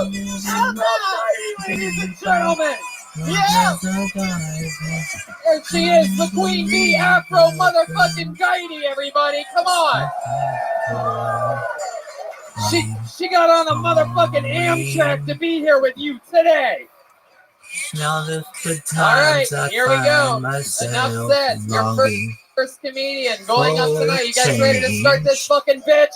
Ladies and gentlemen. Yeah! There she is, the Queen Bee Afro motherfucking Guidey, everybody. Come on. She got on a motherfucking Amtrak to be here with you today. Now the good All right, times here we go. Enough said. Your first comedian going up tonight. You guys ready to start this fucking bitch?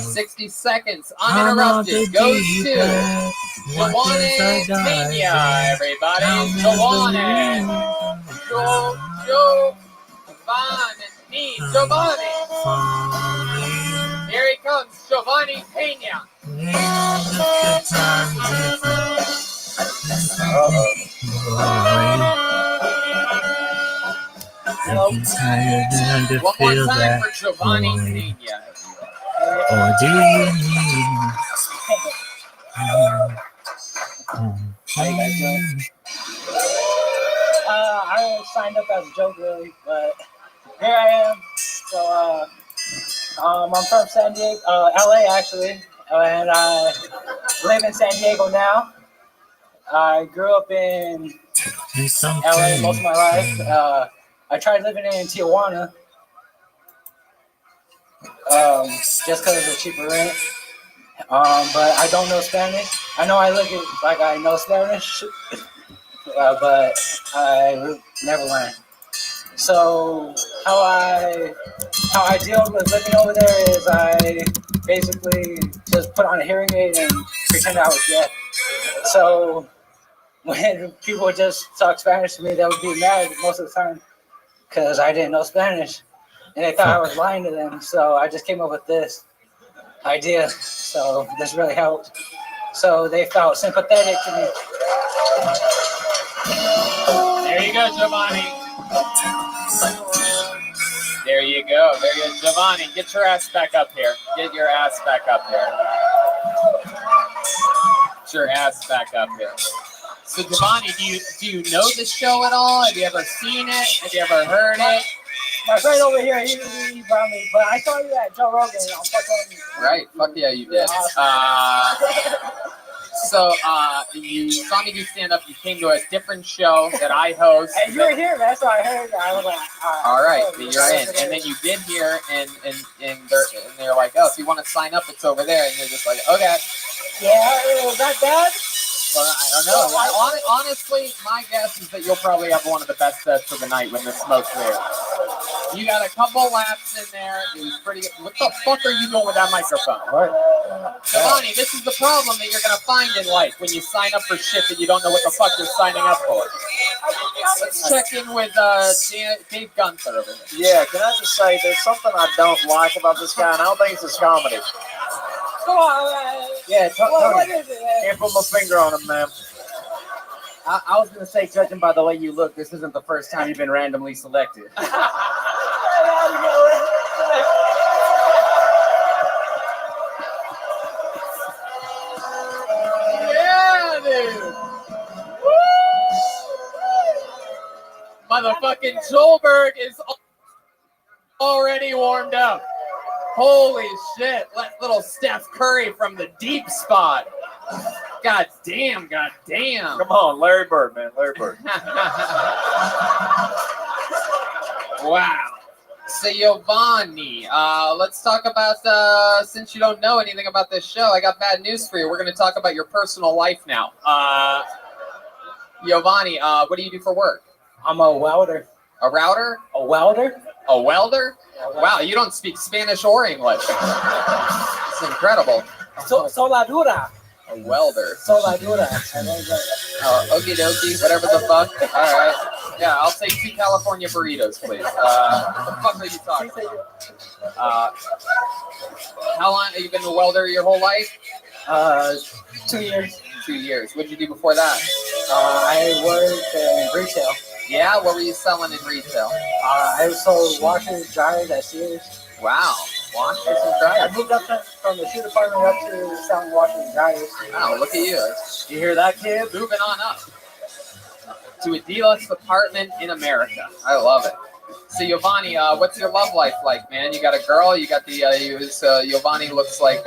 60 seconds uninterrupted goes to Giovanni Pena, everybody. Giovanni. Giovanni. Here he comes, Giovanni Pena. One more time for Giovanni Pena. Or do you need I signed up as a joke, really, but here I am. So, I'm from San Diego, LA actually, and I live in San Diego now. I grew up in LA most of my life. I tried living in Tijuana just because of the cheaper rent. But I don't know Spanish. I know I look like I know Spanish, but I never learned. So how I deal with living over there is I basically just put on a hearing aid and pretend I was deaf. So when people just talk Spanish to me, they would be mad most of the time because I didn't know Spanish, and they thought I was lying to them. So I just came up with this idea. So this really helped. So they felt sympathetic to me. There you go, Giovanni. There you go. There you go, Giovanni. Get your ass back up here. Get your ass back up here. Get your ass back up here. So Giovanni, do you know the show at all? Have you ever seen it? Have you ever heard it? My friend over here, he brought me, but I saw you at Joe Rogan on fucking. Right, fuck yeah, you did. So you saw me do stand up. You came to a different show that I host. And you were here, man. So I heard. I was like, all right, you're in. And then you get here, and they're like, oh, if you want to sign up, it's over there. And you're just like, okay. Yeah, was that bad? Well, I don't know. Honestly, my guess is that you'll probably have one of the best sets of the night when the smoke's there. You got a couple laps in there. It was pretty good. What the fuck are you doing with that microphone? Giovanni, this is the problem that you're going to find in life when you sign up for shit that you don't know what the fuck you're signing up for. Let's check in with Dave Gunther over there. Yeah, can I just say, there's something I don't like about this guy, and I don't think it's his comedy. Come on, man. Yeah, what is it, man? Can't put my finger on him, man. I was going to say, judging by the way you look, this isn't the first time you've been randomly selected. Yeah, dude. Woo! Motherfucking Joelberg is already warmed up. Holy shit. Little Steph Curry from the deep spot. God damn. Come on, Larry Bird, man. Larry Bird. Wow. So Giovanni, let's talk about, since you don't know anything about this show, I got bad news for you. We're going to talk about your personal life now. Giovanni, what do you do for work? I'm a welder. A router? A welder? A welder? Wow, you don't speak Spanish or English. It's incredible. Soldadura. A welder. Soldadura. Oh, okie dokie, whatever the fuck. All right. Yeah, I'll take 2 California burritos, please. What the fuck are you talking about? How long have you been a welder your whole life? 2 years. 2 years. What did you do before that? I worked in retail. Yeah, what were you selling in retail? I sold washers, dryers at Sears. Wow, washers and dryers. I moved up from the shoe department up to selling washers and dryers. Wow, look at you. You hear that, kid? Moving on up to a deluxe apartment in America. I love it. So Giovanni, what's your love life like, man? You got a girl? You got the Giovanni looks like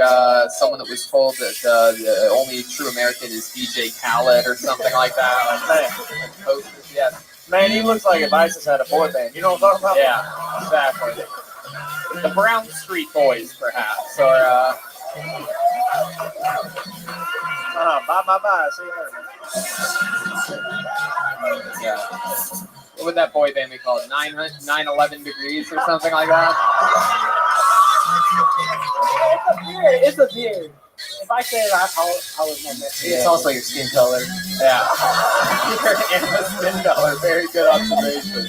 someone that was told that the only true American is DJ Khaled or something like that. Posters, yeah. Man, he looks like if ISIS had a boy band. You know what I'm talking about? Yeah, exactly. The Brown Street Boys, perhaps, or Bye. See you later. yeah. What would that boy band be called? 911 Degrees or something like that? It's a beard. If I said I was never. It's also your skin color. Yeah. And the skin color. Very good observation.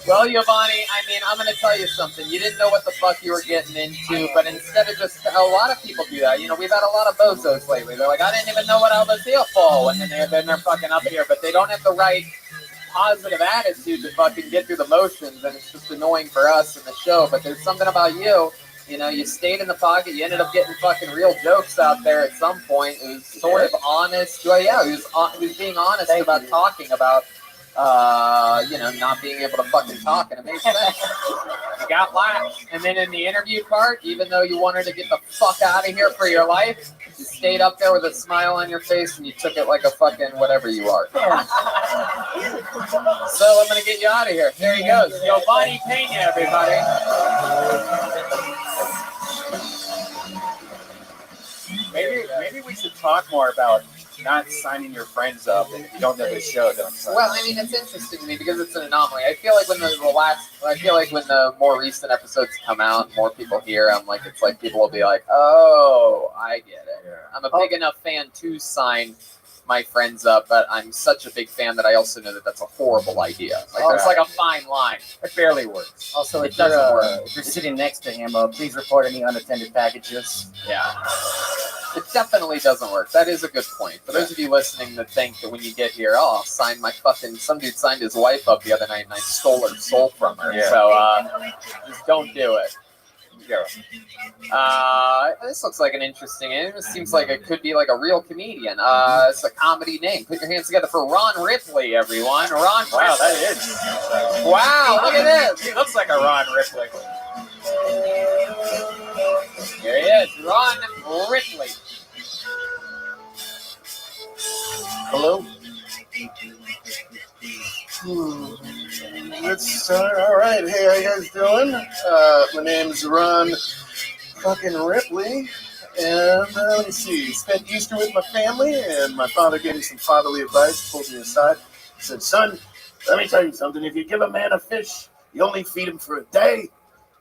Well, Giovanni, I mean, I'm going to tell you something. You didn't know what the fuck you were getting into, but instead of just, a lot of people do that. You know, we've had a lot of bozos lately. They're like, I didn't even know what I was here for. And then they're fucking up here, but they don't have the right positive attitude to fucking get through the motions, and it's just annoying for us in the show. But there's something about you. You know, you stayed in the pocket. You ended up getting fucking real jokes out there at some point. It was sort of honest. Well, yeah, he was being honest about talking about, you know, not being able to fucking talk, and it made sense. You got laughs. And then in the interview part, even though you wanted to get the fuck out of here for your life, you stayed up there with a smile on your face, and you took it like a fucking whatever you are. So I'm going to get you out of here. There he goes. Giovanni Pena, everybody. Maybe we should talk more about not signing your friends up if you don't know the show. Don't sign. Well, I mean, it's interesting to me because it's an anomaly. I feel like when the more recent episodes come out, more people hear them. Like it's like people will be like, "Oh, I get it." I'm a big enough fan to sign my friends up, but I'm such a big fan that I also know that that's a horrible idea. Like there's like a fine line. It barely works. Also, It doesn't work. if you're sitting next to him, please report any unattended packages. Yeah. It definitely doesn't work. That is a good point. For those of you listening that think that when you get here, oh, I'll sign my fucking... Some dude signed his wife up the other night and I stole her soul from her. Yeah. So, just don't do it. This looks like an interesting name. It seems like it could be like a real comedian. It's a comedy name. Put your hands together for Ron Ripley, everyone. Ron Ripley. Wow, that is. Wow, look at this. He looks like a Ron Ripley. Here he is, Ron Ripley. Hello? It's all right. Hey, how you guys doing? My name's Ron fucking Ripley, and let me see. Spent Easter with my family, and my father gave me some fatherly advice. Pulled me aside, said, "Son, let me tell you something. If you give a man a fish, you only feed him for a day.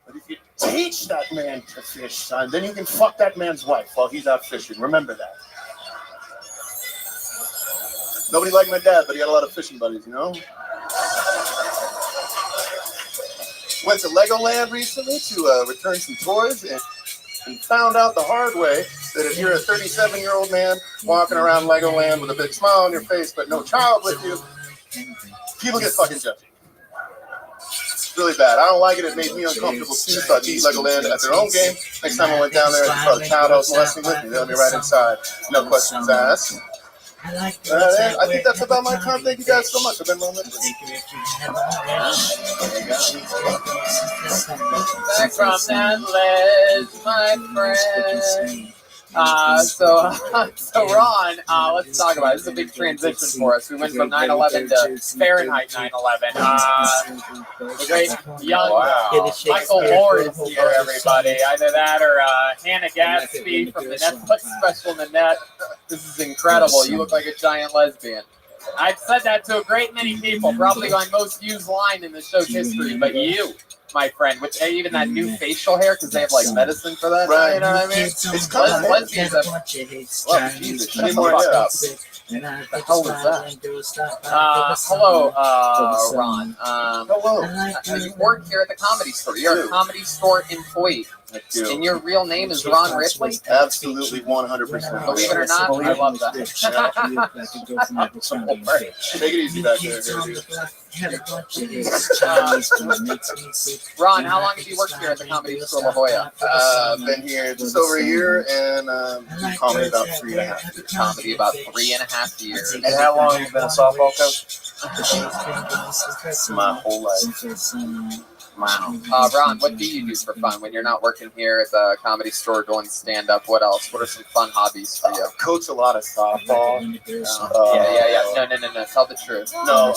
But if you teach that man to fish, son, then you can fuck that man's wife while he's out fishing. Remember that." Nobody liked my dad, but he had a lot of fishing buddies, you know? Went to Legoland recently to return some toys and found out the hard way that if you're a 37-year-old man walking around Legoland with a big smile on your face but no child with you, people get fucking judgy. It's really bad. I don't like it. It made me uncomfortable too, so I teach Legoland at their own game. Next time I went down there, I saw the child I was molesting with me. They'll be right inside. No questions asked. I think that's about my time. Thank you guys so much. I've been Ron Ripley. Back from that ledge, my friend. So Ron, let's talk about it. This is a big transition for us. We went from 9/11 to Fahrenheit 9/11. The great young Michael Moore is here, everybody. Either that or Hannah Gadsby from the Netflix special Nanette. This is incredible. You look like a giant lesbian. I've said that to a great many people, probably my most used line in the show's history, but you, my friend, with even that new facial hair, because they have like medicine for that. Right. You know what I mean? It's kind of Lesbians have... Well, Jesus, shut the fuck up. What the hell was that? Hello, Ron. Hello. You work here at the Comedy Store. You're a Comedy Store employee. And your real name is Ron Ripley? Absolutely 100%. Believe it or not, I love that. Take it easy back there. Ron, how long have you worked here at the Comedy Store La Jolla? Been here just over a year, and comedy about 3.5 years. Comedy about 3.5 years. And how long have you been a softball coach? That's my whole life. Wow. Ron, what do you do for fun when you're not working here at the comedy store doing stand-up? What else? What are some fun hobbies for you? Coach a lot of softball. Yeah. No. Tell the truth. No,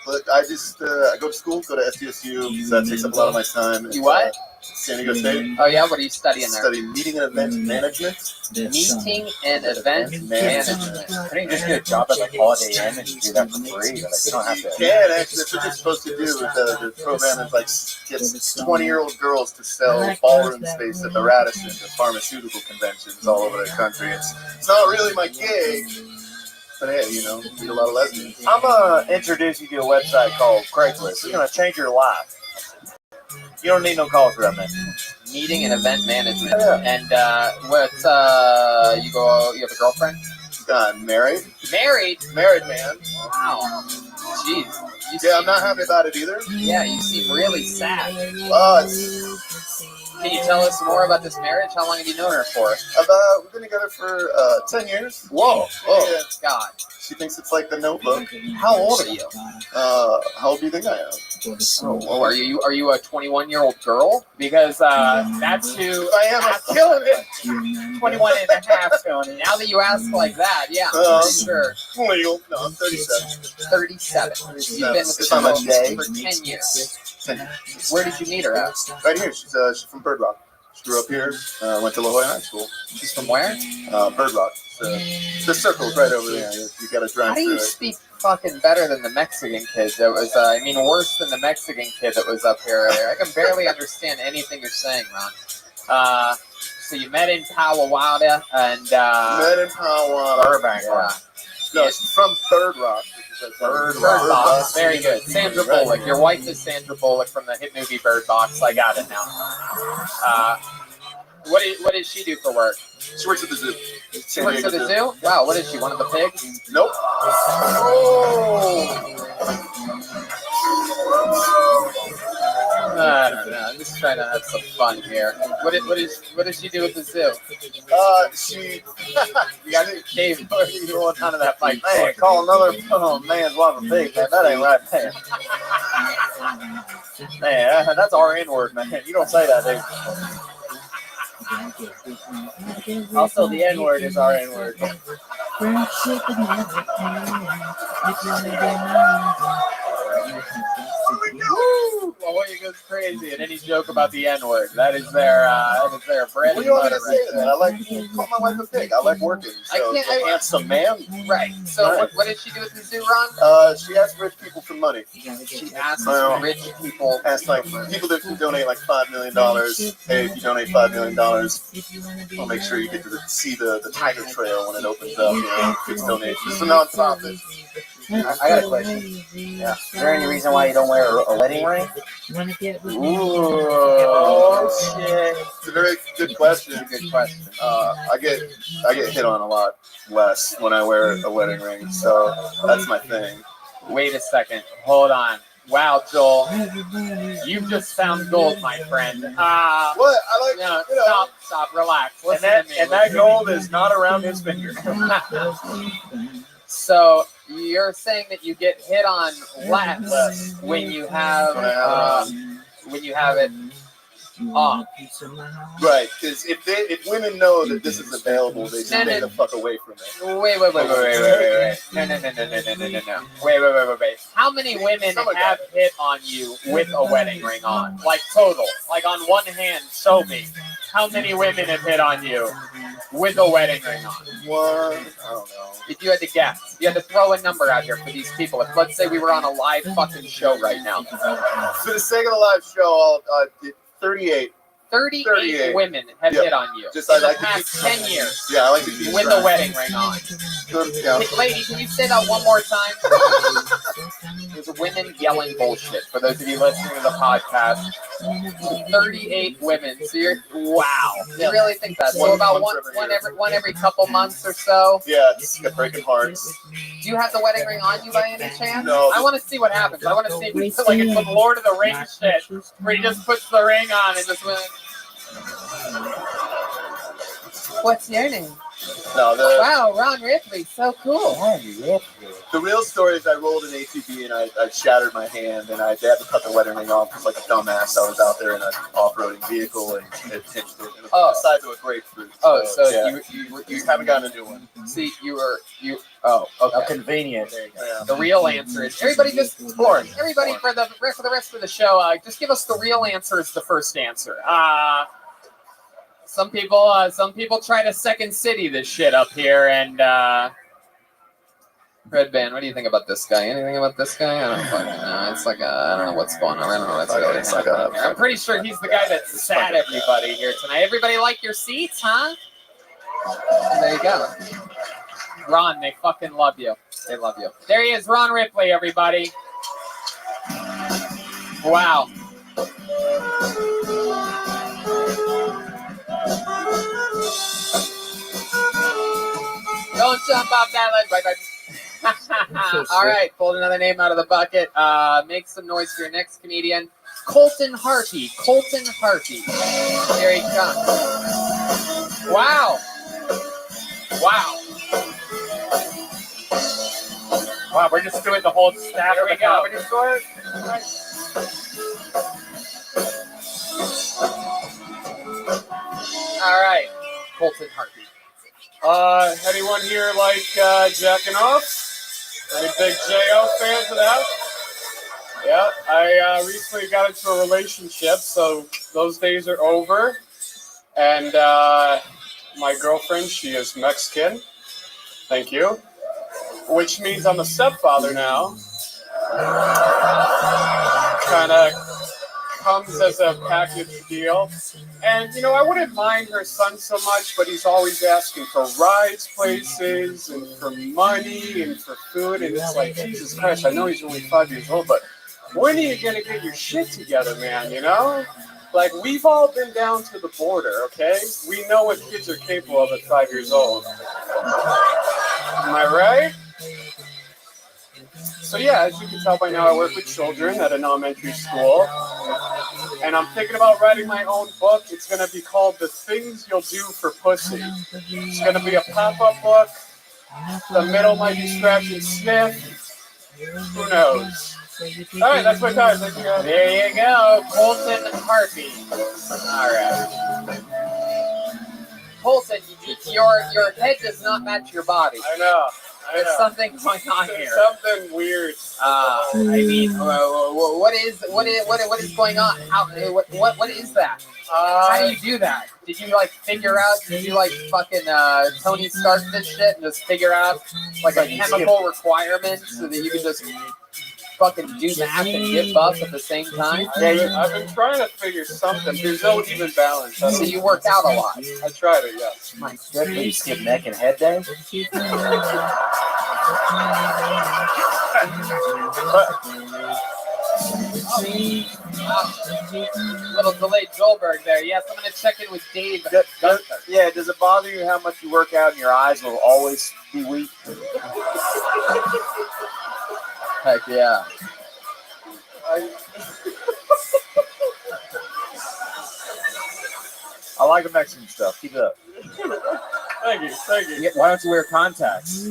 but I just I go to school, go to SDSU. So that takes up a lot of my time. You what? San Diego State. Oh yeah, what are you studying there? Study meeting and event management. Meeting and event management. I think just get a job at like Holiday Inn and do that for free. Like you don't have to. You can actually. That's what you're supposed to do. The program is like gets 20-year-old girls to sell ballroom space at the Radisson to pharmaceutical conventions all over the country. It's not really my gig, but hey, you know, meet a lot of lesbians. I'm gonna introduce you to a website called Craigslist. It's gonna change your life. You don't need no calls for that, man. Meeting and event management. Yeah. And you have a girlfriend? Married. Married man. Wow. Jeez. Yeah, I'm not happy about it either. Yeah, you seem really sad. It's Can you tell us more about this marriage? How long have you known her for? we've been together for 10 years. Whoa. Yeah. God. She thinks it's like The Notebook. How old are you? How old do you think I am? Oh, are you a 21-year-old girl? Because that's who I am. I'm killing it. 21 and a half, Tony. Now that you ask like that, yeah, I'm pretty sure. Legal. No, I'm 37. 37. You've been with this How much? girl for 10 years. 10 years. Where did you meet her at? Right here. She's from Bird Rock. She grew up here. Went to La Jolla High School. She's from where? Bird Rock. The circle's right over there. You got to drive How do through you it. speak fucking better than the Mexican kid that was, worse than the Mexican kid that was up here earlier? I can barely understand anything you're saying, Ron. So you met in Powawada and, Met in Powawada. Burbank. Yeah. No, she's from Bird Rock. Bird Box. Very good. Sandra Bullock. Your wife is Sandra Bullock from the hit movie Bird Box. I got it now. What does she do for work? She works at the zoo. She works at the zoo? Wow, what is she, one of the pigs? Nope. I don't know. I'm just trying to have some fun here. What does she do at the zoo? She. You got to cave. You want none of that fight. Man, call another man's wife a pig, man. That ain't right, man. Man, that's our N-word, man. You don't say that, dude. Also, the N-word is our N-word. Well, William goes crazy at any joke about the N-word. That is their bread What and do you want me butter. to say to that? I like call my wife a pig. I like working. So I can't- handsome man. Right. So Right. what does she do at the zoo, Ron? She asks rich people for money. She asks Well, rich people. Asks like people that can donate like $5 million. Hey, if you donate $5 million, I'll make sure you get to see the tiger trail when it opens up. You know, it's donations. It's a nonprofit. I got a question. Yeah. Is there any reason why you don't wear a wedding ring? Ooh, oh shit. It's a very good question. That's a good question. I get hit on a lot less when I wear a wedding ring, so that's my thing. Wait a second. Hold on. Wow, Joel. You've just found gold, my friend. What? I like. No, You know, stop, relax. And Listen that to me. and that gold is not around his finger. So you're saying that you get hit on less when you have it off. right? Because if women know that this is available, they should stay the fuck away from it. Wait. No. Wait. How many women have hit on you with a wedding ring on? Like total. Like on one hand, show me. How many women have hit on you with a wedding ring on? One, I don't know. If you had to guess, you had to throw a number out here for these people. If let's say we were on a live fucking show right now. For the sake of the live show, I'll 38. 38 women have Yep. hit on you Just in I the like to past keep 10 years Yeah, I like to keep with track. a wedding ring on. Good, yeah. Lady, can you say that one more time? There's women yelling bullshit. For those of you listening to the podcast, 38 women. So you're wow. You really think that? So about one every couple months or so. Yeah, it's got breaking hearts. Do you have the wedding ring on you by any chance? No. I want to see what happens. I want to see if it's like it's some Lord of the Rings shit where he just puts the ring on and just went. What's your name? No, Wow, Ron Ripley. So cool. the real story is I rolled an ATV and I shattered my hand and they had to cut the weathering off because like a dumbass I was out there in an off-roading vehicle and it hit the size of a grapefruit. Oh, so yeah. you haven't gotten a new one. See, oh, okay. How convenient. There you go. The real answer is everybody just everybody for the rest of the show. Just give us the real answer as the first answer. Some people try to second city this shit up here, and Red Band. What do you think about this guy? Anything about this guy? I don't fucking know. It's like I don't know what's going on. I don't know what's going on. I'm pretty sure he's the guy that sat everybody here tonight. Everybody like your seats, huh? And there you go. Ron, they fucking love you. They love you. There he is, Ron Ripley, everybody. Wow. Don't jump off that ledge. Bye. All right, pulled another name out of the bucket. Make some noise for your next comedian. Colton Harty. Colton Harty. Here he comes. Wow. Wow, we're just doing the whole staff of the comedy store. All right, Colton Harty. Anyone here like jacking off? Any big J.O. fans of that? Yeah, I recently got into a relationship, so those days are over. And my girlfriend, she is Mexican. Thank you. Which means I'm a stepfather now. Kind of comes as a package deal. And, you know, I wouldn't mind her son so much, but he's always asking for rides places and for money and for food. And it's like, Jesus Christ, I know he's only 5 years old, but when are you going to get your shit together, man, you know? Like, we've all been down to the border, okay? We know what kids are capable of at 5 years old. Am I right? So yeah, as you can tell by now, I work with children at an elementary school. And I'm thinking about writing my own book. It's going to be called The Things You'll Do for Pussy. It's going to be a pop-up book. The middle might be scratch and sniff. Who knows? All right, that's my time. Thank you, guys. There you go, Colton Harvey. All right. Colton, your head does not match your body. I know. There's something going on here. Something weird. I mean, what is going on? What is that? How do you do that? Did you like figure out? Did you like fucking Tony Stark this shit and just figure out like a chemical requirement so that you can just fucking do math and get buff at the same time? Yeah, I've been trying to figure something. There's no even balance. So you work out a lot. I tried it, yes. My Good, you skip neck and head day. Little delayed Joelberg there. Yes, I'm gonna check in with Dave. Yeah, does it bother you how much you work out and your eyes will always be weak? Heck yeah. I like the Mexican stuff. Keep it up. Thank you. Why don't you wear contacts?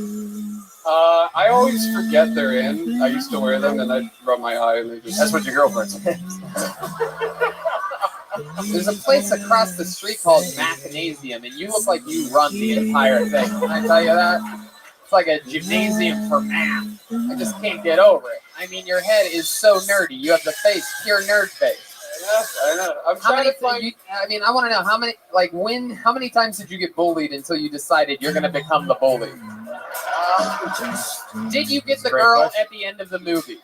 I always forget they're in. I used to wear them, and I'd rub my eye, and they just... That's what your girlfriend said. There's a place across the street called Machinasium, and you look like you run the entire thing. Can I tell you that? It's like a gymnasium for math. I just can't get over it. I mean, your head is so nerdy. You have the face, pure nerd face. I know. I'm trying to find... I want to know how many times did you get bullied until you decided you're going to become the bully? Did you get the girl at the end of the movie?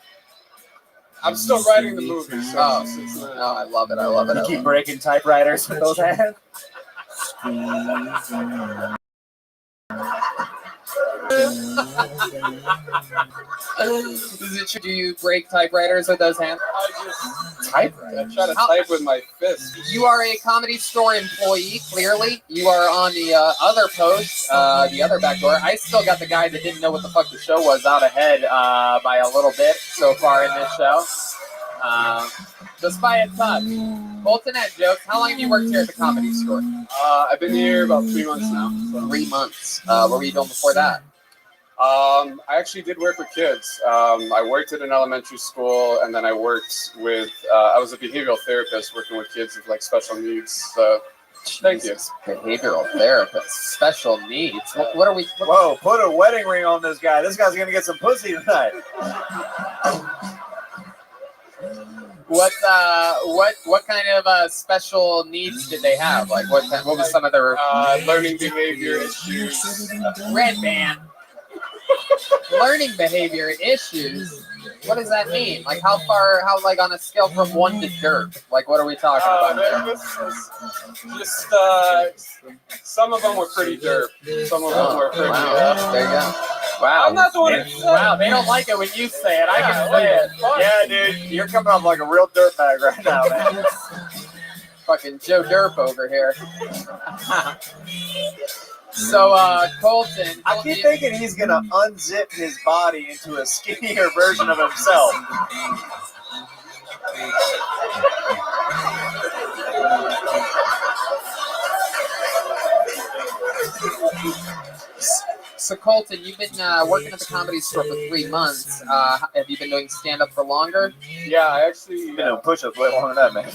I'm still writing the movie, so... I love it. You keep breaking typewriters with those hands? Is it true? Do you break typewriters with those hands? I try to type with my fist. You are a Comedy Store employee, clearly. You are on the other post, the other back door. I still got the guy that didn't know what the fuck the show was out ahead by a little bit so far in this show. just by a touch. Colton had jokes. How long have you worked here at the Comedy Store? I've been here about 3 months now. So. 3 months. What were you doing before that? I actually did work with kids. I worked at an elementary school, and then I worked with. I was a behavioral therapist working with kids with like special needs. So, thank you. Behavioral therapist, special needs. What are we? Whoa, put a wedding ring on this guy. This guy's gonna get some pussy tonight. What kind of special needs did they have? Like what was some of their learning behavior issues? Red band. Learning behavior issues. What does that mean? Like how like on a scale from 1 to dirt? Like what are we talking about there? Just some of them were pretty dirt. Some of them were pretty. There you go. Wow. I'm not the one. Wow, they don't like it when you say it. I can say it. Yeah, dude, you're coming off like a real dirtbag right now, man. Fucking Joe Derp over here. So, Colton. I keep thinking he's gonna unzip his body into a skinnier version of himself. So, Colton, you've been working at the Comedy Store for 3 months. Have you been doing stand-up for longer? Yeah, I actually Been doing push-ups way longer than that, man.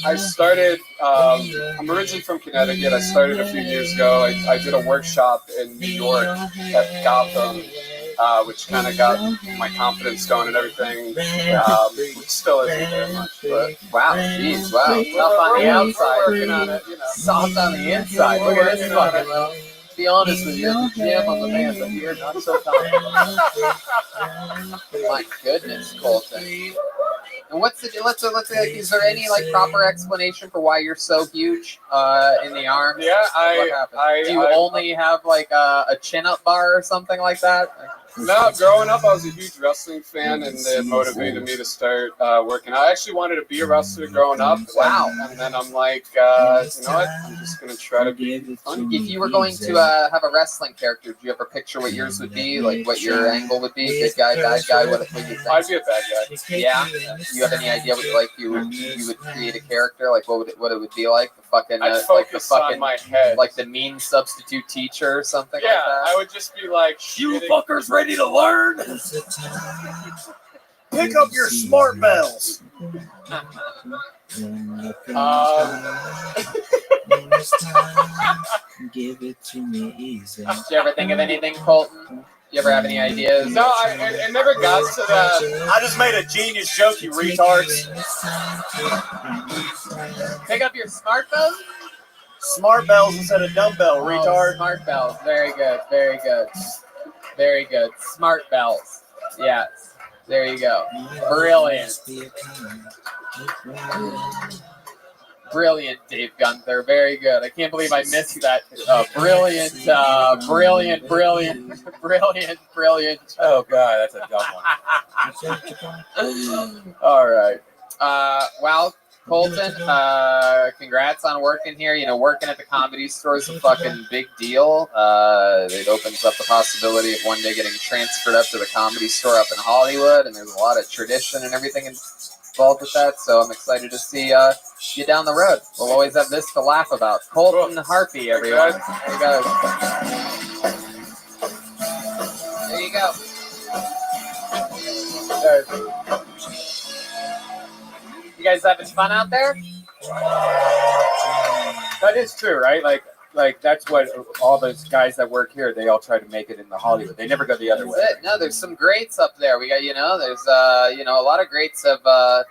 I started. I'm originally from Connecticut. I started a few years ago. I did a workshop in New York at Gotham, which kind of got my confidence going and everything. Which still isn't very much, but Wow, jeez, wow. Tough on the outside. Working on it, you know. Soft on the inside. Look at this fucking. To be honest with you, at the gym, I'm the man, but you're not so confident. My goodness, Colton. And what's the? Let's say, is there any like proper explanation for why you're so huge in the arms? Yeah, what happened? Do you only have like a chin-up bar or something like that? No, growing up, I was a huge wrestling fan, and it motivated me to start working. I actually wanted to be a wrestler growing up. Wow. And then I'm like, you know what? I'm just going to try to be funny. If you were going to have a wrestling character, do you ever picture what yours would be? Like what your angle would be? Good guy, bad guy? What do you think? I'd be a bad guy. Yeah? Do you have any idea what like you would create a character? Like what it would be like? The fucking I'd like the focus fucking on my head. like the mean substitute teacher or something Yeah, like that? I would just be like, You fuckers ready to learn? Pick up your smart bells. Give it to me easy. Did you ever think of anything, Colton? You ever have any ideas? No, I never got to that. I just made a genius joke, you retards. Pick up your smartphone? Smart bells instead of dumbbell, retard. Smart bells. Very good. Very good. Very good. Smart bells. Yes. There you go. Brilliant. Brilliant, Dave Gunther. Very good. I can't believe I missed that. Brilliant. Brilliant. Oh, God, that's a dumb one. All right. Well, Colton, congrats on working here. You know, working at the Comedy Store is a fucking big deal. It opens up the possibility of one day getting transferred up to the Comedy Store up in Hollywood, and there's a lot of tradition and everything involved with that, so I'm excited to see you down the road. We'll always have this to laugh about. Colton Harpy, everyone. There you go. There you go. You guys having fun out there? That is true, right? Like that's what all those guys that work here, they all try to make it in the Hollywood. They never go the other way. That's it. No, there's some greats up there. We got, there's, a lot of greats have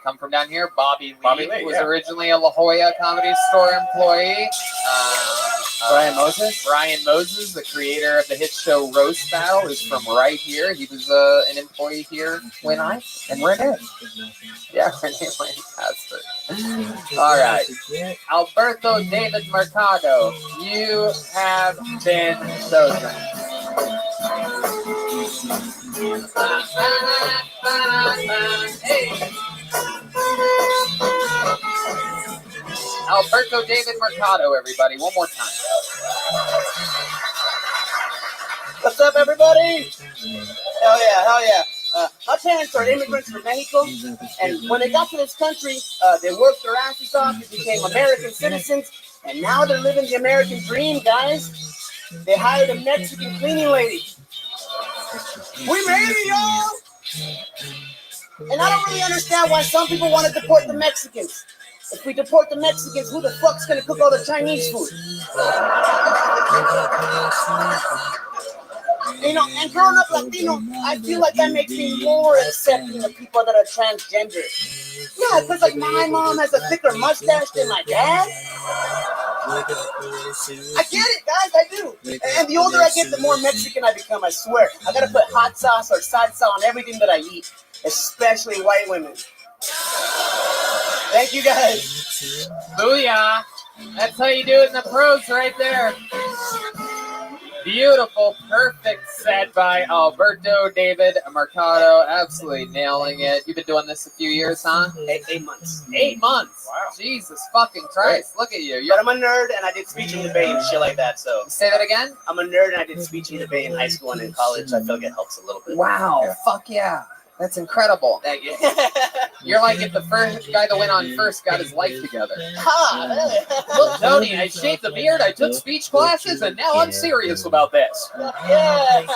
come from down here. Bobby Lee was originally a La Jolla Comedy Store employee. Brian Moses? Brian Moses, the creator of the hit show Roast Battle, is from right here. He was an employee here when Renee. Yeah, Renee Lancaster. All right. Alberto David Mercado, you have been chosen. Hey. Alberto David Mercado, everybody. One more time. What's up, everybody? Hell yeah, hell yeah. My parents are immigrants from Mexico, and when they got to this country, they worked their asses off, they became American citizens, and now they're living the American dream, guys. They hired a Mexican cleaning lady. We made it, y'all! And I don't really understand why some people want to deport the Mexicans. If we deport the Mexicans, who the fuck's gonna cook all the Chinese food? You know, and growing up Latino, I feel like that makes me more accepting of people that are transgender. Yeah, because like my mom has a thicker mustache than my dad. I get it, guys, I do. And the older I get, the more Mexican I become, I swear. I gotta put hot sauce or salsa on everything that I eat, especially white women. Thank you, guys. Booyah! That's how you do it in the pros right there. Beautiful, perfect set by Alberto David Mercado. Absolutely nailing it. You've been doing this a few years, huh? 8 months. 8 months. Wow. Jesus fucking Christ. Look at you. But I'm a nerd and I did speech and debate and shit like that, so. Say that again? I'm a nerd and I did speech and debate in high school and in college. I feel like it helps a little bit. Wow. Yeah. Fuck yeah. That's incredible. Thank you. You're like if the first guy that went on first got his life together. Look, Tony, I shaved the beard, I took speech classes, and now I'm serious about this. Yeah.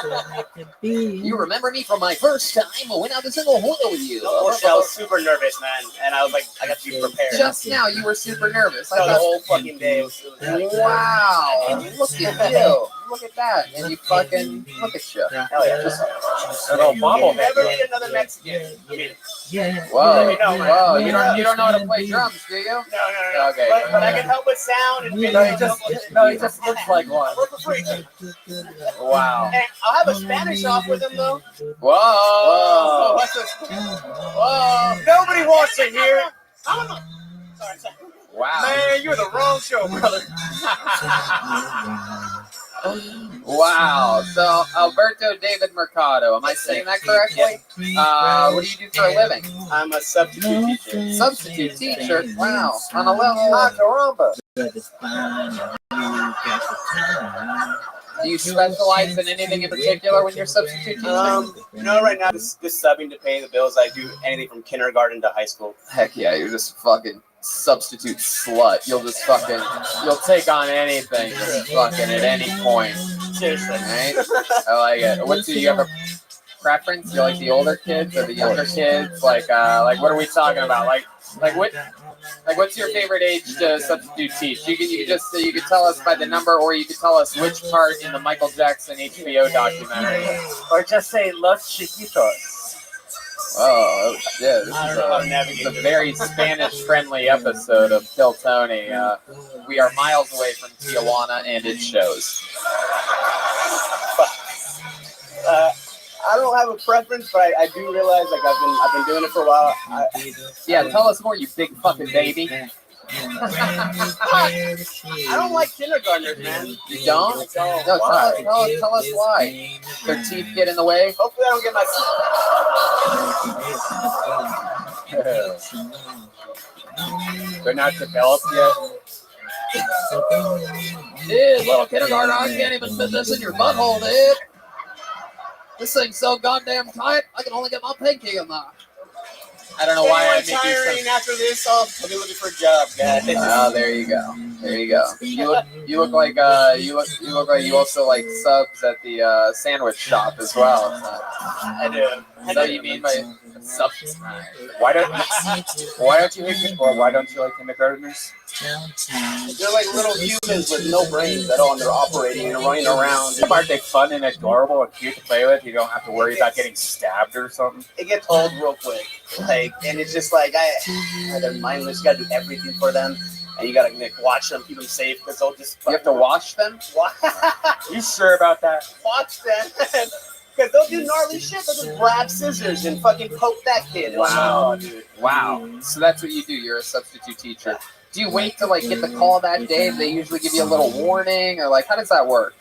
You remember me from my first time when I was in the hood with you. I was super nervous, man, and I was like, I got to be prepared. Just now, you were super nervous. So the whole fucking day was wow. Look at you. Look at that. And you fucking, look at you. Hell yeah. Just a little bubble. Never meet another Mexican. I mean, whoa. let me know, man. Whoa. You don't know how to play drums, do you? No. Okay. But I can help with sound and he just looks like one. work for free. Wow. And I'll have a Spanish off with him, though. Whoa. What's this? Whoa. Nobody wants to hear it. I don't know. Sorry. Wow. Man, you're the wrong show, brother. Wow. So, Alberto David Mercado. Am I saying that correctly? What do you do for a living? I'm a substitute teacher. Substitute teacher? Wow. On a level of caramba. Do you specialize in anything in particular when you're substitute teaching? No, right now, just subbing to pay the bills. I do anything from kindergarten to high school. Heck yeah, you're just fucking substitute slut. You'll take on anything just fucking at any point. Seriously. Right? I like it. Do you have a preference? Do you like the older kids or the younger kids? Like what are we talking about? What's your favorite age to substitute teach? You can tell us by the number, or you can tell us which part in the Michael Jackson HBO documentary. Or just say Los Chiquitos. Oh, yeah, this is a very Spanish-friendly episode of Kill Tony. We are miles away from Tijuana, and it shows. I don't have a preference, but I do realize like I've been doing it for a while. Yeah, tell us more, you big fucking baby. I don't like kindergartners, man. You don't? No, tell us why. Their teeth get in the way? Hopefully I don't get my They're not developed yet. Dude, little kindergarten, I can't even fit this in your butthole, dude. This thing's so goddamn tight, I can only get my pinky in there. I don't know why I make retiring after this. I'll be looking for a job, guys. Oh, there you go. There you go. You look like you also like subs at the sandwich shop as well. So. I do. So you mean by subs? Why don't you like kindergartners? They're like little humans with no brains at all, and they're operating and running around. Aren't they fun and adorable and cute to play with? You don't have to worry about getting stabbed or something. It gets old real quick, and it's just like they're mindless. You gotta do everything for them, and you gotta watch them, keep them safe, because they'll just. You have to wash them. You sure about that? Watch them. Because they'll do gnarly shit. They'll just grab scissors and fucking poke that kid. Wow, dude. Wow. So that's what you do. You're a substitute teacher. Do you wait to get the call that day? They usually give you a little warning, or how does that work?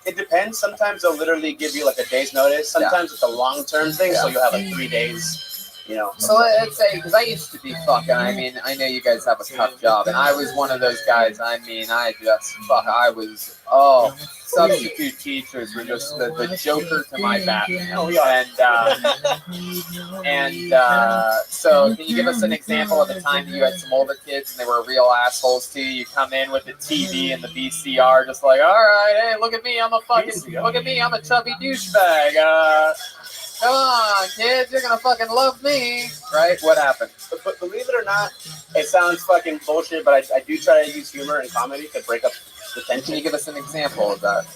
It depends. Sometimes they'll literally give you a day's notice. Sometimes it's a long-term thing, so you'll have 3 days. You know. So let's say, because I used to be fucking, I mean, I know you guys have a tough job, and I was one of those guys, I mean, substitute teachers were just the joker to my Batman. Oh, yeah. So can you give us an example of the time that you had some older kids and they were real assholes to you? You come in with the TV and the VCR, just like, all right, hey, look at me, I'm a chubby douchebag. Come on, kids, you're gonna fucking love me, right? What happened? But believe it or not, it sounds fucking bullshit, but I do try to use humor and comedy to break up the tension. Can you give us an example of that?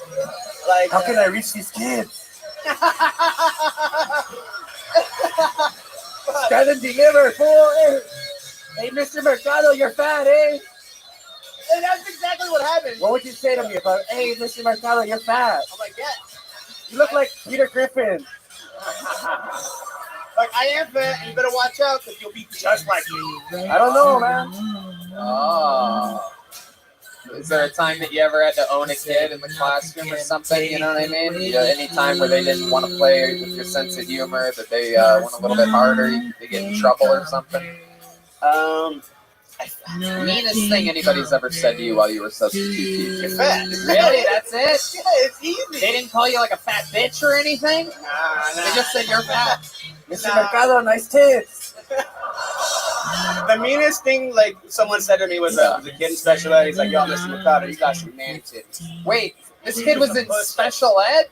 Like, How can I reach these kids? Stand and deliver, boy. Hey, Mr. Mercado, you're fat, eh? And that's exactly what happened. What would you say to me if hey, Mr. Mercado, you're fat? I'm like, yeah. You look like Peter Griffin. Like, I am fat, and you better watch out, because you'll be just like me. I don't know, man. Oh. Is there a time that you ever had to own a kid in the classroom or something? You know what I mean? Any time where they didn't want to play with your sense of humor, that they went a little bit harder, they get in trouble or something? Meanest thing anybody's ever said to you while you were substitute teaching? You're fat. Really? That's it? Yeah, it's easy. They didn't call you like a fat bitch or anything? Nah. They just said you're fat. Mr. Mercado, nice tits. The meanest thing, like, someone said to me was a kid in special ed. He's like, yo, Mr. Mercado, you got some man tits. Wait, this kid was in special ed?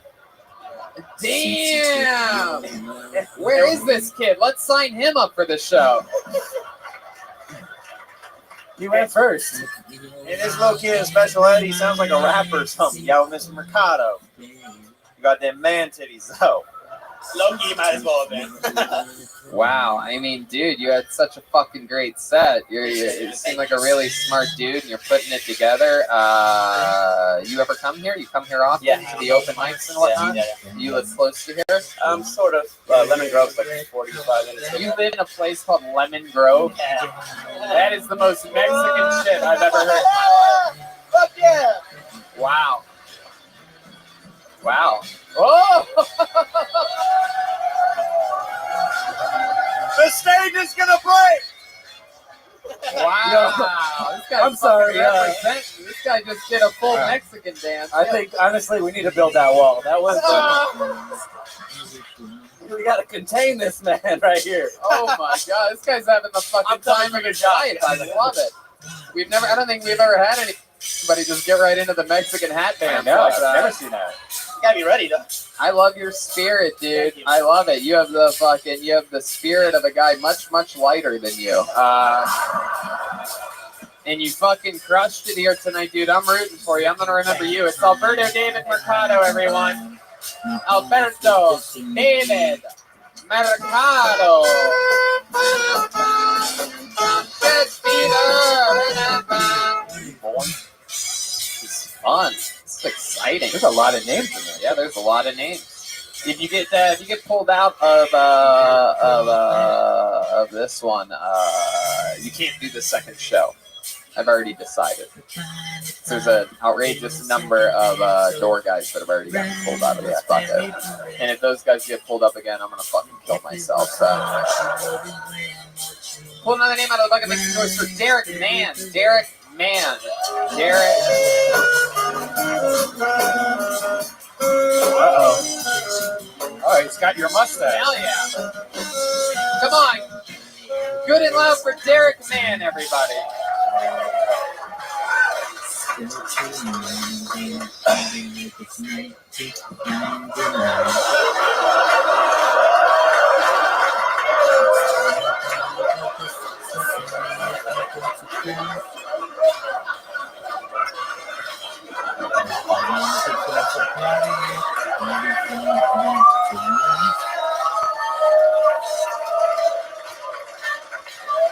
Damn! Where is this kid? Let's sign him up for the show. You went first. And this little kid in special ed, he sounds like a rapper or something. Yo, Mr. Mercado. You got them man titties, though. Loki, you might as well have been. Wow, I mean, dude, you had such a fucking great set. You seem like a really smart dude, and you're putting it together. You ever come here? You come here often to the open mics and whatnot? Yeah. You live close to here? Sort of. Lemon Grove's like 45 minutes. You live in a place called Lemon Grove? Yeah. That is the most Mexican shit I've ever heard in my life. Fuck yeah! Wow. Oh! The stage is gonna break! Wow. This guy's I'm sorry, representing. This guy just did a full Mexican dance. I think, honestly, we need to build that wall. That was... we gotta contain this man right here. Oh my god, this guy's having the fucking time of his life. I love it. I don't think we've ever had anybody just get right into the Mexican hat band. No, like I've that. never seen that. You gotta be ready, though. I love your spirit, dude. I love it. You have the spirit of a guy much, much lighter than you. And you fucking crushed it here tonight, dude. I'm rooting for you. I'm gonna remember you. It's Alberto David Mercado, everyone. Alberto David Mercado. It's fun. It's exciting. There's a lot of names in there. Yeah, there's a lot of names. If you get pulled out of this one, you can't do the second show. I've already decided. There's an outrageous number of door guys that have already gotten pulled out of this bucket. And if those guys get pulled up again, I'm gonna fucking kill myself. So pull another name out of the bucket. Makes noise for Derek Mann. Derek Mann. Derek. Uh-oh. Oh, he's got your mustache. Hell yeah. Come on. Good and loud for Derek Mann, everybody.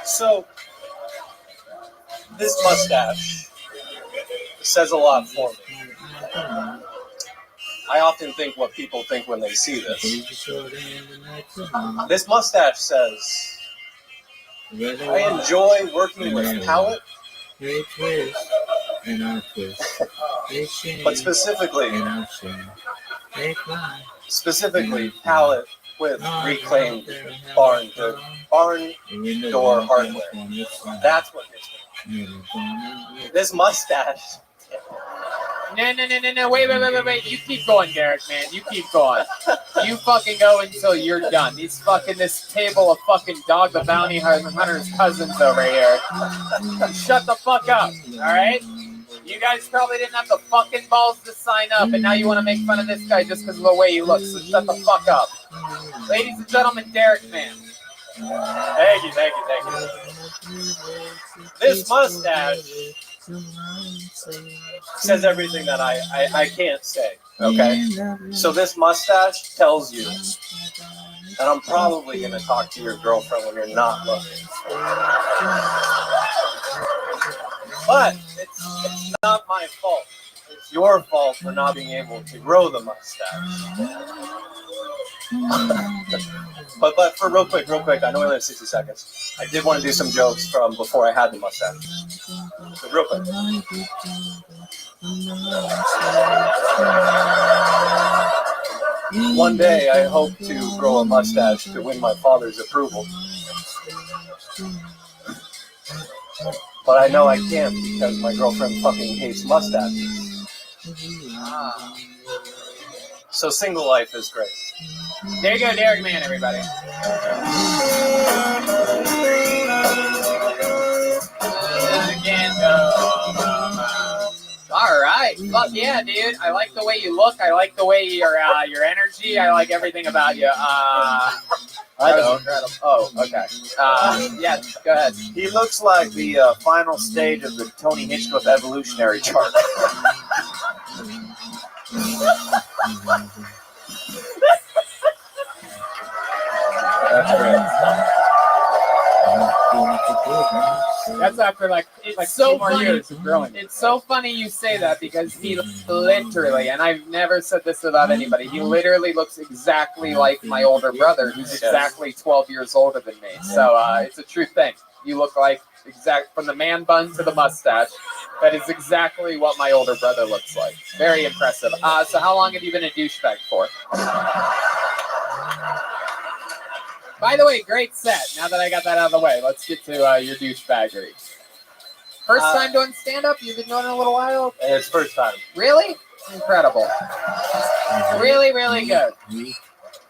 So, this mustache says a lot for me. I often think what people think when they see this. This mustache says, I enjoy working with palette, but specifically palette with reclaimed barn door hardware. That's what gets me. This mustache. No. Wait. You keep going, Derek, man. You keep going. You fucking go until you're done. This table of fucking Dog the Bounty Hunter's cousins over here. Shut the fuck up, alright? You guys probably didn't have the fucking balls to sign up, and now you want to make fun of this guy just because of the way he looks, so shut the fuck up. Ladies and gentlemen, Derek, man. Thank you. This mustache says everything that I can't say. Okay? So this mustache tells you that I'm probably going to talk to your girlfriend when you're not looking. But it's not my fault. It's your fault for not being able to grow the mustache. but for real quick, I know we only have 60 seconds. I did want to do some jokes from before I had the mustache. So real quick. One day I hope to grow a mustache to win my father's approval. But I know I can't because my girlfriend fucking hates mustaches. So single life is great. There you go, Derek, man, everybody. All right, fuck yeah, dude. I like the way you look. I like the way your energy. I like everything about you. I don't. Oh, okay. Yeah, go ahead. He looks like the final stage of the Tony Hinchcliffe evolutionary chart. That's great. That's after like so 2 more years of growing. It's so funny you say that because he literally, and I've never said this about anybody, he literally looks exactly like my older brother, who's exactly 12 years older than me. So it's a true thing. You look like from the man bun to the mustache. That is exactly what my older brother looks like. Very impressive. So how long have you been a douchebag for? By the way, great set. Now that I got that out of the way, let's get to your douchebaggery. First time doing stand-up? You've been doing it a little while? It's first time. Really? Incredible. Really, really good.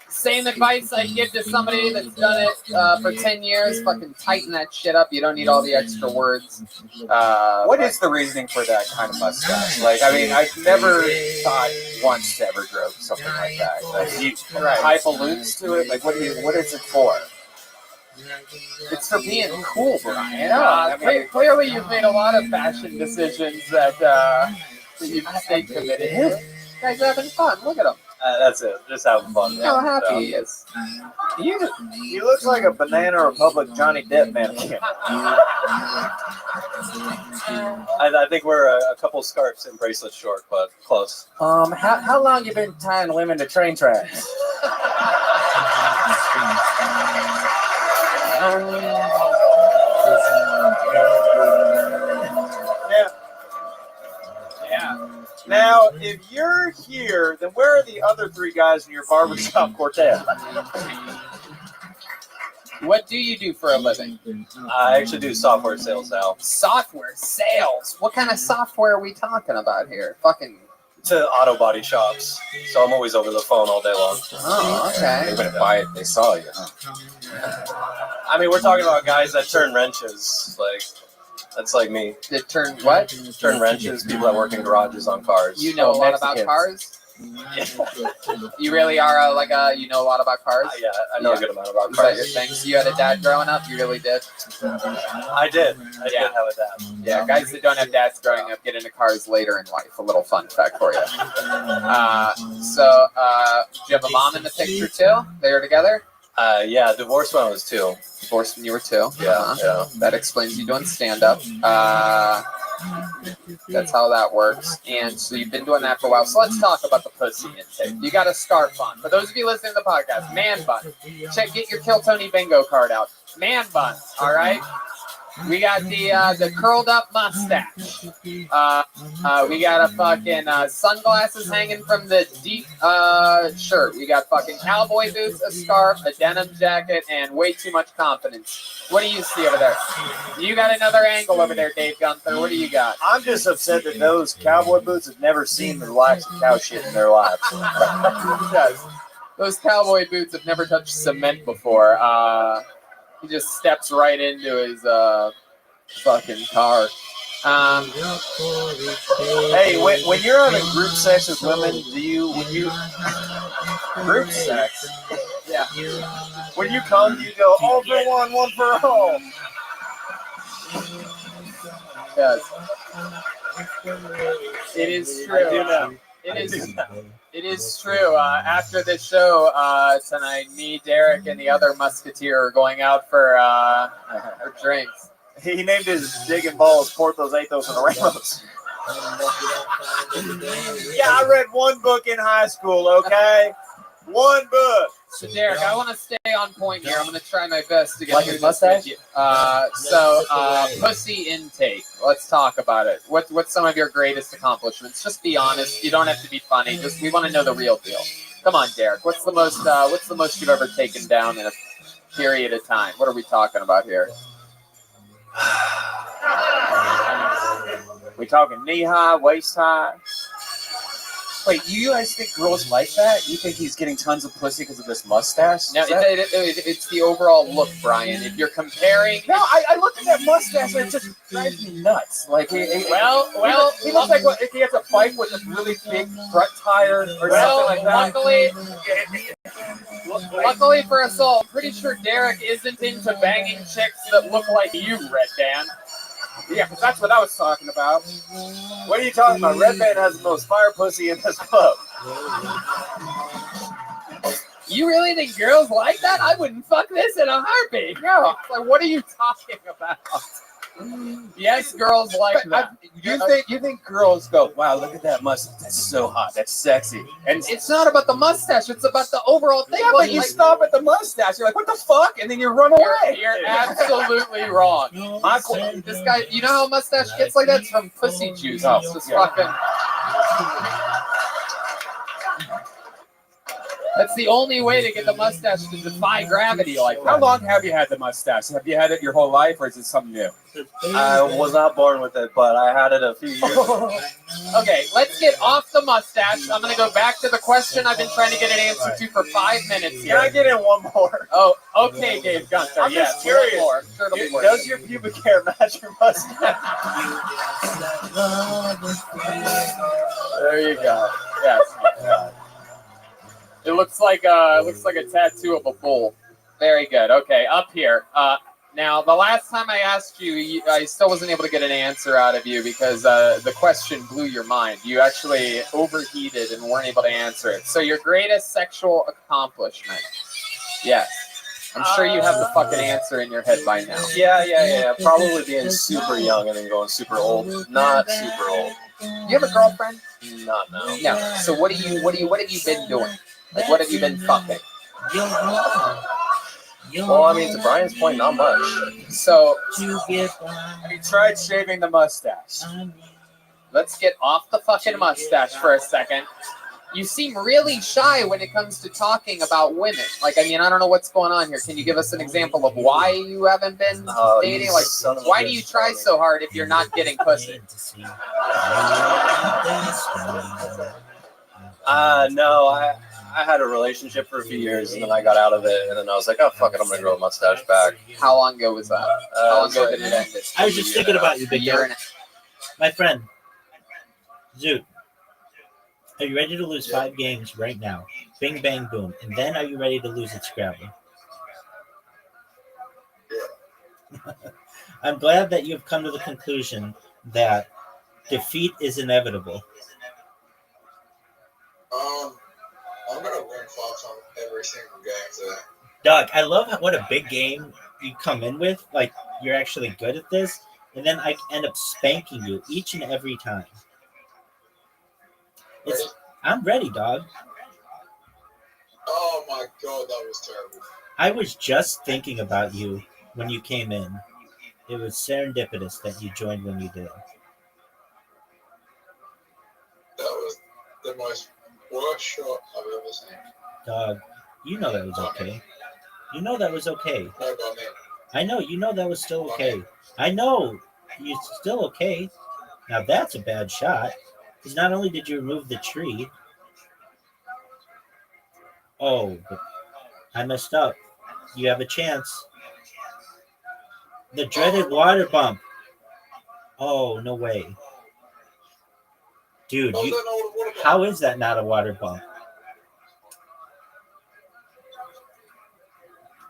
Same advice I'd give to somebody that's done it for 10 years. Fucking tighten that shit up. You don't need all the extra words. What is the reasoning for that kind of mustache? Like, I mean, I've never thought once to ever grow something like that. Like, you tie balloons to it? Like, what is it for? It's for being cool, Brian. Clearly, you've made a lot of fashion decisions that you've stayed committed to. You guys are having fun. Look at them. That's it. Just having fun. How happy he is. He looks like a Banana Republic Johnny Depp mannequin. I think we're a couple scarves and bracelets short, but close. How long you been tying women to train tracks? Yeah. Now, if you're here, then where are the other 3 guys in your barbershop quartet? What do you do for a living? I actually do software sales now. Software sales? What kind of software are we talking about here? Fucking... To auto body shops. So I'm always over the phone all day long. Oh, okay. They wouldn't buy it, they saw you. I mean, we're talking about guys that turn wrenches. Like, that's like me. That turn what? Turn wrenches, people that work in garages on cars. You know a lot about cars? You really are you know a lot about cars? Yeah, I know a good amount about Is that cars. your thing? So you had a dad growing up? You really did? I did. I did have a dad. Yeah, guys that don't have dads growing up get into cars later in life. A little fun fact for you. So, do you have a mom in the picture too? They were together? Yeah, divorced when I was 2. Divorced when you were 2? Yeah, yeah. That explains you doing stand-up. That's how that works. And so you've been doing that for a while. So let's talk about the pussy intake. You got a scarf on. For those of you listening to the podcast, man bun. Get your Kill Tony bingo card out. Man bun, all right? We got the curled up mustache. We got a fucking sunglasses hanging from the deep shirt. We got fucking cowboy boots, a scarf, a denim jacket, and way too much confidence. What do you see over there? You got another angle over there, Dave Gunther. What do you got? I'm just upset that those cowboy boots have never seen the likes of cow shit in their lives. Yes. Those cowboy boots have never touched cement before. He just steps right into his fucking car. Hey, when you're having group sex with women, group sex? Yeah. When you come, you go all for one for all. Yes. It is true. I do know. It is true. After the show tonight, me, Derek, and the other musketeer are going out for drinks. He named his dick and balls Porthos, Athos, and Ramos. Yeah, I read one book in high school, okay? One book. So, Derek, I want to stay on point here. I'm going to try my best to get Like through his this mustache? with you. Pussy intake. Let's talk about it. What's some of your greatest accomplishments? Just be honest. You don't have to be funny. We want to know the real deal. Come on, Derek. What's the most you've ever taken down in a period of time? What are we talking about here? We talking knee high, waist high? Wait, you guys think girls like that? You think he's getting tons of pussy because of this mustache? No, it's the overall look, Brian. If you're comparing, No, I look at that mustache and it just drives me nuts. Like, well, he looks like if he has a bike with a really big front tire or well, something like that. luckily for us all, I'm pretty sure Derek isn't into banging chicks that look like you, Red Dan. Yeah, because that's what I was talking about. What are you talking about? Red Band has the most fire pussy in this club. You really think girls like that? I wouldn't fuck this in a heartbeat. No, like, what are you talking about? Yes, girls like that. You think girls go, wow, look at that mustache. That's so hot. That's sexy. And It's not about the mustache. It's about the overall thing. yeah, but you stop at the mustache. You're like, what the fuck? And then you run away. You're absolutely wrong. This guy, you know how a mustache gets like that? It's from pussy juice. It's just fucking. That's the only way to get the mustache to defy gravity like How that. long have you had the mustache? Have you had it your whole life, or is it something new? I was not born with it, but I had it a few years ago. Okay, let's get off the mustache. I'm going to go back to the question I've been trying to get an answer to for 5 minutes Can I here. get in one more? Oh, okay, Dave Gunther. I'm Yes, just curious. more. Sure, it'll be worth Does it. your pubic hair match your mustache? There you go. Yes. It looks like a tattoo of a bull. Very good. Okay, up here. Now, the last time I asked you, I still wasn't able to get an answer out of you because the question blew your mind. You actually overheated and weren't able to answer it. So, your greatest sexual accomplishment? Yes. I'm sure you have the fucking answer in your head by now. Yeah. Probably being super young and then going super old. Not super old. You have a girlfriend? Not now. No. So what have you been doing? Like, what have you been fucking? Well, I mean, to Brian's point, not much. So Have you tried shaving the mustache? let's get off the fucking mustache for a second. You seem really shy when it comes to talking about women. Like, I mean, I don't know what's going on here. Can you give us an example of why you haven't been dating? you Like, son of a why do bitch. you try so hard if you're not getting pussy? No, I had a relationship for a few years and then I got out of it and then I was like, oh fuck it, I'm gonna grow a mustache back. How long ago was that? How long ago did it end? I was just thinking about you, A big year guy. and a My friend, Zoot, are you ready to lose 5 games right now? Bing, bang, boom. And then are you ready to lose at Scrabble? I'm glad that you've come to the conclusion that defeat is inevitable. I'm gonna win Fox on every single game today. Doug, I love what a big game you come in with. Like, you're actually good at this. And then I end up spanking you each and every time. I'm ready, dog. Oh my god, that was terrible. I was just thinking about you when you came in. It was serendipitous that you joined when you did. That was the most worst shot I've ever seen. Dog, you know that was okay. You know that was okay. No, by me. I know, you know that was still okay. I know it's still okay. Now that's a bad shot. Because not only did you remove the tree. Oh, but I messed up. You have a chance. The dreaded water bump. Oh, no way. Dude, How's you, that not a water bump? how is that not a water bump?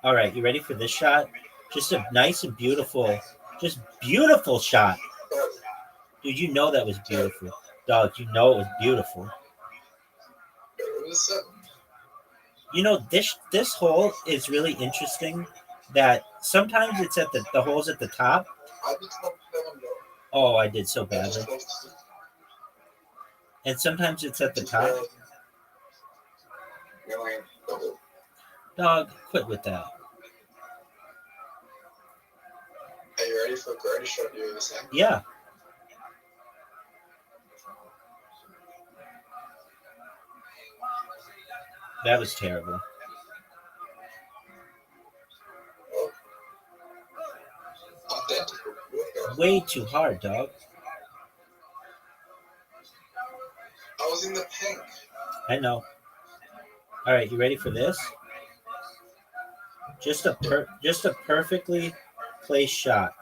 All right, you ready for this shot? Just a nice and beautiful, just beautiful shot. Dude, you know that was beautiful. Dog, you know it was beautiful. It was 7. You know, this hole is really interesting that sometimes it's at the hole's at the top. I just love 7 though. Oh, I did so I badly. just lost 6. And sometimes it's at the top. Double. Dog, quit with that. Are you ready for the greatest shot you ever seen? Yeah. That was terrible. Identical. Way too hard, dog. I was in the pink. I know. All right, you ready for this? Just a perfectly placed shot.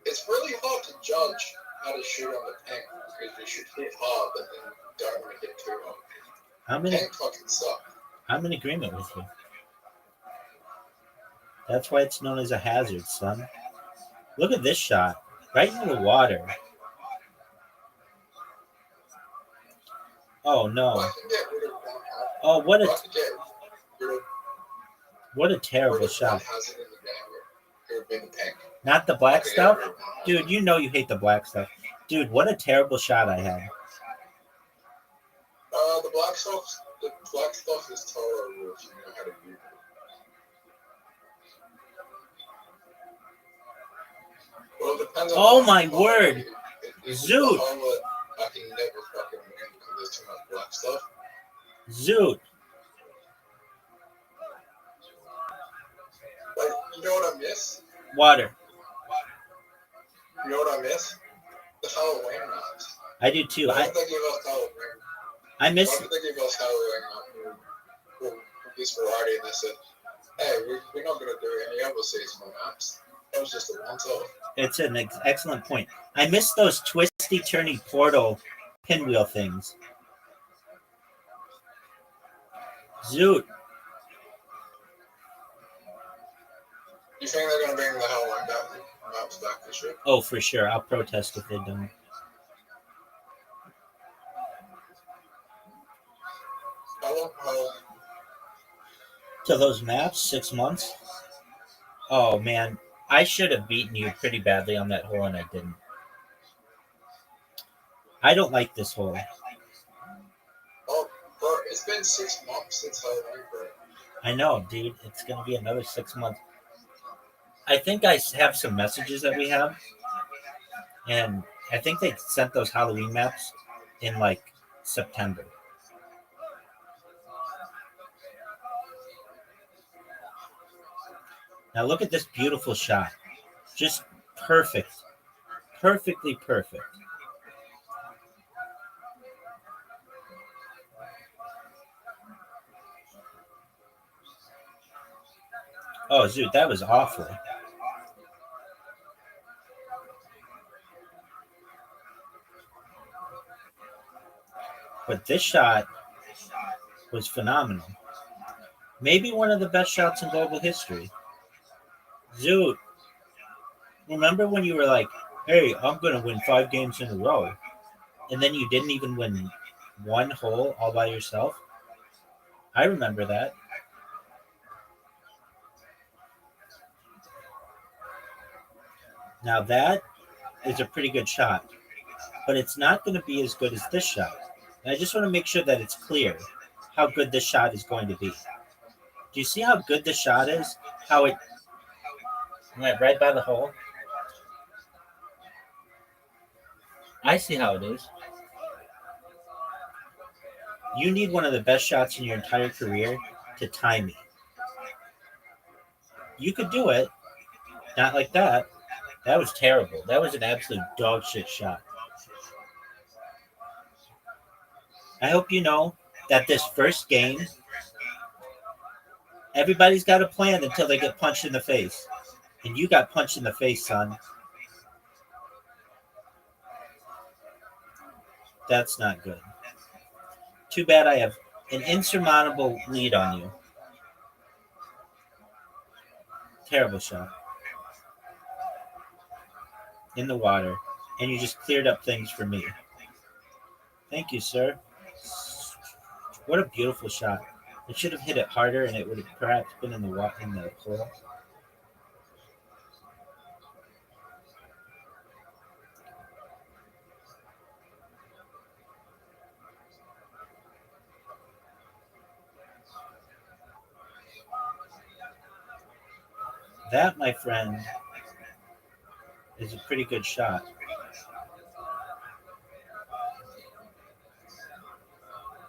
It's really hard to judge how to shoot on the pink because you should hit hard, but then don't want to hit too hard. Pink fucking suck. I'm in agreement with you. That's why it's known as a hazard, son. Look at this shot. Right into the water. Oh no. I can get rid of one hazard. Oh, I can get rid of what a terrible one shot. hazard in the game. It would have been the pink. Not the black stuff? Dude, you know you hate the black stuff. Dude, what a terrible shot I had. The black stuff is tolerable if you know how to use it. Well, it depends on Oh my word. Zoot! Zoot. I can never fucking win because there's too much black stuff. Zoot. Like, you know what I miss? Water. You know what I miss? The Halloween maps. I do too. Why did they give us Halloween? I miss Why did they give us Halloween for this variety? And they said, hey, we're not going to do any other seasonal maps. That was just a once-off. It's an excellent point. I miss those twisty, turny portal pinwheel things. Zoot. You think they're going to bring the Halloween maps back this year? Oh, for sure. I'll protest if they don't. How long? To those maps, 6 months. Oh man, I should have beaten you pretty badly on that hole, and I didn't. I don't like this hole. Oh, bro, it's been 6 months since Halloween, bro. I know, dude. It's gonna be another 6 months. I think I have some messages that we have, and I think they sent those Halloween maps in like September. Now look at this beautiful shot. Just perfect. Perfectly perfect. Oh, dude, that was awful. But this shot was phenomenal. Maybe one of the best shots in global history. Zoot, remember when you were like, hey, I'm going to win 5 games in a row, and then you didn't even win one hole all by yourself? I remember that. Now that is a pretty good shot, but it's not going to be as good as this shot. And I just want to make sure that it's clear how good this shot is going to be. Do you see how good this shot is? How it Went right by the hole. I see how it is. You need one of the best shots in your entire career to tie me. You could do it. Not like that. That was terrible. That was an absolute dog shit shot. I hope you know that this first game, everybody's got a plan until they get punched in the face. And you got punched in the face, son. That's not good. Too bad I have an insurmountable lead on you. Terrible shot. In the water. And you just cleared up things for me. Thank you, sir. What a beautiful shot. I should have hit it harder and it would have perhaps been in the hole. That, my friend, is a pretty good shot.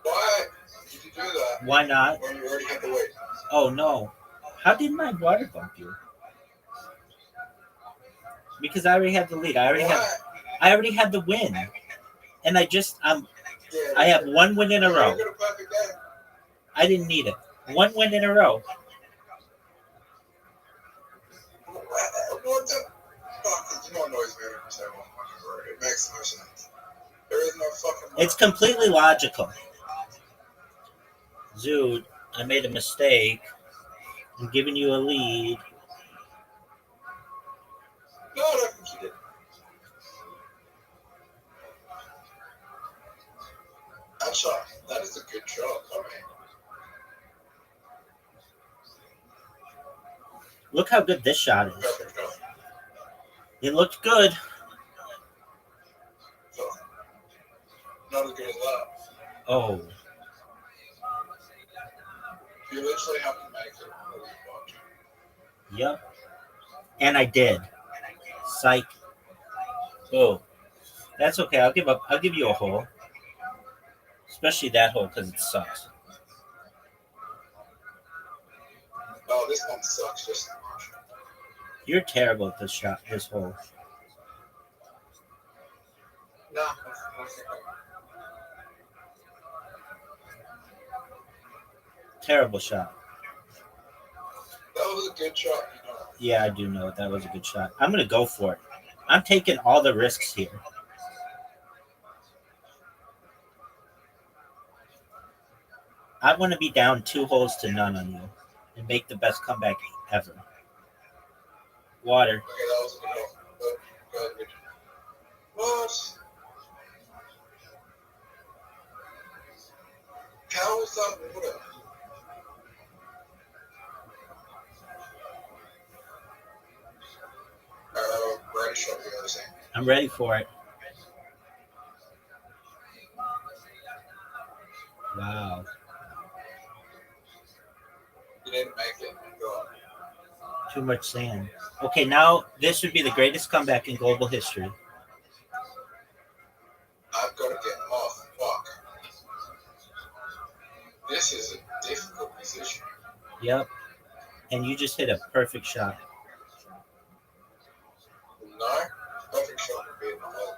Why did you do that? Why not? When you already had the weight. Oh, no. How did my water bump you? Because I already had the lead. I already had the win. And I have one win in a row. I didn't need it. One win in a row. It makes no sense. There is no fucking. It's completely logical. Zoot, I made a mistake. I'm giving you a lead. No, I don't think you did. That shot. That is a good shot. I mean. Look how good this shot is. It looked good. So, not as good as that. Oh. You literally have to make it. Yep. And I did. Psych. Oh. That's okay. I'll give you a hole. Especially that hole because it sucks. Oh, this one sucks just as much. You're terrible at this hole. No. Terrible shot. That was a good shot. Yeah, I do know that was a good shot. I'm going to go for it. I'm taking all the risks here. I want to be down 2 holes to none on you and make the best comeback ever. Water. Okay, that was a good. What? How is that water? Ready, shot the other thing. I'm ready for it. Wow. You didn't make it. Go. Too much sand. Okay, now this would be the greatest comeback in global history. I've got to get off. Fuck. This is a difficult position. Yep. And you just hit a perfect shot. No, perfect shot would be in the hole.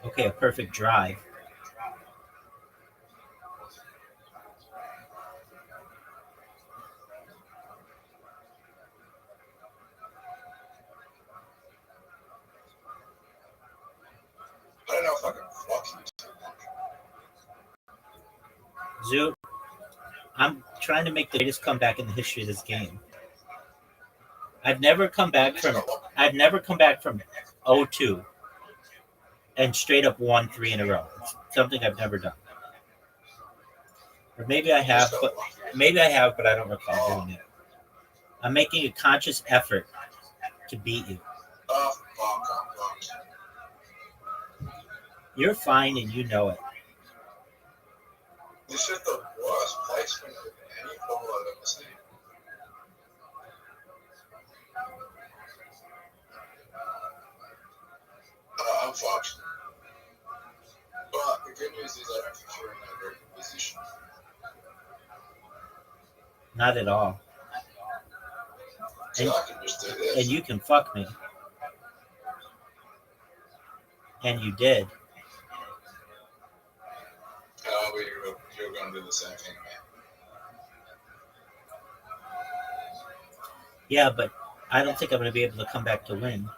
Okay, a perfect drive. I don't know if I can fuck you too much. Zoot, I'm trying to make the greatest comeback in the history of this game. I've never come back from 0-2 and straight up won 3 in a row. It's something I've never done. Or maybe I have, but I don't recall doing it. I'm making a conscious effort to beat you. Oh, fuck, I'm fucked. You're fine and you know it. This is the worst placement of any hole I've ever seen. unfortunate. But the good news is I don't think you're in that very good position. Not at all. So And, I can just do this. and you can fuck me. And you did. Oh, but you're going to do the same thing, man. Yeah, but I don't think I'm going to be able to come back to win.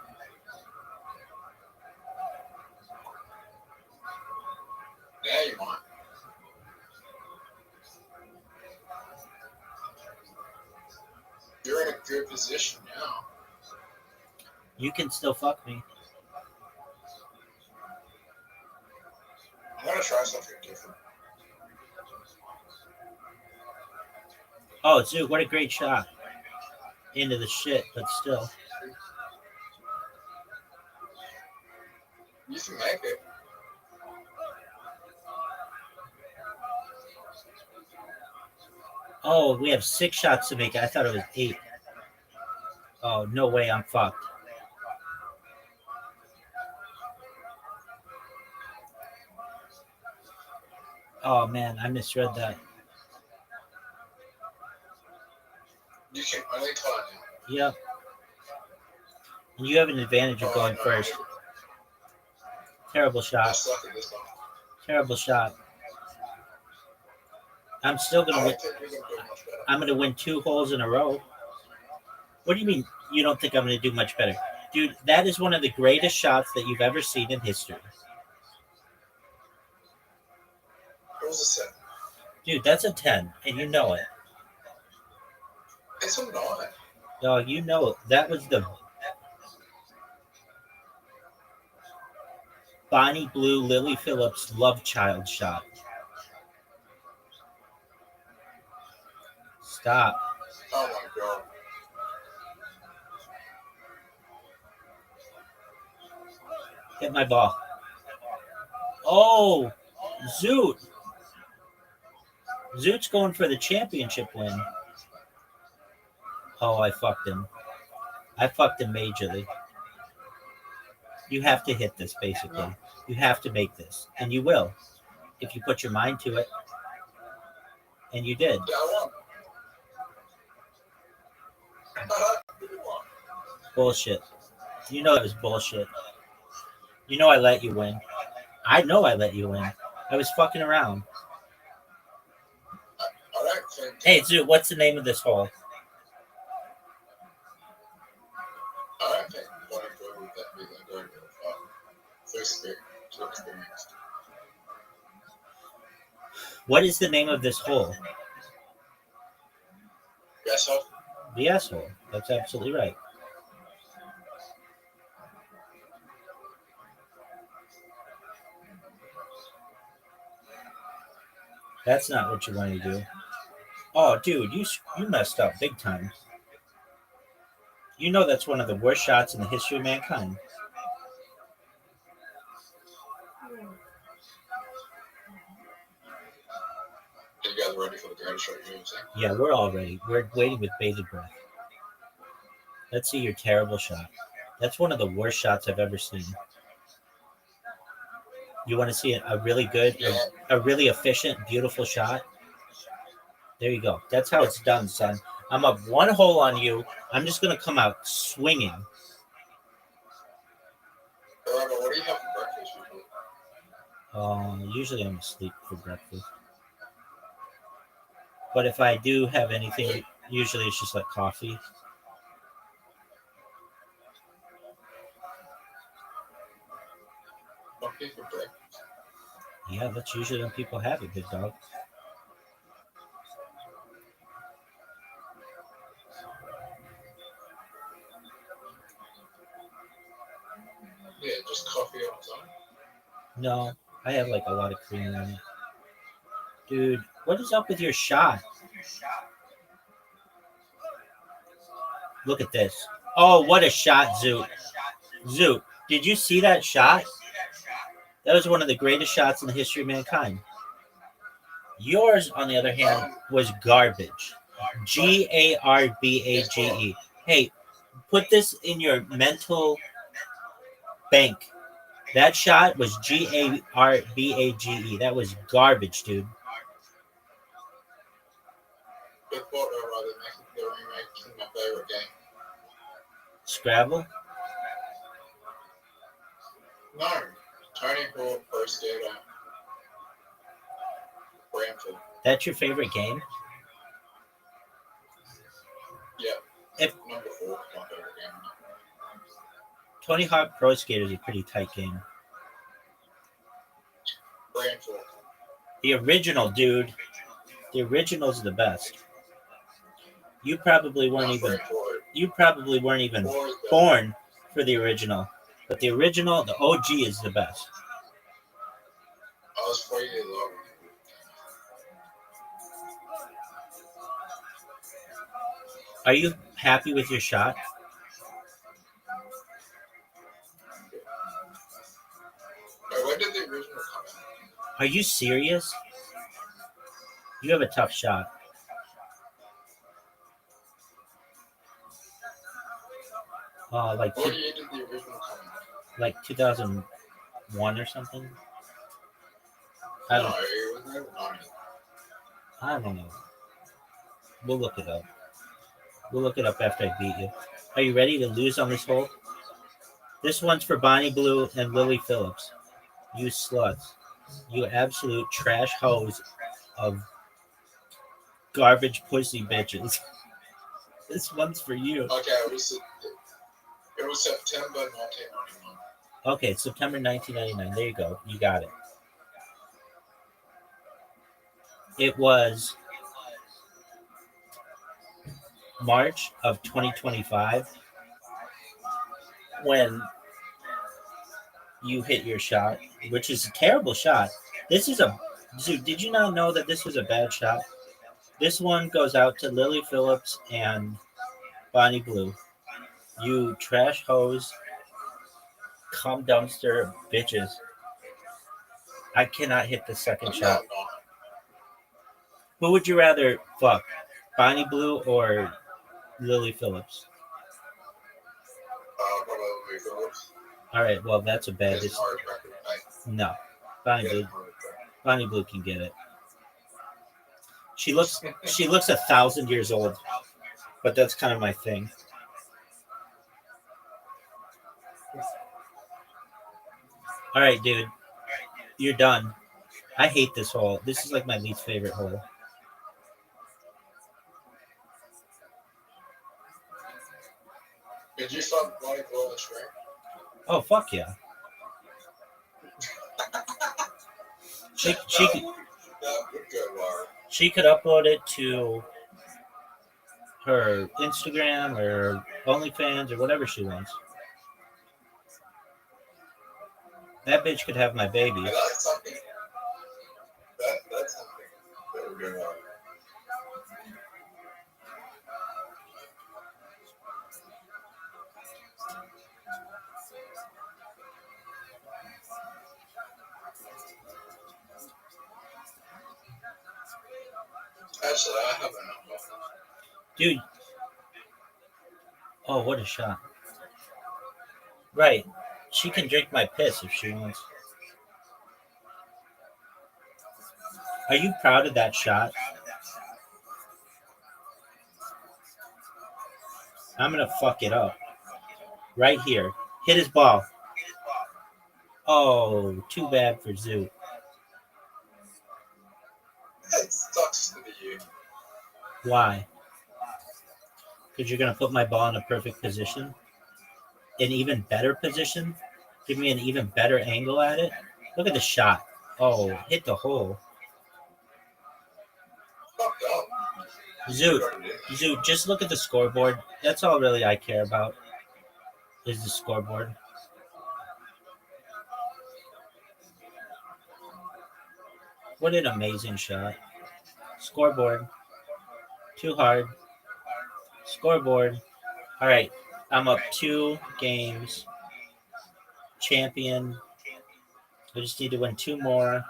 Now you might. You're in a good position now. You can still fuck me. I'm going to try something different. Oh, dude, what a great shot. Into the shit, but still. You can make it. Oh, we have 6 shots to make. I thought it was 8. Oh, no way, I'm fucked. Oh, man, I misread that. You can only climb now. Yep. And you have an advantage of going first. Terrible shot. Just luck at this one. Terrible shot. I'm still going to win. I'm going to win 2 holes in a row. What do you mean you don't think I'm going to do much better? Dude, that is one of the greatest shots that you've ever seen in history. It was a 7. Dude, that's a 10, and you know it. It's a 9. No, you know it. That was the Bonnie Blue Lily Phillips love child shot. Stop. Oh my god. Hit my ball. Oh, Zoot. Zoot's going for the championship win. Oh, I fucked him. I fucked him majorly. You have to hit this, basically. You have to make this. And you will. If you put your mind to it. And you did. Yeah, I won. Bullshit. You know it was bullshit. You know I let you win. I know I let you win. I was fucking around. I don't think. Hey, Zoot, what's the name of this hole? I don't think one of them would that be that going to first bit too experienced. What is the name of this hole? Yes, sir. The S-hole. That's absolutely right. That's not what you want to do. Oh, dude, you messed up big time. You know that's one of the worst shots in the history of mankind. You guys ready for the greatest shot you've ever seen? Yeah, we're all ready. We're waiting with bated breath. Let's see your terrible shot. That's one of the worst shots I've ever seen. You want to see a really good, a really efficient, beautiful shot? There you go. That's how it's done, son. I'm up 1 hole on you. I'm just going to come out swinging. Rabbi, what do you have for breakfast usually? Usually I'm asleep for breakfast. But if I do have anything, usually it's just like coffee. Coffee for breakfast? Yeah, that's usually when people have it, big dog. Yeah, just coffee all the time. No, I have like a lot of cream on it. Dude, what is up with your shot? Look at this. Oh, what a shot, Zoot. Zoot, did you see that shot? That was one of the greatest shots in the history of mankind. Yours, on the other hand, was garbage. Garbage. Hey, put this in your mental bank. That shot was Garbage. That was garbage, dude. Good thought, though, they're remaking my favorite game. Scrabble? No. Tony Hawk Pro Skater. Bramford. That's your favorite game? Yeah. If Number 4 is my favorite game. Tony Hawk Pro Skater is a pretty tight game. Bramford. The original, dude. The original's the best. You probably weren't even born for the original. But the original, the OG is the best. I was 4 years old. Are you happy with your shot? Wait, when did the original come out? Are you serious? You have a tough shot. What year did the original come out? Like 2001 or something? I No, it was never 90. I don't know. We'll look it up. We'll look it up after I beat you. Are you ready to lose on this hole? This one's for Bonnie Blue and Lily Phillips. You sluts. You absolute trash hose of garbage pussy bitches. This one's for you. Okay, it was September 1991. Okay, September 1999. There you go. You got it. It was March of 2025 when you hit your shot, which is a terrible shot. Dude, did you not know that this was a bad shot? This one goes out to Lily Phillips and Bonnie Blue. You trash hose, cum dumpster bitches. I cannot hit the second shot. Who would you rather fuck, Bonnie Blue or Lily Phillips? Probably Phillips. All right, well that's a bad. It's hard record. No, Bonnie Blue can get it. She looks 1,000 years old, but that's kind of my thing. All right, dude, you're done. I hate this hole. This is like my least favorite hole. Did you stop Bonnie Blue on the stream? Oh fuck yeah. She could upload it to her Instagram or OnlyFans or whatever she wants. That bitch could have my baby. That's something. That's something that we're doing. Actually, I have a number. Dude. Oh, what a shot. Right. She can drink my piss if she wants. Are you proud of that shot? I'm going to fuck it up. Right here. Hit his ball. Oh, too bad for Zoo. It sucks to be you. Why? Because you're going to put my ball in a perfect position? An even better position? Give me an even better angle at it? Look at the shot. Oh, hit the hole. Fucked up. Zoo, just look at the scoreboard. That's all really I care about is the scoreboard. What an amazing shot. Scoreboard. Too hard. Scoreboard. All right. I'm up 2 games. Champion. I just need to win 2 more.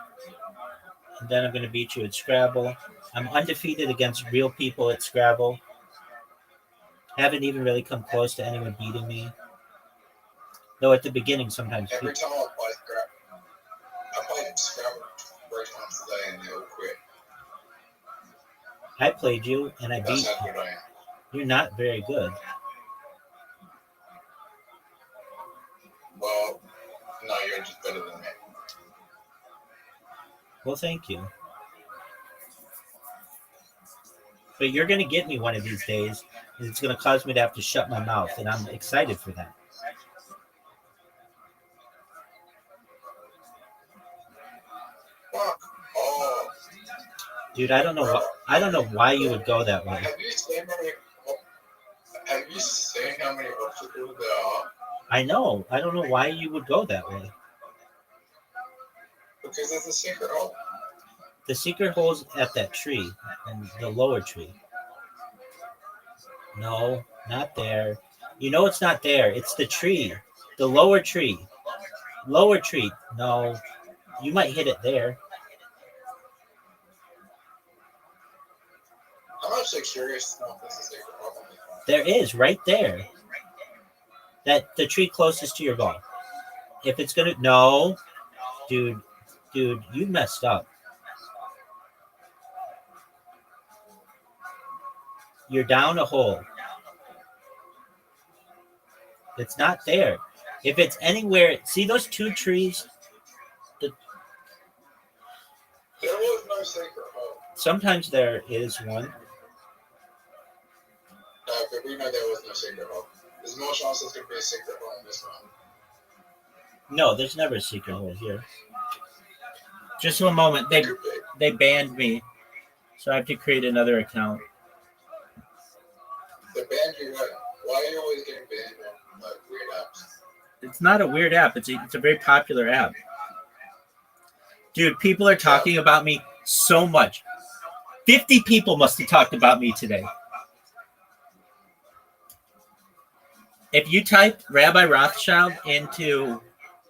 And then I'm going to beat you at Scrabble. I'm undefeated against real people at Scrabble. Haven't even really come close to anyone beating me. Though at the beginning, sometimes Every time I played Scrabble 3 times a day and they all quit. I played you and I That's beat how you. good I am. You're not very good. Well, no, you're just better than me. Well, thank you. But you're going to get me one of these days, and it's going to cause me to have to shut my mouth, and I'm excited for that. Fuck. Oh. Dude, I don't know why you would go that way. Have you seen how many obstacles there are? I know. I don't know why you would go that way. Because there's a secret hole. The secret hole's at that tree, and the lower tree. No, not there. You know it's not there. It's the tree. The lower tree. Lower tree. No. You might hit it there. I'm actually curious to know if there's a secret hole. There is, right there. That the tree closest to your ball. If it's gonna no, dude, you messed up. You're down a hole. It's not there. If it's anywhere, see those 2 trees? There was no secret hole. Sometimes there is one. No, but we know there was no secret hole. There's more chance there's going to be a secret hole in this one. No, there's never a secret hole here. Just one moment. They banned me, so I have to create another account. They banned you what? Why are you always getting banned on like weird apps? It's not a weird app. It's a very popular app. Dude, people are talking about me so much. 50 people must have talked about me today. If you type Rabbi Rothschild into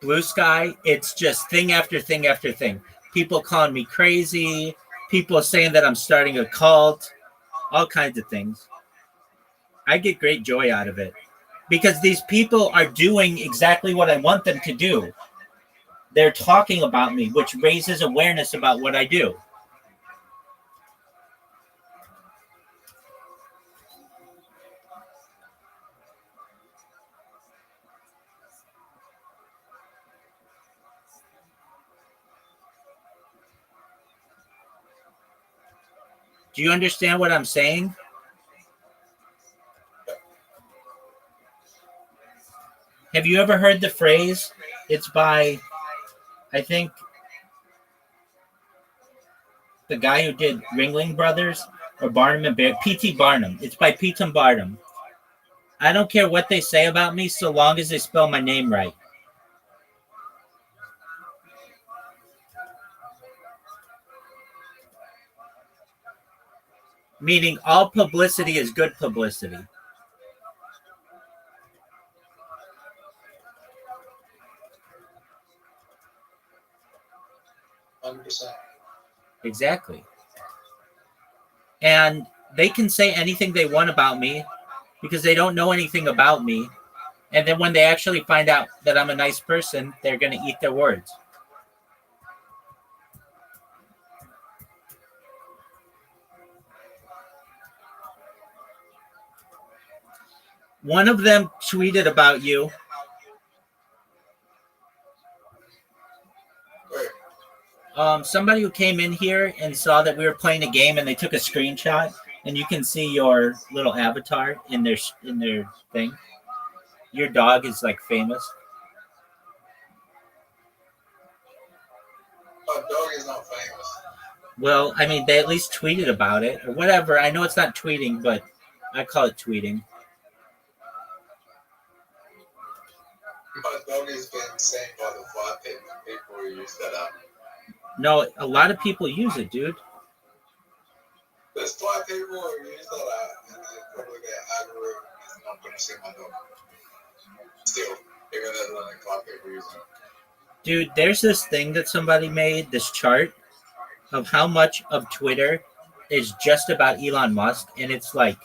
Blue Sky, it's just thing after thing after thing. People calling me crazy. People saying that I'm starting a cult. All kinds of things. I get great joy out of it. Because these people are doing exactly what I want them to do. They're talking about me, which raises awareness about what I do. Do you understand what I'm saying? Have you ever heard the phrase? It's by, I think, the guy who did Ringling Brothers or Barnum and Bailey, P.T. Barnum. It's by P.T. Barnum. I don't care what they say about me so long as they spell my name right. Meaning all publicity is good publicity. Exactly. And they can say anything they want about me because they don't know anything about me. And then when they actually find out that I'm a nice person, they're going to eat their words. One of them tweeted about you. Somebody who came in here and saw that we were playing a game and they took a screenshot, and you can see your little avatar in their thing. Your dog is like famous. My dog is not famous. Well, I mean, they at least tweeted about it or whatever. I know it's not tweeting, but I call it tweeting. My dog has been seen by the 5 people who use that app. No, a lot of people use it, dude. There's 5 people who use that app, and then probably their algorithm is not going to see my dog. Still, even though there's only 5 people using it. Dude, there's this thing that somebody made, this chart of how much of Twitter is just about Elon Musk, and it's like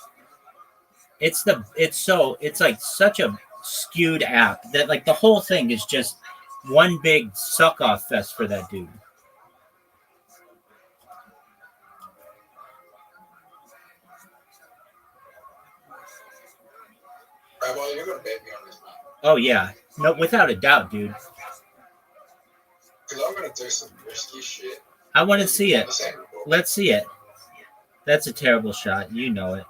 it's like such a skewed app. That like the whole thing is just one big suck off fest for that dude. Rabbi, you're gonna bet me on this, man. Oh yeah, no, without a doubt, dude. Because I'm gonna do some risky shit. I want to see it. Let's see it. That's a terrible shot. You know it.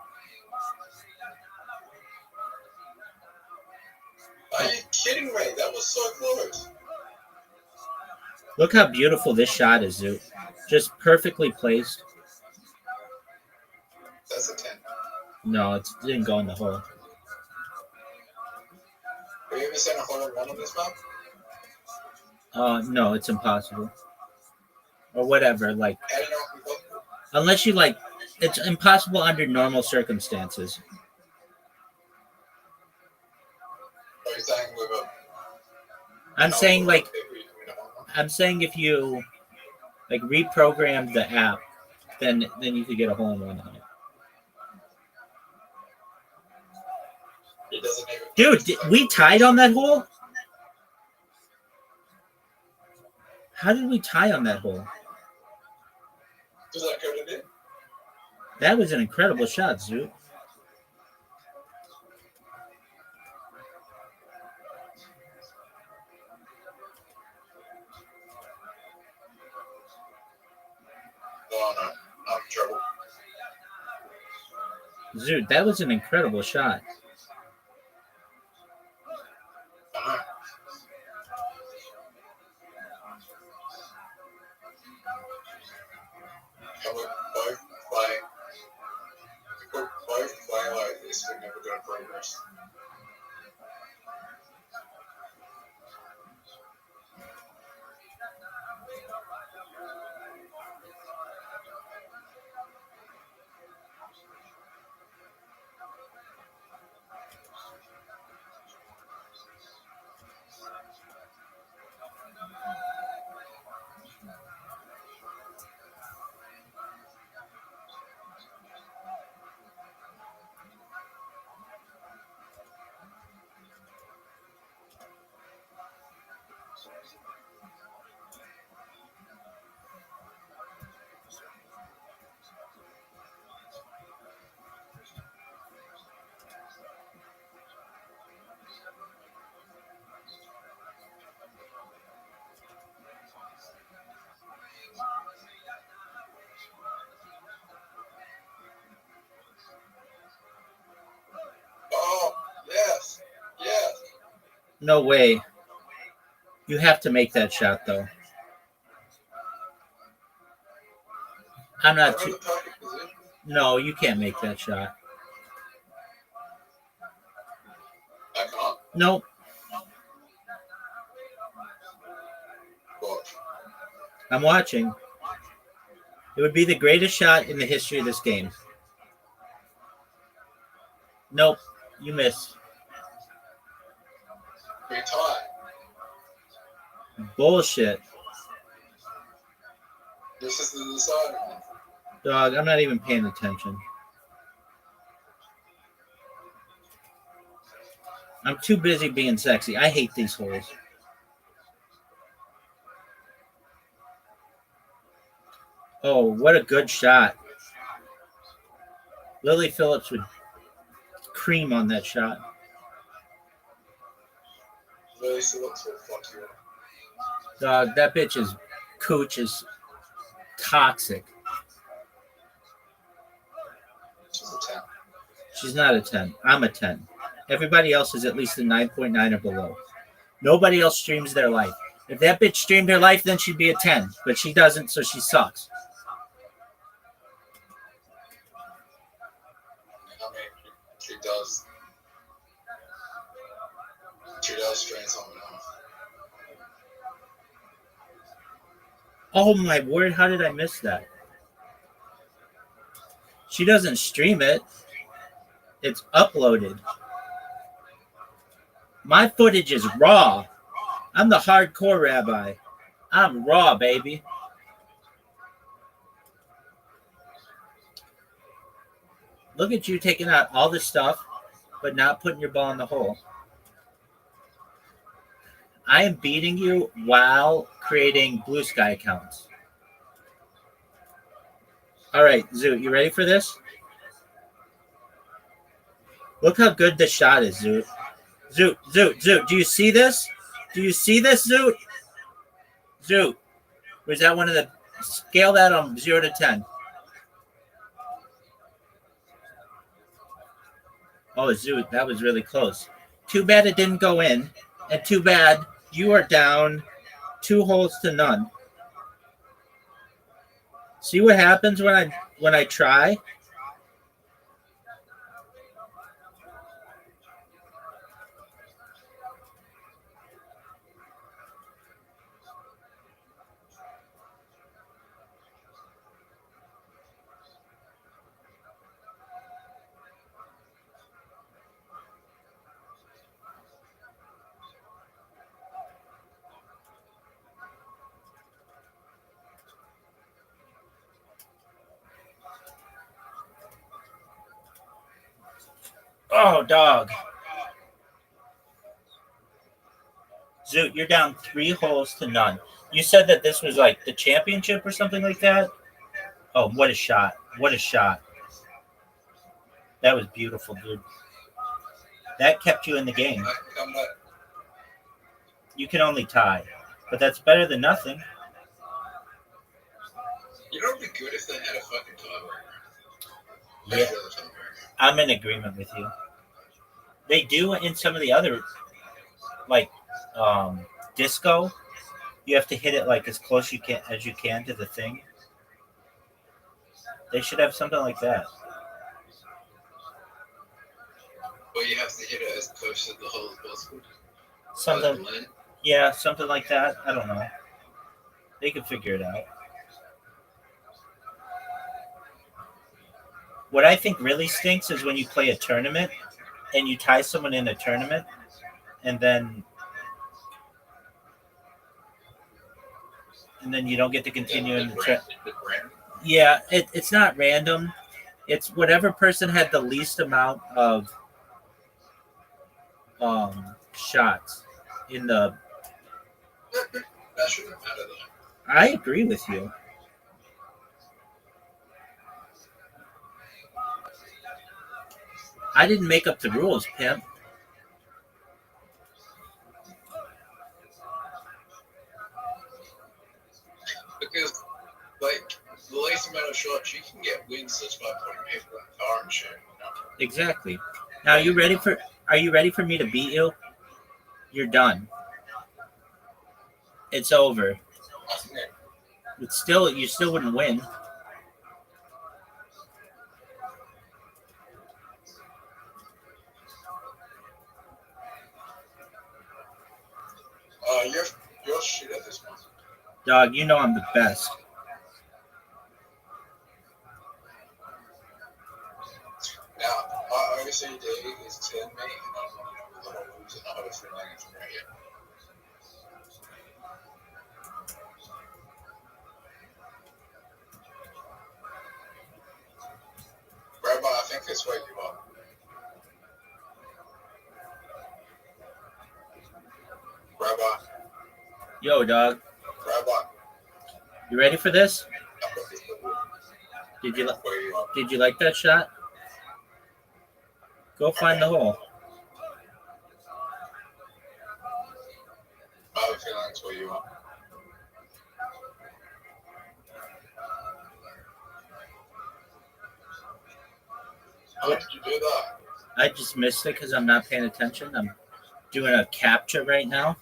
Are you kidding me? That was so close. Look how beautiful this shot is, Zoot. Just perfectly placed. That's a 10. No, it didn't go in the hole. Have you ever seen a hole in one on this map? No, it's impossible. Or whatever, like, How do you know if we got unless you, like, it's impossible under normal circumstances. Are you saying with a... I'm saying, like, I'm saying if you, like, reprogram the app, then you could get a hole in one on it. It doesn't even... Dude, we tied on that hole? How did we tie on that hole? Does that go to it? That was an incredible shot, Zoot. Oh, no. I'm in trouble. Zoot, that was an incredible shot. I know. And we're both playing... If we're both playing like this, we're never going to progress. Oh, yes. Yes. No way. You have to make that shot, though. I'm not I'm in too... the perfect position. No, you can't make that shot. I can't. Nope. Watch. I'm watching. It would be the greatest shot in the history of this game. Nope. You missed. We tie. Bullshit. This is the decider. Dog, I'm not even paying attention. I'm too busy being sexy. I hate these holes. Oh, what a good shot. Lily Phillips would cream on that shot. Really, so looks will fuck you up. Dog, that bitch's cooch is toxic. She's a 10. She's not a 10. I'm a 10. Everybody else is at least a 9.9 or below. Nobody else streams their life. If that bitch streamed her life, then she'd be a 10. But she doesn't, so she sucks. I mean, she does. She does strain something else. Oh my word, how did I miss that? She doesn't stream it. It's uploaded. My footage is raw. I'm the hardcore rabbi. I'm raw, baby. Look at you taking out all this stuff, but not putting your ball in the hole. I am beating you while creating blue sky accounts. All right, Zoot, you ready for this? Look how good this shot is, Zoot. Zoot. Do you see this? Do you see this, Zoot? Zoot. Was that one of the... Scale that on 0 to 10. Oh, Zoot, that was really close. Too bad it didn't go in. And too bad you are down 2 holes to none. See what happens when I try? Oh, dog. Zoot, you're down 3 holes to none. You said that this was like the championship or something like that? Oh, what a shot. What a shot. That was beautiful, dude. That kept you in the game. You can only tie, but that's better than nothing. You know, it'd be good if they had a fucking tiebreaker. Yeah, I'm in agreement with you. They do in some of the other, like disco. You have to hit it like as close as you can to the thing. They should have something like that. Well, you have to hit it as close to the hole as possible. Something, yeah, something like that. I don't know. They could figure it out. What I think really stinks is when you play a tournament and you tie someone in a tournament and then you don't get to continue in the tournament. Yeah, it's not random. It's whatever person had the least amount of shots in the. That shouldn't matter though. I agree with you. I didn't make up the rules, pimp. Because, like, the least amount of shots you can get wins just by putting people in the car and shit. You know? Exactly. Now, are you ready for me to beat you? You're done. It's over. You still wouldn't win. You're shit at this one. Dog, you know I'm the best. Now, our OCD is 10 me, and I want to know the whole rules and the whole thing language right here. Rabbi, I think this way you are. Rabbi. Yo, dog. Rabbi. You ready for this? Did you like that shot? Go find the hole. I have a feeling that's where you are. How did you do that? I just missed it because I'm not paying attention. I'm doing a capture right now.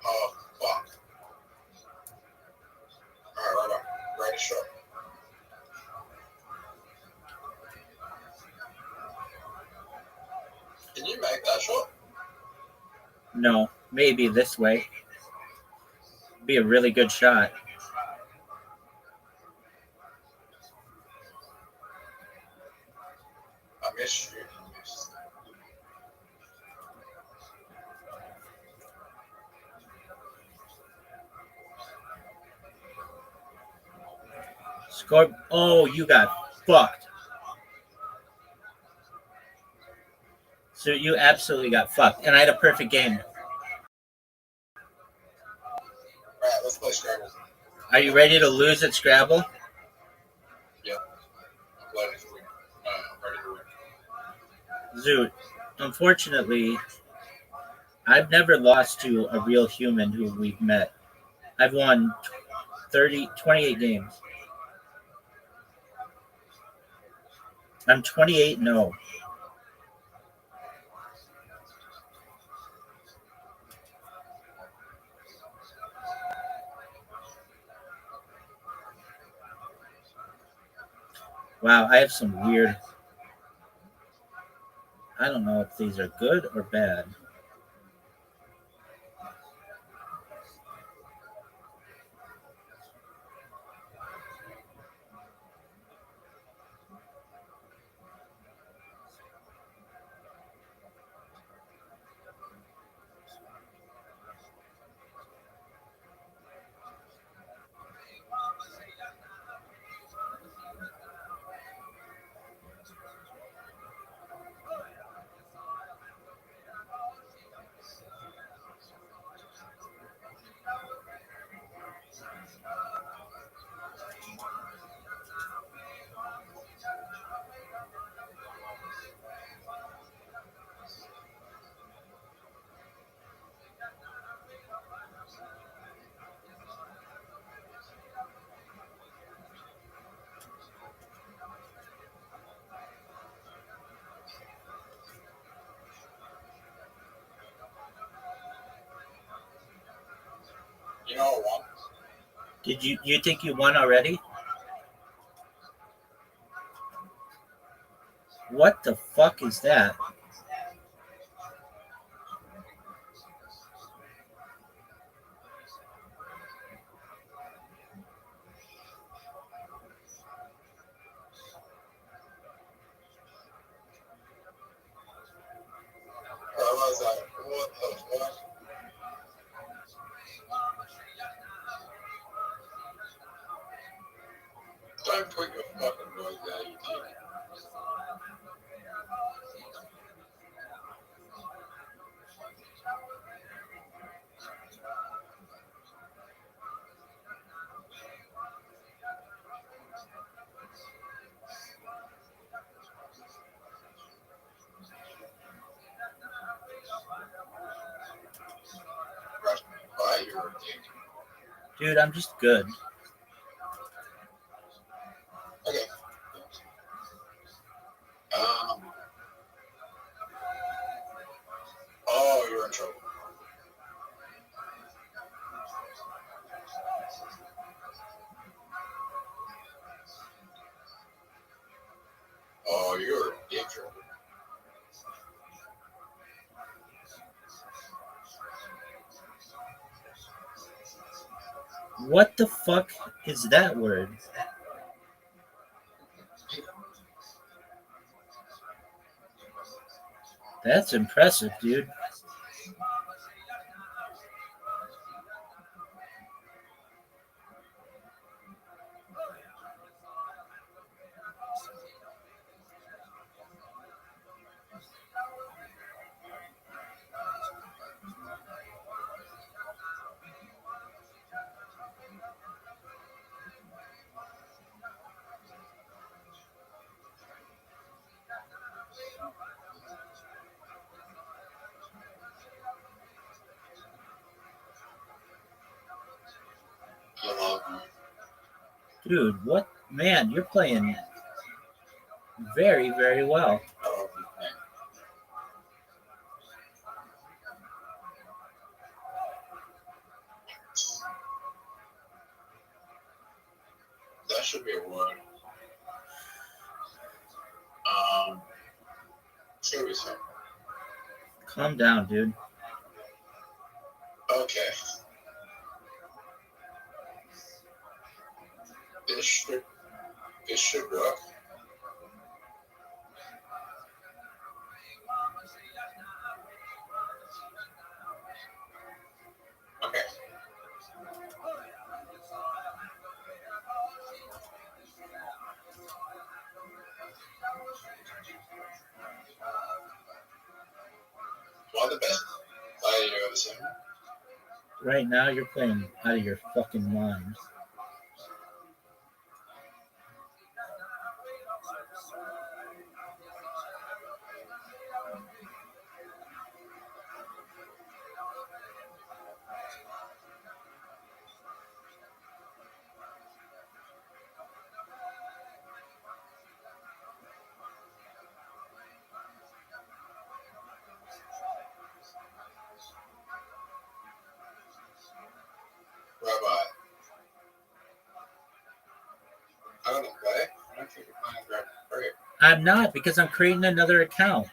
Oh, fuck. Alright, Rabbi. Ready, sure. Can you make that shot? No, maybe this way. Be a really good shot. I missed you. Score. Oh, you got fucked. So you absolutely got fucked. And I had a perfect game. All right, let's play Scrabble. Are you ready to lose at Scrabble? Yeah. I'm ready to win. I'm ready to win. Zoot, unfortunately, I've never lost to a real human who we've met. I've won 28 games. I'm 28-0. Wow, I have some weird. I don't know if these are good or bad. You know what I want? Did you think you won already? What the fuck is that? I was like, what the fuck? Don't put your fucking noise out, you dick. Why you're a dick. Dude, I'm just good. Okay. Oh, you're in trouble. Oh, you're in big trouble. What the fuck is that word? That's impressive, dude. Dude, what? Man, you're playing very, very well. That should be a word. Seriously. Calm down, dude. Okay. This should work. Okay. right now you're playing out of your fucking mind. Rabbi. I don't know, play? I don't think you're playing Rabbi. Okay. I'm not, because I'm creating another account.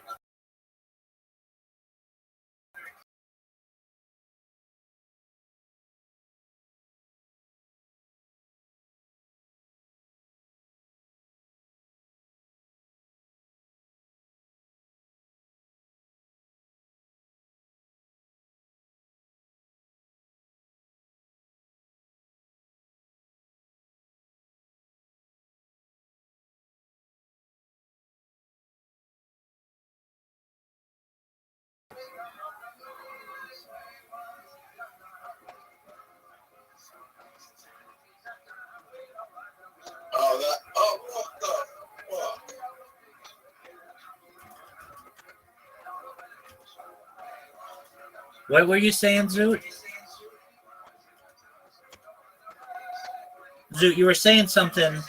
Oh, that. Oh, what the fuck? What were you saying, Zoot? Zoot, you were saying something,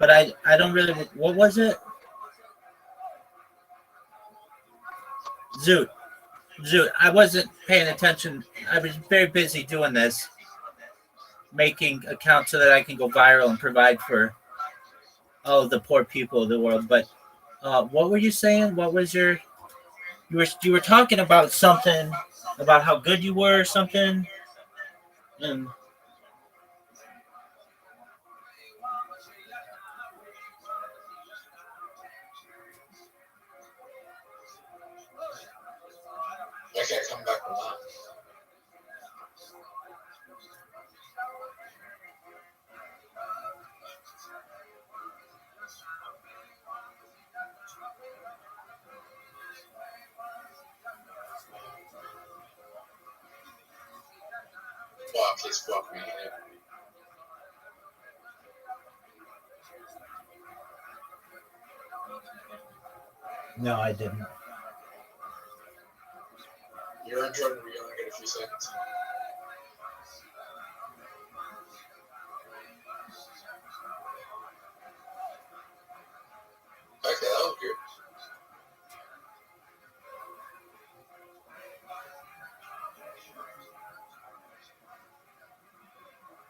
but I don't really. What was it? Zoot, I wasn't paying attention. I was very busy doing this, making accounts so that I can go viral and provide for the poor people of the world. But what were you saying? What was your? You were talking about something about how good you were or something, and I can't come back from that. Fuck, he's fucked me. no, I didn't. You're on Jordan, we only get a few seconds. Okay, that was good.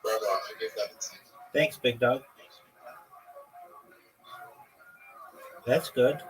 Brother, I give that a 10. Thanks, big dog. That's good.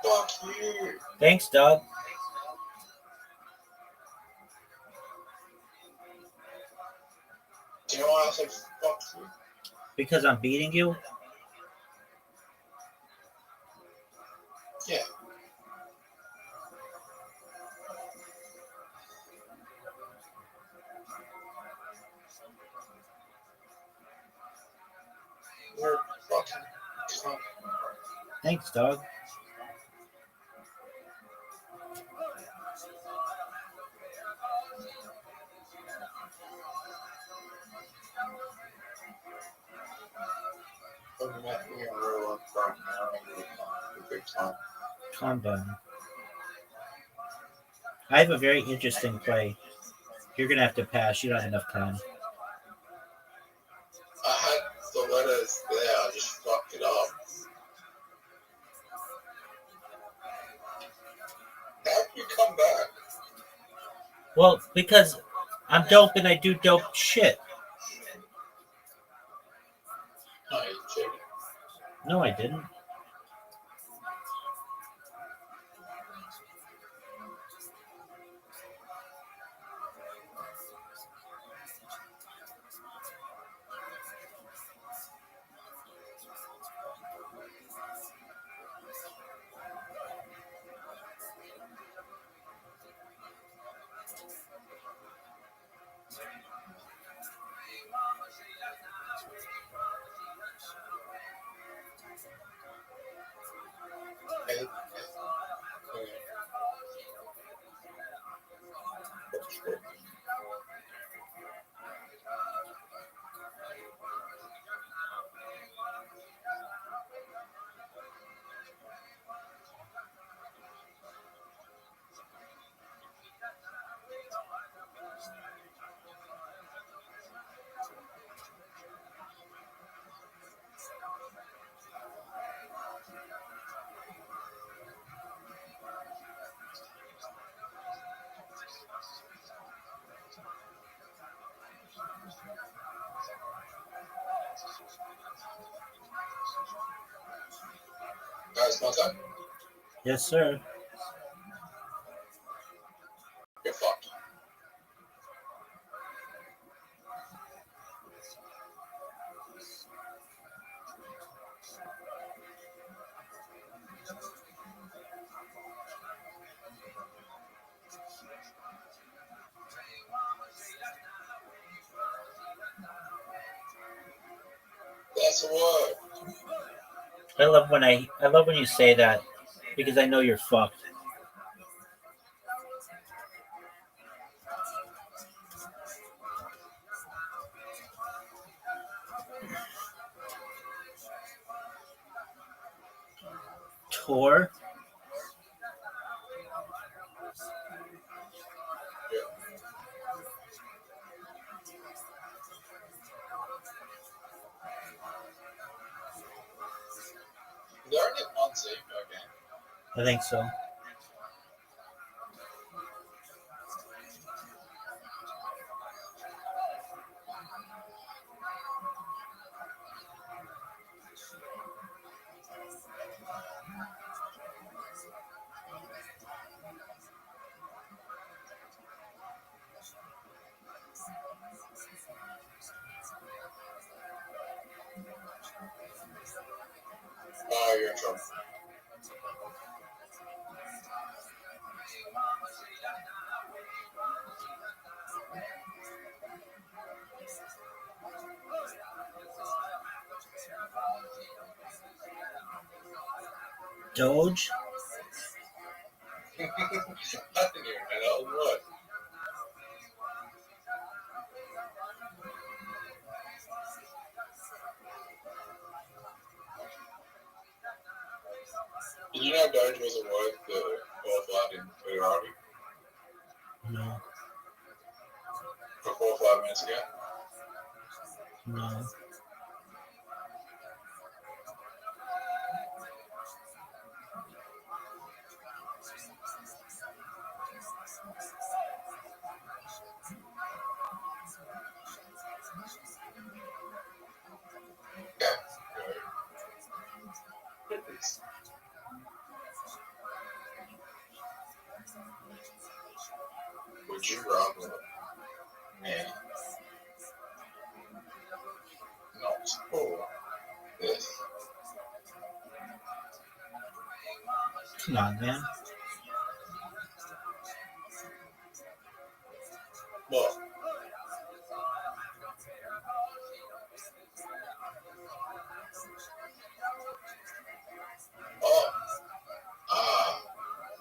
Fuck you. Thanks, dog. Do you know why I said fuck you? Because I'm beating you. Yeah. You're fucking cunt. Thanks, dog. Fucking met me on real front now. Big time. Calm down. I have a very interesting play. You're gonna have to pass. You don't have enough time. I had the letters there, I just fucked it Well, because I'm dope and I do dope shit. No, you chicken. No, I didn't. Guys, what's up? Yes, sir. You're fucked. That's the word. I love when you say that because I know you're fucked. Tour? They're already unsafe again. I think so. Oh, you're in trouble. Doge? I didn't even know what. Did you know Doge wasn't worth the fourth flat in Twitter Army No. for 4 or 5 minutes ago? No. Would you rather me not for this? Come on, man. What? Oh,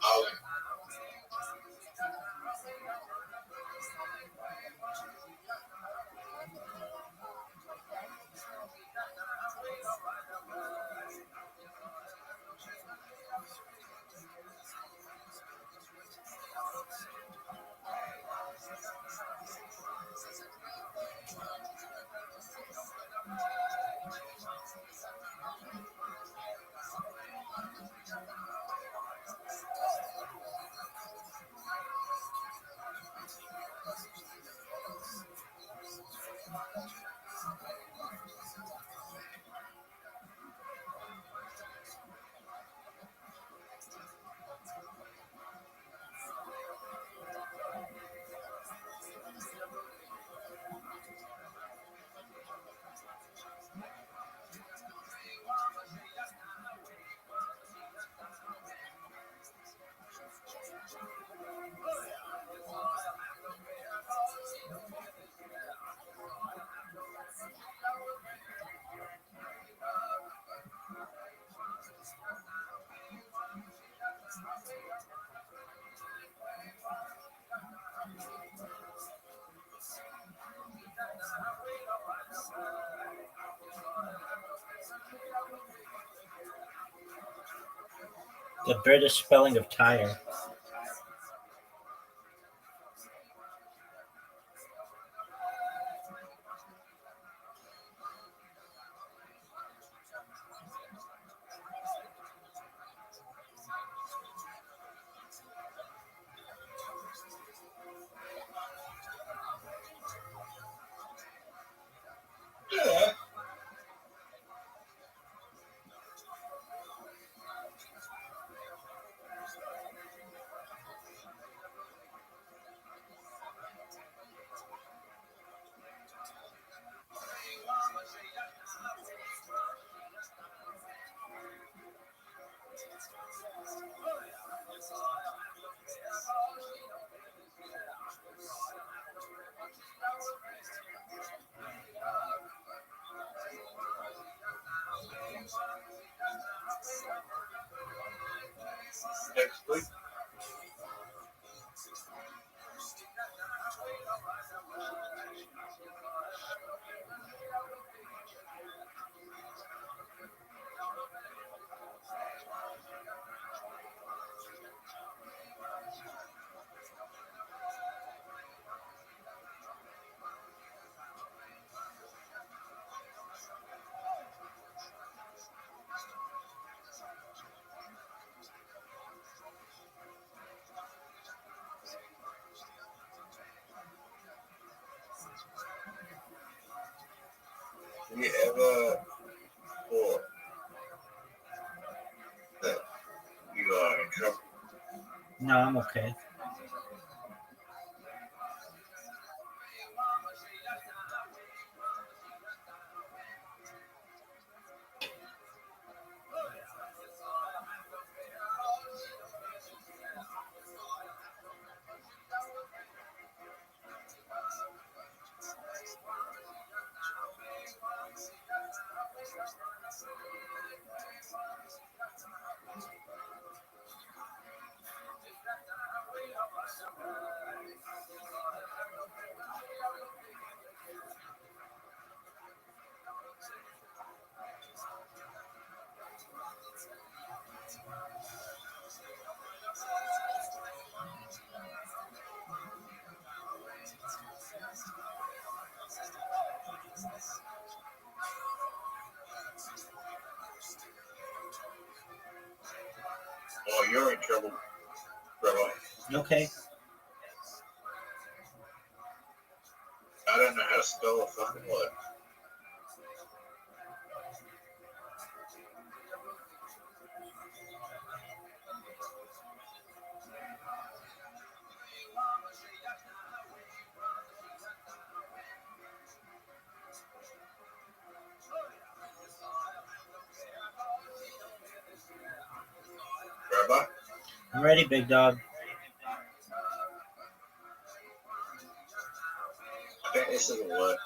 Alan. The British spelling of tire. Next week. Have you ever thought that you are in trouble? No, I'm okay. Oh, you're in trouble, Rabbi. Okay. I don't know how to spell a fucking word. Rabbi? I'm ready, big dog. I think this is a word.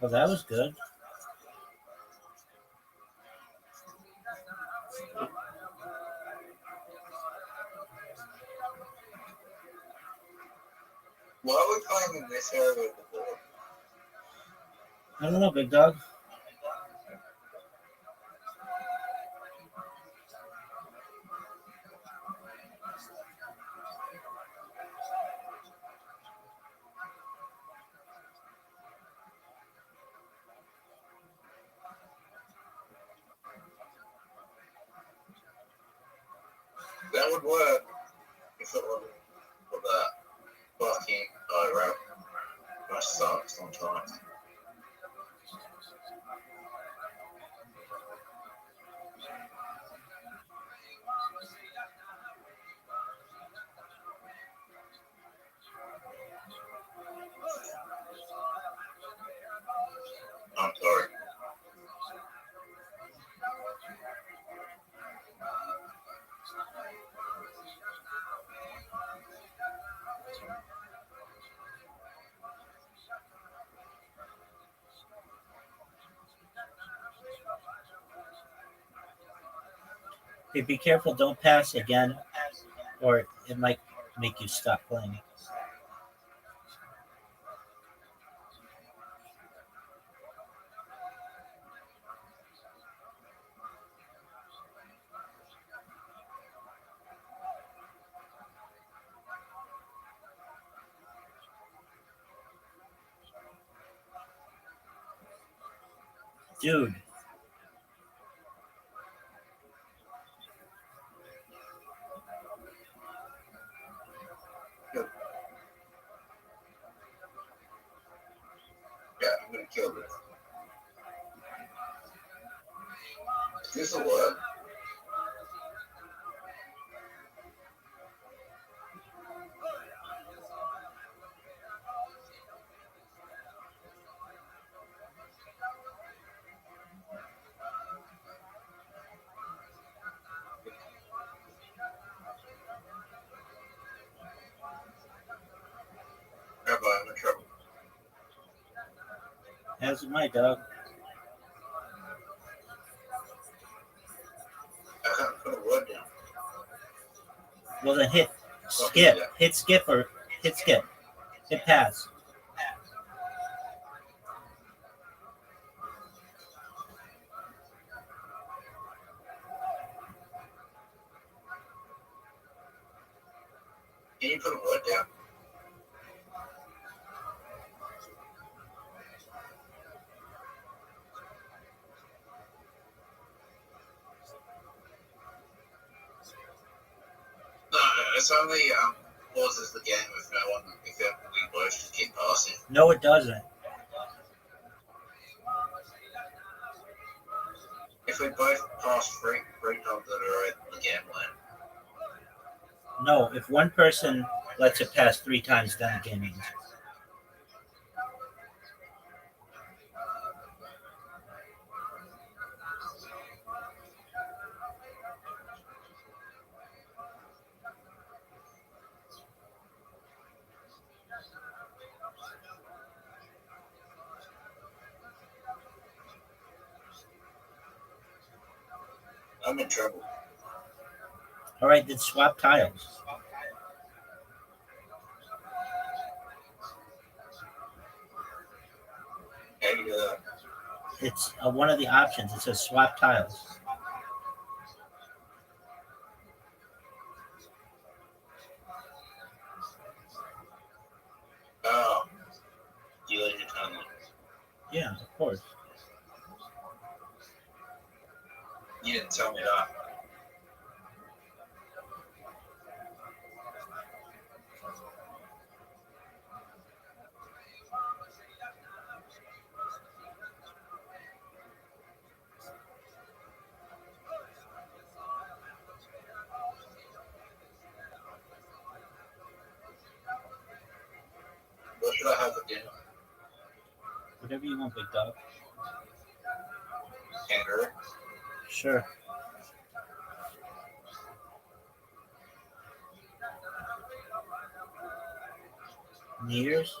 Well, that was good. Why are we playing in this area of the board? I don't know, big dog. would work if it wasn't for that fucking route. That sucks sometimes. I'm sorry. Hey, be careful! Don't pass again, or it might make you stop playing. Dude, Yeah, I'm gonna kill this. This'll work. Rabbi, I'm in trouble. as my dog. I can't put a word down. Well, then hit skip. Hit skip or hit skip. Hit pass. Can you put a word down? No, it's only pauses the game if no one, if we both just keep passing. No, it doesn't. If we both pass three times that are in the game line. No, if one person lets it pass 3 times, then the game ends. I'm in trouble. All right, then swap tiles. How do you do that? It's one of the options. It says swap tiles. Oh. You let your tongue on. Yeah, of course. You didn't tell me that. What should I have for dinner? Whatever you want, big dog. Kangaroo? Sure. New Year's?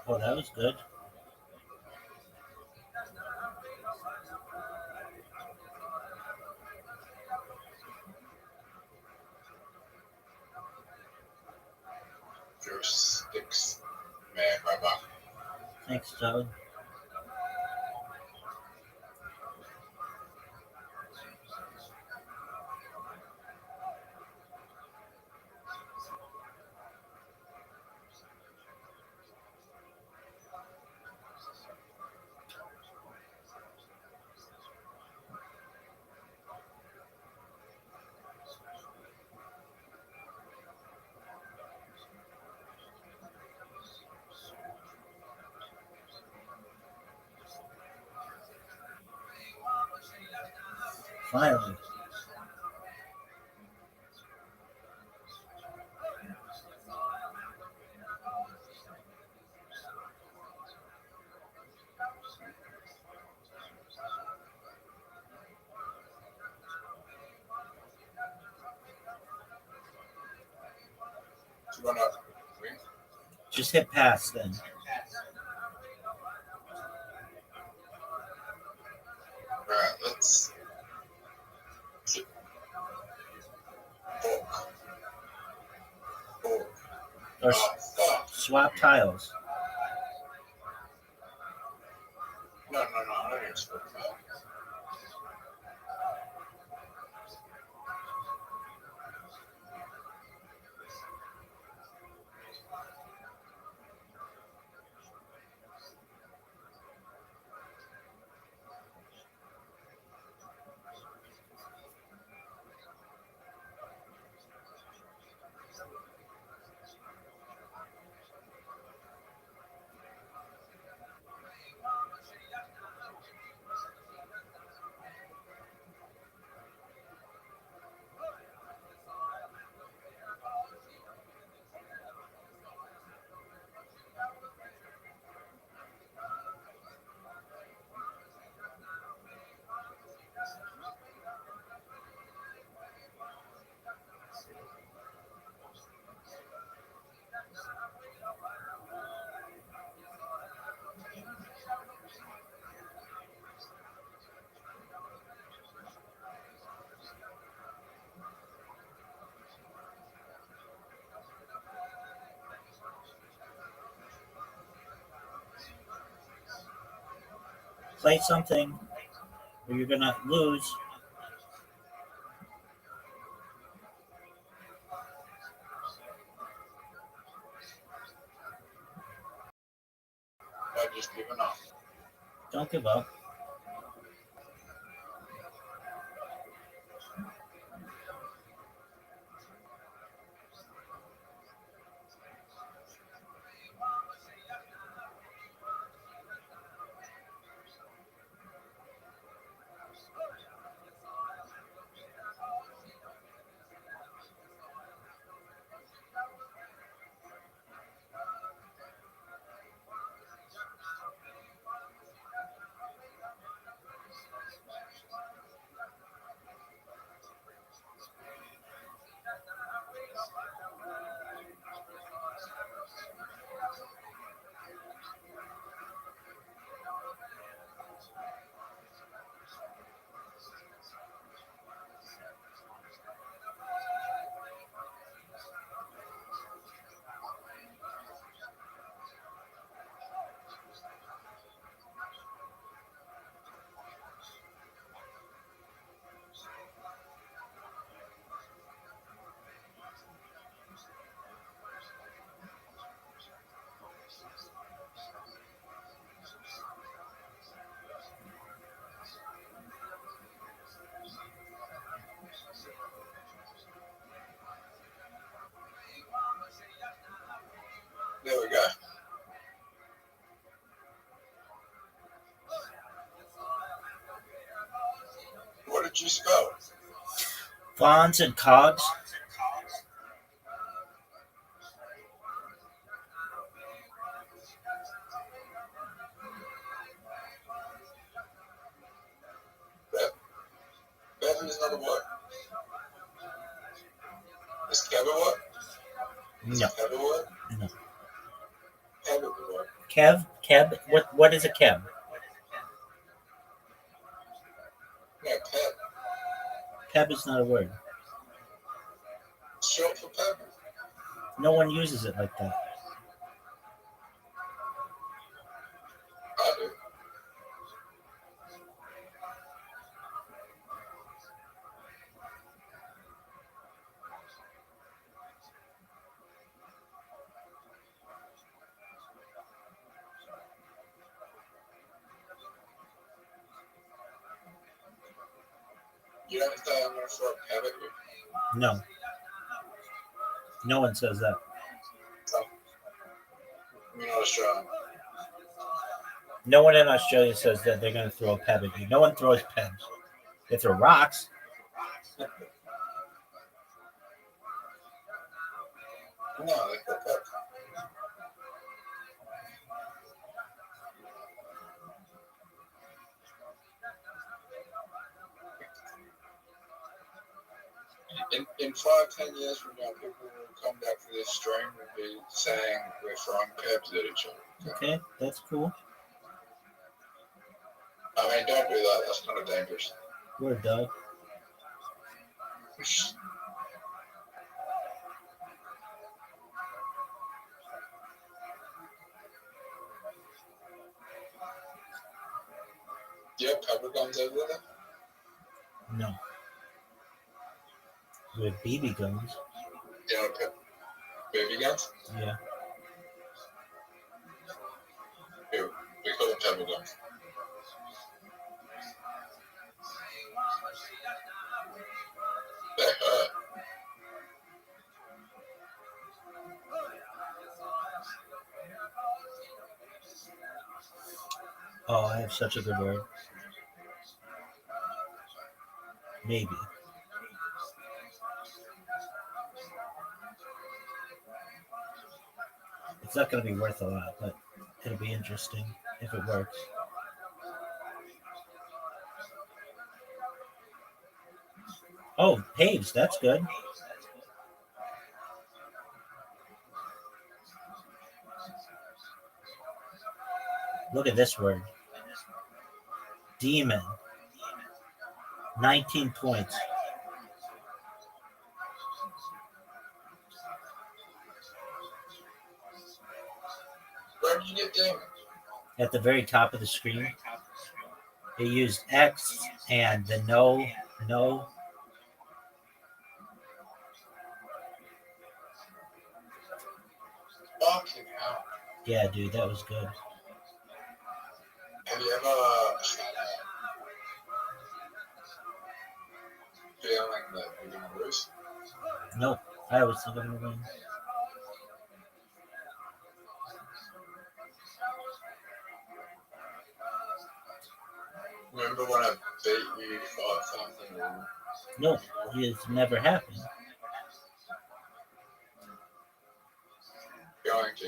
Oh, that was good. Your sticks, man, Rabbi. Thanks, Toad. Finally. You wanna win? Just hit pass then. Alright, let's fork. Fork. Or Fuck. swap tiles. No, I don't expect that. Play something or you're gonna lose. I'm just giving up. Don't give up. There we go. What did you spell? Fawns and cogs. Bevan is another what? Is Kevin what? No. Kevin what? No. Kevin what? Keb. What is a Keb? Yeah, pep. Keb is not a word. Short for pep. No one uses it like that. I do. You don't say I'm gonna throw a pep at you? No. No one says that. You're not Australian. No one in Australia says that they're going to throw a peb at you. No one throws pebs. They throw rocks. No, they throw pep. In 5-10 years from now, people will come back to this stream and be saying we're throwing pebs at each other. Okay, that's cool. I mean, don't do that. That's kind of dangerous. Word, dog. Do you have pepper guns over there? No. We have BB guns. You know, baby guns? Yeah. Here, we call them pepper guns. They hurt. Oh, I have such a good word. Maybe. It's not going to be worth a lot, but it'll be interesting if it works. Oh, paves, that's good. Look at this word. Demon. 19 points. Where did you get demon? At the very top of the screen, they used X and the no. Fucking hell. Yeah, dude, that was good. Have you ever feeling that you're going to lose? Nope, I was still going to win. Remember when I beat you 5-0? Nope, it's never happened. Going to.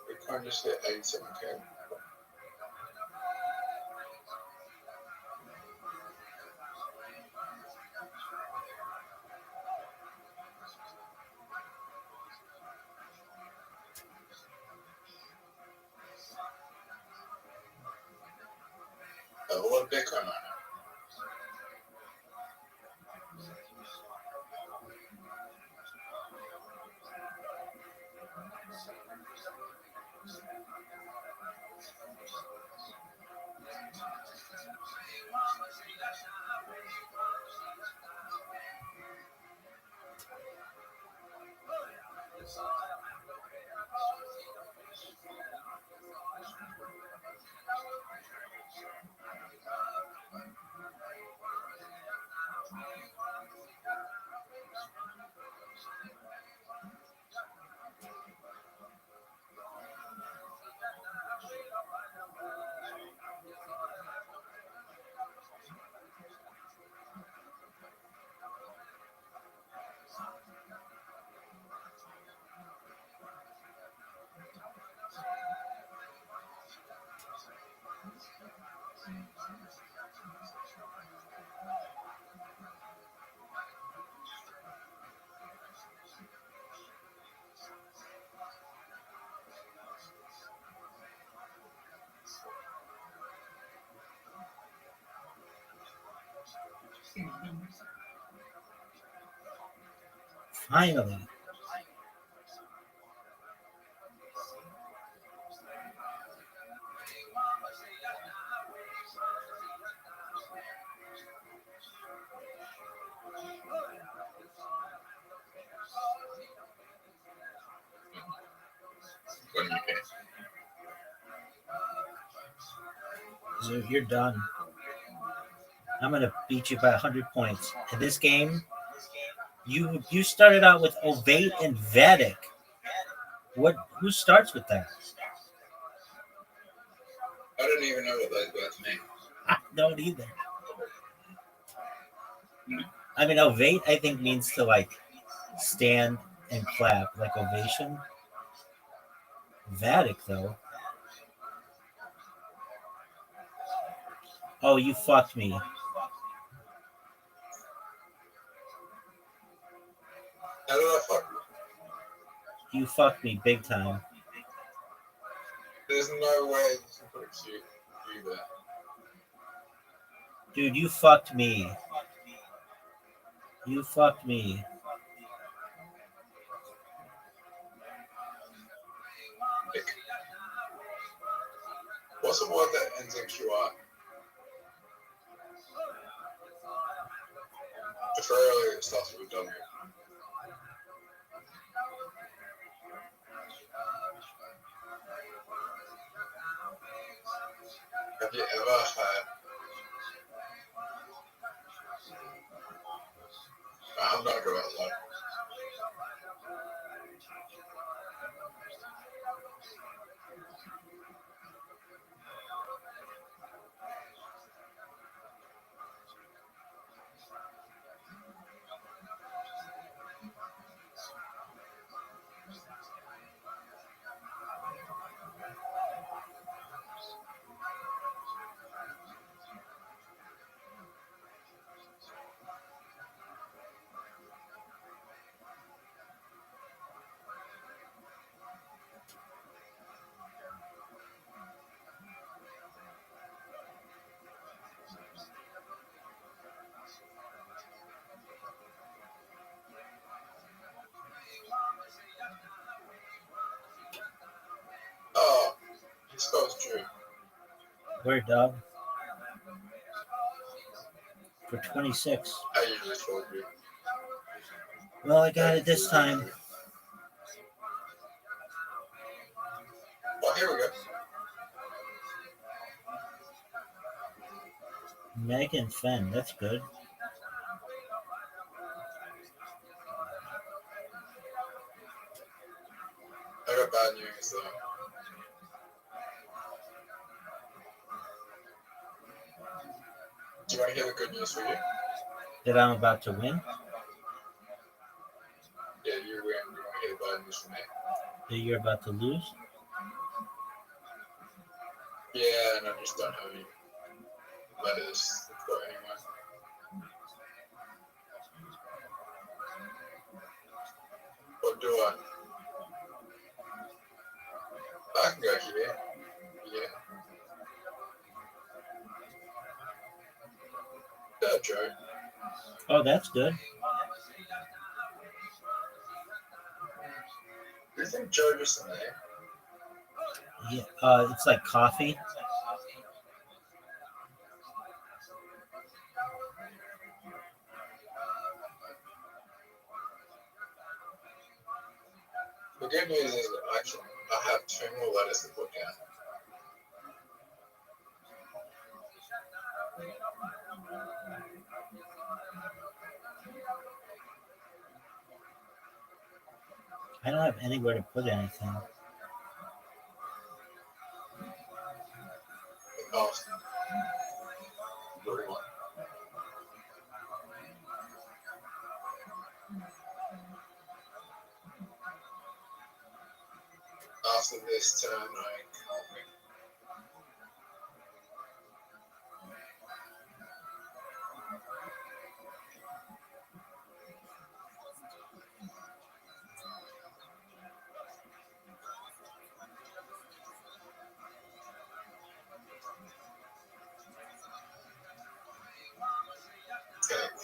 Bitcoin just hit 87K. What Bitcoin right now? Finally. When you can. So you're done. I'm gonna beat you by 100 points. In this game, you started out with Ovate and Vedic. Who starts with that? I didn't even know what that's meant. I don't either. I mean, Ovate I think means to like stand and clap, like ovation. Vedic though. Oh, you fucked me. How did I fuck you? You fucked me big time. There's no way you can put a Q there. Dude, you fucked me. You fucked me. Nick. What's a word that ends in QR? Preferably it starts with a W. Have you ever had... I'm not going outside. Oh, he spells Drew. Where, dog? For 26. I usually spell Drew. Well, I got it this time. Oh, here we go. Megan Fenn, that's good. I got bad news though. Do you want to hear the good news for you? That I'm about to win. Yeah, you win. Do you want to hear the bad news for me? That you're about to lose. Yeah, and I just don't have any letters for anyone. What do I? I can go here. Yeah. Joe. Oh, that's good. Do you think Joe is the name? Yeah, it's like coffee. The good news is that actually I have 2 more letters to put down. I don't have anywhere to put anything. Austin. 31. After this turn, I can't win. Okay.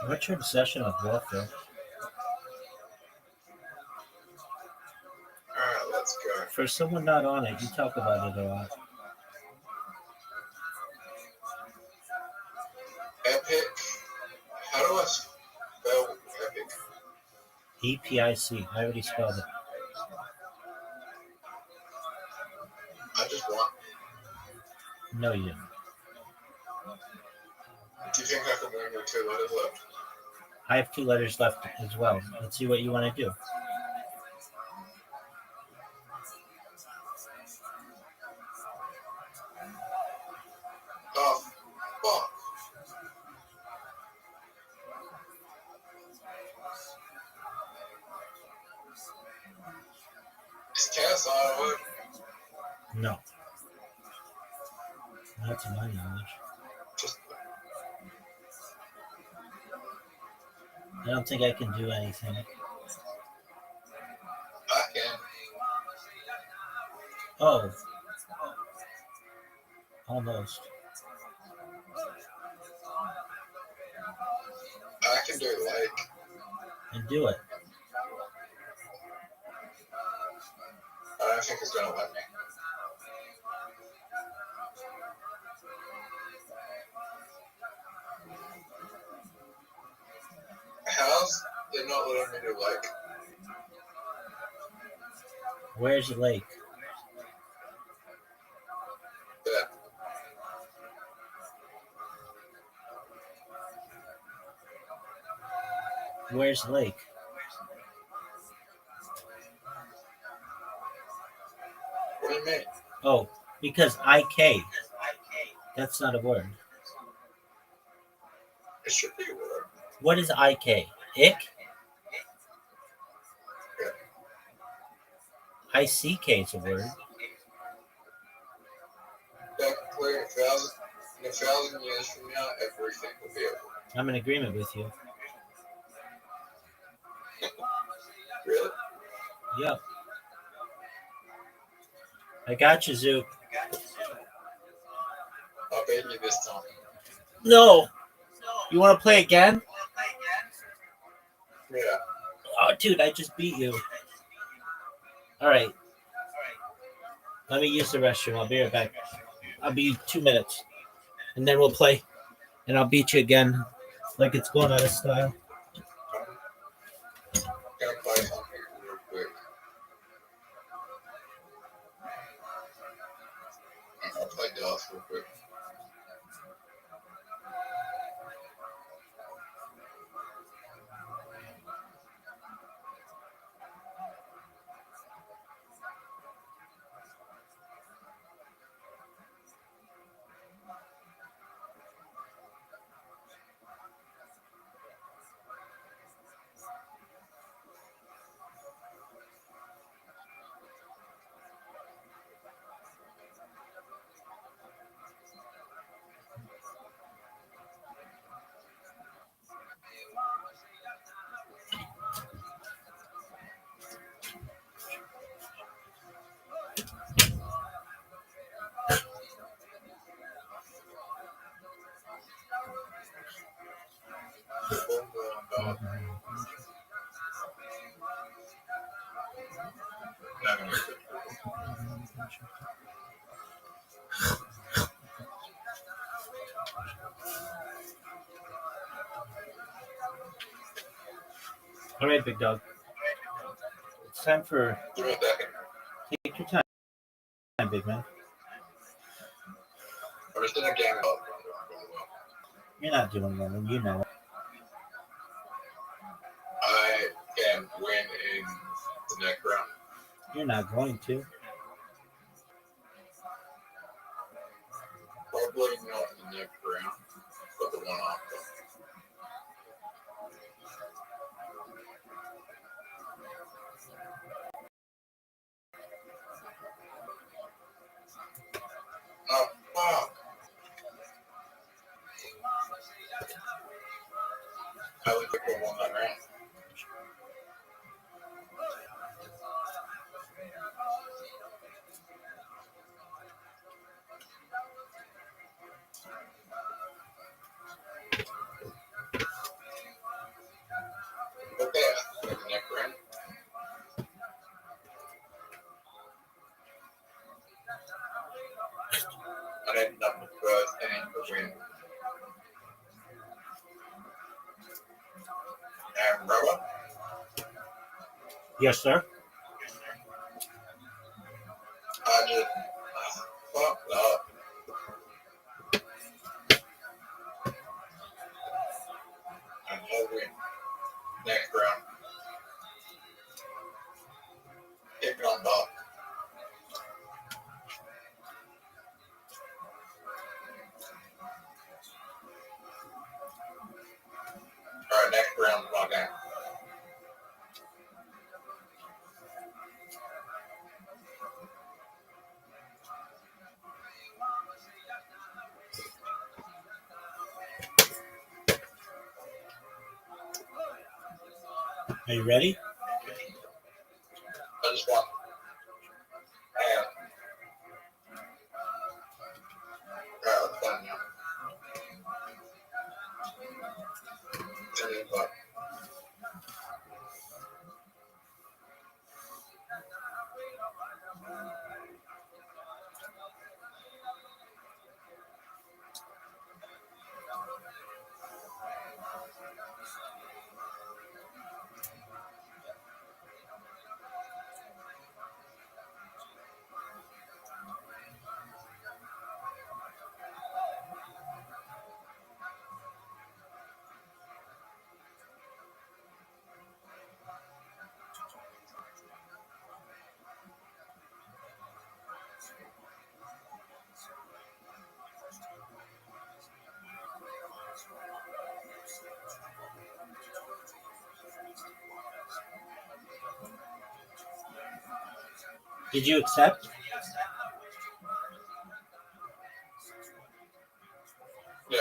What's your obsession with warfare? Alright, let's go. For someone not on it, you talk about it a lot. Epic. How do I spell epic? EPIC. I already spelled it. I just want. No, you didn't. Do you think I can win with 2 letters left? I have 2 letters left as well. Let's see what you want to do. Oh, fuck. Is chaos out of it? No. Not to my knowledge. Just I don't think I can do anything. I can. Oh. Almost. I can do like. And do it. I don't think it's gonna let me. How's it not letting me do like? Where's the lake? Yeah. Where's the lake? What do you mean? Oh, because IK. That's not a word. It should be a word. What is IK? Ick? ICK is a word. Technically, in 1,000 years from now, everything will be a word. I'm in agreement with you. Really? Yep. I got you, Zoop. I'll beat you this time. No. You want to play again? Yeah. Oh, dude, I just beat you. All right. Let me use the restroom. I'll be right back. I'll be 2 minutes. And then we'll play. And I'll beat you again. Like it's going out of style. I'm gonna play something real quick. I'll play DOS real quick. All right, big dog. It's time for... Give me a second. Take your time, big man. I'm just in a game mode. You're not doing nothing. You know it. I can win in the next round. You're not going to. Probably not in the next round, but the one after. Oh, fuck. I would pick the one that round. Rabbi? Yes, sir. I just fucked up. I'm hoping next round. Take it on Doc. All right, next round, log down. Are you ready? I just want. And, all right, let's done now. $10. Did you accept? Yeah.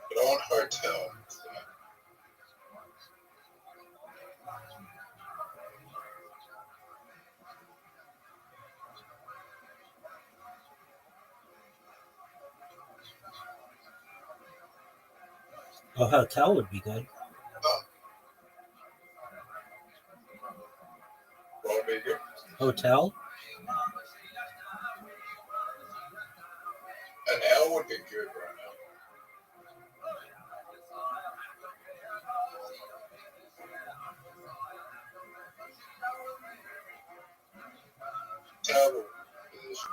But I want hotel. A hotel would be good. What would be good? Hotel? An L would be good right now. Terrible position.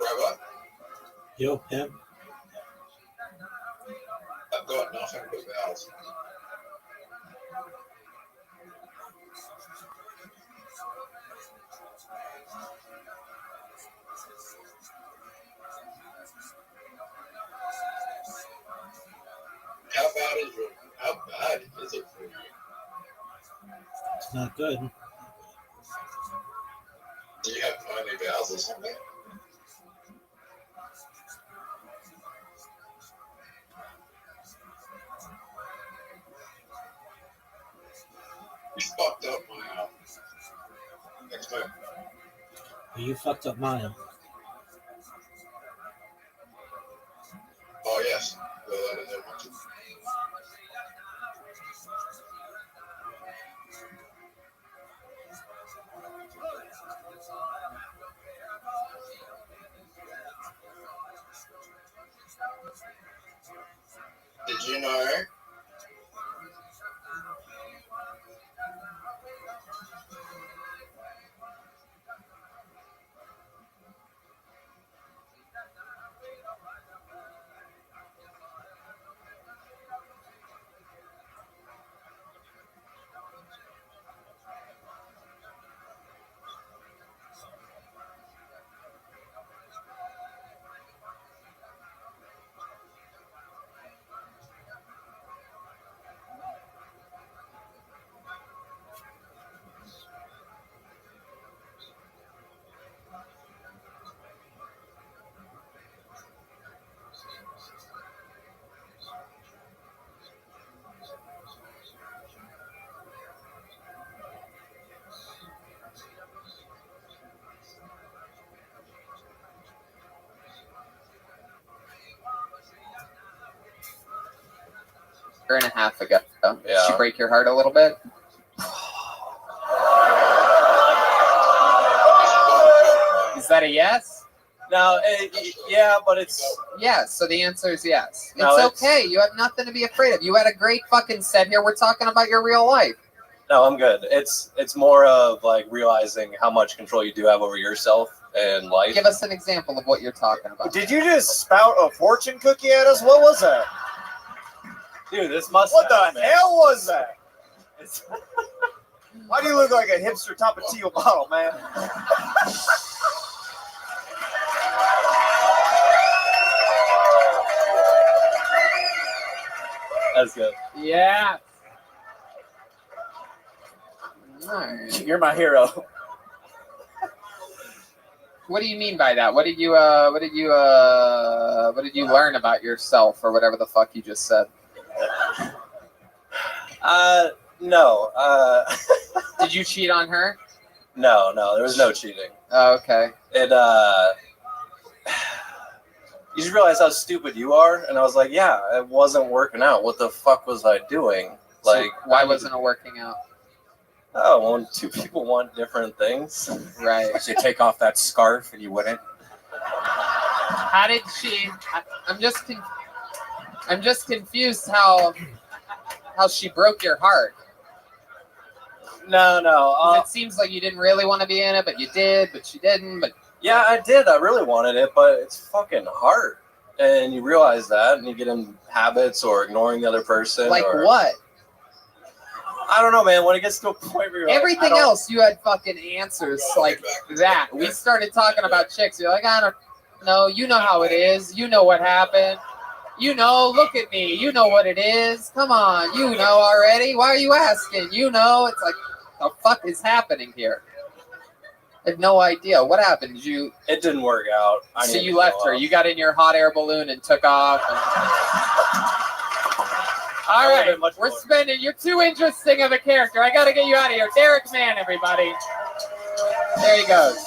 Rabbi, Yo, pimp. I've got nothing but vowels. How bad is it for you? It's not good. Do you have only vowels or something? You fucked up my next move. You fucked up mine. Oh yes. Well, that is that much. Did you know? and a half ago. Did Yeah. she break your heart a little bit? Is that a yes? No, yeah, but it's Yes, so the answer is yes. No, It's okay. You have nothing to be afraid of. You had a great fucking set here. We're talking about your real life. no, I'm good. It's more of like realizing how much control you do have over yourself and life. Give us an example of what you're talking about. Did you just spout a fortune cookie at us? What was that? Dude, this mustache. What the man. hell was that? Why do you look like a hipster Tapatio bottle, man? That's good. Yeah. Alright. You're my hero. What do you mean by that? What did you learn about yourself or whatever the fuck you just said? No. Did you cheat on her? No, there was no cheating. Oh, okay. You just realize how stupid you are, and I was like, yeah, it wasn't working out. What the fuck was I doing? Like, So why wasn't it working out? Oh, when two people want different things. Right. Should take off that scarf and you wouldn't. How did she? I'm just confused how she broke your heart. No. It seems like you didn't really want to be in it, but you did, but you didn't. But Yeah, I did. I really wanted it, but it's fucking hard. And you realize that, and you get in habits or ignoring the other person. like or, what? I don't know, man. When it gets to a point where you're Everything like, else, you had fucking answers like that. We started talking about chicks. You're like, I don't know. You know how it is. You know what happened. You know, look at me. You know what it is. Come on. You know already. Why are you asking? You know. It's like, the fuck is happening here? I have no idea. What happened? It didn't work out. So you left her. You got in your hot air balloon and took off. All right, we're spending. You're too interesting of a character. I got to get you out of here. Derek Mann, everybody. There he goes.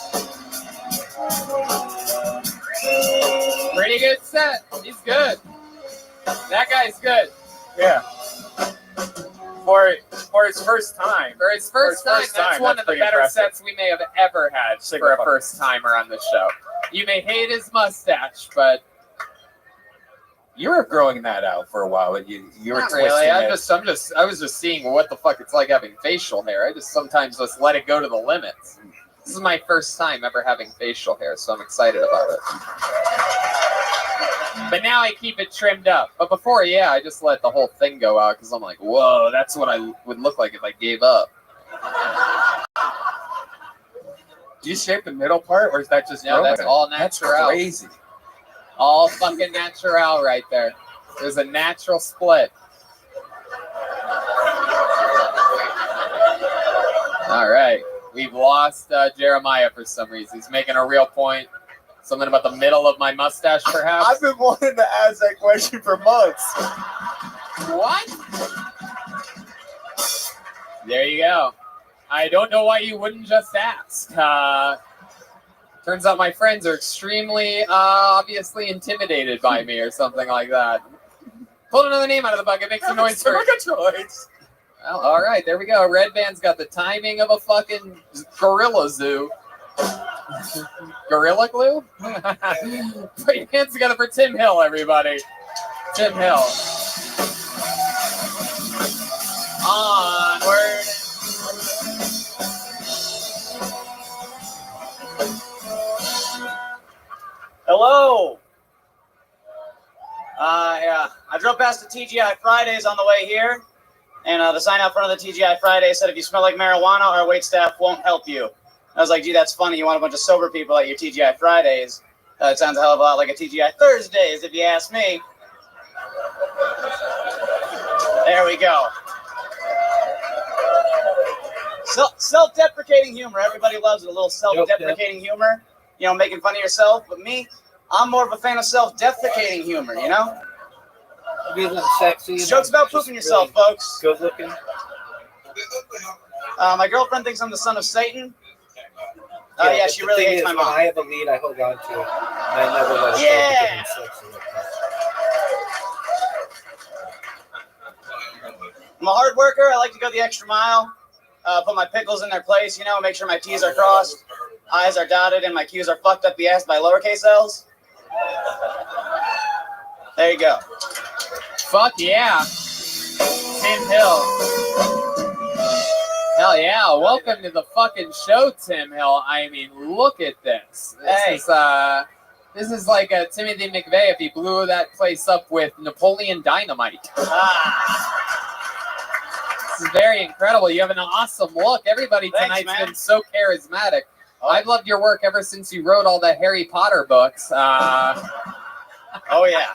Pretty good set. He's good. That guy's good. Yeah. For his first time. For his first time, that's one of the better sets we may have ever had for a first timer on the show. You may hate his mustache, but You were growing that out for a while, but you were not twisting really. I it. was just seeing what the fuck it's like having facial hair. I just sometimes just let it go to the limits. This is my first time ever having facial hair, so I'm excited about it. But now I keep it trimmed up. But before, yeah, I just let the whole thing go out because I'm like, whoa, that's what I would look like if I gave up. Do you shape the middle part, or is that just No, that's all That's natural. crazy. All fucking natural right there. There's a natural split. All right. We've lost Jeremiah for some reason. He's making a real point. Something about the middle of my mustache, perhaps? I've been wanting to ask that question for months. What? There you go. I don't know why you wouldn't just ask. Turns out my friends are extremely, obviously intimidated by me or something like that. Pull another name out of the bucket. Make some noise for it. Well, all right. There we go. Red Band's got the timing of a fucking gorilla zoo. Gorilla glue? Put your hands together for Tim Hill, everybody. Tim Hill. Onward. Hello. Yeah, I drove past the TGI Fridays on the way here, and the sign out front of the TGI Fridays said, if you smell like marijuana, our waitstaff won't help you. I was like, gee, that's funny. You want a bunch of sober people at your TGI Fridays. It sounds a hell of a lot like a TGI Thursdays, if you ask me. There we go. Self-deprecating humor. Everybody loves it. A little self-deprecating humor. You know, making fun of yourself. But me, I'm more of a fan of self-defecating humor, you know? Feeling sexy. Jokes about pooping yourself, folks. Good looking. My girlfriend thinks I'm the son of Satan. Yeah, she really hates my mom. When I have a lead, I hold on to it. And I never let it go because I'm sexy like that. I'm a hard worker. I like to go the extra mile. Put my pickles in their place, you know, make sure my T's are crossed, I's are dotted, and my Q's are fucked up the ass by lowercase L's. There you go. Fuck yeah. Tim Hill. Hell yeah. Welcome to the fucking show, Tim Hill. I mean, look at this. This is like Timothy McVeigh if he blew that place up with Napoleon Dynamite. This is very incredible. You have an awesome look. Everybody tonight's been so charismatic. I've loved your work ever since you wrote all the Harry Potter books. Oh, yeah.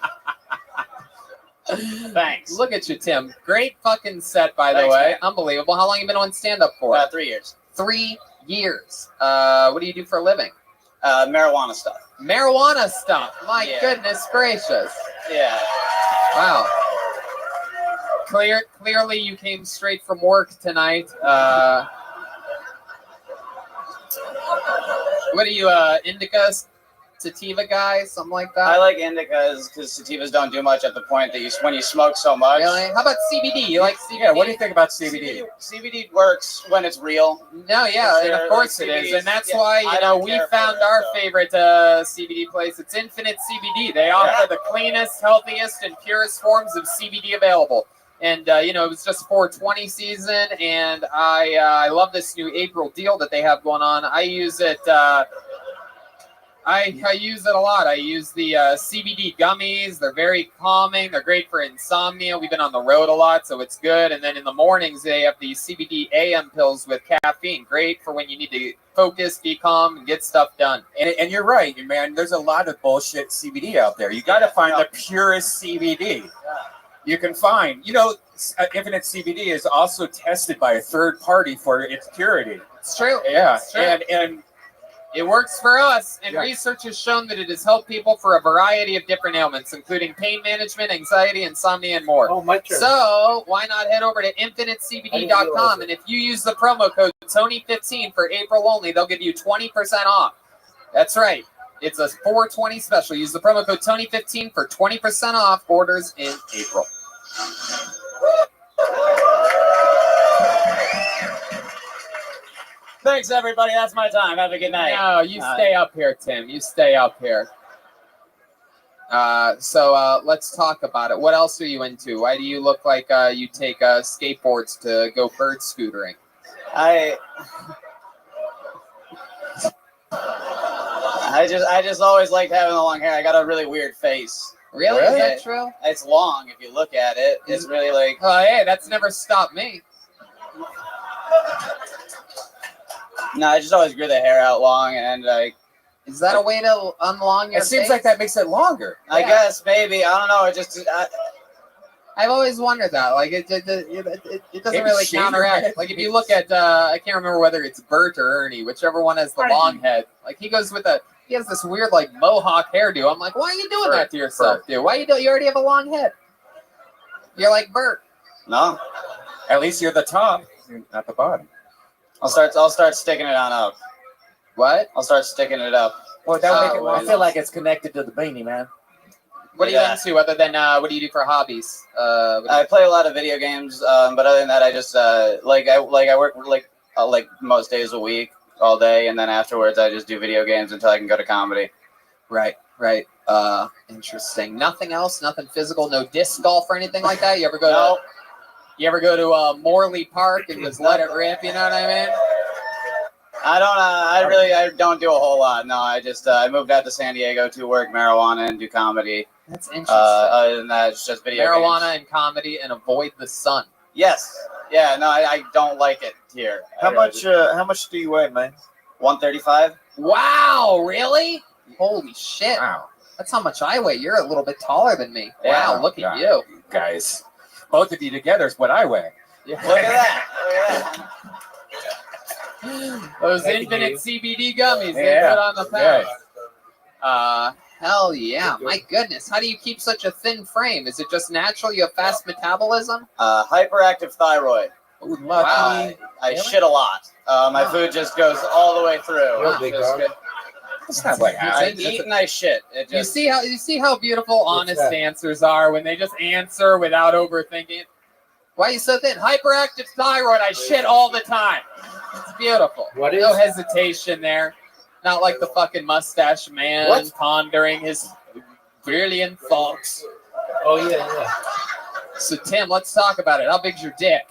Thanks. Look at you, Tim. Great fucking set, by the way. Man. Unbelievable. How long have you been on stand-up for? 3 years. 3 years. What do you do for a living? Marijuana stuff. Marijuana stuff. My goodness gracious. Yeah. Wow. Clearly, you came straight from work tonight. What are you, indica, sativa guy, something like that? I like indicas because sativas don't do much at the point that when you smoke so much. Really? How about CBD? You like CBD? Yeah, what do you think about CBD? CBD works when it's real. No, yeah, and of course it is. And that's why, you know, we found our favorite CBD place. It's Infinite CBD. They offer the cleanest, healthiest, and purest forms of CBD available. And, you know, it was just 420 season, and I love this new April deal that they have going on. I use it. I use it a lot. I use the CBD gummies. They're very calming. They're great for insomnia. We've been on the road a lot, so it's good. And then in the mornings, they have the CBD AM pills with caffeine. Great for when you need to focus, be calm, and get stuff done. And you're right, man. There's a lot of bullshit CBD out there. You got to find the purest CBD. You can find, you know, Infinite CBD is also tested by a third party for its purity. It's true. Yeah, it's true. and it works for us, and research has shown that it has helped people for a variety of different ailments, including pain management, anxiety, insomnia, and more. Oh, my turn. So why not head over to infinitecbd.com, and if you use the promo code Tony15 for April only, they'll give you 20% off. That's right. It's a 420 special. Use the promo code Tony15 for 20% off orders in April. Thanks, everybody. That's my time. Have a good night. No, you stay up here, Tim. You stay up here. So let's talk about it. What else are you into? Why do you look like you take skateboards to go bird scootering? I just always liked having the long hair. I got a really weird face. Really? Is that true? It's long if you look at it. It's really like... Oh, hey, that's never stopped me. No, I just always grew the hair out long, and like... Is that a way to unlong your face? It seems like that makes it longer. I guess, maybe. I don't know. It just... I've always wondered that. Like, it doesn't really counteract. Like, if you look at... I can't remember whether it's Bert or Ernie, whichever one has the long head. Like, he goes with a... He has this weird, like, mohawk hairdo. I'm like, why are you doing that to yourself, dude? Why you already have a long head? You're like Bert. No. At least you're the top, not the bottom. I'll start sticking it on up. What? I'll start sticking it up. Well, that would make it. I feel like it's connected to the beanie, man. What are you into other than what do you do for hobbies? I play a lot of video games, but other than that, I just I work like most days a week, all day, and then afterwards I just do video games until I can go to comedy. Right. Interesting. Nothing else? Nothing physical? No disc golf or anything like that? You ever go to? You ever go to Morley Park and just let it rip? You know what I mean? I don't do a whole lot. No, I just I moved out to San Diego to work marijuana and do comedy. That's interesting. Other than that, it's just video marijuana games. And comedy and avoid the sun. Yes. Yeah. No, I don't like it here. How much do you weigh, man? 135. Wow. Really? Holy shit. Wow. That's how much I weigh. You're a little bit taller than me. Yeah. Wow. Look at you guys. Both of you together is what I weigh. Yeah. Look at that. Those Infinite CBD gummies they put on the pack. Hell yeah. My goodness. How do you keep such a thin frame? Is it just natural? You have fast metabolism? Hyperactive thyroid. Ooh, I shit a lot. My food just goes all the way through. It's not like I eat and I shit. You see how beautiful honest answers are when they just answer without overthinking. Why are you so thin? Hyperactive thyroid. I shit all the time. It's beautiful. What is? No hesitation there. Not like the fucking mustache man pondering his brilliant thoughts. Oh, yeah. So, Tim, let's talk about it. How big's your dick?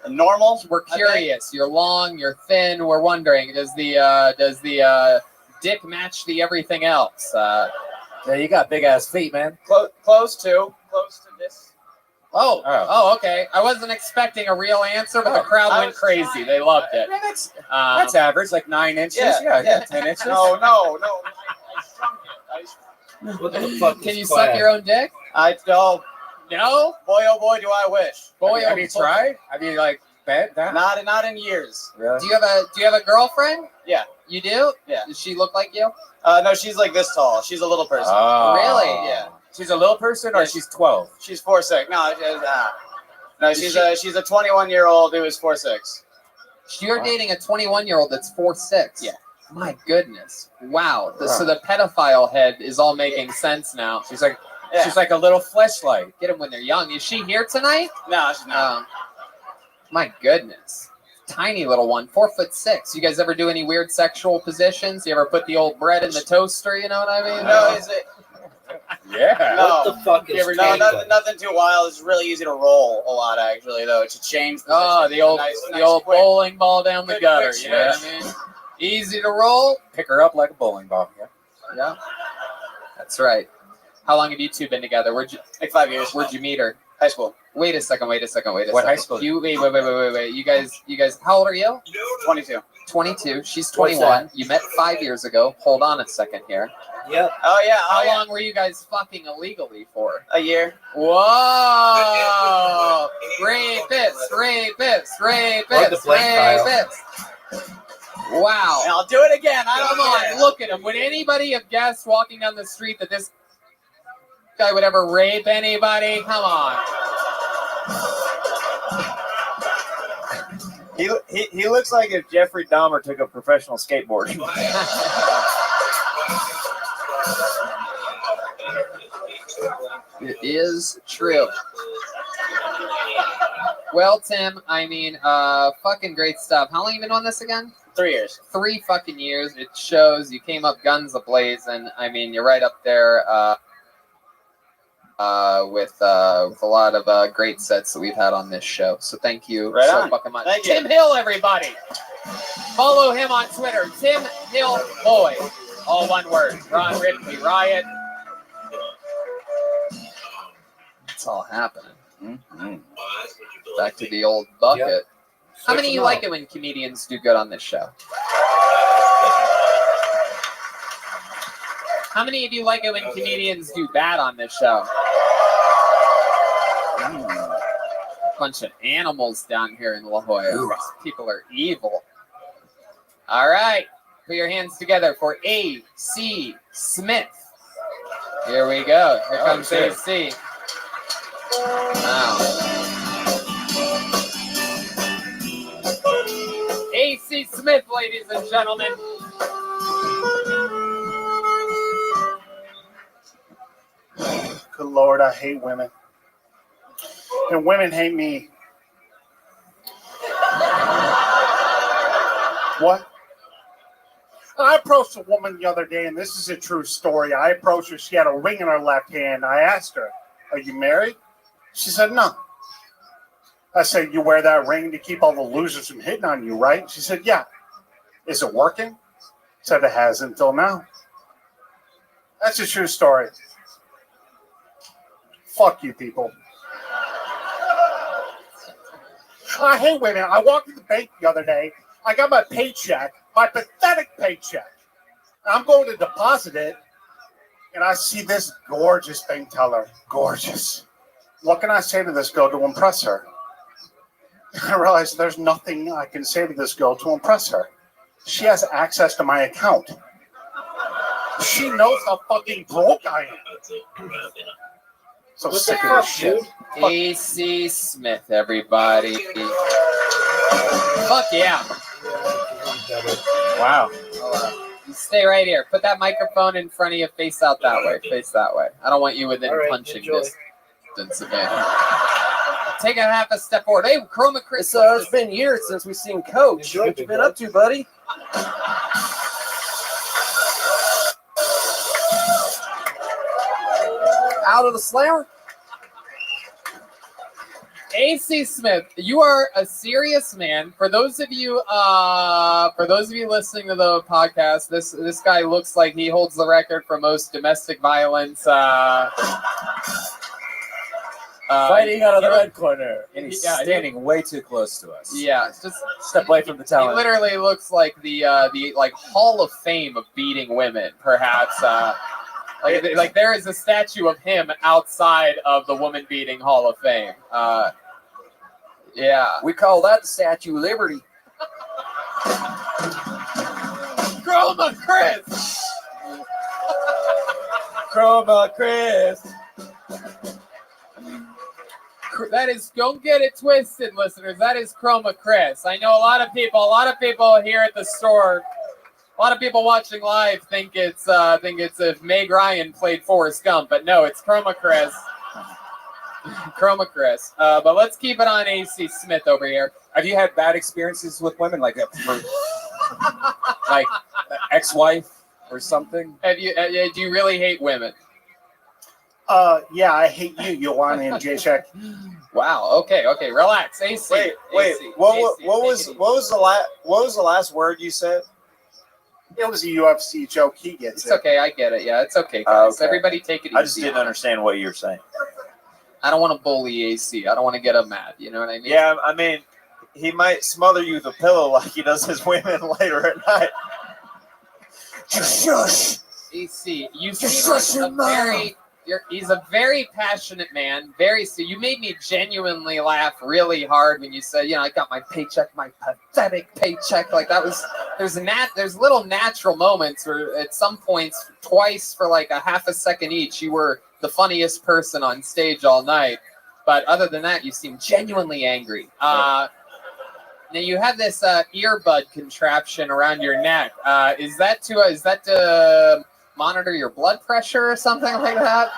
Normal. We're curious. You're long, you're thin. We're wondering, does the dick match the everything else? Yeah, you got big ass feet, man. Close to this. Oh, okay. I wasn't expecting a real answer, but the crowd went crazy. They loved it. That's average, like 9 inches. Yeah, 10 inches. No. I shrunk it. What the fuck Can you suck your own dick? I don't. No? Boy, oh boy, do I wish. Have you tried? Have you like bet that? Not in years. Really? Do you have a girlfriend? Yeah. You do? Yeah. Does she look like you? No, she's like this tall. She's a little person. Oh. Really? Yeah. She's a little person, or she's 12? She's 4'6". No, she's a 21-year-old who is 4'6". You're dating a 21-year-old that's 4'6". Yeah. My goodness. Wow. So the pedophile head is all making sense now. She's like a little fleshlight. Get them when they're young. Is she here tonight? No, she's not. My goodness. Tiny little one, 4'6". You guys ever do any weird sexual positions? You ever put the old bread in the toaster? You know what I mean? No, is it? Yeah. No. What the fuck is Nothing too wild. It's really easy to roll a lot, actually, though, to change position. Oh, the old quick, bowling ball down the quick gutter. switch. You know what I mean? Easy to roll. Pick her up like a bowling ball. Yeah. That's right. How long have you two been together? Like 5 years. Where'd you meet her? High school. Wait a second. What What high school? Wait. You guys, how old are you? 22. 22. She's 21. You met 5 years ago. Hold on a second here. Yep. Oh, yeah. How long were you guys fucking illegally for? A year. Whoa! Rapist! Or the blank Wow. And I'll do it again. Come on, look at him. Would anybody have guessed walking down the street that this guy would ever rape anybody? Come on. He looks like if Jeffrey Dahmer took up professional skateboarding. It is true. Well, Tim, I mean, fucking great stuff. How long have you been on this again? 3 years. 3 fucking years. It shows you came up guns a-blazing. I mean, you're right up there with a lot of great sets that we've had on this show. So thank you fucking much. Thank you. Tim Hill, everybody. Follow him on Twitter. Tim Hill Boy. All one word. Ron Ripley Riot. It's all happening. Mm-hmm. Back to the old bucket. Yep. How many of you like it when comedians do good on this show? How many of you like it when comedians do bad on this show? Bunch of animals down here in La Jolla. People are evil. All right. Put your hands together for A.C. Smith. Here we go. Here comes A.C. Wow. A.C. Smith, ladies and gentlemen. Good Lord, I hate women. And women hate me. What? I approached a woman the other day, and this is a true story. I approached her. She had a ring in her left hand. I asked her, "Are you married?" She said, "No." I said, "You wear that ring to keep all the losers from hitting on you, right?" She said, "Yeah." "Is it working?" I said, "It has until now." That's a true story. Fuck you people. I hate women. I walked to the bank the other day. I got my paycheck, my pathetic paycheck. I'm going to deposit it, and I see this gorgeous bank teller. Gorgeous. What can I say to this girl to impress her? I realize there's nothing I can say to this girl to impress her. She has access to my account. She knows how fucking broke I am. So sick of this shit. A.C. Smith, everybody. Fuck yeah. Wow. You stay right here. Put that microphone in front of you. Face out that way. Face that way. I don't want you within All right, punching enjoy. distance of me. take a half a step forward. Hey, Chroma Chris. It's been years since we've seen Coach. What you been up to, buddy? Out of the slammer? AC Smith, you are a serious man. For those of you listening to the podcast, this guy looks like he holds the record for most domestic violence. Fighting out of the red corner. And he's standing way too close to us. Yeah, just step away from the talent. He literally looks like the like Hall of Fame of beating women, perhaps. Like there is a statue of him outside of the woman beating Hall of Fame. Yeah. We call that the Statue of Liberty. Chroma Chris! Chroma Chris! That is, don't get it twisted, listeners. That is Chroma Chris. I know a lot of people here at the store, a lot of people watching live think it's if Meg Ryan played Forrest Gump, but no, it's Chroma Chris. Chroma Chris. But let's keep it on AC Smith over here. Have you had bad experiences with women like that? Like ex-wife or something? Do you really hate women? Yeah, I hate you, Joanna and Jacek. Wow. Okay. Relax. AC. Wait. AC, What was the last word you said? It was a UFC joke. He gets It's okay. I get it. Yeah, it's okay, guys. Okay. Everybody take it easy. I just didn't understand what you were saying. I don't want to bully AC. I don't want to get him mad. You know what I mean? Yeah, I mean, he might smother you with a pillow like he does his women later at night. Shush. AC, you seem like he's a very passionate man. You made me genuinely laugh really hard when you said, I got my paycheck, my pathetic paycheck. Like that was, there's little natural moments where at some points, twice for like a half a second each, you were the funniest person on stage all night. But other than that, you seem genuinely angry. Now you have this earbud contraption around your neck. Is that to monitor your blood pressure or something like that?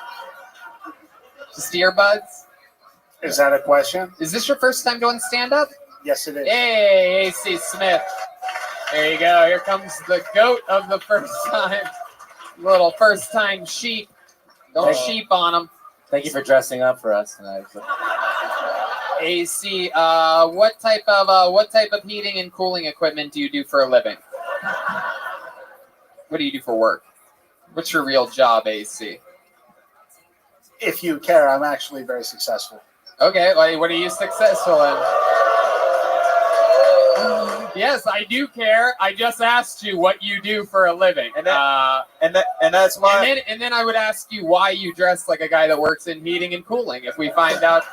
Just earbuds? Is that a question? Is this your first time doing stand-up? Yes, it is. Hey, AC Smith. There you go. Here comes the goat of the first time. Little first-time sheep. Don't sheep on him. Thank you for dressing up for us tonight. AC, what type of heating and cooling equipment do you do for a living? What do you do for work? What's your real job, AC? If you care, I'm actually very successful. Okay, what are you successful in? Yes, I do care. I just asked you what you do for a living. And that's my... And then I would ask you why you dress like a guy that works in heating and cooling. If we find out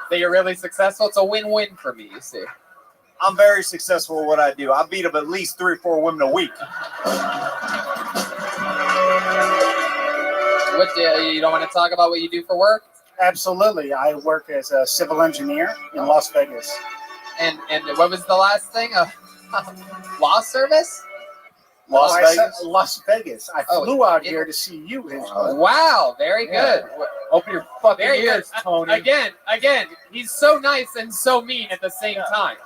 that you're really successful, it's a win-win for me, you see. I'm very successful at what I do. I beat up at least 3 or 4 women a week. You don't want to talk about what you do for work? Absolutely. I work as a civil engineer in Las Vegas. And what was the last thing? Law service? Las Vegas. I flew out here to see you. Wow, very good. Open your fucking Very ears, good. Tony. Again, he's so nice and so mean at the same time.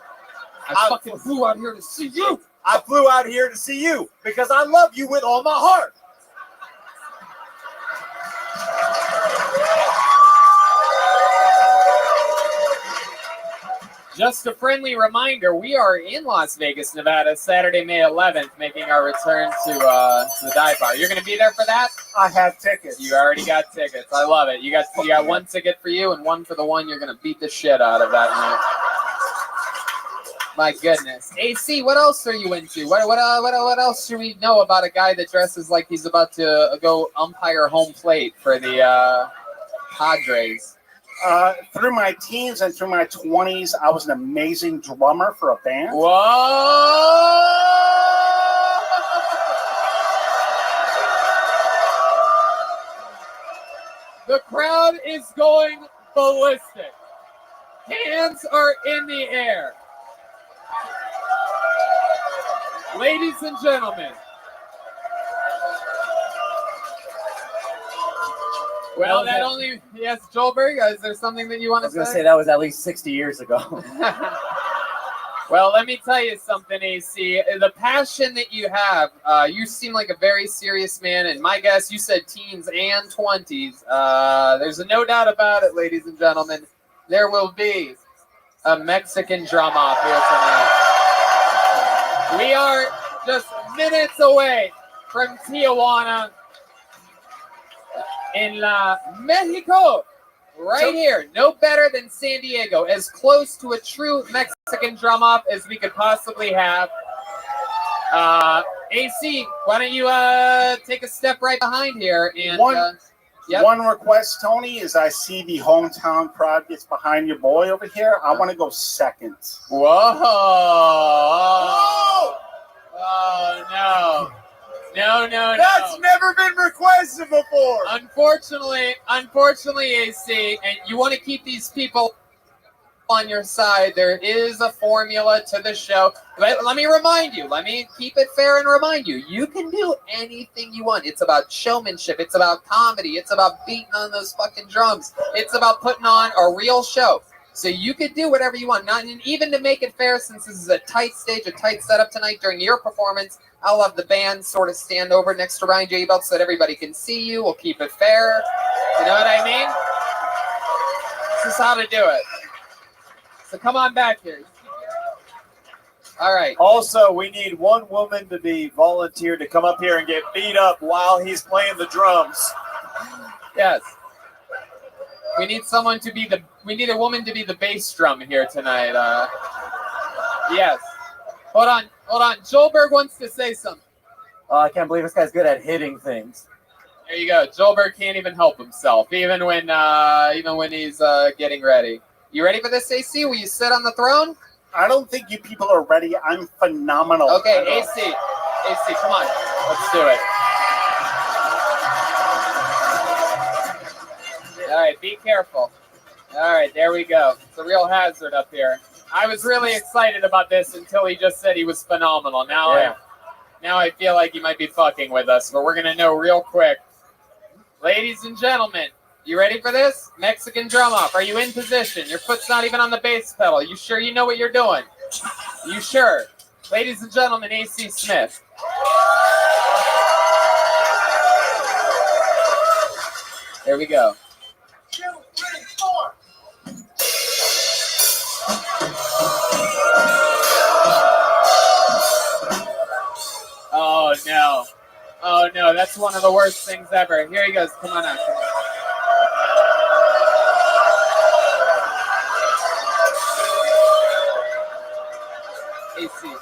I fucking flew out here to see you. I flew out here to see you because I love you with all my heart. Just a friendly reminder, we are in Las Vegas, Nevada, Saturday, May 11th, making our return to the dive bar. You're going to be there for that? I have tickets. You already got tickets. I love it. You got one ticket for you and one for the one you're going to beat the shit out of that night. My goodness. AC, what else are you into? What else should we know about a guy that dresses like he's about to go umpire home plate for the Padres? Through my teens and through my 20s, I was an amazing drummer for a band. Whoa! The crowd is going ballistic. Hands are in the air. Ladies and gentlemen, Well, that only yes, Joelberg. Is there something that you want I to was gonna say? say that was at least 60 years ago. Well, let me tell you something, AC. The passion that you have, you seem like a very serious man, and my guess, you said teens and 20s. There's no doubt about it, ladies and gentlemen. There will be a Mexican drum off here tonight. We are just minutes away from Tijuana in Mexico. Right here, no better than San Diego, as close to a true Mexican drum off as we could possibly have. AC, why don't you take a step right behind here and One request, Tony, is I see the hometown crowd gets behind your boy over here. I want to go second. Whoa! Oh no! No. That's never been requested before. Unfortunately, AC, and you want to keep these people on your side. There is a formula to the show. Let me remind you. Let me keep it fair and remind you. You can do anything you want. It's about showmanship. It's about comedy. It's about beating on those fucking drums. It's about putting on a real show. So you could do whatever you want. Not even to make it fair, since this is a tight stage, a tight setup tonight during your performance. I'll have the band sort of stand over next to Ryan J. Belt so that everybody can see you. We'll keep it fair. You know what I mean? This is how to do it. So come on back here. All right. Also, we need one woman to be volunteered to come up here and get beat up while he's playing the drums. Yes. We need someone to be we need a woman to be the bass drum here tonight. Yes. Hold on. Joelberg wants to say something. Oh, I can't believe this guy's good at hitting things. There you go. Joelberg can't even help himself, even when he's getting ready. You ready for this, AC? Will you sit on the throne? I don't think you people are ready. I'm phenomenal. Okay, AC, come on. Let's do it. All right, be careful. All right, there we go. It's a real hazard up here. I was really excited about this until he just said he was phenomenal. Now I feel like he might be fucking with us, but we're going to know real quick. Ladies and gentlemen, you ready for this? Mexican drum off. Are you in position? Your foot's not even on the bass pedal. You sure you know what you're doing? You sure? Ladies and gentlemen, AC Smith. There we go. 2, 3, 4. Oh no, that's one of the worst things ever. Here he goes. Come on out. Come on. AC.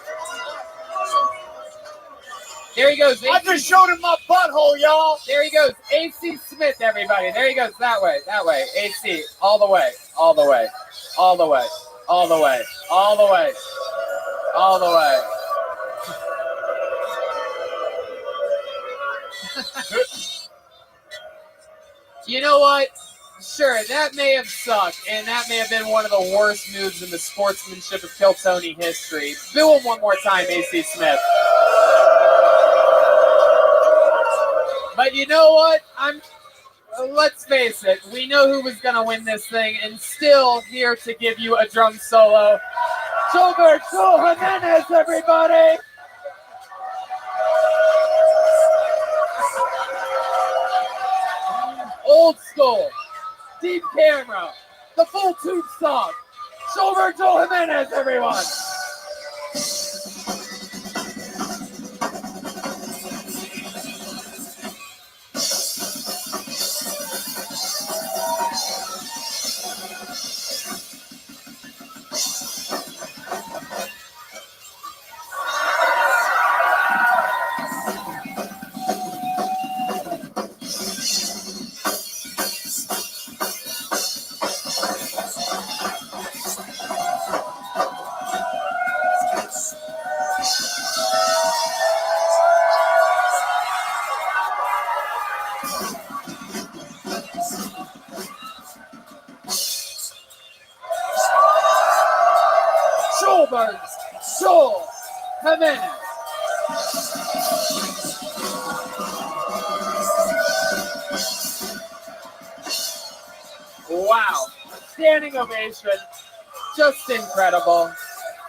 There he goes. AC. I just showed him my butthole, y'all. There he goes. AC Smith, everybody. There he goes. That way. AC. All the way. All the way. All the way. All the way. All the way. All the way. You know what? Sure, that may have sucked, and that may have been one of the worst moves in the sportsmanship of Kill Tony history. Do him one more time, AC Smith. But you know what? Let's face it, we know who was going to win this thing, and still here to give you a drum solo. Gilberto Jimenez, everybody! Old school, deep camera, the full tube song. Gilberto Jimenez, everyone! Joel Jimenez. Wow. Standing ovation. Just incredible.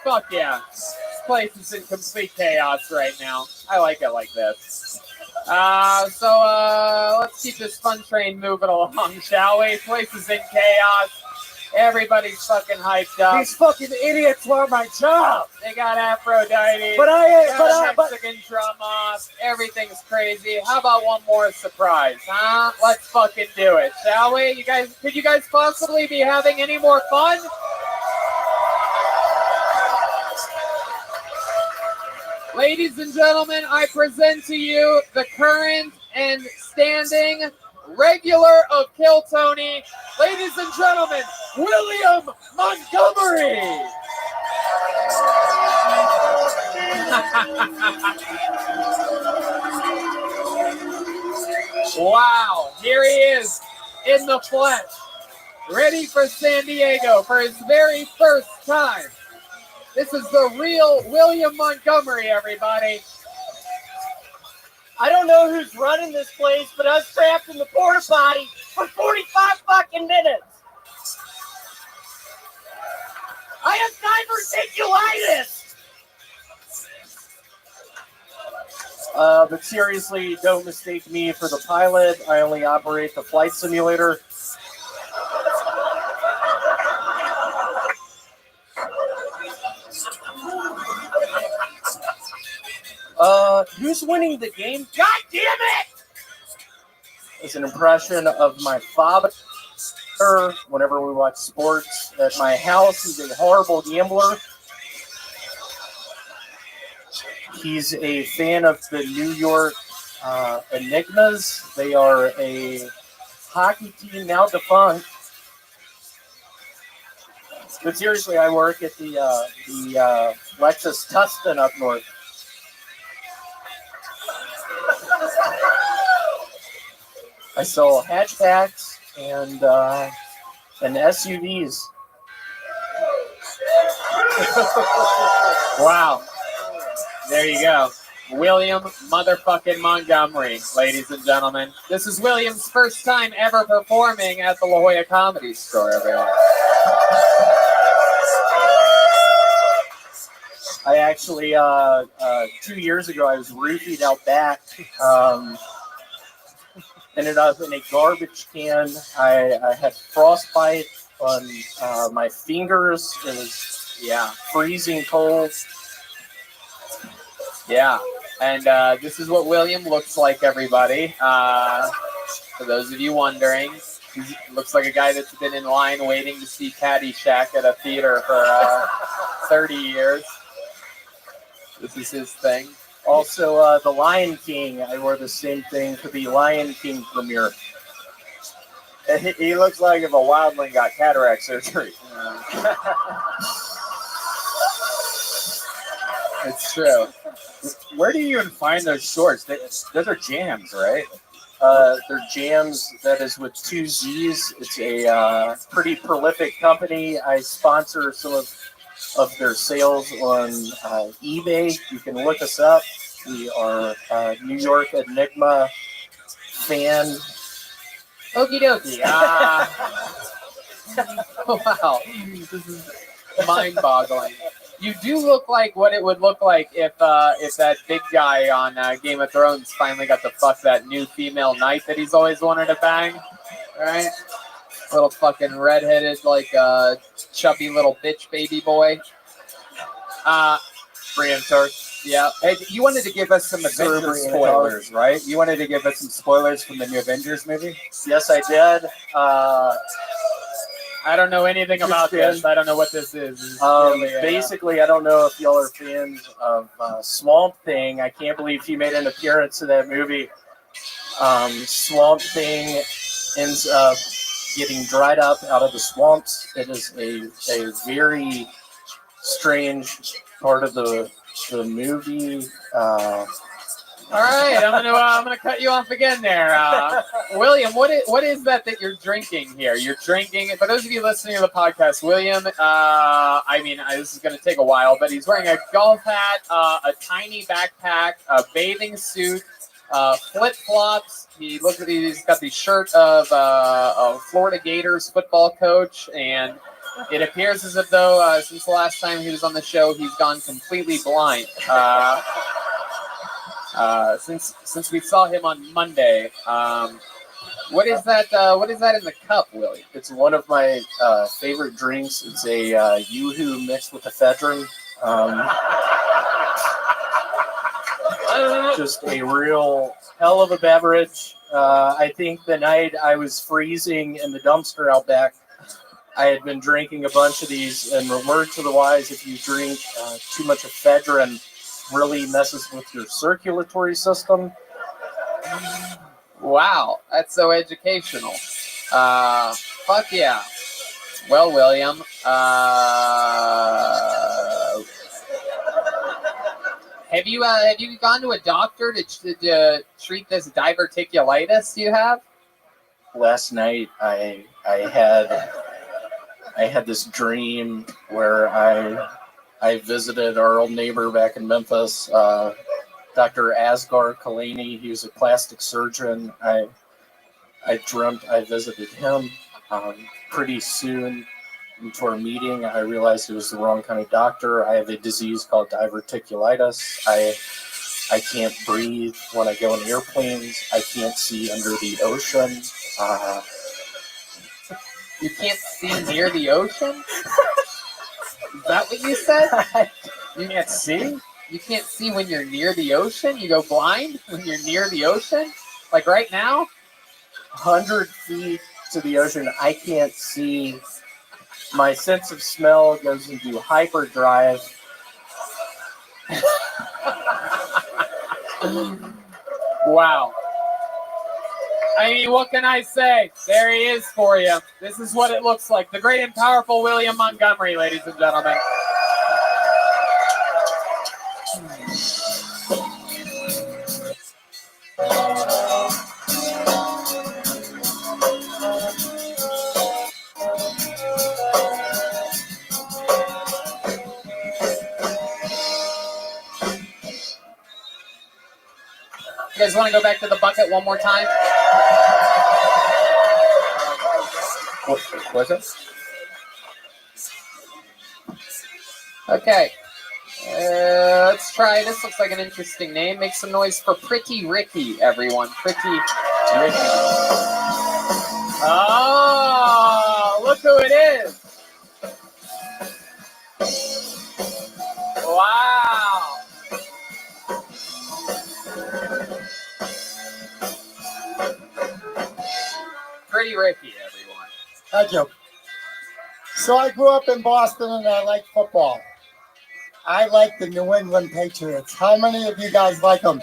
Fuck yeah. This place is in complete chaos right now. I like it like this. So let's keep this fun train moving along, shall we? Place is in chaos. Everybody's fucking hyped up. These fucking idiots want my job. They got Aphrodite. But Mexican drum off. Everything's crazy. How about one more surprise, huh? Let's fucking do it, shall we? Could you guys possibly be having any more fun? Ladies and gentlemen, I present to you the current and standing regular of Kill Tony. Ladies and gentlemen, William Montgomery. Wow, here he is in the flesh, ready for San Diego for his very first time. This is the real William Montgomery, everybody. I don't know who's running this place, but I was trapped in the porta potty for 45 fucking minutes. I have diverticulitis. But seriously, don't mistake me for the pilot. I only operate the flight simulator. Who's winning the game? God damn it! It's an impression of my father whenever we watch sports at my house. He's a horrible gambler. He's a fan of the New York Enigmas. They are a hockey team now defunct. But seriously, I work at the Lexus Tustin up north. I sell hatchbacks and SUVs. Wow. There you go. William motherfucking Montgomery, ladies and gentlemen. This is William's first time ever performing at the La Jolla Comedy Store, everyone. I actually, 2 years ago, I was roofied out back. Ended up in a garbage can. I had frostbite on my fingers. It was, freezing cold. Yeah, and this is what William looks like, everybody. For those of you wondering, he looks like a guy that's been in line waiting to see Caddyshack at a theater for 30 years. This is his thing. Also, The Lion King. I wore the same thing for the Lion King premiere. He looks like if a wildling got cataract surgery. It's true. Where do you even find those shorts? Those are jams, right? They're Jams. That is with 2 Z's. It's a pretty prolific company. I sponsor some of their sales on eBay. You can look us up. We are New York Enigma fan. Okie dokie. Wow. This is mind-boggling. You do look like what it would look like if that big guy on Game of Thrones finally got to fuck that new female knight that he's always wanted to bang. Right? Little fucking redheaded, like chubby little bitch baby boy. Brian Turk. Yeah. Hey, you wanted to give us some Avengers spoilers, right? You wanted to give us some spoilers from the new Avengers movie? Yes, I did. I don't know anything about this. I don't know what this is. Basically, I don't know if y'all are fans of Swamp Thing. I can't believe he made an appearance in that movie. Swamp Thing ends up getting dried up out of the swamps. It is a very strange part of the movie. All right, I'm gonna cut you off again there, William. What is that you're drinking here? You're drinking. For those of you listening to the podcast, William. This is gonna take a while, but he's wearing a golf hat, a tiny backpack, a bathing suit, flip flops. He's got the shirt of a Florida Gators football coach, and it appears as if though since the last time he was on the show, he's gone completely blind. Since we saw him on Monday. What is that? What is that in the cup, Willie? It's one of my favorite drinks. It's a Yoo-hoo mixed with ephedrine. Just a real hell of a beverage. I think the night I was freezing in the dumpster out back, I had been drinking a bunch of these. And word to the wise, if you drink too much ephedrine, really messes with your circulatory system. Wow, that's so educational. Fuck yeah. Well, William, have you gone to a doctor to treat this diverticulitis you have? Last night, I had this dream where I visited our old neighbor back in Memphis, Dr. Asghar Kalani. He was a plastic surgeon. I dreamt I visited him. Pretty soon into our meeting, I realized it was the wrong kind of doctor. I have a disease called diverticulitis. I can't breathe when I go in airplanes. I can't see under the ocean. You can't see near the ocean? Is that what you said? You can't see? You can't see when you're near the ocean? You go blind when you're near the ocean? Like right now? 100 feet to the ocean, I can't see. My sense of smell goes into hyperdrive. Wow. I mean, what can I say? There he is for you. This is what it looks like. The great and powerful William Montgomery, ladies and gentlemen. You guys want to go back to the bucket one more time? What was it? Okay. Let's try. This looks like an interesting name. Make some noise for Pretty Ricky, everyone. Pretty Ricky. Oh, look who it is. Wow. Pretty Ricky, everyone. Thank you. So I grew up in Boston and I like football. I like the New England Patriots. How many of you guys like them?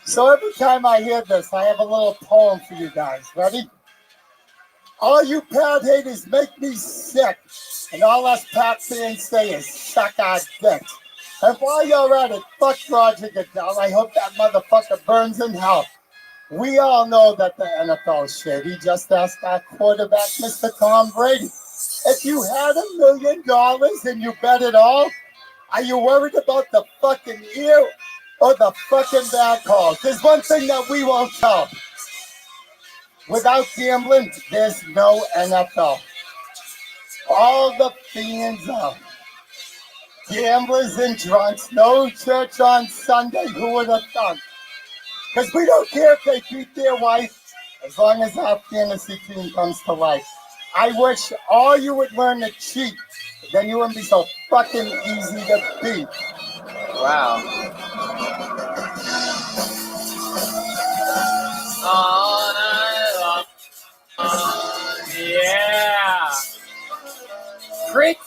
So every time I hear this, I have a little poem for you guys. Ready? All you Pat haters make me sick. And all us Pat fans say is suck our dicks. And while you're at it, fuck Roger Goodell. I hope that motherfucker burns in hell. We all know that the NFL's shitty. Just ask our quarterback, Mr. Tom Brady. If you had $1 million and you bet it all, are you worried about the fucking ear or the fucking bad calls? There's one thing that we won't tell. Without gambling, there's no NFL. All the fans are gamblers and drunks. No church on Sunday. Who would have thought? Because we don't care if they beat their wife as long as our fantasy team comes to life. I wish all you would learn to cheat. Then you wouldn't be so fucking easy to beat. Wow. All night long. Yeah. Pretty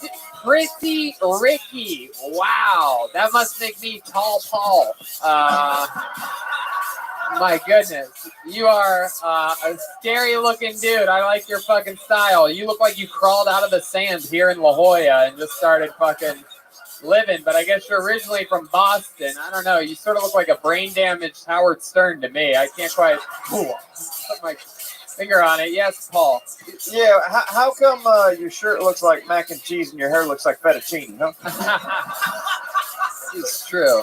Ricky. Wow. That must make me Tall Paul. My goodness. You are a scary looking dude. I like your fucking style. You look like you crawled out of the sand here in La Jolla and just started fucking living. But I guess you're originally from Boston. I don't know. You sort of look like a brain damaged Howard Stern to me. I can't quite put my finger on it. Yes, Paul. Yeah, how come your shirt looks like mac and cheese and your hair looks like fettuccine, huh? It's true.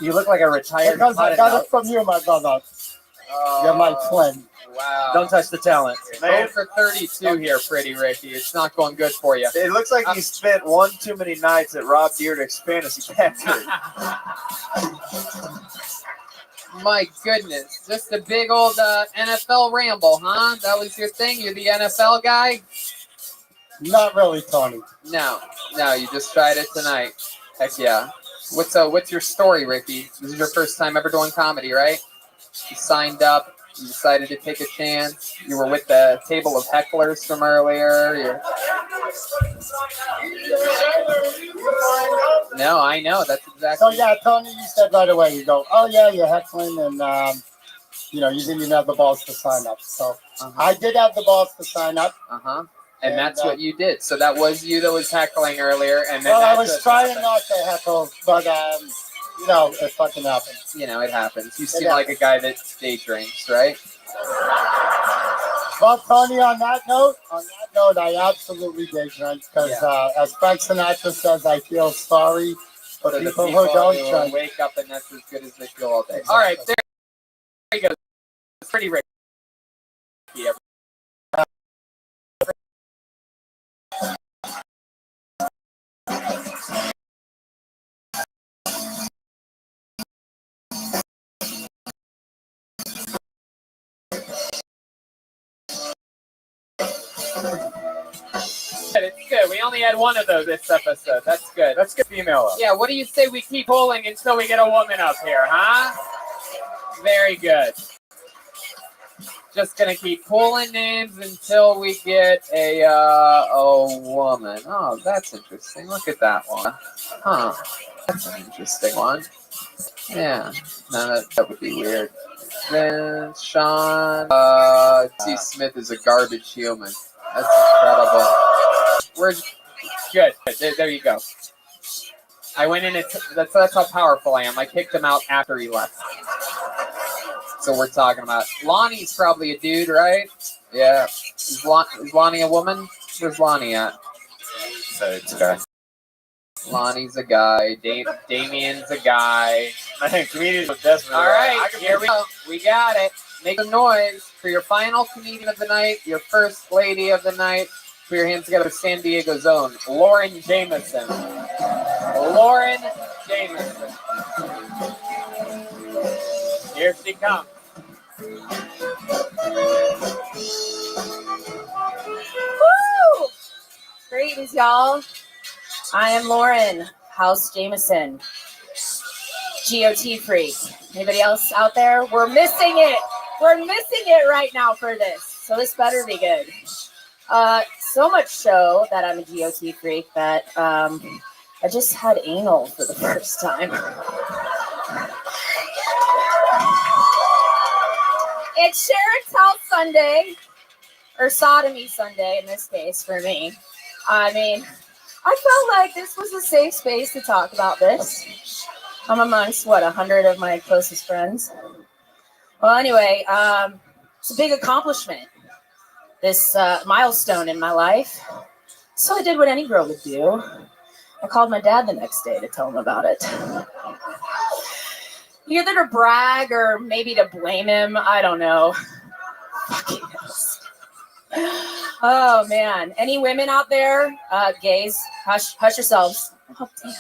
You look like a retired Because I got it from you, my brother. You're my twin. Wow. Don't touch the talent. Man, for 32 here, Pretty Ricky. It's not going good for you. It looks like you spent one too many nights at Rob Dyrdek's fantasy factory. My goodness. Just a big old NFL ramble, huh? That was your thing? You're the NFL guy? Not really, Tony. No, you just tried it tonight. Heck yeah. What's your story, Ricky? This is your first time ever doing comedy, right? You signed up. You decided to take a chance. You were with the table of hecklers from earlier. No, I know. That's exactly. So yeah, Tony, you said right away. You go, oh yeah, you're heckling, and you didn't even have the balls to sign up. So I did have the balls to sign up. And that's what you did. So that was you that was heckling earlier, and then I was trying not to heckle, but it fucking happens. It happens. You seem like a guy that day drinks, right? Well, Tony, on that note, I absolutely day drink because, as Frank Sinatra says, I feel sorry for So the people who don't drink. wake up and that's as good as they feel all day. All right, there you go. It's Pretty Ricky. It's good. We only had one of those this episode. That's good. Let's get female up. Yeah, what do you say we keep pulling until we get a woman up here, huh? Very good. Just gonna keep pulling names until we get a woman. Oh, that's interesting. Look at that one. Huh. That's an interesting one. Yeah. No, that would be weird. Then Sean T. Smith is a garbage human. That's incredible. We're good. There you go. I went in. That's how powerful I am. I kicked him out after he left. So we're talking about Lonnie's probably a dude, right? Yeah. Is Lonnie a woman? Where's Lonnie at? So it's a guy. Lonnie's a guy. Damien's a guy. I think comedians are desperate. All right, here we go. We got it. Make some noise for your final comedian of the night, your first lady of the night. Put your hands together, San Diego's own, Lauren Jameson. Lauren Jameson. Here she comes. Woo! Greetings, y'all. I am Lauren House Jameson, GOT freak. Anybody else out there? We're missing it. We're missing it right now for this. So this better be good. So much so that I'm a GOT freak that I just had anal for the first time. It's Sharon's House Sunday, or Sodomy Sunday in this case for me. I mean, I felt like this was a safe space to talk about this. I'm amongst, 100 of my closest friends. Well, anyway, it's a big accomplishment, this milestone in my life. So I did what any girl would do. I called my dad the next day to tell him about it. Either to brag or maybe to blame him. I don't know. Fucking knows. Oh, man. Any women out there? Gays, hush yourselves. Oh, damn.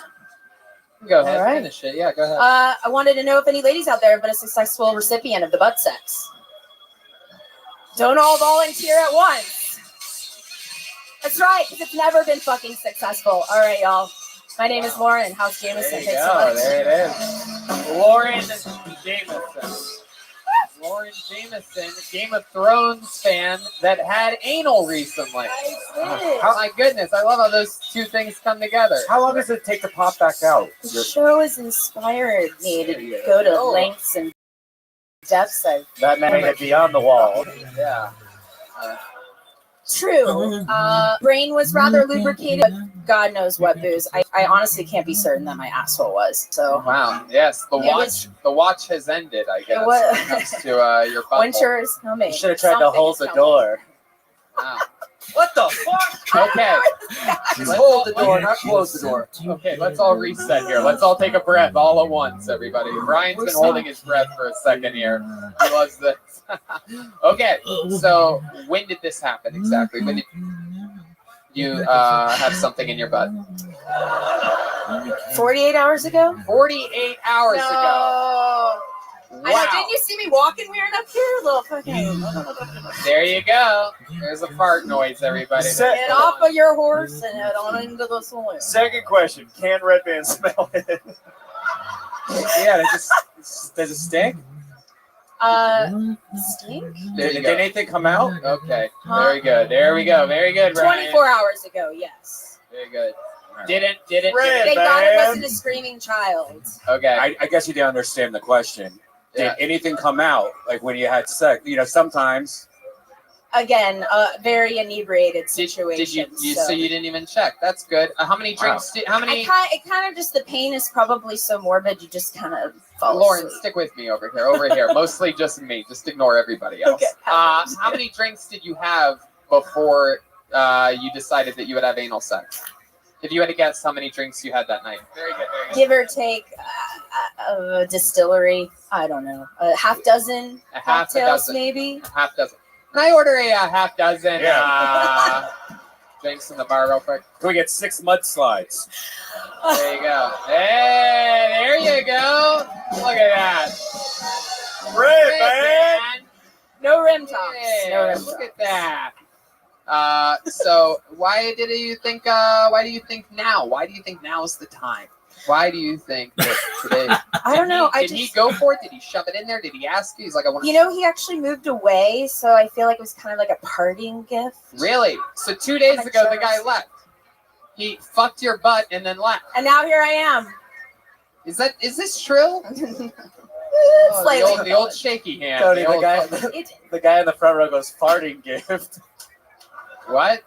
Go ahead. Right. Finish it. Yeah, go ahead. I wanted to know if any ladies out there have been a successful recipient of the butt sex. Don't all volunteer at once. That's right, because it's never been fucking successful. All right, y'all. My name is Lauren House Jameson. There you Thanks go. so much. There it is. Lauren Jameson. Lauren Jameson, Game of Thrones fan that had anal recently. My goodness, I love how those two things come together. How long does it take to pop back out? The show has inspired me to go to lengths and depths. That man is beyond the wall. Yeah. True. Brain was rather lubricated, but God knows what booze. I honestly can't be certain that my asshole was. So wow. Yes, the watch has ended, I guess, when it comes to your butthole. Winter is coming. You should have tried to hold the door. Wow. What the fuck? Okay. Just hold the door, not close the door. Okay, let's all reset here. Let's all take a breath all at once, everybody. Brian's been holding his breath for a second here. He loves this. Okay, so when did this happen exactly? When did you have something in your butt? 48 hours ago? 48 hours ago. I know, didn't you see me walking weird up here? Little fucking. There you go. There's a fart noise, everybody. Get off of your horse and head on into the soil. Second question: can Red Band smell it? Yeah, does it stink? Stink? Did anything come out? Okay, very good. There we go. Very good, Brian. 24 hours ago, yes. Very good. Didn't. Thank God it wasn't a screaming child. Okay. I guess you didn't understand the question. Yeah. Did anything come out like when you had sex? You know, sometimes. Again, a very inebriated situation. So you didn't even check. That's good. How many drinks? How many? It kind of just, the pain is probably so morbid, you just kind of fall Lauren, asleep. stick with me over here. Mostly just me. Just ignore everybody else. Okay. How many drinks did you have before you decided that you would have anal sex? If you had to guess how many drinks you had that night. Very good. Very good. Give or take a distillery, I don't know, a half dozen cocktails maybe. A half dozen. Can I order a half dozen drinks from the bar real quick? Can we get 6 mudslides? There you go. Hey, there you go. Look at that. Red Band. No rim talks. Yeah, No rim look at that. So why do you think now? Why do you think now is the time? Why do you think that today? I don't know. Did he go for it? Did he shove it in there? Did he ask you? He's like, I want to. You know, he actually moved away, so I feel like it was kind of like a parting gift. Really? So 2 days ago, the guy left. He fucked your butt and then left. And now here I am. Is this true? The old shaky hand. Tony, The the guy in the front row goes farting gift. What?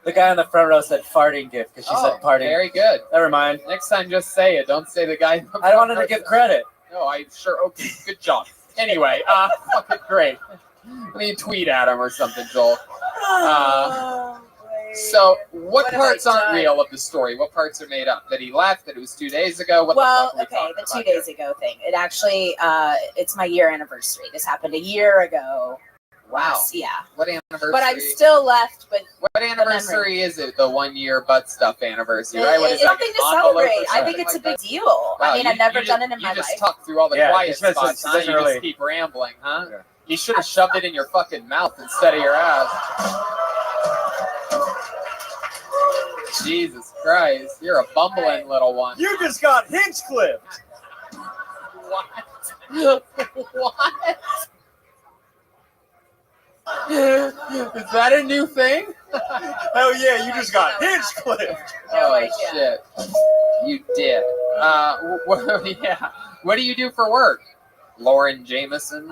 The guy in the front row said farting gift because she said parting. Very good. Never mind. Next time, just say it. Don't say the guy. I wanted to give credit. No, I sure. Okay, good job. Anyway, fucking great. Let me tweet at him or something, Joel. So, what parts aren't real of the story? What parts are made up? That he left? That it was 2 days ago? What The 2 days ago thing. It actually, it's my year anniversary. This happened a year ago. Wow. Yeah. What anniversary? But I'm still left with. What anniversary is it? The 1 year butt stuff anniversary, right? It's something to celebrate. I think it's a big deal. Wow, I mean, I've never done it in my You just life. talk through all the quiet spots. Huh? You really- just keep rambling, huh? Yeah. You should have shoved it in your fucking mouth instead of your ass. Jesus Christ, you're a bumbling little one. You just got hinge clipped. What? What? Is that a new thing? Hell yeah, you just got hinge clipped. Oh shit, you did. What do you do for work, Lauren Jameson?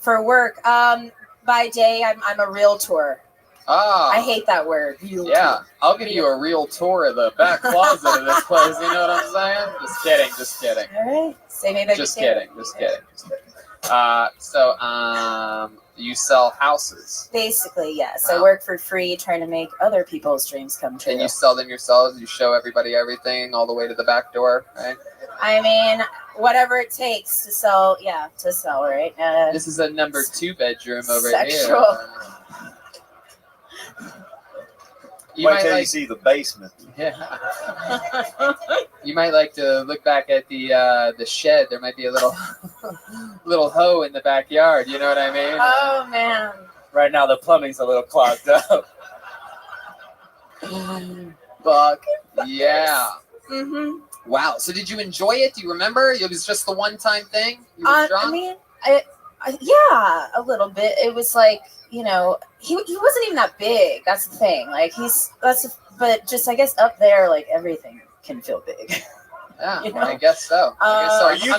For work, by day, I'm a realtor. Ah, I hate that word. Realtor. Yeah, I'll give you a real tour of the back closet of this place. You know what I'm saying? Just kidding. Just kidding. All right. Say maybe. Just kidding. Just kidding. So, you sell houses. Basically, yes. Wow. I work for free, trying to make other people's dreams come true. And you sell them yourselves. You show everybody everything all the way to the back door, right? I mean, whatever it takes to sell. Yeah, to sell, right? This is a number 2 bedroom over sexual. here. You Wait might till you like, see the basement. yeah. You might like to look back at the shed. There might be a little little hoe in the backyard. You know what I mean? Oh man. Right now, the plumbing's a little clogged up. Fuck yeah. Mhm. Wow. So did you enjoy it? Do you remember? It was just the one-time thing. You were drunk? I mean, yeah, a little bit. It was like, you know, he wasn't even that big. That's the thing. Like but just I guess up there, like everything can feel big. Yeah, You know? I guess so. Are you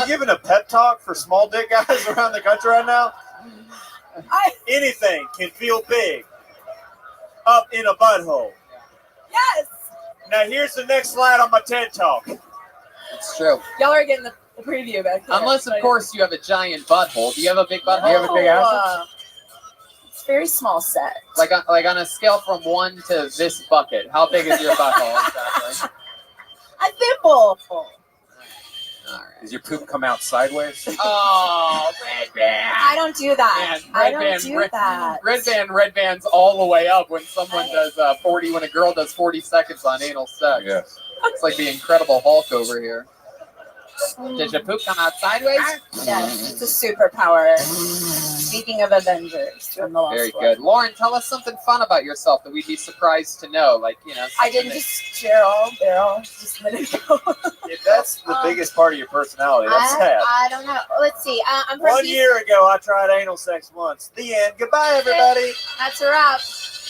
giving a pep talk for small dick guys around the country right now? Anything can feel big up in a butthole. Yes. Now here's the next slide on my TED Talk. It's true. Y'all are getting the preview back there. Unless, of course, you have a giant butthole. Do you have a big butthole? Do you have a big ass? It's a very small set. Like on a scale from 1 to this bucket, how big is your butthole exactly? A thimble. Does your poop come out sideways? Oh, Red Band! I don't do that. Man, I don't do that. Red Band's all the way up when someone does 40, when a girl does 40 seconds on anal sex. Yes. It's like the Incredible Hulk over here. Does your poop come out sideways? Yes, it's a superpower. Speaking of Avengers, from the Lost Very World. good. Lauren, tell us something fun about yourself that we'd be surprised to know. Like, you know. I didn't just share all just a minute ago. If that's the biggest part of your personality, that's sad. I don't know. Let's see. I'm from 1 year ago, I tried anal sex once. The end. Goodbye, everybody. That's a wrap.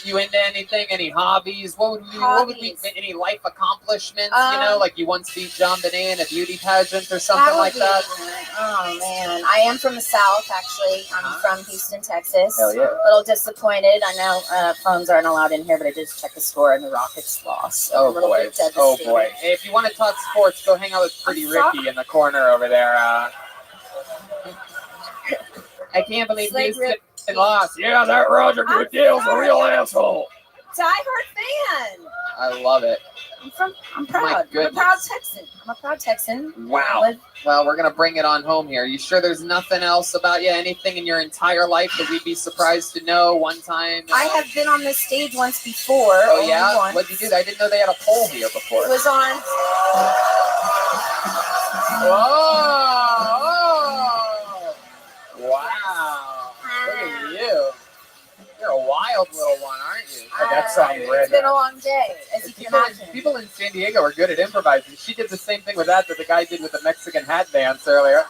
You into anything? Any hobbies? What would be any life accomplishments? You know, like you once beat John Bonet in a beauty pageant or something like that. Oh man, I am from the South. Actually, I'm from Houston, Texas. Hell yeah. A little disappointed. I know phones aren't allowed in here, but I did check the score and the Rockets lost. So Oh boy! Oh boy! Hey, if you want to talk sports, go hang out with Pretty Ricky in the corner over there. I can't believe Houston lost. Yeah, that Roger Goodell's a real asshole. Die-hard fan. I love it. I'm proud. I'm a proud Texan. Wow. Well, we're gonna bring it on home here. You sure there's nothing else about you? Anything in your entire life that we'd be surprised to know one time? I have been on this stage once before. Oh yeah? Once. What'd you do? I didn't know they had a poll here before. It was on. Whoa! Wow! Look at you. You're a wild little one, aren't you? It's been a long day, as you can imagine. People in San Diego are good at improvising. She did the same thing with that the guy did with the Mexican hat dance earlier.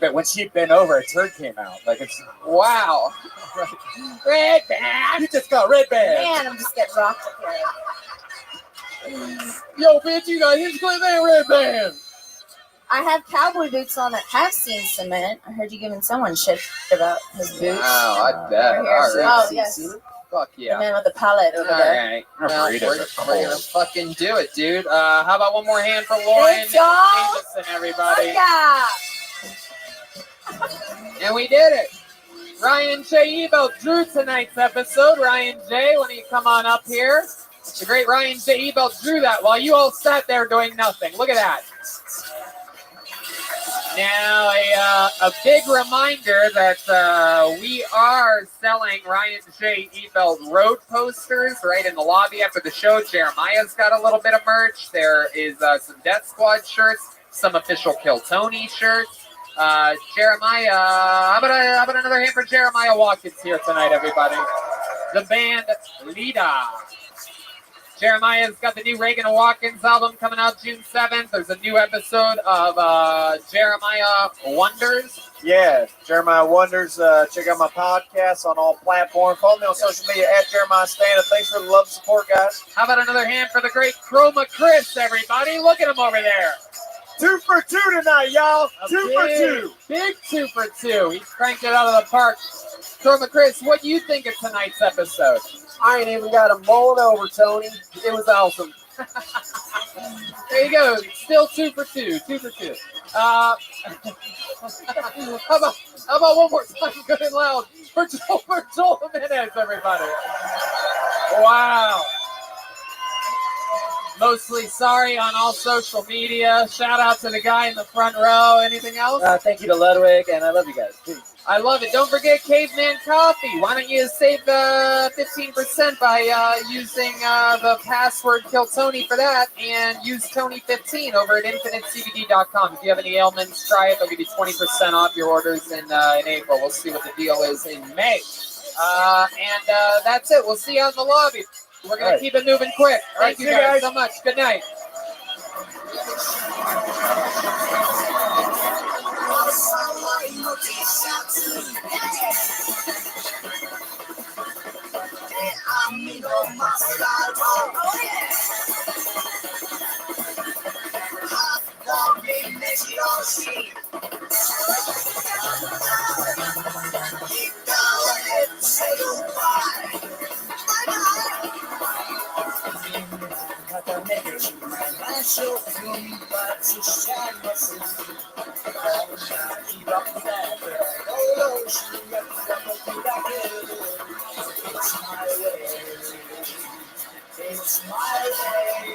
But when she bent over, a turd came out. Like it's wow. Red Band. You just got Red Band. Man, I'm just getting rocked up here. Yo, bitch, you got his clip and Red Band. I have cowboy boots on that have seen cement. I heard you giving someone shit about his boots. Wow, I bet. Over here. All right. Oh, yes. Fuck yeah. The man with the palette over All there. right. Well, we're gonna fucking do it, dude. How about one more hand for Lauren Good job. Jameson, everybody? Yeah. And we did it. Ryan J. Ebel drew tonight's episode. Ryan J., why don't you come on up here? The great Ryan J. Ebel drew that while you all sat there doing nothing. Look at that. Now, a big reminder that we are selling Ryan J. Ebel road posters right in the lobby after the show. Jeremiah's got a little bit of merch. There is some Death Squad shirts, some official Kill Tony shirts. Jeremiah, how about another hand for Jeremiah Watkins here tonight, everybody? The band Lida. Jeremiah's got the new Reagan and Watkins album coming out June 7th. There's a new episode of Jeremiah Wonders. Yeah, Jeremiah Wonders. Check out my podcast on all platforms. Follow me on social media at Jeremiah Stand. Thanks for the love and support, guys. How about another hand for the great Chroma Chris, everybody? Look at him over there. 2 for 2 tonight, y'all. 2 for 2. Big 2 for 2. He cranked it out of the park. Chroma Chris, what do you think of tonight's episode? I ain't even got to mull it over, Tony. It was awesome. There you go. Still 2 for 2. 2 for 2. How about one more time, good and loud, for Joel Jimenez, everybody. Wow. Mostly sorry on all social media. Shout out to the guy in the front row. Anything else? Thank you to Ludwig, and I love you guys. Peace. I love it. Don't forget Caveman Coffee. Why don't you save 15% by using the password KillTony for that, and use Tony15 over at InfiniteCBD.com. If you have any ailments, try it. They'll give you 20% off your orders in April. We'll see what the deal is in May. And that's it. We'll see you in the lobby. We're going to keep it moving quick. Thank you guys so much. Good night. Show It's my way.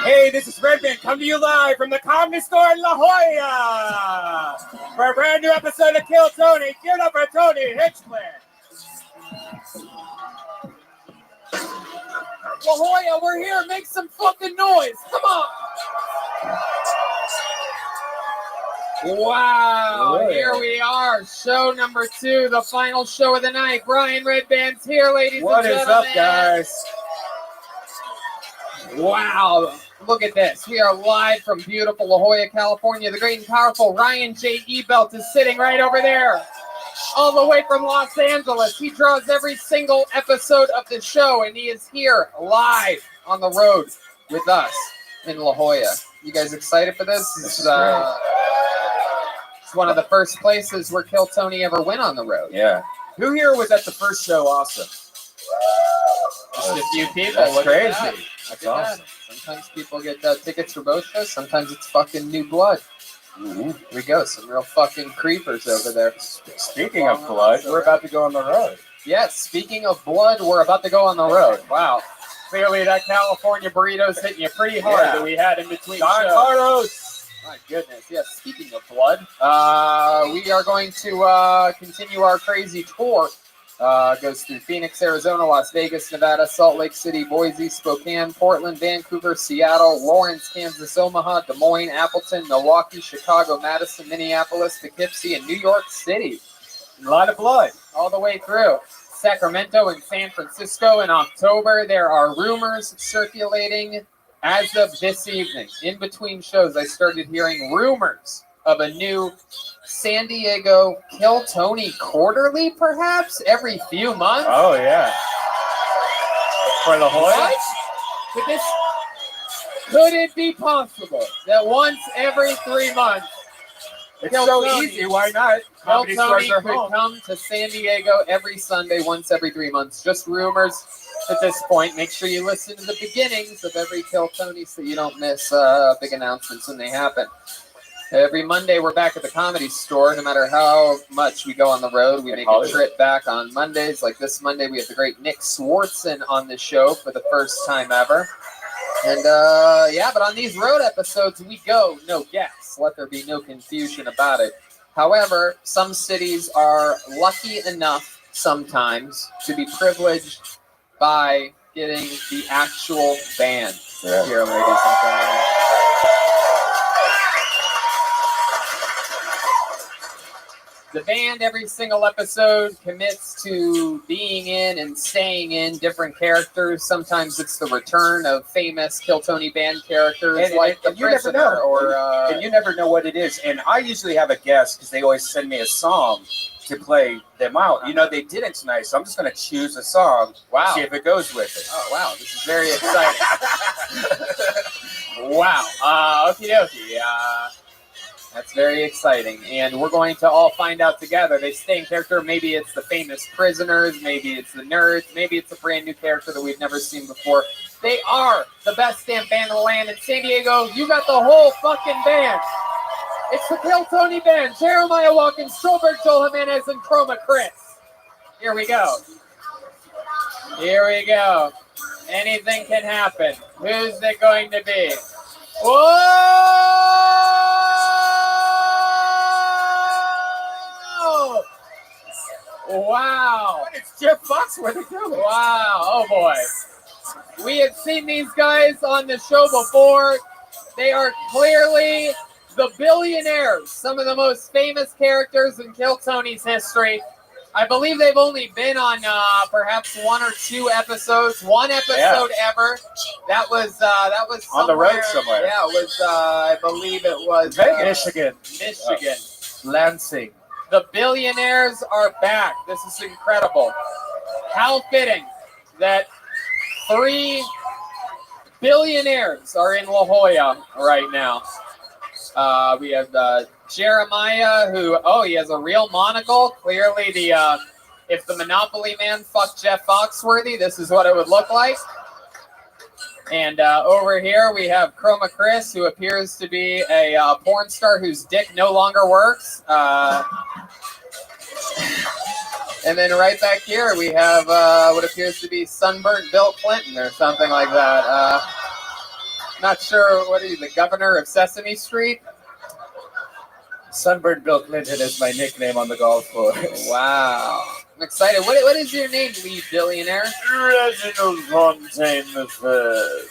Hey, this is Redman, come to you live from the Comedy Store in La Jolla for a brand new episode of Kill Tony. Give it up for Tony Hitchcliff. La Jolla, we're here. Make some fucking noise. Come on. Wow, Oh, yeah. here we are. Show number 2, the final show of the night. Brian Redban's here, ladies and gentlemen. What is up, guys? Wow, look at this. We are live from beautiful La Jolla, California. The great and powerful Ryan J. Ebelt is sitting right over there, all the way from Los Angeles. He draws every single episode of the show, and he is here live on the road with us in La Jolla. You guys excited for this? It's one of the first places where Kill Tony ever went on the road. Yeah. Who here was at the first show also? Just a few people. That's Look at crazy. that. That's Look at awesome. that. Sometimes people get tickets for both shows. Sometimes it's fucking new blood. Here we go. Some real fucking creepers over there. Speaking of blood, we're about to go on the road. Yes, speaking of blood, we're about to go on the road. Wow. Clearly that California burrito's hitting you pretty hard that we had in between Don shows. Carlos. My goodness. Yes, speaking of blood, we are going to continue our crazy tour. Goes through Phoenix, Arizona, Las Vegas, Nevada, Salt Lake City, Boise, Spokane, Portland, Vancouver, Seattle, Lawrence, Kansas, Omaha, Des Moines, Appleton, Milwaukee, Chicago, Madison, Minneapolis, Poughkeepsie, and New York City. A lot of blood. All the way through. Sacramento and San Francisco in October. There are rumors circulating as of this evening. In between shows, I started hearing rumors of a new San Diego Kill Tony quarterly, perhaps every few months. Oh, yeah. For La Jolla? What? Could it be possible that once every 3 months, It's Kill so Tony- easy. Why not? Kill Comedy Tony stores are could home. come to San Diego every Sunday, once every 3 months. Just rumors at this point. Make sure you listen to the beginnings of every Kill Tony so you don't miss big announcements when they happen. Every Monday, we're back at the Comedy Store. No matter how much we go on the road, we make a trip back on Mondays. Like this Monday, we have the great Nick Swartzen on the show for the first time ever. And yeah, but on these road episodes, we go no guests. Let there be no confusion about it. However, some cities are lucky enough sometimes to be privileged by getting the actual band here, ladies and gentlemen. The band, every single episode, commits to being in and staying in different characters. Sometimes it's the return of famous Kill Tony band characters, like the you never Prisoner, know. or And you never know what it is. And I usually have a guess because they always send me a song to play them out. You know, they didn't tonight, so I'm just going to choose a song. Wow. See if it goes with it. Oh, wow. This is very exciting. Wow. Okie dokie. That's very exciting. And we're going to all find out together. They stay in character. Maybe it's the famous prisoners. Maybe it's the nerds. Maybe it's a brand new character that we've never seen before. They are the best damn band in the land. In San Diego, you got the whole fucking band. It's the Kill Tony Band. Jeremiah Watkins, Stolberg, Joel Jimenez, and Chroma Chris. Here we go. Here we go. Anything can happen. Who's it going to be? Whoa! Wow. It's Jeff Foxworthy too. Wow. Oh boy. We have seen these guys on the show before. They are clearly the billionaires, some of the most famous characters in Kill Tony's history. I believe they've only been on perhaps 1 or 2 episodes. One episode ever. That was On the road somewhere. Yeah, it was. I believe it was Michigan. Michigan. Lansing. The billionaires are back. This is incredible. How fitting that 3 billionaires are in La Jolla right now. We have Jeremiah, who, he has a real monocle. Clearly, if the Monopoly man fucked Jeff Foxworthy, this is what it would look like. And over here, we have Chroma Chris, who appears to be a porn star whose dick no longer works. And then right back here, we have what appears to be sunburnt Bill Clinton or something like that. Not sure, what are you, the governor of Sesame Street? Sunburned Bill Clinton is my nickname on the golf course. Wow. I'm excited. What is your name, lead billionaire? Reginald Fontaine III.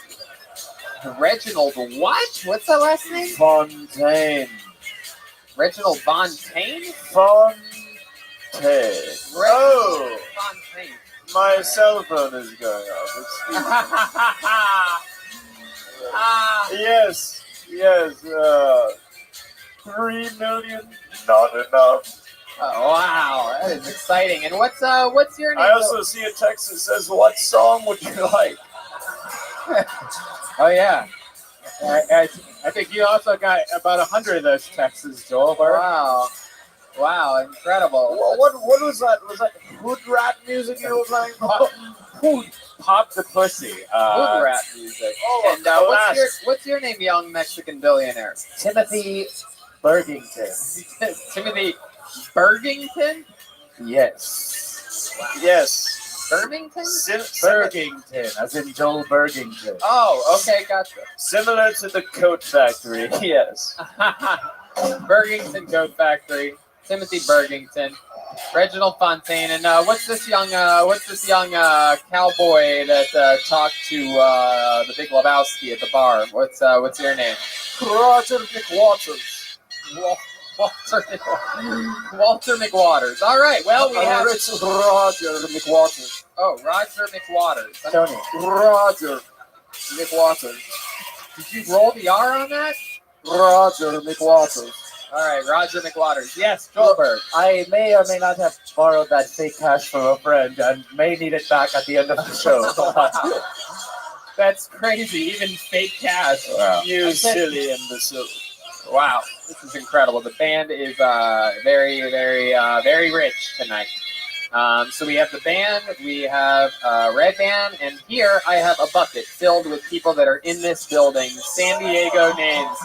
Reginald what? What's that last name? Fontaine. Reginald Fontaine? Fontaine. Oh! Fontaine. My cell phone is going off. Yes. 3 million, not enough. Oh, wow, that is exciting. And what's your name? I also see a text that says, "What song would you like?" Oh yeah, I think you also got about 100 of those texts, Joel. Wow, incredible. What was that? Was that hood rat music you were playing? Hood, pop the pussy. Hood rat music. And what's your name, young Mexican billionaire? Timothy Burgington. Timothy Burgington? Yes. Wow. Yes. Birmingham? Burgington, as in Joel Burgington. Oh, okay, gotcha. Similar to the Coat Factory, yes. Burgington Coat Factory. Timothy Burgington. Reginald Fontaine, and what's this young cowboy that talked to the Big Lebowski at the bar? What's your name? Roger McWaters. Walter McWaters. All right. Well, we have Roger McWaters. Oh, Roger McWaters. Tony. Roger McWaters. Did you roll the R on that? Roger McWaters. All right, Roger McWaters. Yes, Goldberg. I may or may not have borrowed that fake cash from a friend and may need it back at the end of the show. That's crazy. Even fake cash. Wow. You silly imbecile. Wow, this is incredible. The band is very, very, very rich tonight. So we have the band, we have Red Band, and here I have a bucket filled with people that are in this building. San Diego names.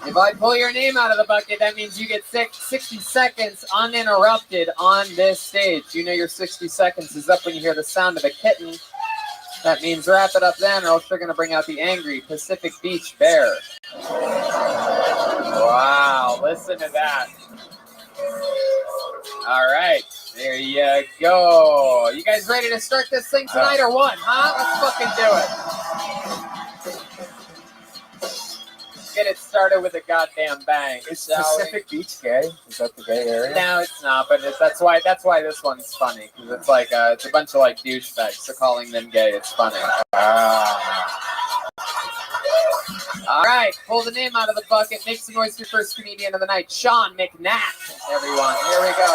If I pull your name out of the bucket, that means you get 60 seconds uninterrupted on this stage. You know your 60 seconds is up when you hear the sound of a kitten. That means wrap it up then, or else you're going to bring out the angry Pacific Beach Bear. Wow, listen to that. All right, there you go. You guys ready to start this thing tonight or what, huh? Let's fucking do it. Get it started with a goddamn bang. Is Pacific Beach gay? Is that the gay area? No, it's not, but that's why this one's funny, because it's like it's a bunch of like douchebags, so calling them gay, it's funny. All right, pull the name out of the bucket. Make some noise for your first comedian of the night, Sean McNack. Everyone, here we go.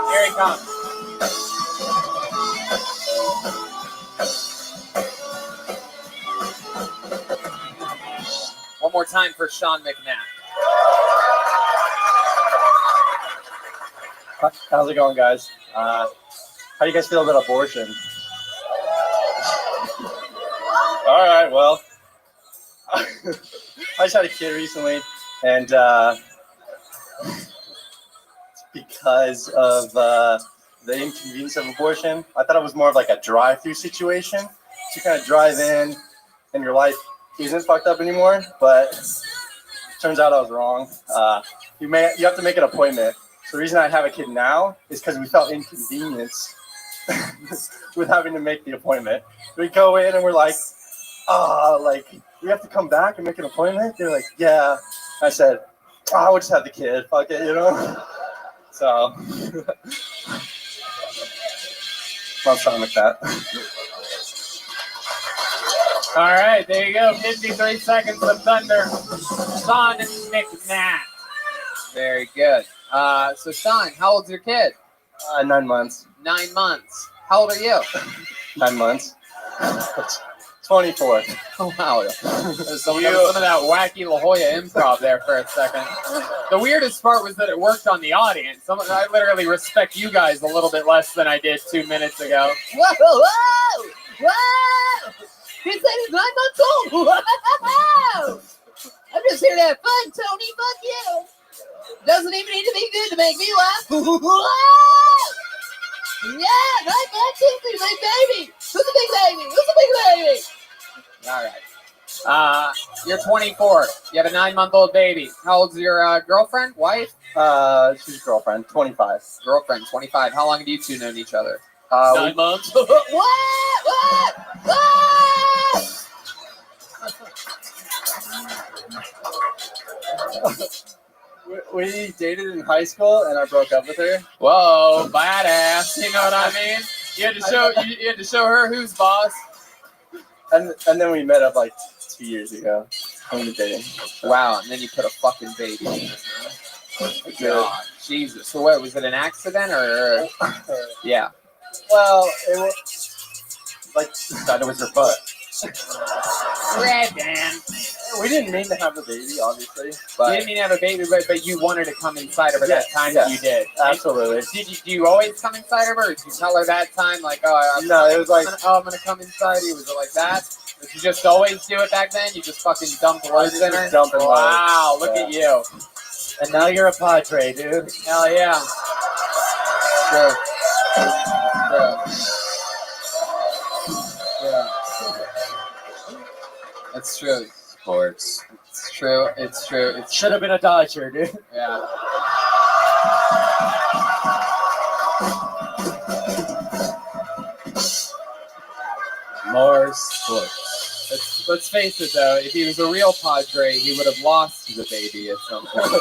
Here he comes. One more time for Sean McNack. How's it going, guys? How do you guys feel about abortion? All right, well, I just had a kid recently, and because of the inconvenience of abortion, I thought it was more of like a drive-through situation. So you kind of drive in, and your life isn't fucked up anymore, but Turns out I was wrong. You have to make an appointment. So the reason I have a kid now is because we felt inconvenienced with having to make the appointment. We go in and we're like, we have to come back and make an appointment? They're like, yeah. I said, we'll just have the kid. Fuck it, you know? So, Mom's fine with that. All right, there you go. 53 seconds of thunder. Sean McNatt. Very good. So Sean, how old's your kid? 9 months. 9 months. How old are you? 9 months. 24. Oh, wow. Some of that wacky La Jolla improv there for a second. The weirdest part was that it worked on the audience. I literally respect you guys a little bit less than I did 2 minutes ago. Whoa, whoa, whoa! He said he's 9 months old. Whoa! I'm just here to have fun, Tony. Fuck you. Doesn't even need to be good to make me laugh. Whoa! Yeah, 9 months old, he's my baby. Who's the big baby? Who's the big baby? All right. You're 24. You have a 9-month-old baby. How old's your girlfriend? Wife? She's girlfriend. 25. Girlfriend, 25. How long have you two known each other? 9 months. What? We dated in high school, and I broke up with her. Whoa, badass! You know what I mean? You had to show her who's boss. And then we met up like 2 years ago. When we were dating. Wow, and then you put a fucking baby in it. God, Jesus. So what, was it an accident or? Yeah. Well, it was like thought it was her butt. Red man. We didn't mean to have a baby, obviously. You But didn't mean to have a baby, but you wanted to come inside of her that time that you did. Absolutely. Do you always come inside of her? Or did you tell her that time, like, I'm gonna come inside you? Was it like that? Did you just always do it back then? You just fucking dumped loads in her? Wow, look at you. And now you're a Padre, dude. Hell yeah. True. Yeah. That's true. Sports. It's true. It's true. It should have been a Dodger, dude. Yeah. More sports. Let's face it, though. If he was a real Padre, he would have lost the baby at some point.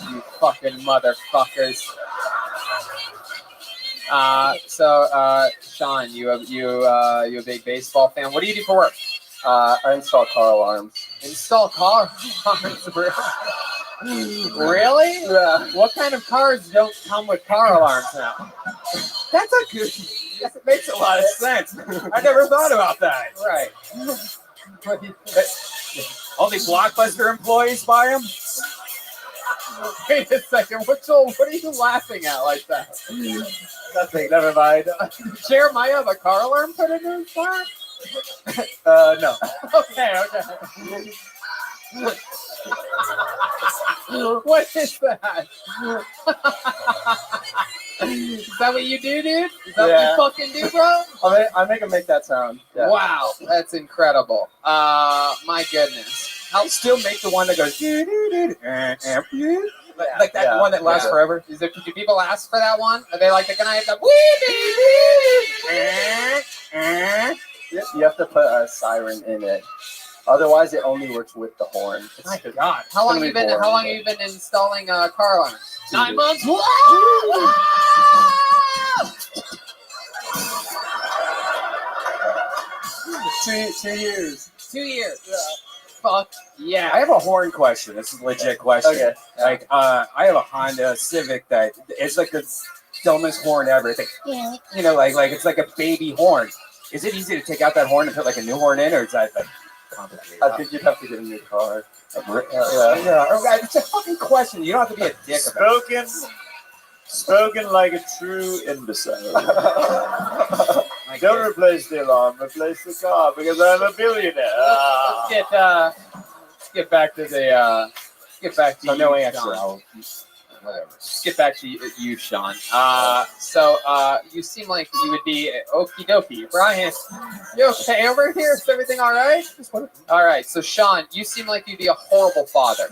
You fucking motherfuckers. Sean, you a big baseball fan. What do you do for work? I install car alarms. Install car alarms? Really? Yeah. What kind of cars don't come with car alarms now? That's a good. It makes a lot of sense. I never thought about that. Right. Only Blockbuster employees buy them? Wait a second. What are you laughing at like that? Nothing. Never mind. Jeremiah have a car alarm put in his car? No. Okay. What is that? Is that what you do, dude? Is that what you fucking do, bro? I make him make that sound. Yeah. Wow, that's incredible. My goodness. I'll still make the one that goes like that one that lasts forever. Do people ask for that one? Are they like, can I have the You have to put a siren in it. Otherwise, it only works with the horn. My God. How long have you been installing car alarms? 9 months. Whoa! 2 years. 2 years. Yeah. Fuck yeah. I have a horn question. This is a legit question. Okay. Like, I have a Honda Civic that it's like the dumbest horn ever. It's like, like it's like a baby horn. Is it easy to take out that horn and put like a new horn in, or is that like complicated? I think you'd have to get a new car. It's a fucking question. You don't have to be a dick about it. Spoken like a true imbecile. Don't replace the alarm, replace the car, because I'm a billionaire. Let's get back to the. Get back to no answer. whatever. Let's get back to you, Sean. So you seem like you would be okie dokie. Brian, you okay over here? Is everything all right? All right. So Sean, you seem like you'd be a horrible father.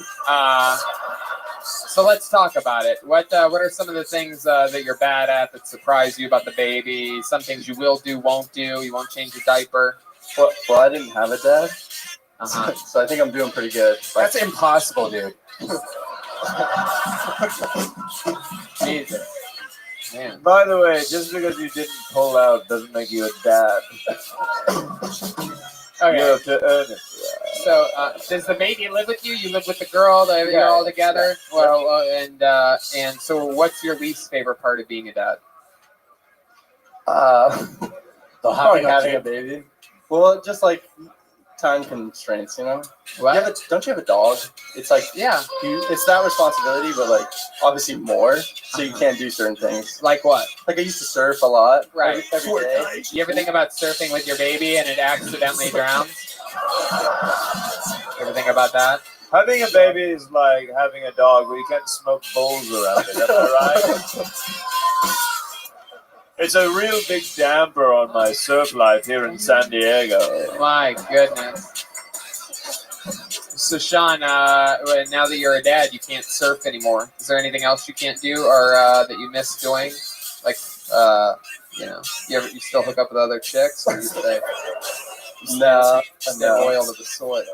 So let's talk about it. What are some of the things that you're bad at that surprise you about the baby? Some things you will do, won't do. You won't change your diaper. Well, I didn't have a dad, so I think I'm doing pretty good. That's impossible, dude. Jesus. Man. By the way, just because you didn't pull out doesn't make you a dad. Okay. You have to earn it. So, does the baby live with you? You live with the girl. You're all together. Yeah. Well, and so, what's your least favorite part of being a dad? Having a baby. Well, just like time constraints, you know. What? Don't you have a dog? It's like yeah, it's that responsibility, but like obviously more, so you can't do certain things. Like what? Like I used to surf a lot. Right. Every day. You ever think about surfing with your baby and it accidentally drowns? You ever think about that? Having a baby is like having a dog where you can't smoke bowls around it. Am I right? It's a real big damper on my surf life here in San Diego. My goodness. So, Sean, now that you're a dad, you can't surf anymore. Is there anything else you can't do or that you miss doing? Like, you still hook up with other chicks? Or you say, No. Loyal to the soil.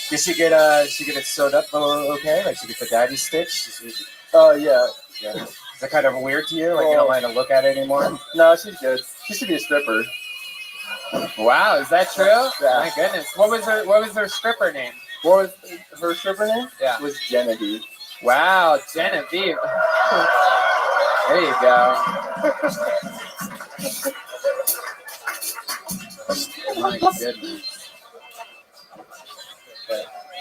Did she get it sewed up okay? Like she get the daddy stitch? Yeah. Is that kind of weird to you? Like you don't like to look at it anymore? No, she's good. She should be a stripper. Wow, is that true? Yeah. My goodness. What was her stripper name? What was her stripper name? Yeah. Was Genevieve. Wow, Genevieve. There you go. My goodness.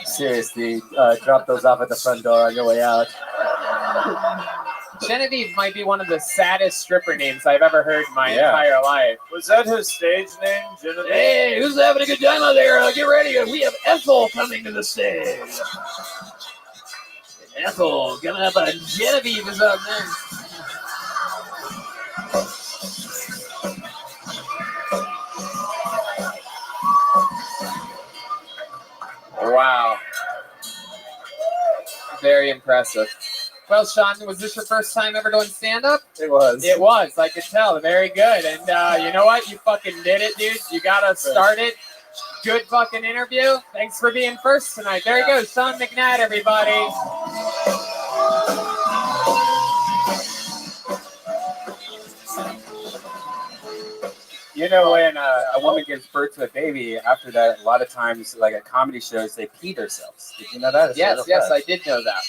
Seriously, drop those off at the front door on your way out. Genevieve might be one of the saddest stripper names I've ever heard in my entire life. Was that her stage name, Genevieve? Hey, who's having a good time out there? Get ready. We have Ethel coming to the stage. Ethel coming up. Genevieve is up next. Wow. Very impressive. Well, Sean, was this your first time ever doing stand-up? It was. It was. I could tell. Very good. And you know what? You fucking did it, dude. You got us started. Good fucking interview. Thanks for being first tonight. There you go. Sean McNatt, everybody. You know, when a woman gives birth to a baby, after that, a lot of times, like at comedy shows, they pee themselves. Did you know that? Yes, I did know that.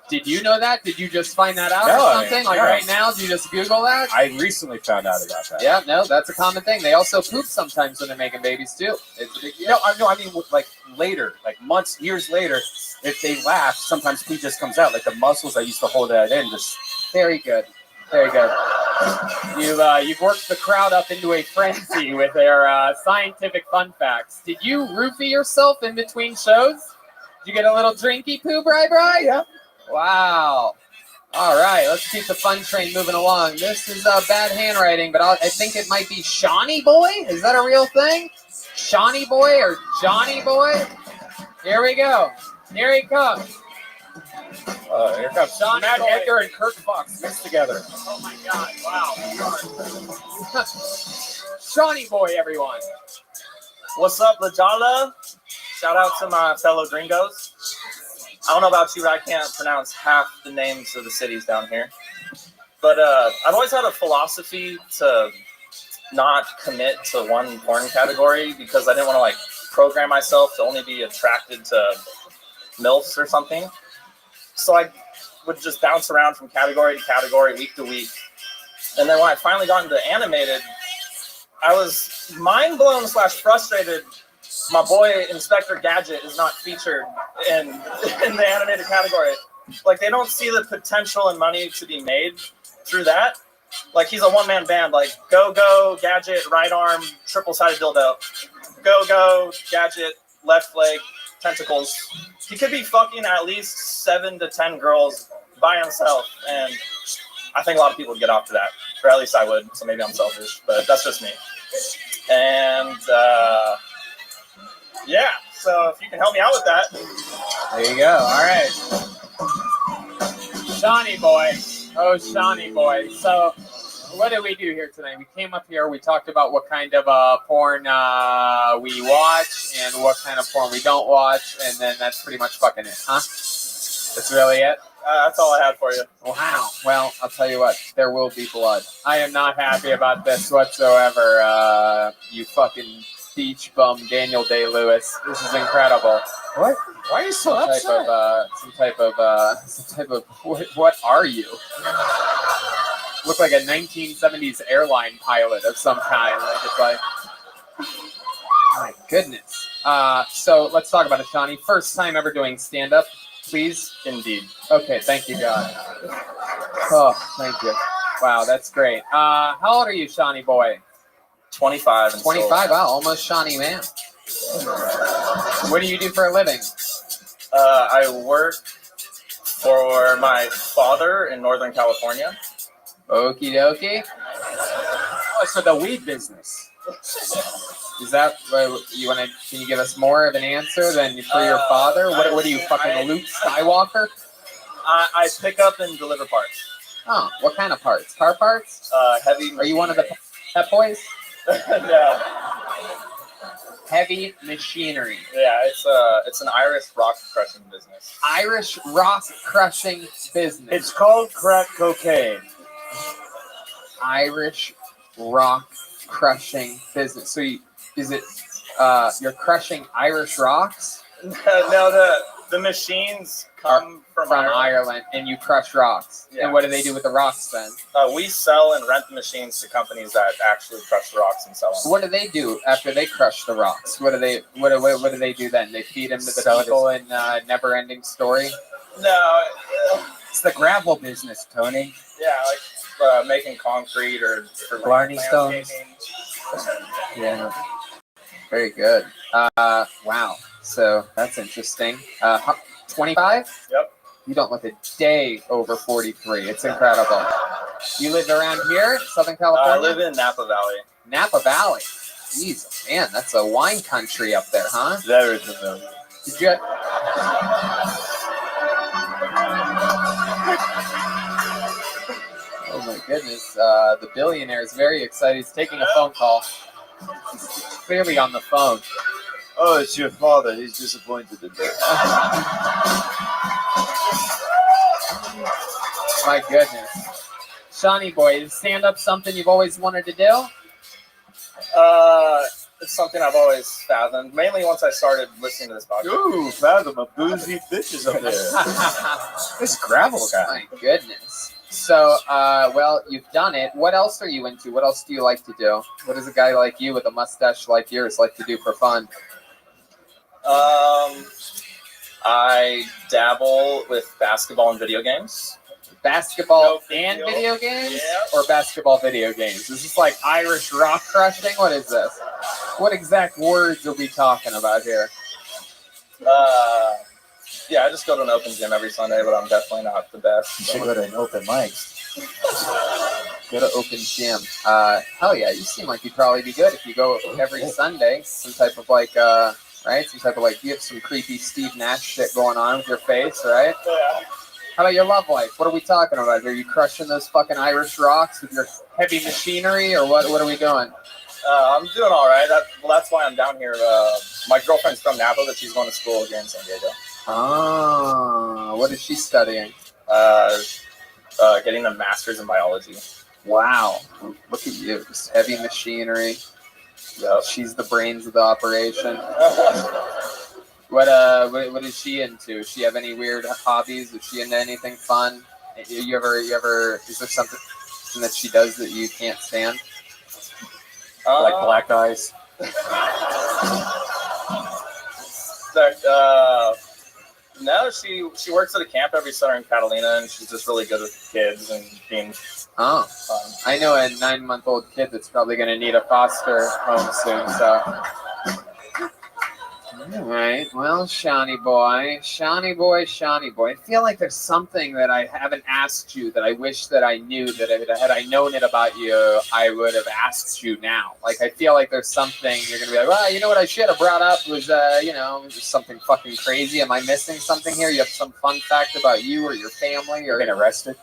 Did you know that? Did you just find that out No, or something? Like right now, did you just Google that? I recently found out about that. Yeah, no, that's a common thing. They also poop sometimes when they're making babies too. It's a big deal. No, I mean like later, like months, years later, if they laugh, sometimes pee just comes out. Like the muscles that used to hold that in just. Very good. Very good. You've worked the crowd up into a frenzy with their scientific fun facts. Did you roofie yourself in between shows? Did you get a little drinky poo, Bri? Yeah. Wow. All right, let's keep the fun train moving along. This is bad handwriting, but I think it might be Shawnee Boy. Is that a real thing? Shawnee Boy or Johnny Boy? Here we go. Here he comes. Here comes Shawnee Matt Boy. Edgar and Kirk Fox mixed together. Oh my God! Wow. Shawnee Boy, everyone. What's up, Lajala? Shout out to my fellow gringos. I don't know about you, but I can't pronounce half the names of the cities down here. But I've always had a philosophy to not commit to one porn category because I didn't want to like program myself to only be attracted to MILFs or something. So I would just bounce around from category to category, week to week. And then when I finally got into animated, I was mind blown / frustrated. My boy Inspector Gadget is not featured in the animated category. Like they don't see the potential and money to be made through that. Like he's a one-man band. Like go Gadget, right arm, triple-sided dildo. Go Gadget, left leg, tentacles. he could be fucking at least 7 to 10 girls by himself, and I think a lot of people would get off to that, or at least I would. So maybe I'm selfish, but that's just me. And yeah, so if you can help me out with that, there you go. All right, Shawnee boy. Oh, Shawnee boy. So, what did we do here tonight? We came up here. We talked about what kind of porn we watch and what kind of porn we don't watch, and then that's pretty much fucking it, huh? That's really it. that's all I had for you. Wow. Well, I'll tell you what. There will be blood. I am not happy about this whatsoever. You fucking beach bum, Daniel Day-Lewis. This is incredible. What? Why are you so upset? Some type of. What are you? Look like a 1970s airline pilot of some kind. Like it's like. My goodness. So let's talk about it, Shawnee. First time ever doing stand-up. Please? Indeed. Okay, thank you, God. Oh, thank you. Wow, that's great. How old are you, Shawnee boy? 25. 25, wow, almost Shawnee man. What do you do for a living? I work for my father in Northern California. Okie dokie. Oh, so the weed business. Is that you want to? Can you give us more of an answer than for your father? What are you, fucking Luke Skywalker? I pick up and deliver parts. Oh, what kind of parts? Car parts? Heavy. Are you one of the Pet Boys? No. Heavy machinery. Yeah, it's an Irish rock crushing business. Irish rock crushing business. It's called crack cocaine. Irish rock crushing business. So you're crushing Irish rocks? No, the machines come from Ireland, and you crush rocks. Yeah. And what do they do with the rocks then? We sell and rent the machines to companies that actually crush the rocks and sell them. What do they do after they crush the rocks? What do they do then? They feed them to the people in Never Ending Story? No, it's the gravel business, Tony. Yeah, like making concrete or for Blarney stones. Yeah, very good. Wow. So that's interesting. 25? Yep. You don't look a day over 43. It's incredible. You live around here, Southern California? I live in Napa Valley. Napa Valley. Jeez, man, that's a wine country up there, huh? Very familiar. Did you? Oh my goodness, the billionaire is very excited. He's taking a phone call. He's clearly on the phone. Oh, it's your father. He's disappointed in me. My goodness. Shawnee boy, is stand-up something you've always wanted to do? It's something I've always fathomed, mainly once I started listening to this podcast. Ooh, fathom of boozy bitches up there. This gravel guy. My goodness. So, well, you've done it. What else are you into? What else do you like to do? What does a guy like you with a mustache like yours like to do for fun? I dabble with basketball and video games. Basketball and video games? Yeah. Or basketball video games? Is this like Irish rock crushing? What is this? What exact words are we talking about here? Yeah, I just go to an open gym every Sunday, but I'm definitely not the best. You should go to an open mic. Go to open gym. Hell yeah, you seem like you'd probably be good if you go every Sunday. Some type of like, right? Some type of like, you have some creepy Steve Nash shit going on with your face, right? Yeah. How about your love life? What are we talking about? Are you crushing those fucking Irish rocks with your heavy machinery, or what are we doing? I'm doing all right. That's why I'm down here. My girlfriend's from Napa, but she's going to school here in San Diego. Ah, what is she studying? Getting a master's in biology. Wow, look at you, just heavy machinery. Yep. She's the brains of the operation. What is she into? Does she have any weird hobbies? Is she into anything fun? You ever? Is there something that she does that you can't stand? Like black eyes. No, she works at a camp every summer in Catalina, and she's just really good with kids and being fun. I know a 9-month-old kid that's probably going to need a foster home soon. So, All right. Well, Shawnee boy. I feel like there's something that I haven't asked you that I wish that I knew that had I known it about you, I would have asked you now. Like, I feel like there's something you're going to be like, well, you know what I should have brought up was, something fucking crazy. Am I missing something here? You have some fun fact about you or your family or Been arrested?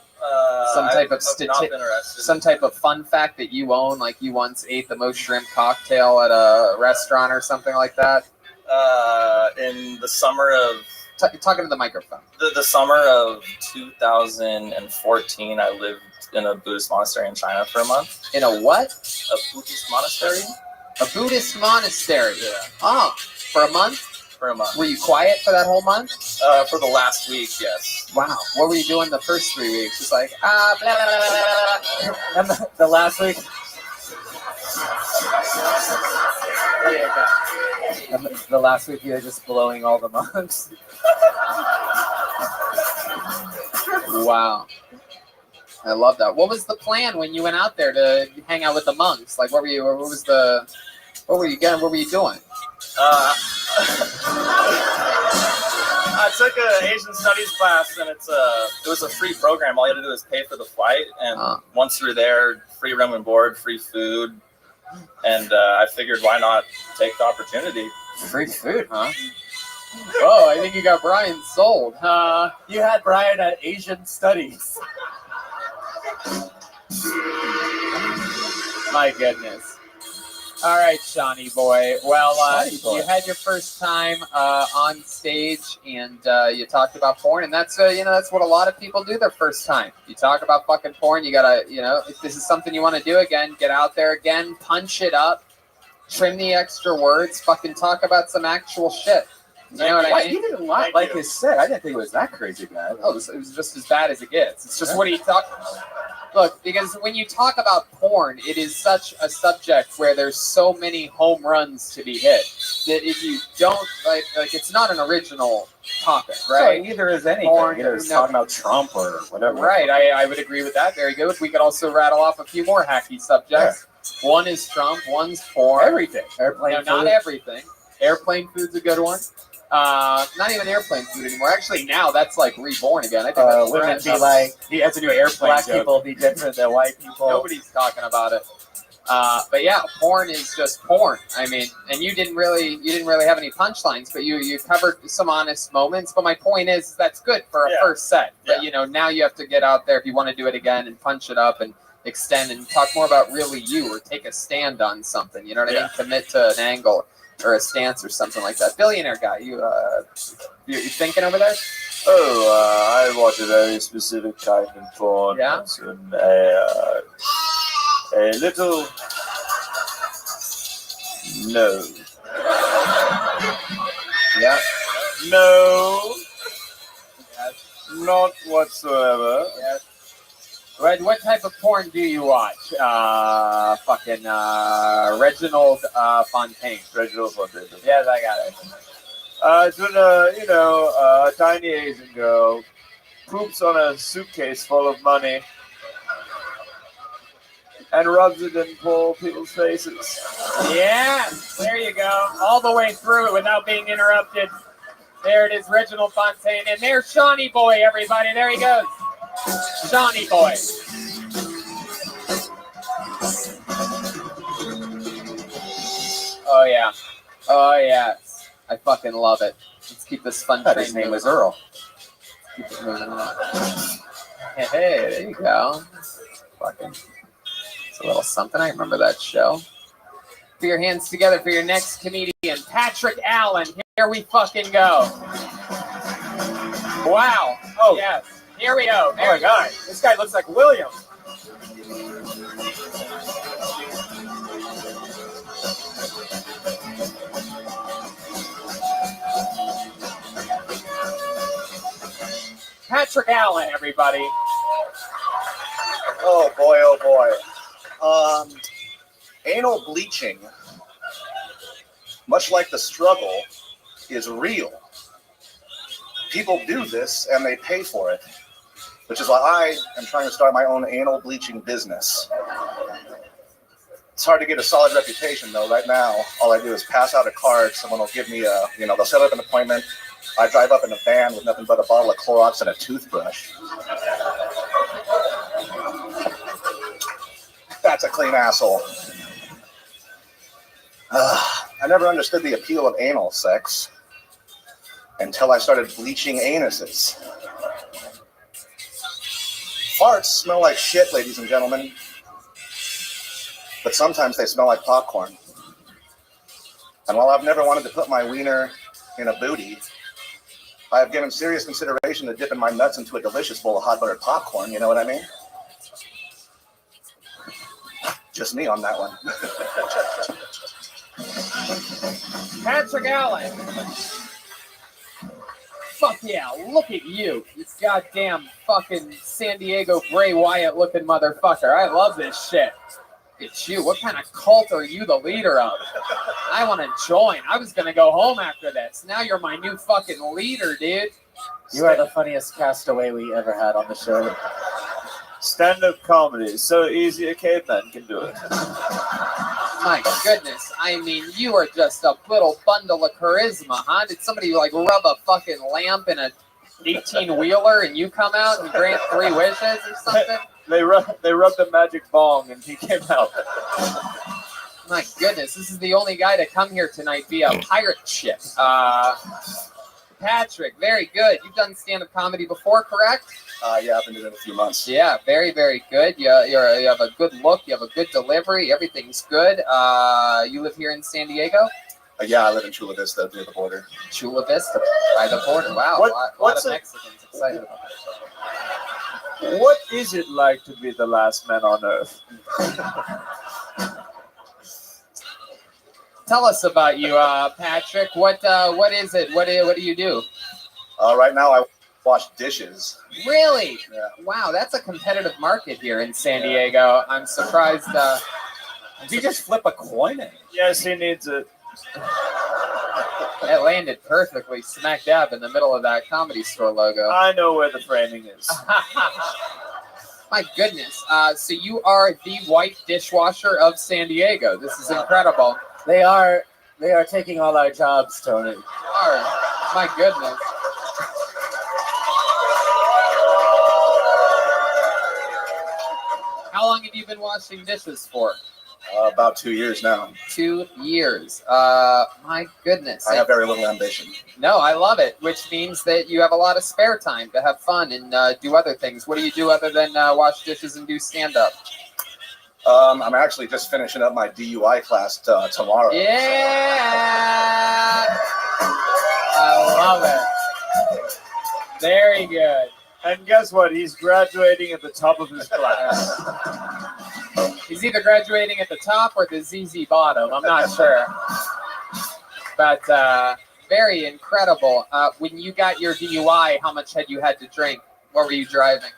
some type of I've not been arrested. some type of fun fact that you own, like you once ate the most shrimp cocktail at a restaurant or something like that? In the summer of talking to the microphone. The summer of 2014, I lived in a Buddhist monastery in China for a month. In a what? A Buddhist monastery. A Buddhist monastery. Yeah. Oh, for a month? For a month. Were you quiet for that whole month? For the last week, yes. Wow. What were you doing the first 3 weeks? Just like blah, blah, blah, blah. And the last week. And the last week you were just blowing all the monks. Wow. I love that. What was the plan when you went out there to hang out with the monks? Like, what were you doing? I took an Asian studies class, and it was a free program. All you had to do was pay for the flight, and once you're there, free room and board, free food, and I figured why not take the opportunity. Free food, huh? Oh, I think you got Brian sold. You had Brian at Asian Studies. My goodness. All right, Shawnee boy. Well, you had your first time on stage, and you talked about porn, and that's that's what a lot of people do their first time. You talk about fucking porn. You gotta, if this is something you want to do again, get out there again, punch it up, trim the extra words, fucking talk about some actual shit. You know what I mean? He didn't like his set. I didn't think it was that crazy bad. Oh, it was just as bad as it gets. It's just what he thought. Look, because when you talk about porn, it is such a subject where there's so many home runs to be hit that if you don't like it's not an original topic, right? So neither is anything. Porn, Either it's talking about Trump or whatever. Right. I would agree with that. Very good. We could also rattle off a few more hacky subjects. Yeah. One is Trump. One's porn. Everything. Airplane food. Not everything. Airplane food's a good one. Not even airplane food anymore. Actually, now that's like reborn again. I think that's women be like, he has a new airplane black joke. people be different than white people. Nobody's talking about it. But yeah, porn is just porn. I mean, and you didn't really have any punchlines, but you covered some honest moments. But my point is that's good for a first set. But now you have to get out there if you want to do it again and punch it up and extend and talk more about really you or take a stand on something. You know what I mean? Commit to an angle or a stance or something like that. Billionaire guy, you thinking over there? Oh, I watch a very specific kind of porn. Yeah? A little... No. Yeah. No. Yes. Not whatsoever. Yes. What type of porn do you watch? Reginald Fontaine. Reginald Fontaine. Yes, I got it. It's when a tiny Asian girl poops on a suitcase full of money and rubs it in poor people's faces. Yeah, there you go. All the way through it without being interrupted. There it is, Reginald Fontaine. And there's Shawnee Boy, everybody. There he goes. Shawnee Boy. Oh, yeah. Oh, yeah. I fucking love it. Let's keep this fun train. His name was Earl. Keep it moving on. Hey, there you go. Fucking. It's a little something. I remember that show. Put your hands together for your next comedian, Patrick Allen. Here we fucking go. Wow. Oh, yes. Here we go. Oh my God. This guy looks like William. Patrick Allen, everybody. Oh boy, oh boy. Anal bleaching, much like the struggle, is real. People do this and they pay for it, which is why I am trying to start my own anal bleaching business. It's hard to get a solid reputation, though. Right now, all I do is pass out a card. Someone will give me they'll set up an appointment. I drive up in a van with nothing but a bottle of Clorox and a toothbrush. That's a clean asshole. I never understood the appeal of anal sex until I started bleaching anuses. Farts smell like shit, ladies and gentlemen. But sometimes they smell like popcorn. And while I've never wanted to put my wiener in a booty, I have given serious consideration to dipping my nuts into a delicious bowl of hot buttered popcorn, you know what I mean? Just me on that one. Patrick Allen. Fuck yeah, look at you. You goddamn fucking San Diego Bray Wyatt looking motherfucker. I love this shit. Look at you. What kind of cult are you the leader of? I want to join. I was going to go home after this. Now you're my new fucking leader, dude. You are the funniest castaway we ever had on the show. Stand-up comedy is so easy a caveman can do it. My goodness. I mean, you are just a little bundle of charisma, huh? Did somebody like rub a fucking lamp in a 18-wheeler and you come out and grant 3 wishes or something? They rubbed the magic bong and he came out. My goodness, this is the only guy to come here tonight via pirate ship. Patrick, very good. You've done stand-up comedy before, correct? Yeah, I've been doing it a few months. Yeah, very, very good. You have a good look. You have a good delivery. Everything's good. You live here in San Diego? Yeah, I live in Chula Vista, near the border. Chula Vista, by the border. Wow, a lot of Mexicans excited about that. What is it like to be the last man on earth? Tell us about you, Patrick. What is it? What do you do? Right now, I wash dishes. Really? Yeah. Wow, that's a competitive market here in San Diego. I'm surprised. Did you just flip a coin? Yes, he needs it. It landed perfectly smack dab in the middle of that Comedy Store logo. I know where the framing is. My goodness. So you are the white dishwasher of San Diego. This is incredible. They are taking all our jobs, Tony. My goodness. How long have you been washing dishes for? About 2 years now. 2 years. My goodness. I have very little ambition. No, I love it, which means that you have a lot of spare time to have fun and do other things. What do you do other than wash dishes and do stand-up? I'm actually just finishing up my DUI class tomorrow. Yeah! I love it. Very good. And guess what? He's graduating at the top of his class. He's either graduating at the top or the ZZ bottom. I'm not sure. But very incredible. When you got your DUI, how much had you had to drink? What were you driving?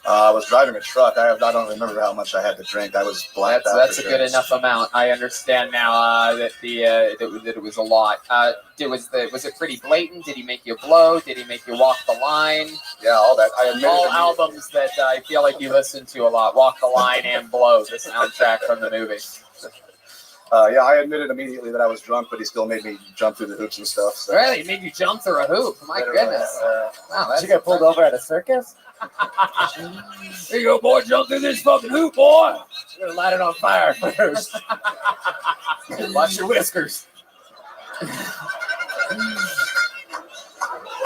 I was driving a truck. I don't remember how much I had to drink. I was blacked out. That's a good enough amount. I understand now that it was a lot. Was it pretty blatant? Did he make you blow? Did he make you walk the line? Yeah, all that. All albums that I feel like you listen to a lot. Walk the Line and Blow, the soundtrack from the movie. Yeah, I admitted immediately that I was drunk, but he still made me jump through the hoops and stuff. So. Really? He made you jump through a hoop? My goodness. Wow, Did you get pulled over at a circus? Here you go, boy. Jump through this fucking hoop, boy. You're gonna light it on fire first. Watch your whiskers.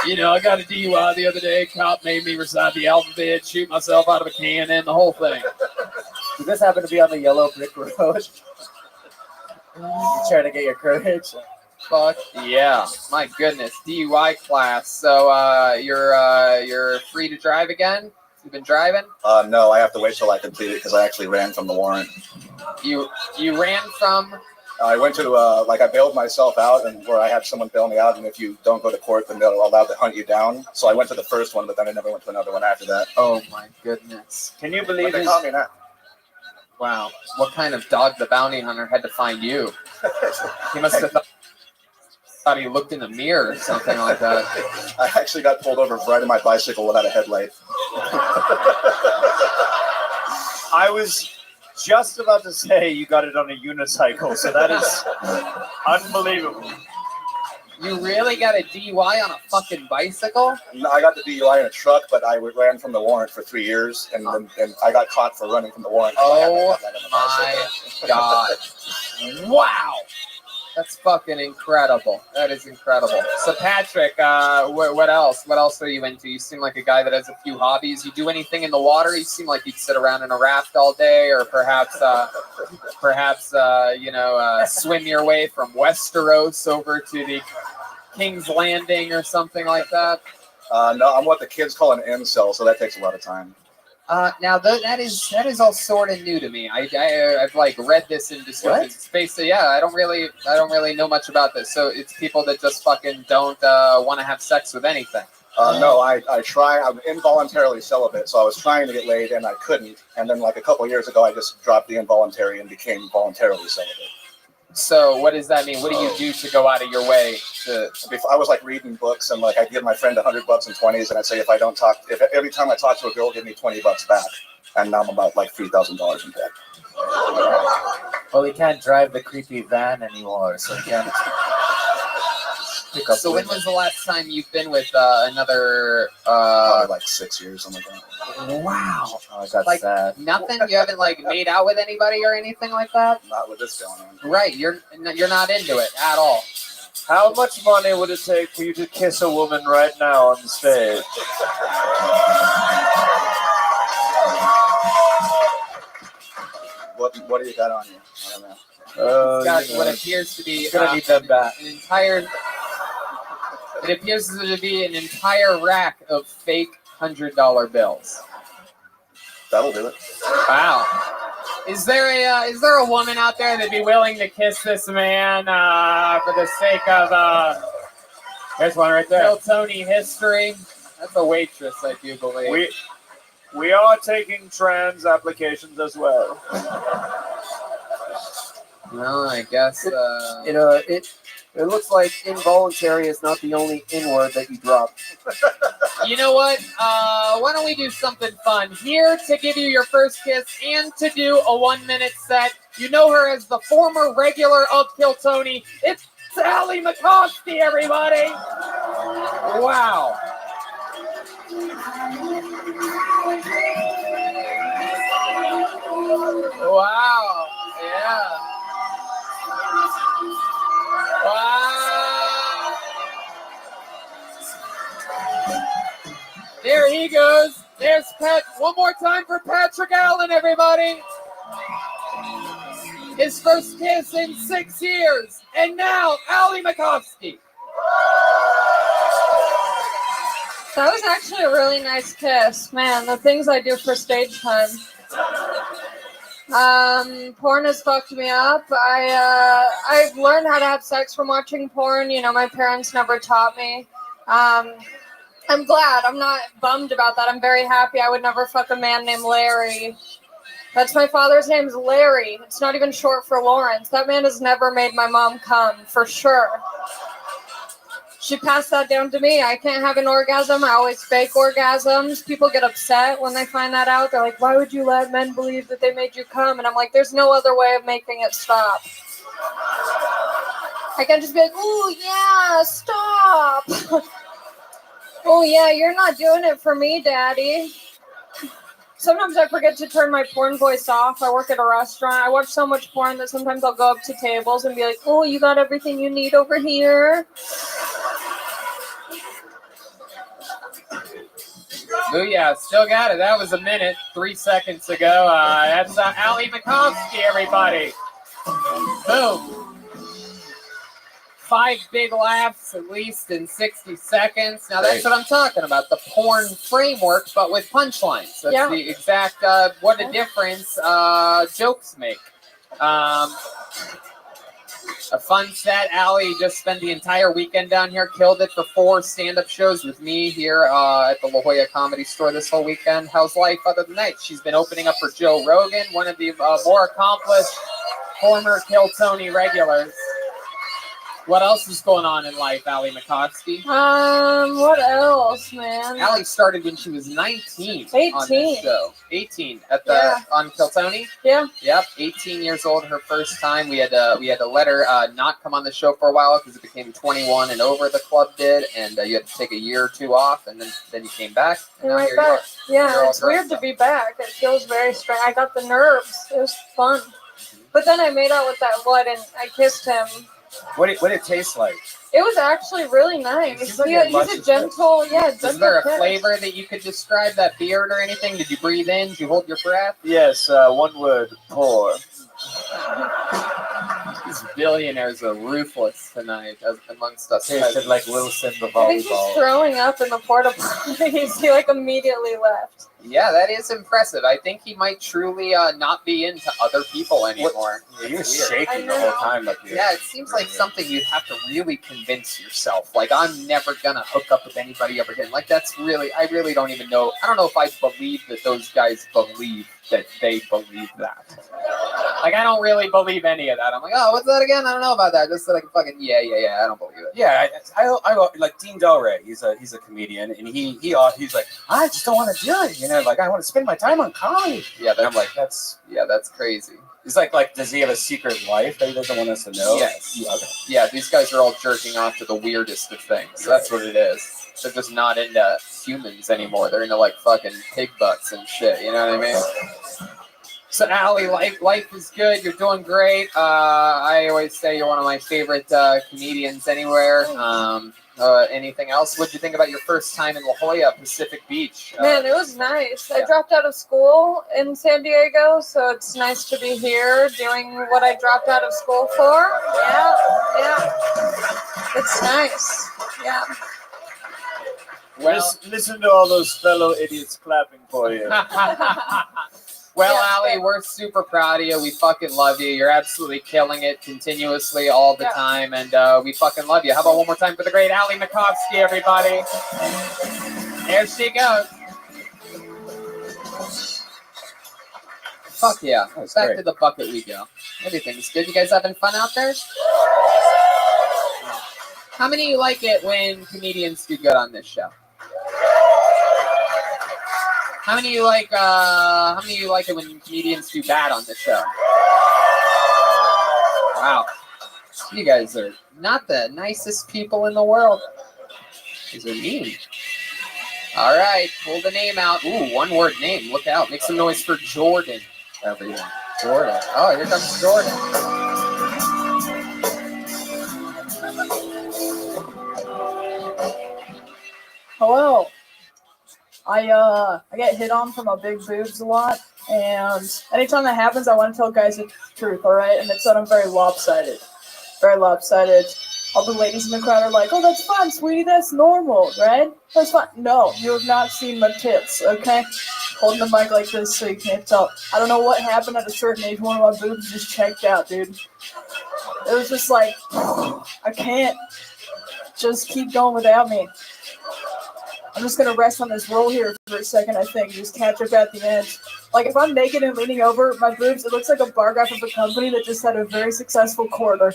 You know, I got a DUI the other day. Cop made me recite the alphabet, shoot myself out of a cannon, the whole thing. Did this happen to be on the yellow brick road? You're trying to get your courage. Fuck yeah! My goodness, DUI class. So you're free to drive again? You've been driving? No, I have to wait till I complete it because I actually ran from the warrant. You ran from? I went to I bailed myself out, and where I had someone bail me out, and if you don't go to court, then they're allowed to hunt you down. So I went to the first one, but then I never went to another one after that. Oh my goodness! Can you believe they caught me now? Wow, what kind of dog the bounty hunter had to find you? He must have thought he looked in the mirror or something like that. I actually got pulled over riding my bicycle without a headlight. I was just about to say you got it on a unicycle, so that is unbelievable. You really got a DUI on a fucking bicycle? No, I got the DUI in a truck, but I ran from the warrant for 3 years, and I got caught for running from the warrant. Oh my god! Wow, that's fucking incredible. That is incredible. So Patrick, what else? What else are you into? You seem like a guy that has a few hobbies. You do anything in the water? You seem like you'd sit around in a raft all day, or perhaps swim your way from Westeros over to the King's Landing or something like that. No, I'm what the kids call an incel, so that takes a lot of time. Now that is all sort of new to me. I've like read this in descriptions. It's basically, I don't really know much about this. So it's people that just fucking don't want to have sex with anything. No, I try. I'm involuntarily celibate, so I was trying to get laid and I couldn't. And then like a couple years ago, I just dropped the involuntary and became voluntarily celibate. So what does that mean? What do you do to go out of your way to? I was like reading books and like I'd give my friend $100 in 20s, and I'd say if every time I talk to a girl, give me $20 back, and now I'm about like $3,000 in debt. Well, he can't drive the creepy van anymore, so he can't. So when was the last time you've been with another? Like 6 years, something like that. Wow. Oh, I got like sad. nothing. You haven't like made out with anybody or anything like that. Not with this going on. Right. You're not into it at all. How much money would it take for you to kiss a woman right now on the stage? What do you got on you? I don't know. It's got what appears to be gonna need them back. It appears to be an entire rack of fake $100 bills. That'll do it. Wow. Is there a woman out there that'd be willing to kiss this man for the sake of there's one right there. Bill Tony history? That's a waitress, I do believe. We are taking trans applications as well. No, I guess It looks like involuntary is not the only N-word that you dropped. You know what? Why don't we do something fun? Here to give you your first kiss and to do a 1-minute set. You know her as the former regular of Kill Tony. It's Allie McCoskey, everybody! Wow. Wow. Yeah. Wow. There he goes. There's Pat. One more time for Patrick Allen, everybody. His first kiss in 6 years. And now, Allie McCoskey. That was actually a really nice kiss. Man, the things I do for stage time. Porn has fucked me up. I've learned how to have sex from watching porn. You know, my parents never taught me. I'm glad. I'm not bummed about that. I'm very happy. I would never fuck a man named Larry. That's my father's name's Larry. It's not even short for Lawrence. That man has never made my mom come, for sure. She passed that down to me. I can't have an orgasm. I always fake orgasms. People get upset when they find that out. They're like, why would you let men believe that they made you come? And I'm like, there's no other way of making it stop. I can't just be like, ooh, yeah, stop. Oh, yeah, you're not doing it for me, Daddy. Sometimes I forget to turn my porn voice off. I work at a restaurant. I watch so much porn that sometimes I'll go up to tables and be like, oh, you got everything you need over here? Booyah, still got it. That was a minute, 3 seconds ago. That's Allie McCoskey, everybody. Boom. 5 big laughs at least in 60 seconds. Now that's what I'm talking about, the porn framework, but with punchlines. That's the exact, what a difference jokes make. A fun set. Allie just spent the entire weekend down here, killed it for 4 stand-up shows with me here at the La Jolla Comedy Store this whole weekend. How's life other than that? She's been opening up for Joe Rogan, one of the more accomplished former Kill Tony regulars. What else is going on in life, Allie McCoskey? What else, man? Allie started when she was 19 on 18. this show. 18 at the on Kiltony. Yeah. Yep, 18 years old, her first time. We had to let her not come on the show for a while because it became 21 and over. The club did, and you had to take a year or two off, and then you came back. And now Right here you are. back. Yeah, You're all it's grown weird up. to be back. It feels very strange. I got the nerves. It was fun. But then I made out with that blood and I kissed him. What did it taste like? It was actually really nice. Seems like it must He's a gentle, gentle Is there a kiss. flavor that you could describe that beard or anything? Did you breathe in? Did you hold your breath? Yes, one word, pour. These billionaires are ruthless tonight, as amongst us. Tasted like Wilson the I think he's throwing up in the porta potties. He like immediately left. Yeah, that is impressive. I think he might truly not be into other people anymore. He was It's weird. shaking the whole time up here. Yeah, it seems like something you'd have to really convince yourself. Like, I'm never gonna hook up with anybody ever again. Like, that's really, I really don't even know. I don't know if I believe that those guys believe that they believe that. Like, I don't really believe any of that. I'm like, oh, what's that again? I don't know about that. Just like fucking yeah. I don't believe it. Yeah, I like Dean Delray. He's a comedian, and he's like, I just don't want to do it. You know, like I want to spend my time on comedy. Yeah, and I'm like, that's crazy. He's like, does he have a secret life that he doesn't want us to know? Yes. Yeah, okay. Yeah, these guys are all jerking off to the weirdest of things. That's what it is. They're just not into humans anymore. They're into like fucking pig butts and shit. You know what I mean? So, Allie, life is good. You're doing great. I always say you're one of my favorite comedians anywhere. Anything else? What did you think about your first time in La Jolla, Pacific Beach? Man, it was nice. I dropped out of school in San Diego, so it's nice to be here doing what I dropped out of school for. Yeah. It's nice. Yeah. Well, listen to all those fellow idiots clapping for you. Well, Allie, we're super proud of you. We fucking love you. You're absolutely killing it continuously all the time, and we fucking love you. How about one more time for the great Allie McCoskey, everybody? There she goes. Fuck yeah. Back great. to the bucket we go. Everything's good. You guys having fun out there? How many of you like it when comedians do good on this show? How many of you like it when comedians do bad on this show? Wow. You guys are not the nicest people in the world. These are mean. All right, pull the name out. Ooh, one-word name. Look out. Make some noise for Jordan, everyone. Jordan. Oh, here comes Jordan. Hello. I get hit on for my big boobs a lot, and anytime that happens, I want to tell guys the truth, all right? And it's that I'm very lopsided. Very lopsided. All the ladies in the crowd are like, oh, that's fine, sweetie, that's normal, right? That's fine. No, you have not seen my tits, okay? Holding the mic like this so you can't tell. I don't know what happened at a certain age. One of my boobs just checked out, dude. It was just like, I can't just keep going without me. I'm just going to rest on this roll here for a second, I think. Just catch up at the end. Like, if I'm naked and leaning over my boobs, it looks like a bar graph of a company that just had a very successful quarter.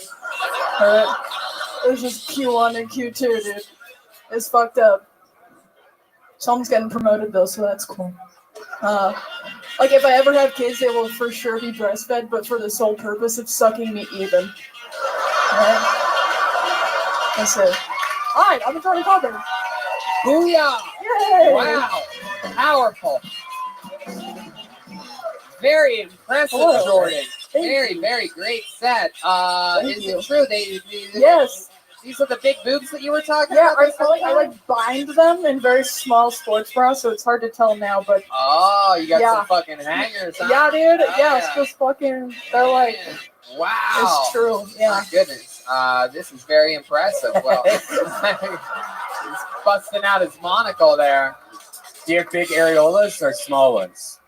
Alright? It was just Q1 and Q2, dude. It's fucked up. Someone's getting promoted, though, so that's cool. Like, if I ever have kids, they will for sure be breastfed, but for the sole purpose of sucking me even. Alright? That's it. Alright, I'm Jordan Coburn. Booyah! Yay! Wow! Powerful. Very impressive, Hello. Jordan. Thank Very, you. very great set. Thank Is you. it true? Yes. These are the big boobs that you were talking Yeah, about? I bind them in very small sports bras, so it's hard to tell now, but... Oh, you got Yeah. some fucking hangers, huh? Yeah, dude. Oh, yeah, it's just fucking... They're like... Wow. It's true, yeah. My goodness. This is very impressive. Well, he's busting out his monocle there. Do you have big areolas or small ones?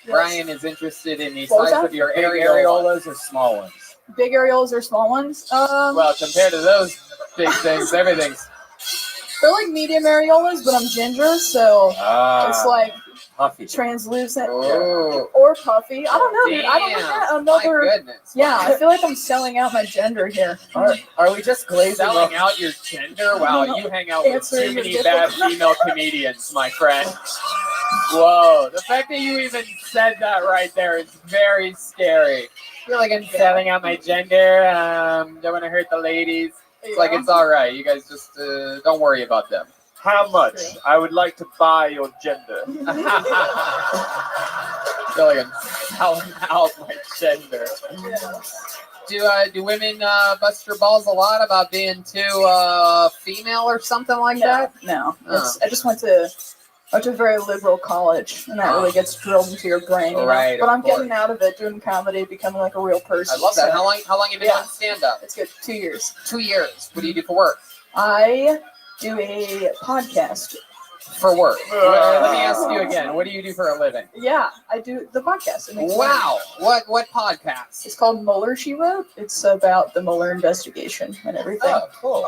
Yes. Brian is interested in the What was size that? of your Big areola. areolas or small ones? Big areolas or small ones? Well, compared to those big things, everything's... They're like medium areolas, but I'm ginger, so Ah. it's like... Puffy. translucent Oh. or puffy. I don't know, dude. I don't know that another. My goodness. Yeah, I feel like I'm selling out my gender here. Are we just glazing Selling out your gender? Wow, you hang out with Answering too your many bad different- female comedians, my friend. Whoa, the fact that you even said that right there is very scary. I feel like I'm selling out my gender. Don't want to hurt the ladies. It's like it's all right. You guys just don't worry about them. How much? I would like to buy your gender. I feel like I'm selling out my gender. Do women bust your balls a lot about being too female or something like that? No, I just went to a very liberal college, and that really gets drilled into your brain. You know? Right, But of I'm getting out of it, doing comedy, becoming like a real person. I love that. so- How long you been doing stand up? It's good. 2 years. 2 years. What do you do for work? I do a podcast. For work. Let me ask you again. What do you do for a living? Yeah, I do the podcast. It makes Wow. money. What podcast? It's called Mueller, She Wrote. It's about the Mueller investigation and everything. Oh, cool.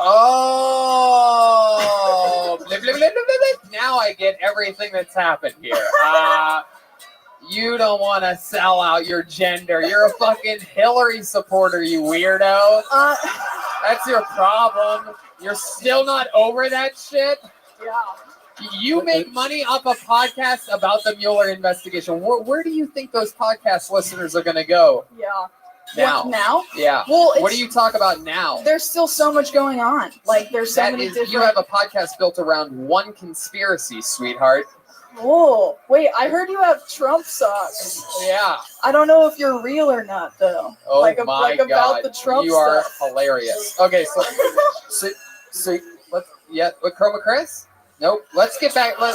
Oh. Blip, blip, blip, blip, blip. Now I get everything that's happened here. You don't want to sell out your gender. You're a fucking Hillary supporter, you weirdo. That's your problem. You're still not over that shit? Yeah. You make money off a podcast about the Mueller investigation. Where do you think those podcast listeners are going to go? Yeah. Now. What, now? Yeah. Well, what do you talk about now? There's still so much going on. Like, there's so many different... You have a podcast built around one conspiracy, sweetheart. Oh, wait, I heard you have Trump socks. Yeah. I don't know if you're real or not, though. Oh like, my about God. the Trump You are stuff. hilarious. Okay, so let's what Chroma Chris? Nope. Let's get back. I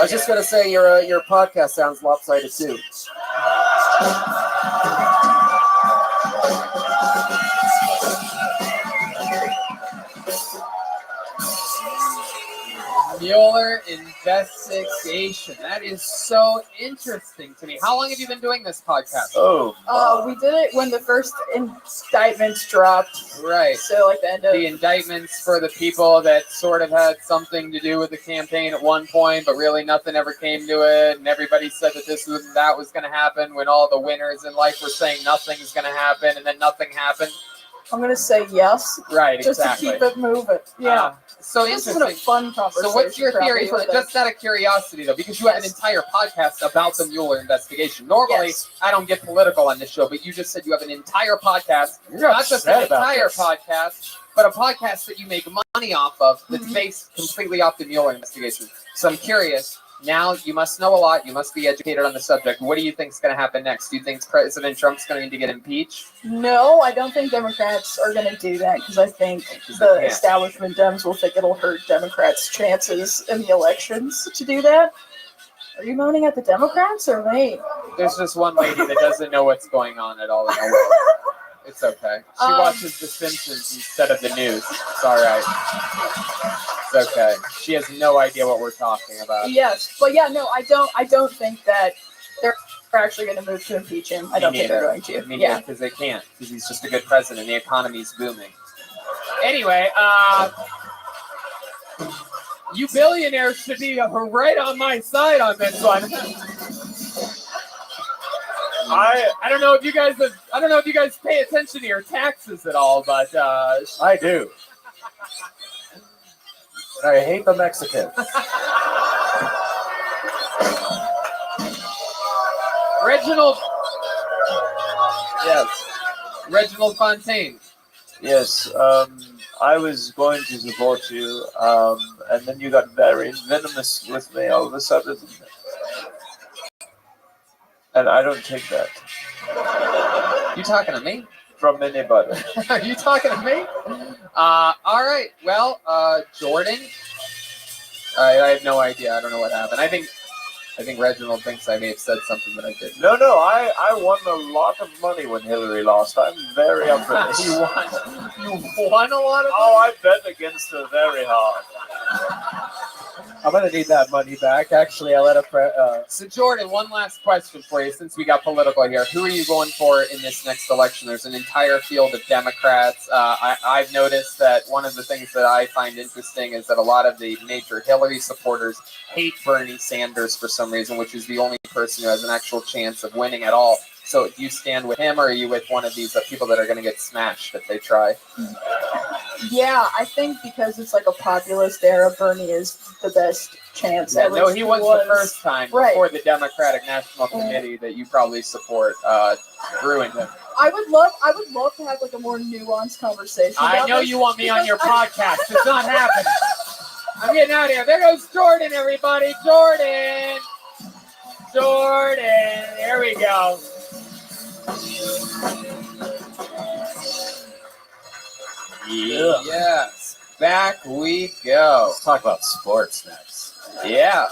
was just gonna say your podcast sounds lopsided too. Mueller investigation. That is so interesting to me. How long have you been doing this podcast? We did it when the first indictments dropped. Right. So, like, the end of... The indictments for the people that sort of had something to do with the campaign at one point, but really nothing ever came to it, and everybody said that this was that was going to happen when all the winners in life were saying nothing is going to happen, and then nothing happened. I'm going to say yes. Right, just exactly. to keep it moving. Yeah. So this interesting. has been a fun conversation. So what's your theory? Probably. Just out of curiosity, though, because you have an entire podcast about the Mueller investigation. Normally, I don't get political on this show, but you just said you have an entire podcast, not just an entire podcast, but a podcast that you make money off of that's based completely off the Mueller investigation. So I'm curious. Now, you must know a lot. You must be educated on the subject. What do you think is going to happen next? Do you think President Trump's going to get impeached? No, I don't think Democrats are going to do that because I think the establishment Dems will think it'll hurt Democrats' chances in the elections to do that. Are you moaning at the Democrats or me? There's just one lady that doesn't know what's going on at all in the world. It's okay. She watches The Simpsons instead of the news. It's all right. It's okay. She has no idea what we're talking about. Yes, but yeah, no, I don't think that they're actually going to move to impeach him. I don't think they're going to. Yeah, because they can't. Because he's just a good president. The economy's booming. Anyway, you billionaires should be right on my side on this one. I don't know if you guys pay attention to your taxes at all, but I do. I hate the Mexicans. Reginald. Yes. Reginald Fontaine. Yes, I was going to support you, and then you got very venomous with me all of a sudden. And I don't take that. You talking to me? From anybody. Are you talking to me? All right. Well, Jordan. I have no idea. I don't know what happened. I think Reginald thinks I may have said something that I didn't. No, I won a lot of money when Hillary lost. I'm very up for this. You won a lot of money? Oh, I bet against her very hard. I'm gonna need that money back. Actually, I let a So Jordan, one last question for you, since we got political here. Who are you going for in this next election? There's an entire field of Democrats. I've noticed that one of the things that I find interesting is that a lot of the major Hillary supporters hate Bernie Sanders for some reason, which is the only person who has an actual chance of winning at all. So do you stand with him, or are you with one of these people that are going to get smashed if they try? Yeah, I think because it's like a populist era, Bernie is the best chance. Yeah, At no, least he was the first time before the Democratic National Mm. Committee that you probably support ruined him. I would love to have like a more nuanced conversation. I about know this you want me on your because I- podcast. It's not happening. I'm getting out of here. There goes Jordan, everybody. Jordan. There we go. Yes. Back we go. Let's talk about sports next. Yeah.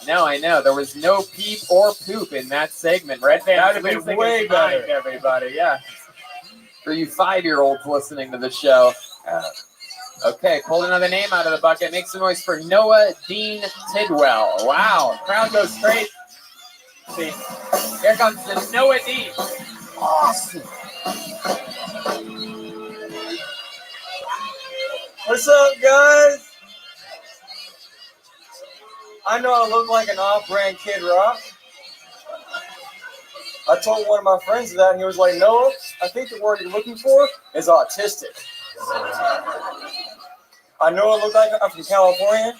No, I know. There was no peep or poop in that segment. Red Van That'd have been way better. Everybody. Yeah. For you 5-year-olds listening to the show. Okay, pull another name out of the bucket. Make some noise for Noah Dean Tidwell. Wow. Crowd goes straight. See, here comes the Noah Dean. Awesome. What's up, guys? I know I look like an off-brand Kid Rock. I told one of my friends that, and he was like, Noah, I think the word you're looking for is autistic. I know I look like I'm from California,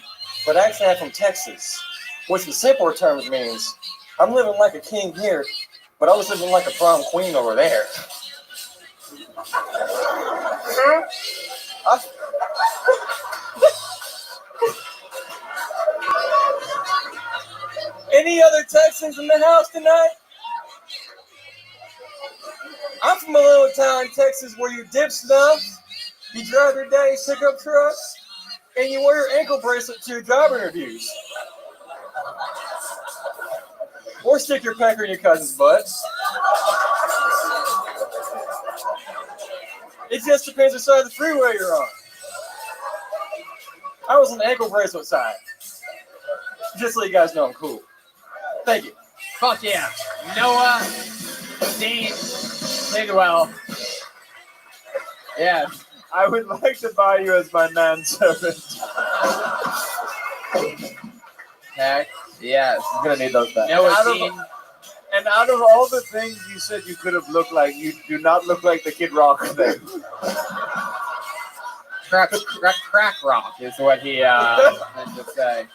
but actually I'm from Texas, which in simpler terms means I'm living like a king here, but I was living like a prom queen over there. Any other Texans in the house tonight? I'm from a little town in Texas where you dip stuff, you drive your daddy's pickup truck, and you wear your ankle bracelet to job interviews. Or stick your pecker in your cousin's butt. It just depends which side of the freeway you're on. I was on the ankle bracelet side. Just so you guys know I'm cool. Thank you. Fuck yeah. Noah Dean Tidwell. Yeah. I would like to buy you as my manservant. Heck yes. I'm gonna need those back. And out of all the things you said you could have looked like, you do not look like the Kid Rock thing. Crack rock is what he meant to say.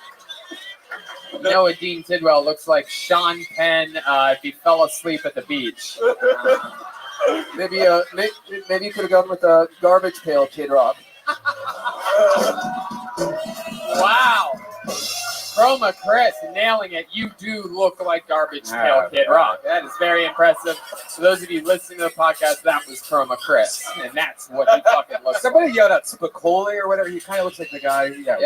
Noah Dean Tidwell looks like Sean Penn if he fell asleep at the beach. Maybe you could have gone with a garbage pail Kid Rock. Wow. Chroma Chris nailing it. You do look like Garbage Pail Kid Rock. That is very impressive. For those of you listening to the podcast, that was Chroma Chris. And that's what he fucking looks like. Somebody yelled out Spicoli or whatever. He kind of looks like the guy. Yeah,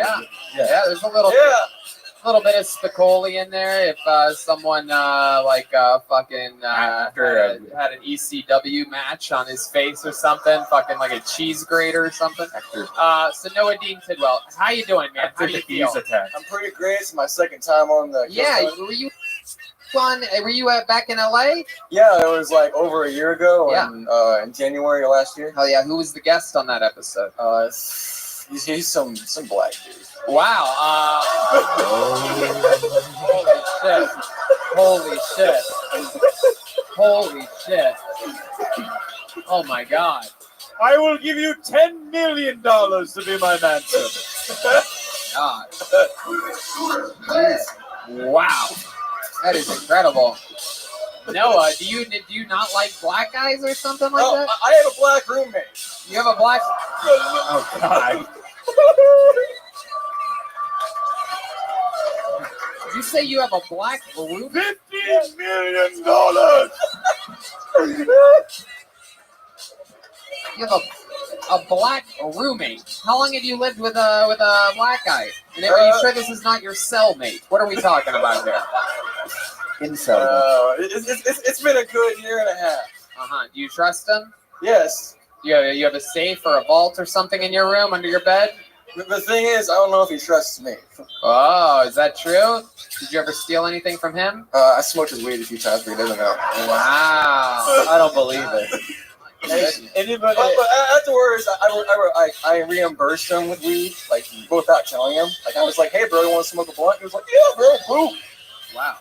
there's a little bit of Spicoli in there. If someone fucking had an ECW match on his face or something, fucking like a cheese grater or something. So Noah Dean Tidwell, how you doing, man? How do you feel? I'm pretty great. It's my second time on the. Were you back in LA? Yeah, it was like over a year ago. In January of last year. Oh yeah, who was the guest on that episode? He's some black dude. Wow. Holy shit. Oh my God. I will give you $10 million to be my manservant. God. Wow. That is incredible. Noah, do you not like black guys or something like that? I have a black roommate. You have a black? Oh God. Did you say you have a black roommate? $15 million. You have a black roommate. How long have you lived with a black guy? And are you sure this is not your cellmate? What are we talking about here? It's been a good year and a half. Do you trust him? Yes. You have a safe or a vault or something in your room under your bed? The thing is, I don't know if he trusts me. Oh, is that true? Did you ever steal anything from him? I smoked his weed a few times, but he doesn't know. Wow. I don't believe it. Anybody? But afterwards, I reimbursed him with weed, like without telling him. Like I was like, "Hey, bro, you want to smoke a blunt?" He was like, "Yeah, bro, cool." Wow.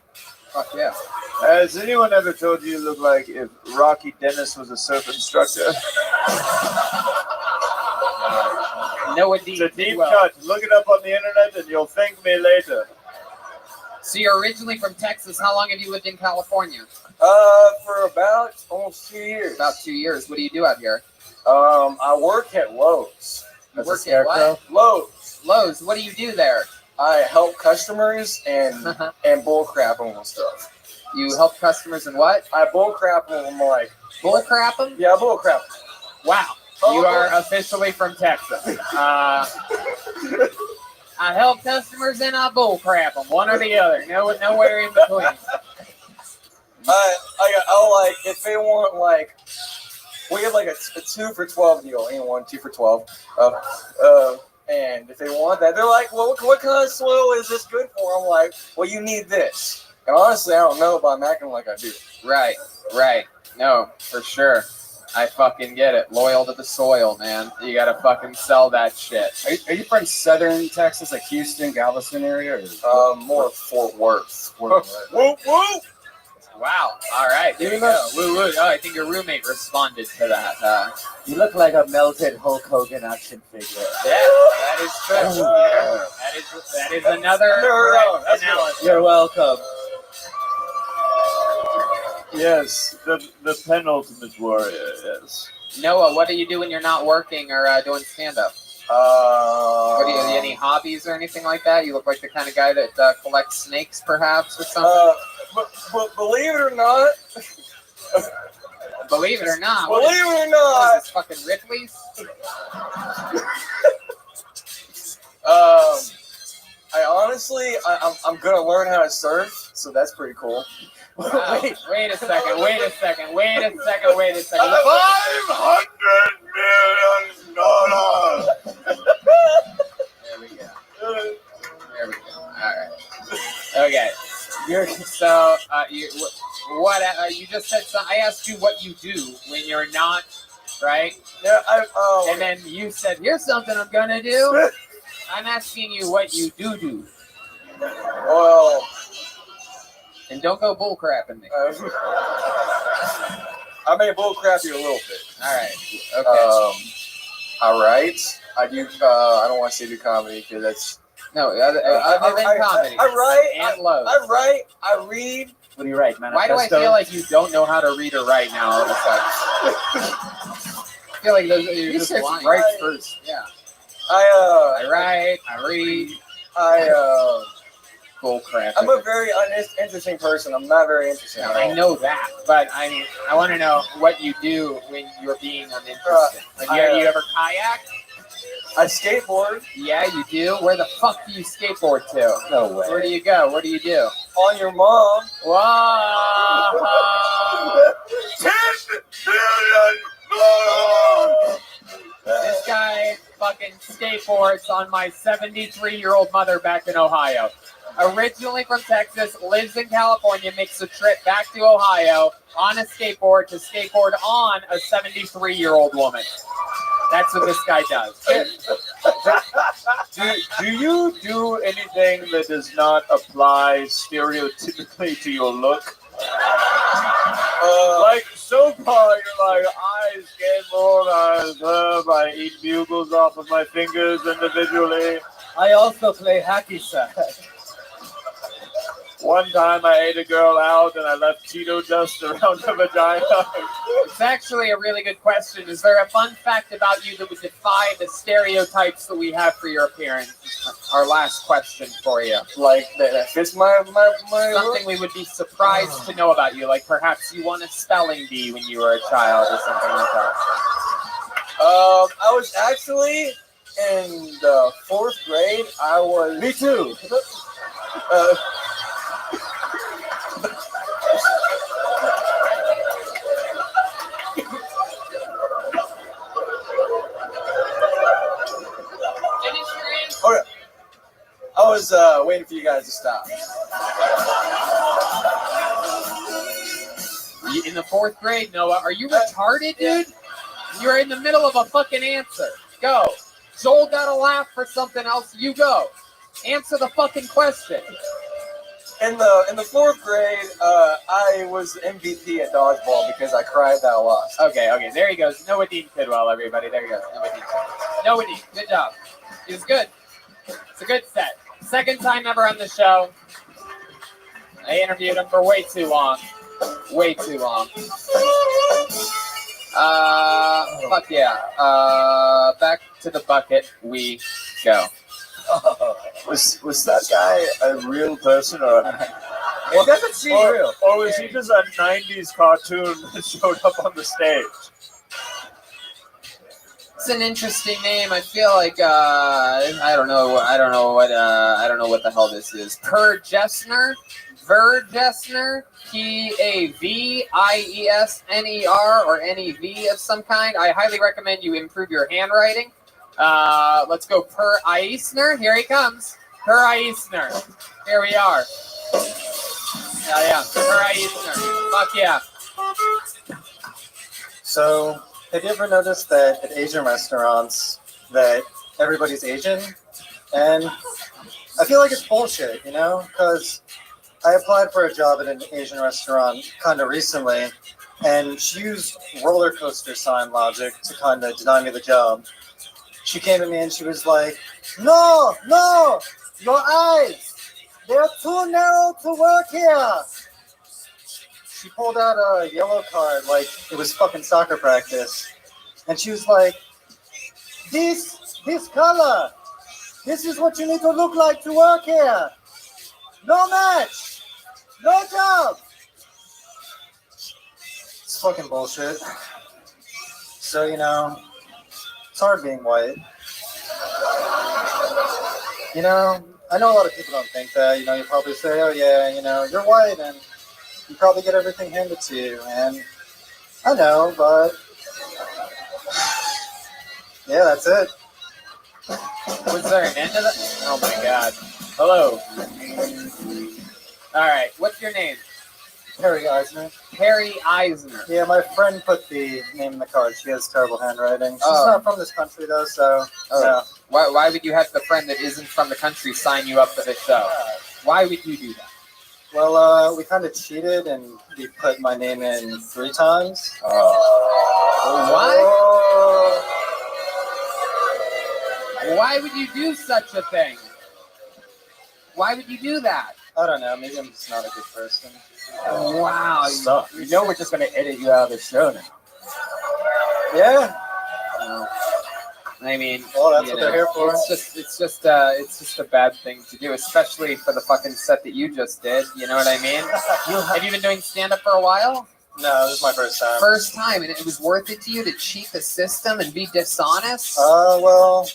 Fuck yeah. Has anyone ever told you you look like if Rocky Dennis was a surf instructor? No, indeed. It's a deep cut. Look it up on the internet and you'll thank me later. So you're originally from Texas. How long have you lived in California? For about almost 2 years. About 2 years. What do you do out here? I work at Lowe's. You work at what? Lowe's. Lowe's. What do you do there? I help customers and bull crap them and stuff. You help customers and what? I bull crap them, like bull crap them. Yeah, bull crap. Wow, you are officially from Texas. I help customers and I bull crap them, one or the other. Nowhere in between. I like if they want like we have like a 2 for $12 deal. Anyone 2 for $12. And if they want that, they're like, well, what kind of soil is this good for? I'm like, well, you need this. And honestly, I don't know, but I'm acting like I do. Right. No, for sure. I fucking get it. Loyal to the soil, man. You gotta fucking sell that shit. Are you from southern Texas, like Houston, Galveston area? Or? More Fort Worth. Whoop, whoop. Wow. All right. There you go. Woo woo. Oh, I think your roommate responded to that. You look like a melted Hulk Hogan action figure. Yeah, that is true. That is another analysis. You're welcome. Yes, the penultimate warrior, yes. Noah, what do you do when you're not working or doing stand-up? What do you any hobbies or anything like that? You look like the kind of guy that collects snakes, perhaps, or something. But believe it or not. Believe it or not. Believe it or not. What is this, fucking Ripley's? I honestly, I'm gonna learn how to surf, so that's pretty cool. Wow. Wait a second. $500 million. There we go. All right. Okay. So you just said something. I asked you what you do when you're not, right? Yeah. And then you said, "Here's something I'm gonna do." I'm asking you what you do. Well. And don't go bullcrapping me. I may bullcrap you a little bit. All right. Okay. I write. I do. I don't want to say do comedy because that's other than comedy. I write and love. I write. I read. What do you write, man? Why do I feel like you don't know how to read or write now all of a sudden? I feel like you're just lying. Write first. Yeah. I write. I read. Bullcrap. I'm a very uninteresting person. I'm not very interesting. I know that, but I want to know what you do when you're being uninterested. Like, you ever kayak? I skateboard. Yeah, you do. Where the fuck do you skateboard to? No way. Where do you go? What do you do? On your mom. Whoa! 10 billion. This guy fucking skateboards on my 73-year-old mother back in Ohio. Originally from Texas, lives in California, makes a trip back to Ohio on a skateboard to skateboard on a 73-year-old woman. That's what this guy does. Do you do anything that does not apply stereotypically to your look? Like so far, you're like, I skateboard, I surf, I eat bugles off of my fingers individually. I also play hacky sack. One time I ate a girl out and I left Cheeto dust around her vagina. It's actually a really good question. Is there a fun fact about you that would defy the stereotypes that we have for your appearance? Our last question for you. Like that fits my something we would be surprised to know about you. Like perhaps you won a spelling bee when you were a child or something like that. I was actually in the 4th grade. I was. Me too. Finish your was waiting for you guys to stop. In the 4th grade, Noah. Are you retarded, dude? You're in the middle of a fucking answer. Go. Joel got a laugh for something else. You go. Answer the fucking question. In the 4th grade, I was MVP at dodgeball because I cried that I lost. Okay. There he goes. Noah Dean Kidwell, everybody. There he goes. Noah Dean. Good job. He was good. It's a good set. 2nd time ever on the show. I interviewed him for way too long. Way too long. Fuck yeah. Back to the bucket we go. Was that guy a real person or? It doesn't seem real. Or was he just a '90s cartoon that showed up on the stage? It's an interesting name. I feel like I don't know what the hell this is. Vergesner, Paviesner, or NEV of some kind. I highly recommend you improve your handwriting. Let's go Per Eisner. Here he comes. Per Eisner. Here we are. Yeah. Per Eisner. Fuck yeah. So, have you ever noticed that at Asian restaurants that everybody's Asian? And I feel like it's bullshit, you know? Because I applied for a job at an Asian restaurant kind of recently, and she used roller coaster sign logic to kind of deny me the job. She came to me and she was like, no, your eyes, they're too narrow to work here. She pulled out a yellow card like it was fucking soccer practice. And she was like, this color, this is what you need to look like to work here. No match, no job. It's fucking bullshit. So, you know, it's hard being white. You know, I know a lot of people don't think that. You know, you probably say, oh yeah, you know, you're white and you probably get everything handed to you. And I know, but yeah, that's it. Was there an end to that? Oh my god. Hello. All right, what's your name? Harry Eisner. Harry Eisner. Yeah, my friend put the name in the card. She has terrible handwriting. She's Oh. not from this country though, so yeah. Why would you have the friend that isn't from the country sign you up for the show? Why would you do that? Well, we kind of cheated and we put my name in 3 times. What? Why would you do such a thing? Why would you do that? I don't know. Maybe I'm just not a good person. Wow. You know we're just going to edit you out of the show now. Yeah. I mean, well, that's you what know, they're here for. It's just a bad thing to do, especially for the fucking set that you just did. You know what I mean? Have you been doing stand-up for a while? No, this is my first time. First time, and it was worth it to you to cheat the system and be dishonest? Well,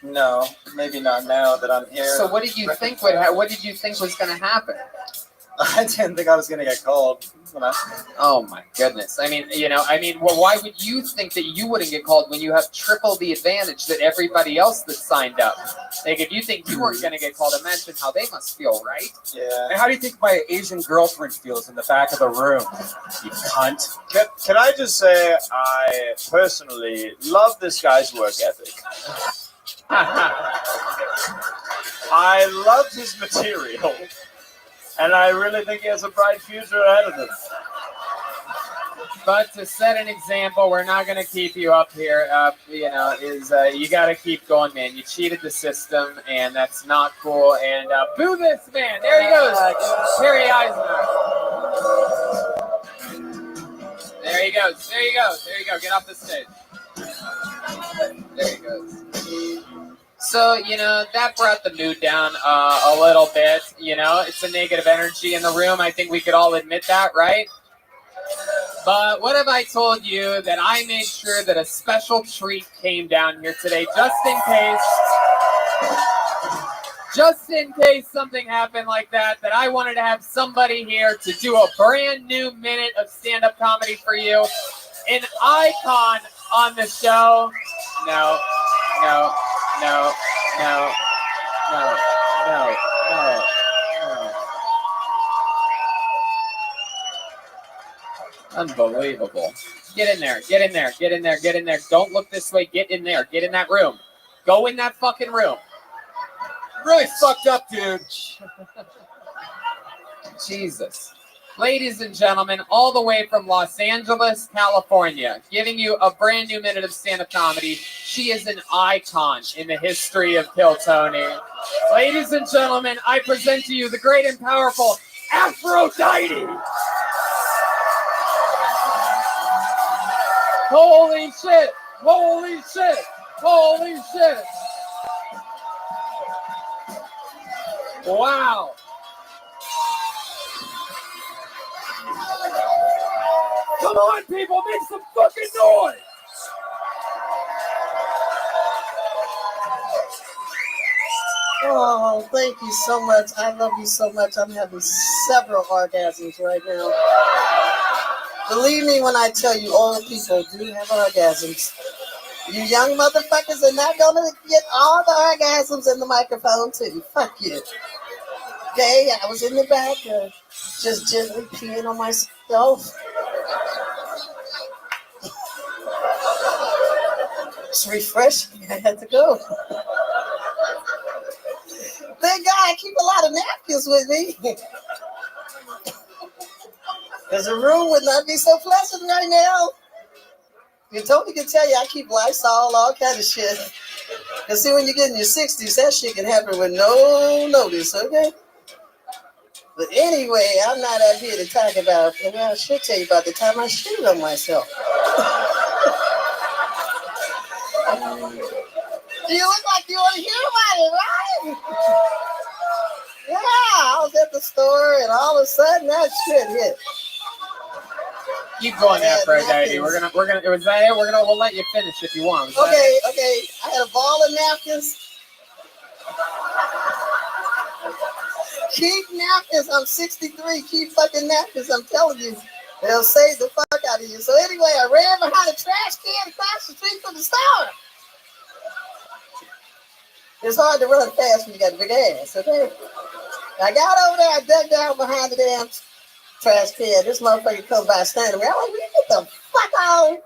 no, maybe not now that I'm here. So what did you think was going to happen? I didn't think I was going to get called. Oh my goodness. I mean, well, why would you think that you wouldn't get called when you have triple the advantage that everybody else that signed up? Like, if you think you weren't going to get called, imagine how they must feel, right? Yeah. And how do you think my Asian girlfriend feels in the back of the room, you cunt? Can I just say I personally love this guy's work ethic. I love his material, and I really think he has a bright future ahead of him. But to set an example, we're not going to keep you up here. You got to keep going, man. You cheated the system, and that's not cool. And boo this man. There he goes, Harry Eisner. There he goes. There you go. Get off the stage. There he goes. So, that brought the mood down a little bit. It's a negative energy in the room. I think we could all admit that, right? But what if I told you that I made sure that a special treat came down here today, just in case something happened like that I wanted to have somebody here to do a brand new minute of stand-up comedy for you. An icon on the show. No. Unbelievable. Get in there. Get in there. Get in there. Get in there. Don't look this way. Get in there. Get in that room. Go in that fucking room. Really fucked up, dude. Jesus. Ladies and gentlemen, all the way from Los Angeles, California, giving you a brand new minute of stand-up comedy. She is an icon in the history of Kill Tony. Ladies and gentlemen, I present to you the great and powerful Aphrodite. Holy shit! Holy shit! Holy shit! Wow! Come on, people, make some fucking noise! Oh, thank you so much. I love you so much. I'm having several orgasms right now. Believe me when I tell you, old people do have orgasms. You young motherfuckers are not gonna get all the orgasms in the microphone too. Fuck you. Okay, I was in the back, just gently peeing on myself. It's refreshing. I had to go. Thank God I keep a lot of napkins with me. Because the room would not be so pleasant right now. You Tony can tell you I keep Lysol, all kind of shit. Because see, when you get in your 60s, that shit can happen with no notice, okay? But anyway, I'm not out here to talk about, well, I should tell you about the time I shit on myself. You look like you want to hear about it, right? Yeah, I was at the store and all of a sudden that shit hit. Keep going, Aphrodite. We'll let you finish if you want. Okay. I had a ball of napkins. Keep napkins. I'm 63. Keep fucking napkins. I'm telling you. They'll save the fuck out of you. So anyway, I ran behind a trash can across the street from the store. It's hard to run fast when you got a big ass, okay? I got over there, I dug down behind the damn trash can. This motherfucker come by standing there. I'm like, get the fuck on.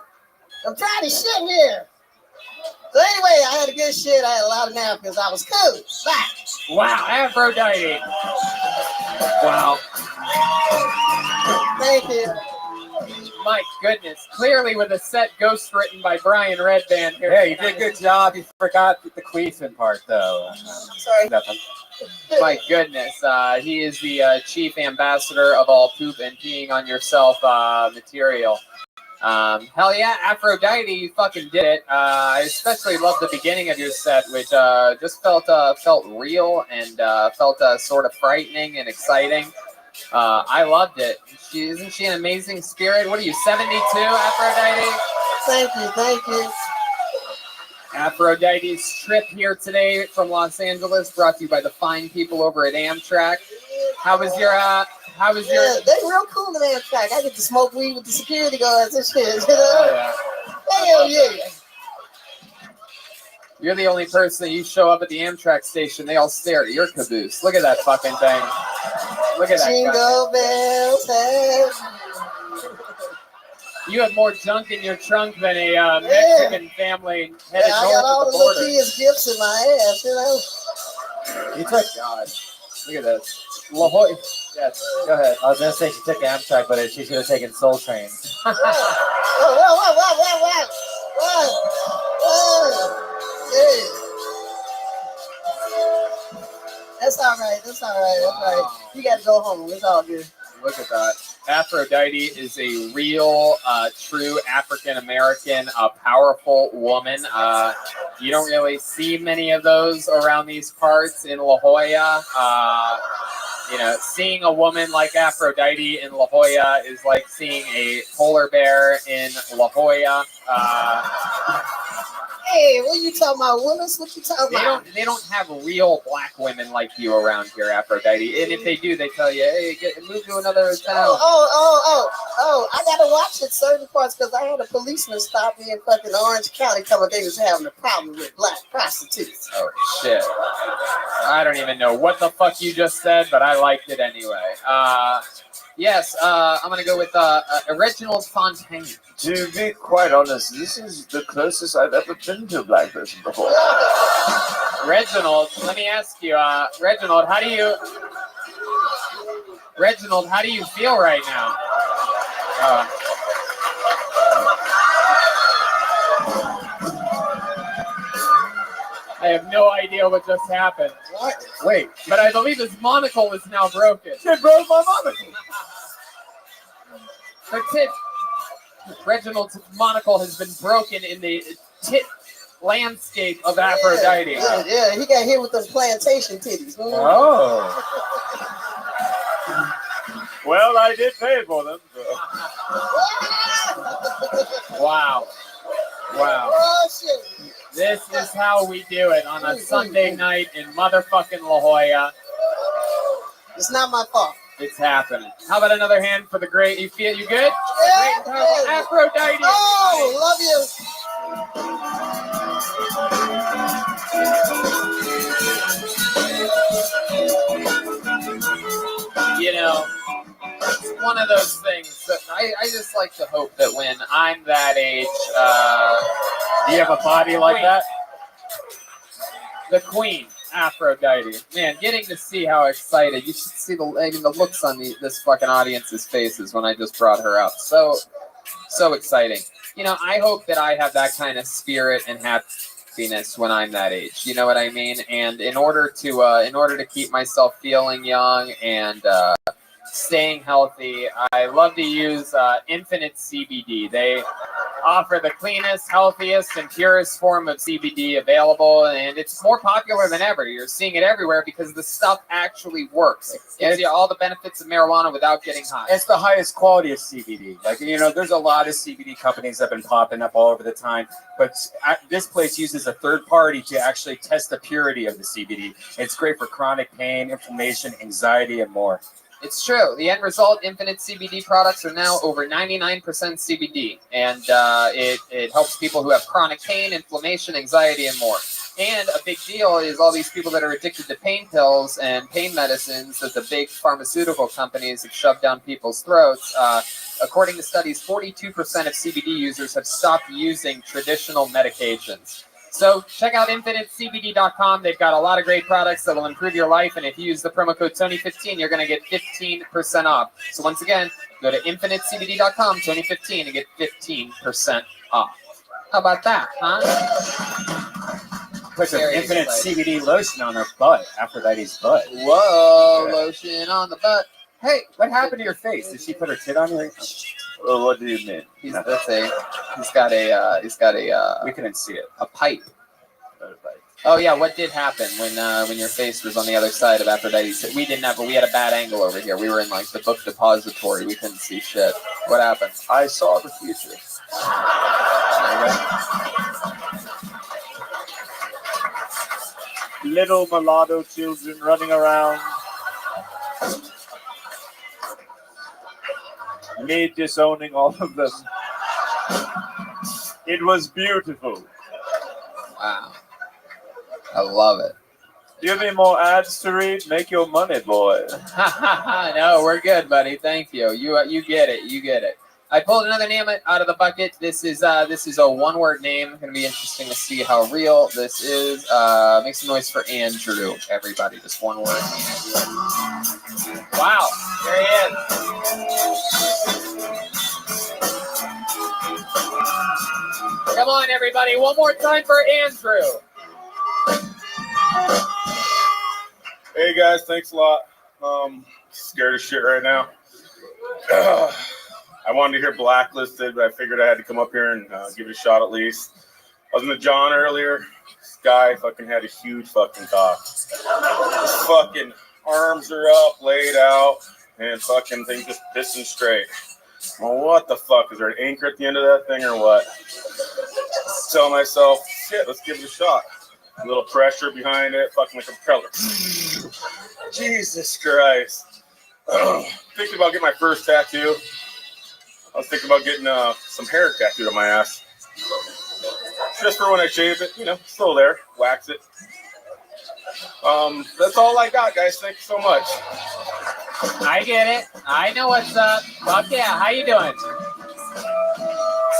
I'm trying to shit here. So anyway, I had a good shit. I had a lot of napkins. I was cool. Bye. Wow, Aphrodite. Wow. Thank you. My goodness. Clearly with a set ghost written by Brian Redband here. Yeah, you did a good job. You forgot the queefing part, though. Sorry. Nothing. My goodness. He is the chief ambassador of all poop and peeing on yourself material. Hell yeah, Aphrodite, you fucking did it. I especially love the beginning of your set, which just felt real and felt sort of frightening and exciting. I loved it. Isn't she an amazing spirit? What are you, 72, Aphrodite? Thank you. Aphrodite's trip here today from Los Angeles brought to you by the fine people over at Amtrak. How was your they real cool at Amtrak. I get to smoke weed with the security guards and shit, you know? Oh, yeah. Hell yeah. You're the only person that you show up at the Amtrak station, they all stare at your caboose. Look at that fucking thing. Look at that. Jingle bells. Hey. You have more junk in your trunk than a Mexican family headed I north got all of the the border. Matthias gifts in my ass, you know? You took God. Look at this. La Jolla. Yes, go ahead. I was gonna say she took Amtrak, but she should have taken Soul Train. Whoa. Hey. That's all right. Wow. You got to go home. It's all good. Look at that. Aphrodite is a real, true African-American, powerful woman. You don't really see many of those around these parts in La Jolla. Seeing a woman like Aphrodite in La Jolla is like seeing a polar bear in La Jolla. Hey, Hey, what you talking about, Willis? What you talking about? They don't have real black women like you around here, Aphrodite. And if they do, they tell you, hey, move to another town. I gotta watch it certain parts because I had a policeman stop me in fucking Orange County telling they was having a problem with black prostitutes. Oh shit. I don't even know what the fuck you just said, but I liked it anyway. Yes, I'm gonna go with Reginald Fontaine. To be quite honest, this is the closest I've ever been to a black person before. Reginald, let me ask you, Reginald, how do you feel right now? I have no idea what just happened. What? Wait, but I believe his monocle is now broken. It broke my monocle. Her tit, Reginald's monocle has been broken in the tit landscape of Aphrodite. Yeah, he got hit with them plantation titties. Oh. Well, I did pay for them. So. Wow. Oh, shit. This is how we do it on a Sunday night in motherfucking La Jolla. It's not my fault. It's happening. How about another hand for the great? You good? Yeah. Great, powerful Aphrodite. Oh, love you. You know, it's one of those things that I just like to hope that when I'm that age, Do you have a body like that? The queen, Aphrodite. Man, getting to see how excited. You should see the looks on this fucking audience's faces when I just brought her out. So exciting. You know, I hope that I have that kind of spirit and happiness when I'm that age. You know what I mean? And in order to keep myself feeling young and staying healthy, I love to use Infinite CBD. They offer the cleanest, healthiest, and purest form of CBD available, and it's more popular than ever. You're seeing it everywhere because the stuff actually works. It gives you all the benefits of marijuana without getting high. It's the highest quality of CBD. Like, you know, there's a lot of CBD companies that have been popping up all over the time, but this place uses a third party to actually test the purity of the CBD. It's great for chronic pain, inflammation, anxiety, and more. It's true. The end result, Infinite CBD products are now over 99% CBD, and it helps people who have chronic pain, inflammation, anxiety, and more. And a big deal is all these people that are addicted to pain pills and pain medicines that the big pharmaceutical companies have shoved down people's throats. According to studies, 42% of CBD users have stopped using traditional medications. So check out InfiniteCBD.com. They've got a lot of great products that will improve your life. And if you use the promo code Tony15, you're going to get 15% off. So once again, go to InfiniteCBD.com, Tony15, and get 15% off. How about that, huh? Put some Infinite CBD lotion on her butt, Aphrodite's butt. Whoa, lotion on the butt. Hey, what happened to your face? Did she put her tit on you? Well, what do you mean? He's got a. We couldn't see it. A pipe. Oh yeah, what did happen when your face was on the other side of Aphrodite? We didn't have, but we had a bad angle over here. We were in like the book depository. We couldn't see shit. What happened? I saw the future. Little mulatto children running around. Me disowning all of them. It was beautiful. Wow. I love it. Give me more ads to read. Make your money, boy. No, we're good, buddy. Thank you. You get it. You get it. I pulled another name out of the bucket. This is a one-word name. Going to be interesting to see how real this is. Make some noise for Andrew, everybody. Just one word. Wow. There he is. Come on, everybody. One more time for Andrew. Hey guys, thanks a lot. Scared as shit right now. I wanted to hear Blacklisted, but I figured I had to come up here and give it a shot at least. I was in the John earlier. This guy fucking had a huge fucking cock. His fucking arms are up, laid out, and fucking thing just pissing straight. Well, what the fuck? Is there an anchor at the end of that thing or what? Tell myself, shit, let's give it a shot. A little pressure behind it, fucking like a propeller. Jesus Christ. Thinking about getting my first tattoo. I was thinking about getting some hair tattooed on my ass. Just for when I shave it, still there. Wax it. That's all I got, guys. Thank you so much. I get it. I know what's up. Fuck yeah. How you doing?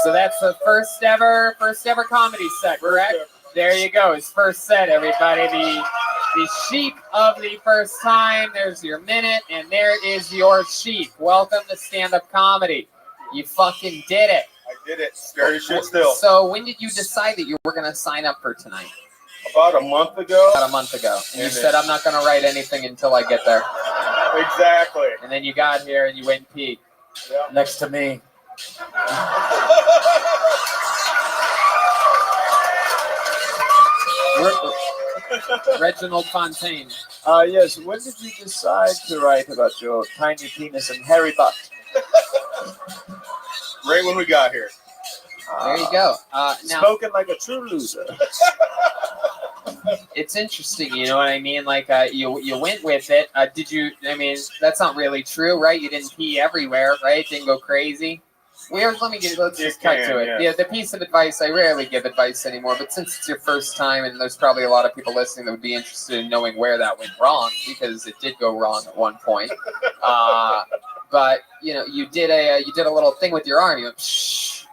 So that's the first ever comedy set, correct? There you go. His first set, everybody. The sheep of the first time. There's your minute, and there is your sheep. Welcome to stand-up comedy. You fucking did it. I did it. Scared as shit still. So when did you decide that you were going to sign up for tonight? About a month ago. About a month ago. And you said, I'm not going to write anything until I get there. Exactly. And then you got here and you went and peed. Yep. Next to me. Reginald Fontaine. Yes, when did you decide to write about your tiny penis and hairy butt? Right when we got here. There you go. Now, spoken like a true loser. It's interesting, you know what I mean? Like, you went with it. Did you? I mean, that's not really true, right? You didn't pee everywhere, right? Didn't go crazy. Let's just cut to it. Yeah, the piece of advice, I rarely give advice anymore, but since it's your first time, and there's probably a lot of people listening that would be interested in knowing where that went wrong, because it did go wrong at one point. But you did a little thing with your arm,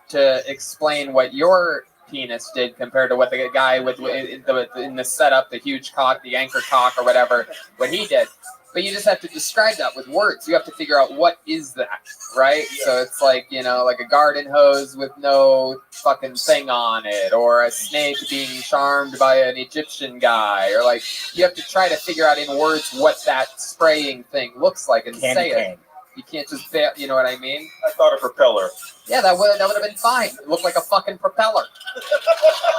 to explain what your penis did compared to what the guy in the setup, the huge cock, the anchor cock, or whatever, what he did. But you just have to describe that with words. You have to figure out what is that, right? Yeah. So it's like, like a garden hose with no fucking thing on it, or a snake being charmed by an Egyptian guy, or like you have to try to figure out in words what that spraying thing looks like and say it. You can't just, you know what I mean? I thought a propeller. Yeah, that would have been fine. It looked like a fucking propeller.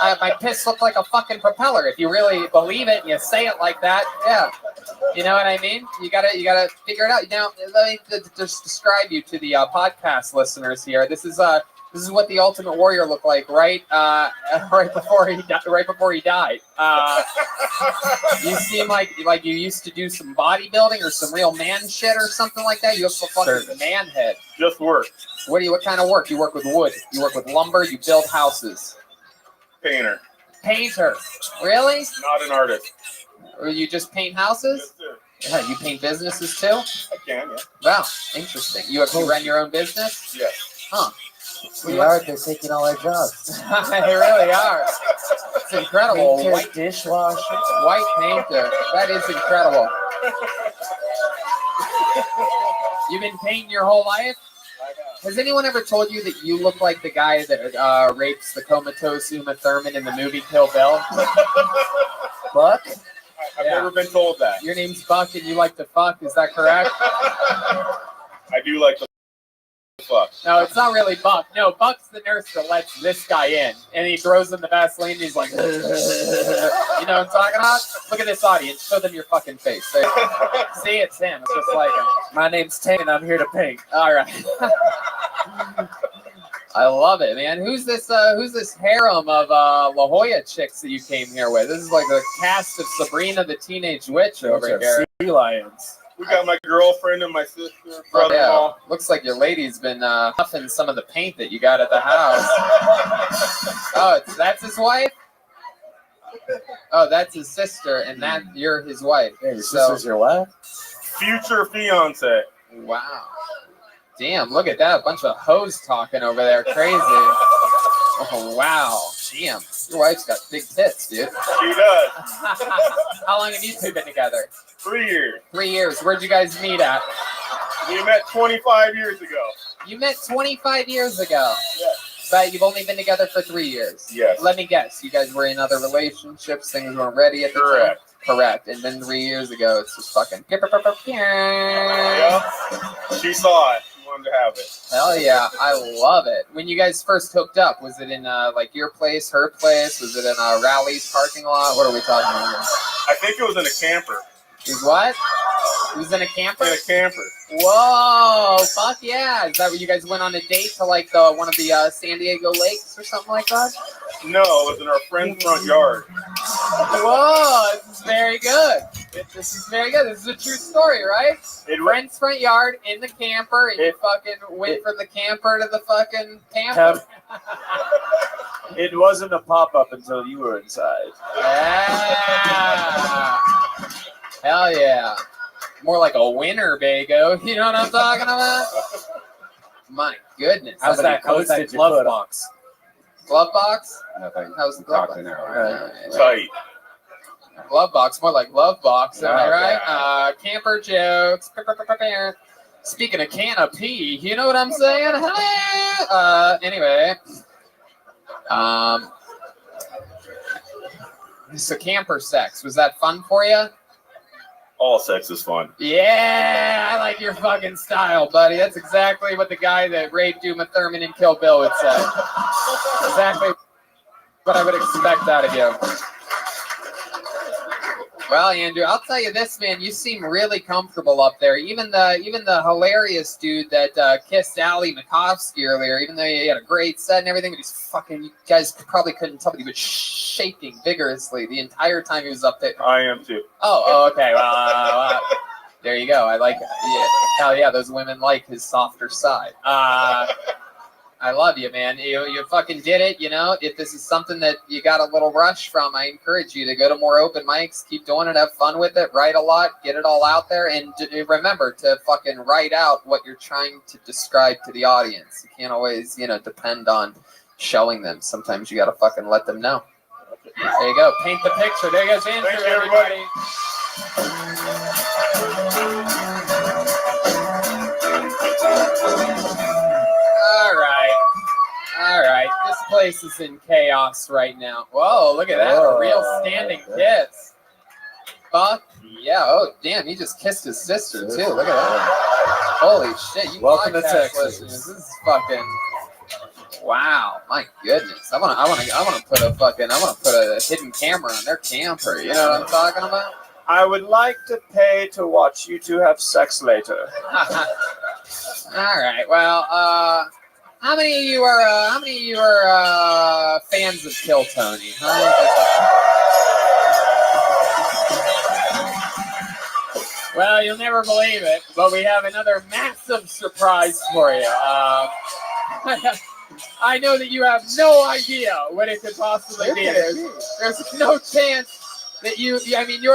My piss looked like a fucking propeller. If you really believe it and you say it like that, yeah. You know what I mean? You gotta figure it out. Now, let me just describe you to the podcast listeners here. This is what the Ultimate Warrior looked like right before he died. You seem like you used to do some bodybuilding or some real man shit or something like that. You have a fucking man head. Just work. What kind of work? You work with wood. You work with lumber. You build houses. Painter. Really? Not an artist. Or you just paint houses? Yes, Yeah, you paint businesses too? I can, yeah. Wow, interesting. You run your own business? Yes. Huh. We are. They're taking all our jobs. They really are. It's incredible. Painter, White dishwasher. White painter. That is incredible. You've been painting your whole life? Has anyone ever told you that you look like the guy that rapes the comatose Uma Thurman in the movie Kill Bill? Buck? I've never been told that. Your name's Buck and you like to fuck, is that correct? I do like to fuck. No, it's not really Buck. No, Buck's the nurse that lets this guy in. And he throws in the Vaseline and he's like, you know what I'm talking about? Look at this audience. Show them your fucking face. See, it's him. It's just like him. My name's Tane and I'm here to paint. All right. I love it, man. Who's this harem of La Jolla chicks that you came here with? This is like the cast of Sabrina the Teenage Witch over here. Sea lions. We got my girlfriend and my sister, brother-in-law. Yeah. Looks like your lady's been huffing some of the paint that you got at the house. Oh, that's his wife? Oh, that's his sister, and you're his wife. Yeah, your sister's your wife? Future fiance. Wow. Damn, look at that. A bunch of hoes talking over there. Crazy. Oh, wow. Damn. Your wife's got big tits, dude. She does. How long have you two been together? 3 years. 3 years. Where'd you guys meet at? We met 25 years ago. You met 25 years ago? Yes. But you've only been together for 3 years? Yes. Let me guess. You guys were in other relationships. Things weren't ready at the time? Correct. And then 3 years ago, it's just fucking... Yeah. She saw it. She wanted to have it. Hell yeah. I love it. When you guys first hooked up, was it in like your place, her place? Was it in Rally's parking lot? What are we talking about? I think it was in a camper. Is what? It was in a camper? In a camper. Whoa! Fuck yeah! Is that where you guys went on a date to like one of the San Diego lakes or something like that? No, it was in our friend's front yard. Whoa, this is very good. This is very good. This is a true story, right? Friend's front yard in the camper, and you fucking went from the camper to the fucking camper. It wasn't a pop-up until you were inside. Yeah. Hell yeah. More like a Winnebago. You know what I'm talking about? My goodness. How's that postage glove box? Glove box? How's the glove box? Tight. Glove box, more like love box, am I right? Camper jokes. Speaking of can of pee, you know what I'm saying? Anyway. So camper sex, was that fun for you? All sex is fun. Yeah, I like your fucking style, buddy. That's exactly what the guy that raped Uma Thurman in Kill Bill would say. Exactly what I would expect out of you. Well, Andrew, I'll tell you this, man. You seem really comfortable up there. Even the hilarious dude that kissed Ali Makovsky earlier, even though he had a great set and everything, but he's fucking. You guys probably couldn't tell, but he was shaking vigorously the entire time he was up there. I am too. Oh, okay. Well, there you go. I like. Yeah, hell yeah, those women like his softer side. I love you, man. You fucking did it, you know. If this is something that you got a little rush from, I encourage you to go to more open mics, keep doing it, have fun with it, write a lot, get it all out there, and remember to fucking write out what you're trying to describe to the audience. You can't always, depend on showing them. Sometimes you got to fucking let them know. There you go. Paint the picture. There goes Andrew, Thank you, everybody. All right. This place is in chaos right now. Whoa, look at that. A real standing kiss. Fuck yeah. Oh, damn. He just kissed his sister, too. Look at that. Holy shit. You Welcome to podcast Texas. listeners. This is fucking. Wow. My goodness. I want to put a hidden camera on their camper. You know what I'm talking about? I would like to pay to watch you two have sex later. All right. Well, how many of you are fans of Kill Tony? Well, you'll never believe it, but we have another massive surprise for you. I know that you have no idea what it could possibly be. There's no chance that your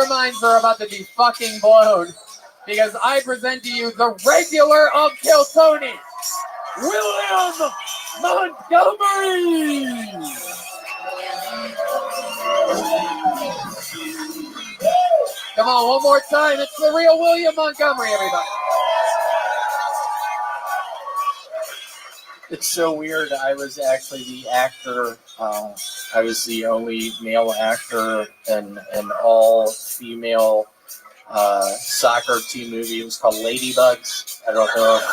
minds are about to be fucking blown, because I present to you the regular of Kill Tony, William Montgomery. Come on, one more time. It's the real William Montgomery, everybody. It's so weird. I was actually the actor. I was the only male actor in an all-female soccer team movie. It was called Ladybugs. I don't know if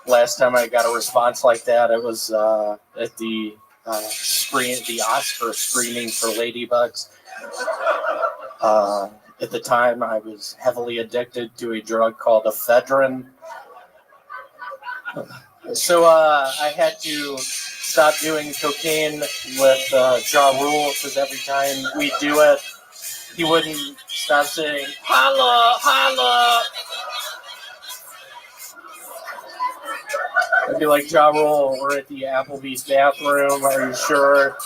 last time I got a response like that, it was at the Oscar screening for Ladybugs. At the time, I was heavily addicted to a drug called ephedrine. So I had to stop doing cocaine with Ja Rule, because every time we do it, he wouldn't stop saying, "Holla, holla." I'd be like, "Ja Rule, we're at the Applebee's bathroom. Are you sure?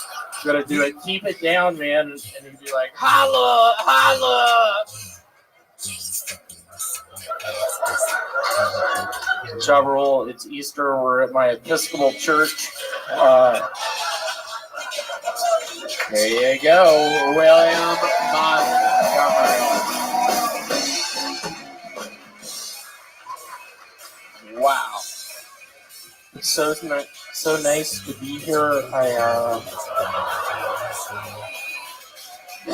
Gonna do it. Keep it down, man." And he'd be like, "Holla, holla." Ja Rule, it's Easter. We're at my Episcopal church. There you go, William Montgomery. Wow. It's so nice to be here.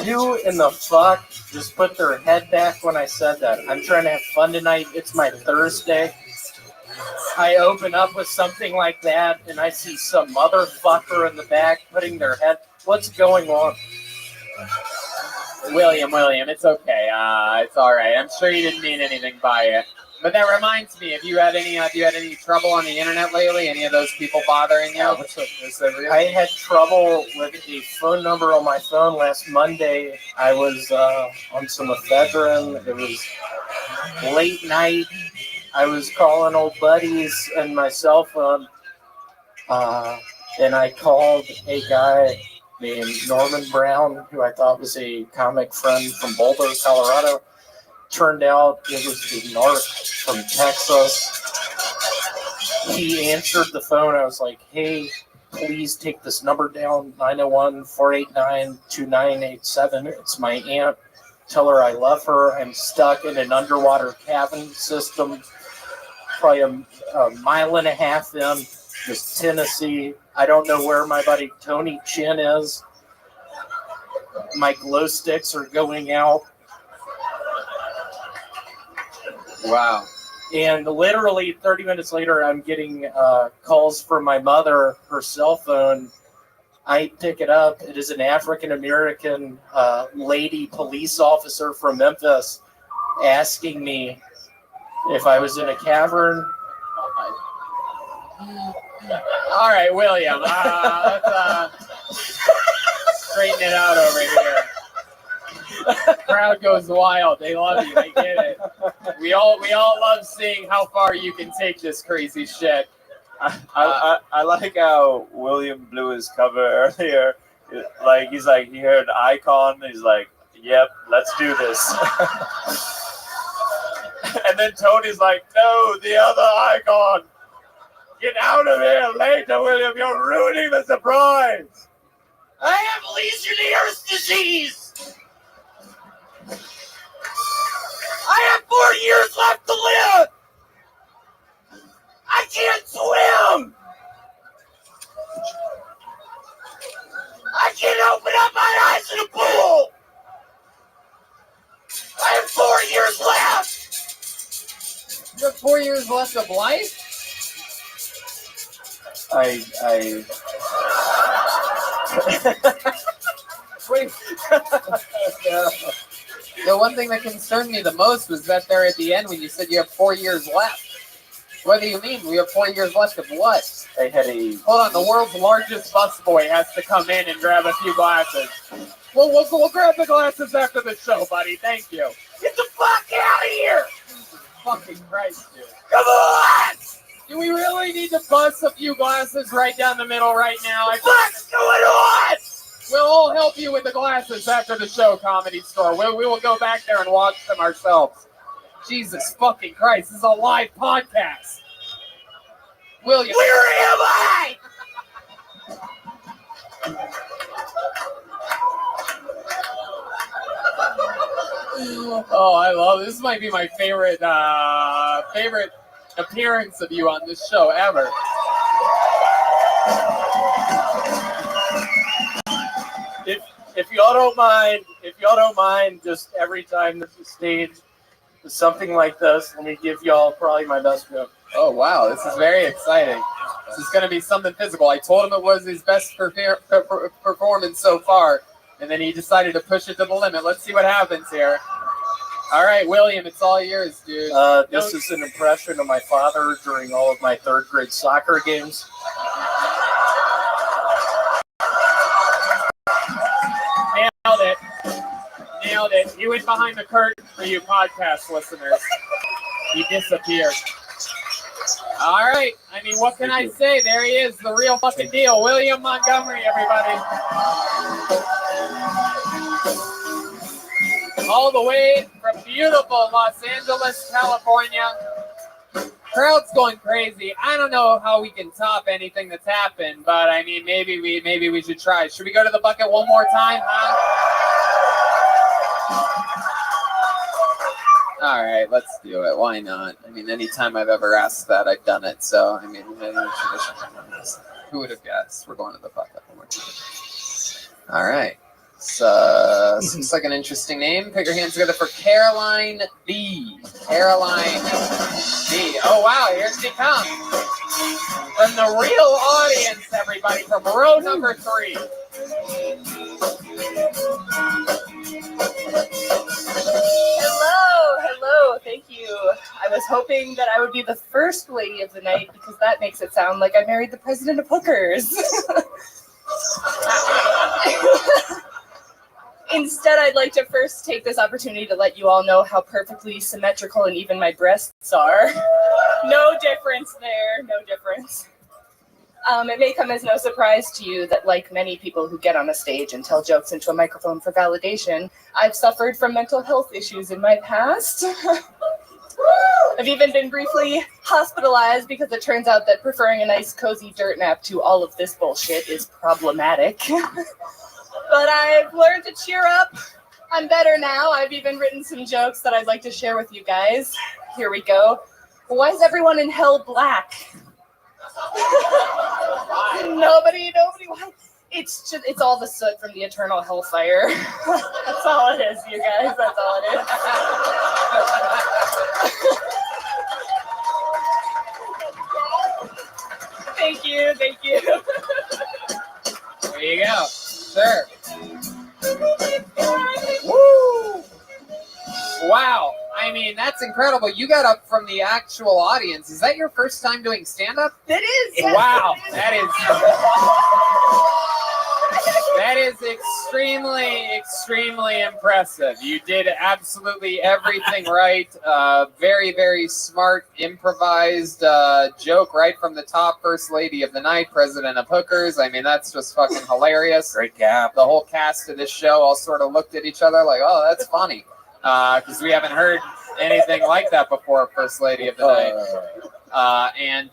Who in the fuck just put their head back when I said that? I'm trying to have fun tonight. It's my Thursday. I open up with something like that, and I see some motherfucker in the back putting their head. What's going on? William, it's okay. It's all right. I'm sure you didn't mean anything by it. But that reminds me, have you had any trouble on the internet lately? Any of those people bothering you? I had trouble with a phone number on my phone last Monday. I was on some ephedrine. It was late night. I was calling old buddies and my cell phone, and I called a guy named Norman Brown, who I thought was a comic friend from Boulder, Colorado. Turned out it was the narc from Texas. He answered the phone. I was like, hey, please take this number down, 901-489-2987. It's my aunt. Tell her I love her. I'm stuck in an underwater cabin system, probably a mile and a half in, just Tennessee. I don't know where my buddy Tony Chin is. My glow sticks are going out. Wow. And literally 30 minutes later, I'm getting calls from my mother, her cell phone. I pick it up. It is an African-American lady police officer from Memphis asking me if I was in a cavern. All right, William. Let's straighten it out over here. Crowd goes wild. They love you. They get it. We all love seeing how far you can take this crazy shit. I like how William blew his cover earlier. Like he heard Icon. He's like, "Yep, let's do this." And then Tony's like, "No, the other Icon. Get out of here later, William. You're ruining the surprise." I have Legionnaires' disease. I have 4 years left to live. I can't swim. I can't open up my eyes in a pool. I have 4 years left. You have 4 years left of life? Wait. The one thing that concerned me the most was that there at the end when you said you have 4 years left. What do you mean? We have 4 years left of what? I had a... Hold on, the world's largest busboy has to come in and grab a few glasses. We'll grab the glasses after the show, buddy. Thank you. Get the fuck out of here! Fucking Christ, dude. Come on! Do we really need to bust a few glasses right down the middle right now? What's going on? We'll all help you with the glasses after the show, Comedy Store. We will go back there and watch them ourselves. Jesus fucking Christ, this is a live podcast. William. Where am I? Oh, I love this. This might be my favorite appearance of you on this show ever. If y'all don't mind, just every time there's a stage, something like this, let me give y'all probably my best joke. Oh wow, this is very exciting. This is going to be something physical. I told him it was his best performance so far, and then he decided to push it to the limit. Let's see what happens here. All right, William, it's all yours, dude. This is an impression of my father during all of my third grade soccer games. Nailed it. He went behind the curtain for you podcast listeners. He disappeared. All right. I mean, what can I say? There he is, the real fucking deal. William Montgomery, everybody. All the way from beautiful Los Angeles, California. Crowd's going crazy. I don't know how we can top anything that's happened, but I mean, maybe we should try. Should we go to the bucket one more time, huh? All right, let's do it. Why not? I mean, anytime I've ever asked that, I've done it. So, I mean, who would have guessed? We're going to the bucket one more time. All right. So, seems like an interesting name. Put your hands together for Caroline B. Caroline B. Oh, wow, here she comes. From the real audience, everybody, from row number 3. Hello, thank you. I was hoping that I would be the first lady of the night because that makes it sound like I married the president of hookers. Instead, I'd like to first take this opportunity to let you all know how perfectly symmetrical and even my breasts are. No difference there, no difference. It may come as no surprise to you that, like many people who get on a stage and tell jokes into a microphone for validation, I've suffered from mental health issues in my past. I've even been briefly hospitalized because it turns out that preferring a nice cozy dirt nap to all of this bullshit is problematic. But I've learned to cheer up. I'm better now. I've even written some jokes that I'd like to share with you guys. Here we go. Why is everyone in hell black? Nobody, why? It's all the soot from the eternal hellfire. That's all it is, you guys. That's all it is. Thank you. There you go. Sure. Woo! Wow. I mean, that's incredible. You got up from the actual audience. Is that your first time doing stand-up? It is. Yes, wow. it is. That is extremely impressive. You did absolutely everything right. Very, very smart, improvised joke right from the top. First lady of the night, president of hookers. I mean, that's just fucking hilarious. Great gap. The whole cast of this show all sort of looked at each other like, oh, that's funny. Because we haven't heard anything like that before, first lady of the night. And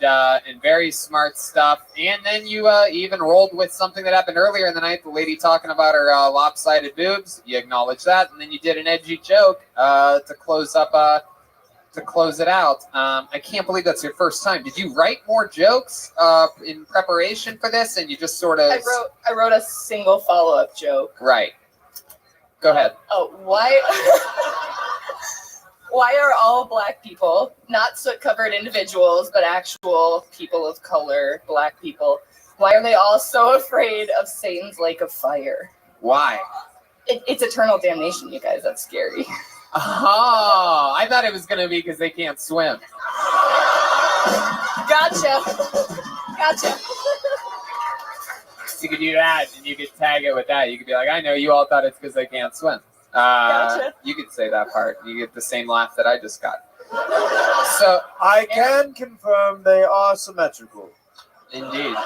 very smart stuff. And then you even rolled with something that happened earlier in the night, the lady talking about her lopsided boobs. You acknowledged that, and then you did an edgy joke to close it out. I can't believe that's your first time. Did you write more jokes in preparation for this, and you just sort of? I wrote a single follow-up joke. Right. Go ahead. Oh, why? Why are all black people, not soot-covered individuals, but actual people of color, black people, why are they all so afraid of Satan's lake of fire? Why? It's eternal damnation, you guys. That's scary. Oh, I thought it was going to be because they can't swim. Gotcha. You could do that, and you could tag it with that. You could be like, I know you all thought it's because they can't swim. Gotcha. You could say that part. You get the same laugh that I just got. So I can confirm they are symmetrical. Indeed.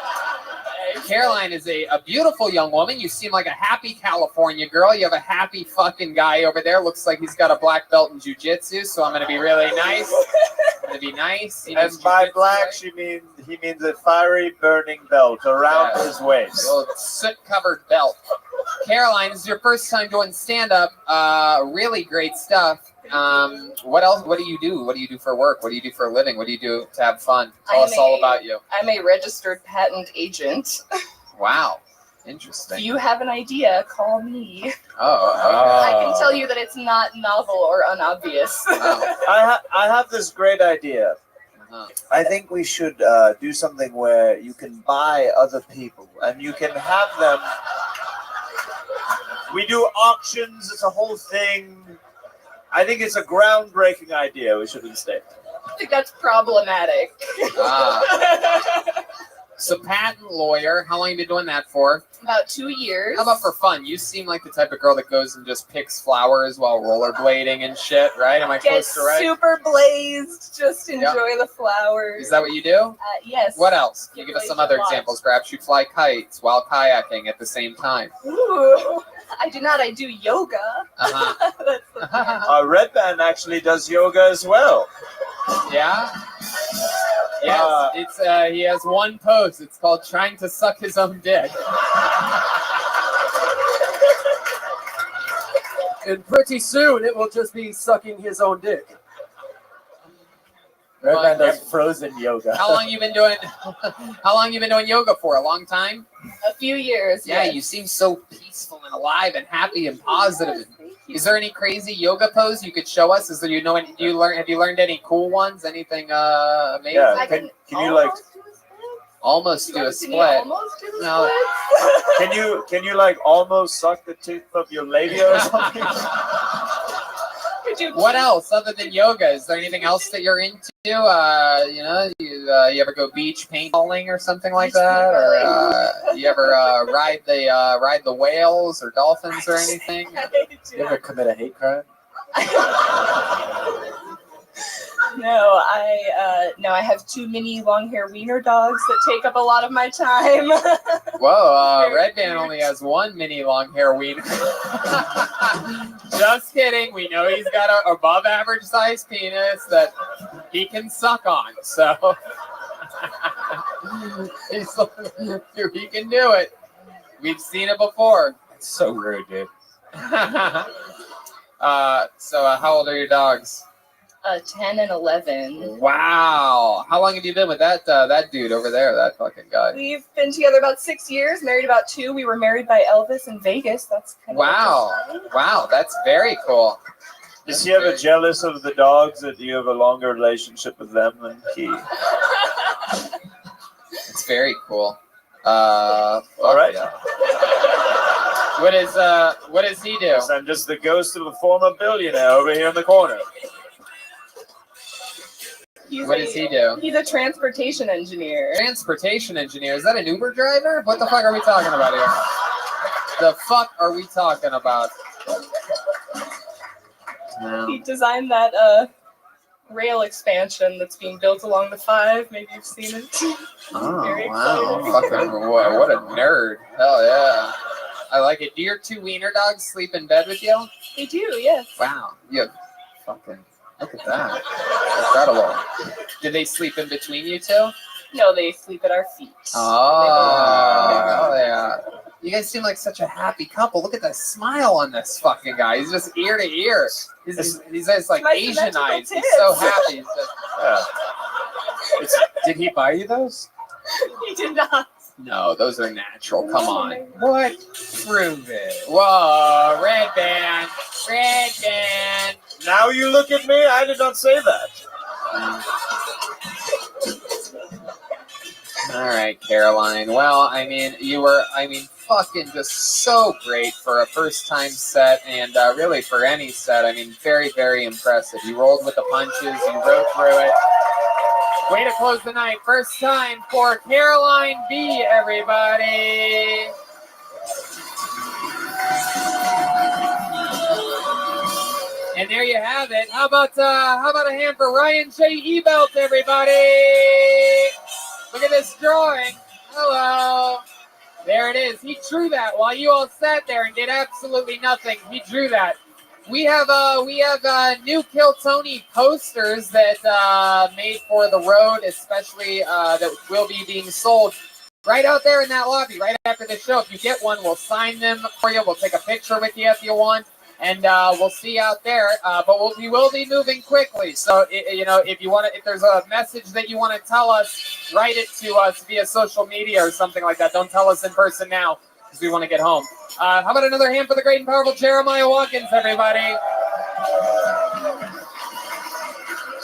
Caroline is a beautiful young woman. You seem like a happy California girl. You have a happy fucking guy over there. Looks like he's got a black belt in jiu-jitsu, so I'm going to be really nice. I'm going to be nice. And by black, he means a fiery, burning belt around his waist. A little soot-covered belt. Caroline, this is your first time doing stand-up. Really great stuff. What else? What do you do? What do you do for work? What do you do for a living? What do you do to have fun? Tell us all about you. I'm a registered patent agent. Wow. Interesting. If you have an idea, call me. Oh. I can tell you that it's not novel or unobvious. I have this great idea. I think we should do something where you can buy other people and you can have them. We do auctions. It's a whole thing. I think it's a groundbreaking idea. We should instate. I think that's problematic. So patent lawyer, how long have you been doing that for? About 2 years. How about for fun? You seem like the type of girl that goes and just picks flowers while rollerblading and shit, right? Am I close to right? Super blazed, just enjoy the flowers. Is that what you do? Yes. What else? Can you give us some other examples? Perhaps you fly kites while kayaking at the same time. Ooh, I do not. I do yoga. Our red band actually does yoga as well. Yeah? Yes, it's he has one pose. It's called trying to suck his own dick. And pretty soon it will just be sucking his own dick. Red Man does frozen yoga. How long you been doing? How long you been doing yoga for? A long time. A few years. Yeah, yes. you seem so peaceful and alive and happy and positive. Is there any crazy yoga pose you could show us? Is there have you learned any cool ones? Anything amazing? Yeah. Can you like almost do a split? Almost do a No. Can you like almost suck the tooth of your labia or something? What else other than yoga? Is there anything else that you're into? You ever go beach paintballing or something like that, or you ever ride the whales or dolphins or anything? You ever commit a hate crime? No, I have 2 mini long hair wiener dogs that take up a lot of my time. Whoa, Red Band only has 1 mini long hair wiener. Just kidding. We know he's got an above average size penis that he can suck on. So he can do it. We've seen it before. It's so rude, dude. So how old are your dogs? 10 and 11. Wow. How long have you been with that dude over there, that fucking guy? We've been together about 6 years, married about 2. We were married by Elvis in Vegas. That's kind of Wow. Wow, that's very cool. Is he ever jealous of the dogs that you have a longer relationship with them than he? It's very cool. All right. Yeah. What does he do? I'm just the ghost of a former billionaire over here in the corner. What does he do? He's a transportation engineer. Transportation engineer? Is that an Uber driver? What the fuck are we talking about here? The fuck are we talking about? No. He designed that rail expansion that's being built along the 5. Maybe you've seen it. Oh, Very wow. exciting. Fucking, what a nerd. Hell yeah. I like it. Do your 2 wiener dogs sleep in bed with you? They do, yes. Wow. You fucking, look at that. Incredible. Did they sleep in between you 2? No, they sleep at our feet. Oh, yeah. You guys seem like such a happy couple. Look at that smile on this fucking guy. He's just ear to ear. He's like My Asian symmetrical eyes. He's tits. so happy. He's just, Did he buy you those? He did not. no, those are natural. Come on. What? Prove it. Whoa, Red Band. Red Band. Now you look at me. I did not say that. All right, Caroline. Well, I mean, you were, fucking just so great for a first-time set, and really for any set. I mean, very, very impressive. You rolled with the punches. You rode through it. Way to close the night. First time for Caroline B, everybody. And there you have it. How about a hand for Ryan J. Ebelt, everybody? Look at this drawing. Hello. There it is. He drew that while you all sat there and did absolutely nothing. He drew that. We have new Kill Tony posters that made for the road, especially that will be being sold right out there in that lobby right after the show. If you get one, we'll sign them for you. We'll take a picture with you if you want. And we'll see you out there. But we will be moving quickly. So, if there's a message that you want to tell us, write it to us via social media or something like that. Don't tell us in person now because we want to get home. How about another hand for the great and powerful Jeremiah Watkins, everybody?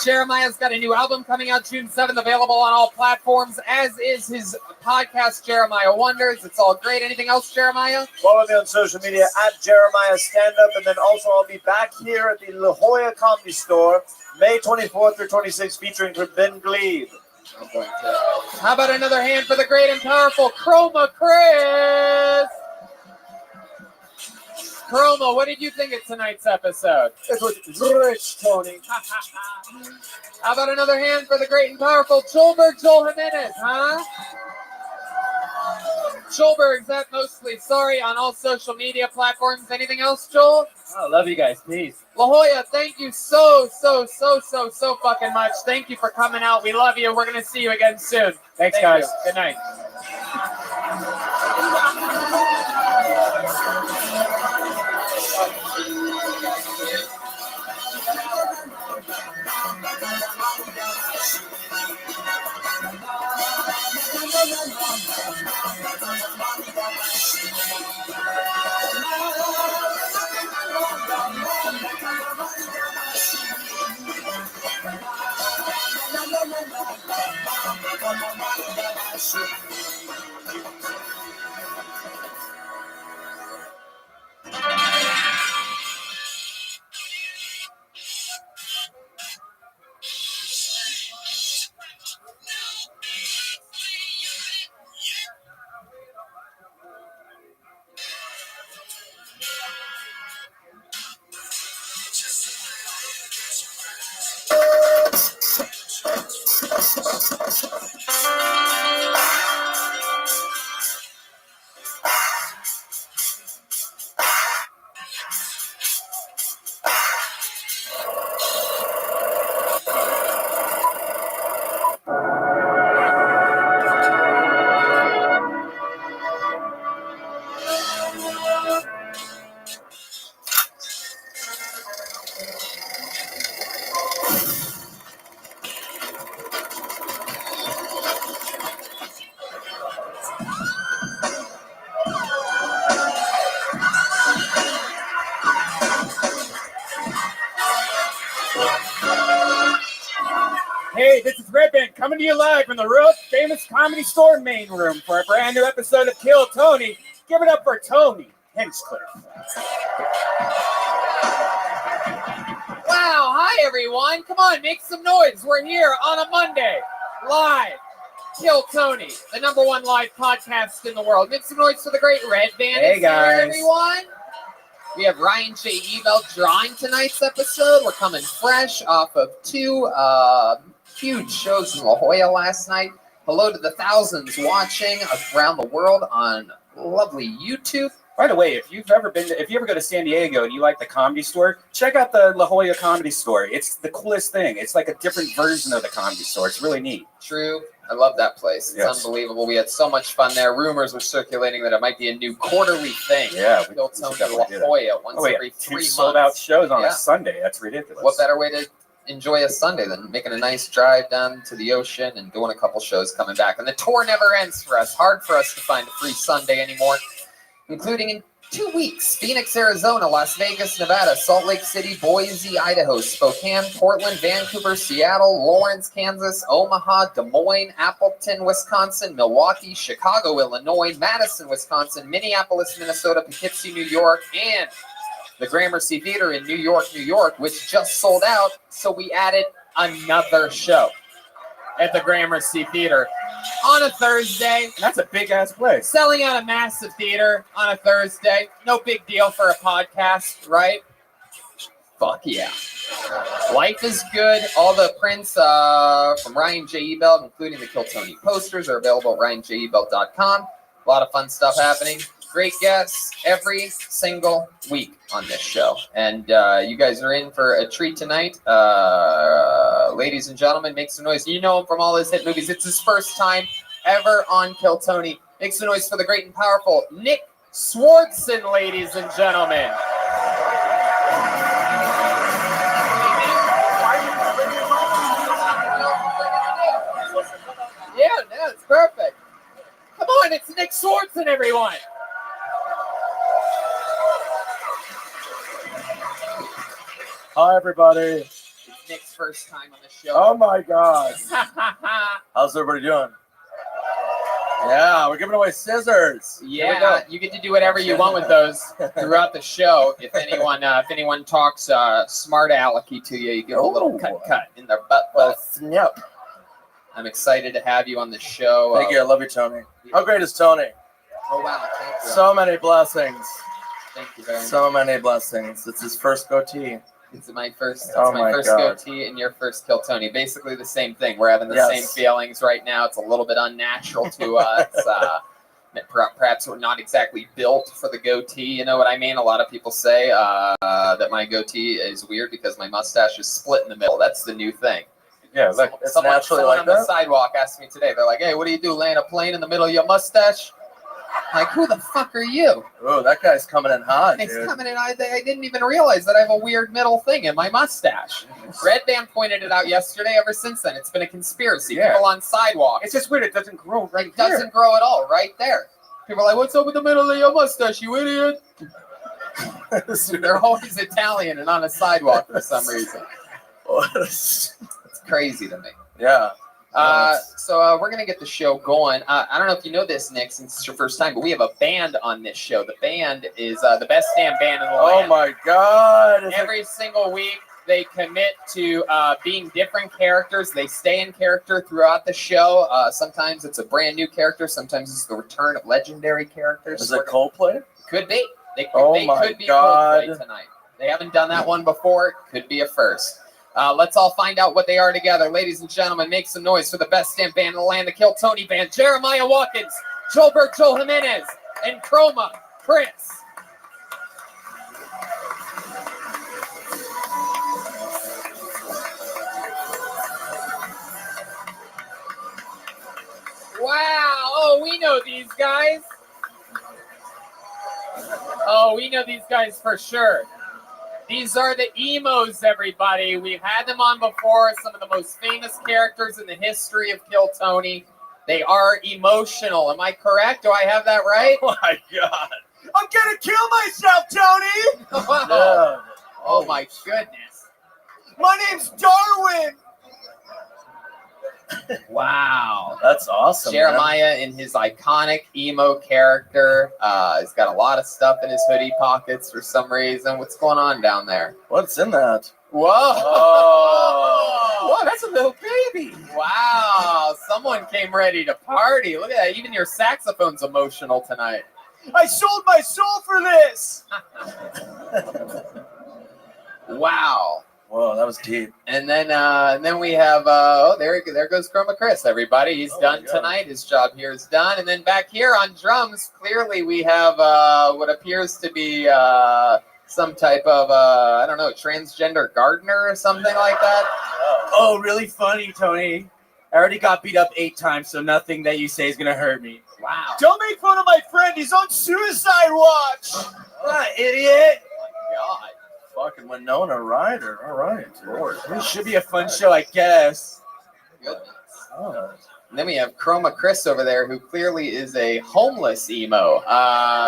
Jeremiah's got a new album coming out June 7th, available on all platforms, as is his podcast, Jeremiah Wonders. It's all great. Anything else, Jeremiah? Follow me on social media at Jeremiah Stand Up, and then also I'll be back here at the La Jolla Comedy Store, May 24th through 26th, featuring Ben Glebe. How about another hand for the great and powerful Chroma Chris? Chroma, what did you think of tonight's episode? It was rich, Tony. How about another hand for the great and powerful Joelberg Joel Jimenez, huh? Joelberg's that mostly. Sorry, on all social media platforms. Anything else, Joel? I love you guys. Peace. La Jolla, thank you so fucking much. Thank you for coming out. We love you. We're going to see you again soon. Thanks, guys. Good night. coming to you live from the world famous Comedy Store main room for a brand new episode of Kill Tony. Give it up for Tony Hinchcliffe. Wow, hi everyone. Come on, make some noise. We're here on a Monday, live. Kill Tony, the #1 live podcast in the world. Make some noise for the great Red Band. Hey, guys. Here, everyone. We have Ryan J. Ebelt drawing tonight's episode. We're coming fresh off of 2 huge shows in La Jolla last night. Hello to the thousands watching around the world on lovely YouTube. By the way, if you ever go to San Diego and you like the Comedy Store, check out the La Jolla Comedy Store. It's the coolest thing. It's like a different version of the Comedy Store. It's really neat. True. I love that place. It's unbelievable. We had so much fun there. Rumors were circulating that it might be a new quarterly thing. Yeah, we built Tony La Jolla once every 3 months. Sold-out shows on a Sunday. That's ridiculous. What better way to enjoy a Sunday than making a nice drive down to the ocean and doing a couple shows coming back? And the tour never ends for us. Hard for us to find a free Sunday anymore, including in 2 weeks: Phoenix, Arizona; Las Vegas, Nevada; Salt Lake City; Boise, Idaho; Spokane, Portland; Vancouver, Seattle; Lawrence, Kansas; Omaha; Des Moines; Appleton, Wisconsin; Milwaukee; Chicago, Illinois; Madison, Wisconsin; Minneapolis, Minnesota; Poughkeepsie, New York; and the Gramercy Theater in New York, which just sold out. So we added another show at the Gramercy Theater on a Thursday. And that's a big-ass place. Selling out a massive theater on a Thursday. No big deal for a podcast, right? Fuck yeah. Life is good. All the prints from Ryan J. Ebelt, including the Kill Tony posters, are available at ryanjebelt.com. A lot of fun stuff happening. Great guests every single week on this show. And you guys are in for a treat tonight. Ladies and gentlemen, make some noise. You know him from all his hit movies. It's his first time ever on Kill Tony. Make some noise for the great and powerful Nick Swartzen, ladies and gentlemen. Yeah, no, it's perfect. Come on, it's Nick Swartzen, everyone. Hi, everybody. It's Nick's first time on the show. Oh, my God. How's everybody doing? Yeah, we're giving away scissors. Yeah, you get to do whatever you want with those throughout the show. If anyone talks smart alecky to you, you get a little cut in their butt. Snap. I'm excited to have you on the show. Thank you. I love you, Tony. How great is Tony? Oh, wow. Thank you. So many blessings. Thank you very much. So many blessings. It's his first goatee. It's my first God. goatee and your first Kill Tony. Basically the same thing. We're having the same feelings right now. It's a little bit unnatural to us. Perhaps we're not exactly built for the goatee. You know what I mean? A lot of people say that my goatee is weird because my mustache is split in the middle. That's the new thing. Yeah, look, it's naturally someone like on that. the sidewalk asked me today. They're like, "Hey, what do you do? Laying a plane in the middle of your mustache?" I'm like, who the fuck are you? Oh, that guy's coming in hot, It's dude. coming in. I didn't even realize that I have a weird middle thing in my mustache. Red Band pointed it out yesterday. Ever since then, it's been a conspiracy. Yeah. People on sidewalks. It's just weird. It doesn't grow right It doesn't grow at all right there. People are like, what's up with the middle of your mustache, you idiot? They're always Italian and on a sidewalk for some reason. It's crazy to me. Yeah. So we're going to get the show going. I don't know if you know this, Nick, since it's your first time, but we have a band on this show. The band is the best damn band in the land. Oh, my God. Every single week, they commit to being different characters. They stay in character throughout the show. Sometimes it's a brand new character. Sometimes it's the return of legendary characters. Is it Coldplay? Could be. They could be God. Coldplay tonight. They haven't done that one before. Could be a first. Let's all find out what they are together. Ladies and gentlemen, make some noise for the best damn band in the land, the Kill Tony Band. Jeremiah Watkins, Joelberg Joel Jimenez, and Chroma Prince. Wow. Oh, we know these guys. Oh, we know these guys for sure. These are the emos, everybody. We've had them on before. Some of the most famous characters in the history of Kill Tony. They are emotional. Am I correct? Do I have that right? Oh, my God. I'm gonna kill myself, Tony! Oh, oh my goodness. My name's Darwin! Wow. That's awesome. Jeremiah in his iconic emo character. He's got a lot of stuff in his hoodie pockets for some reason. What's going on down there? What's in that? Whoa. Oh. Whoa, that's a little baby. Wow. Someone came ready to party. Look at that. Even your saxophone's emotional tonight. I sold my soul for this. Wow. Whoa, that was deep. And then we have there goes Chroma Chris, everybody. He's done tonight. His job here is done. And then back here on drums, clearly we have what appears to be some type of I don't know, transgender gardener or something like that. Oh, really funny, Tony. I already got beat up 8 times, so nothing that you say is gonna hurt me. Wow. Don't make fun of my friend. He's on suicide watch. What, idiot? God. Fucking Winona Ryder. All right. Lord. This should be a fun show, I guess. Goodness. Oh. And then we have Chroma Chris over there, who clearly is a homeless emo.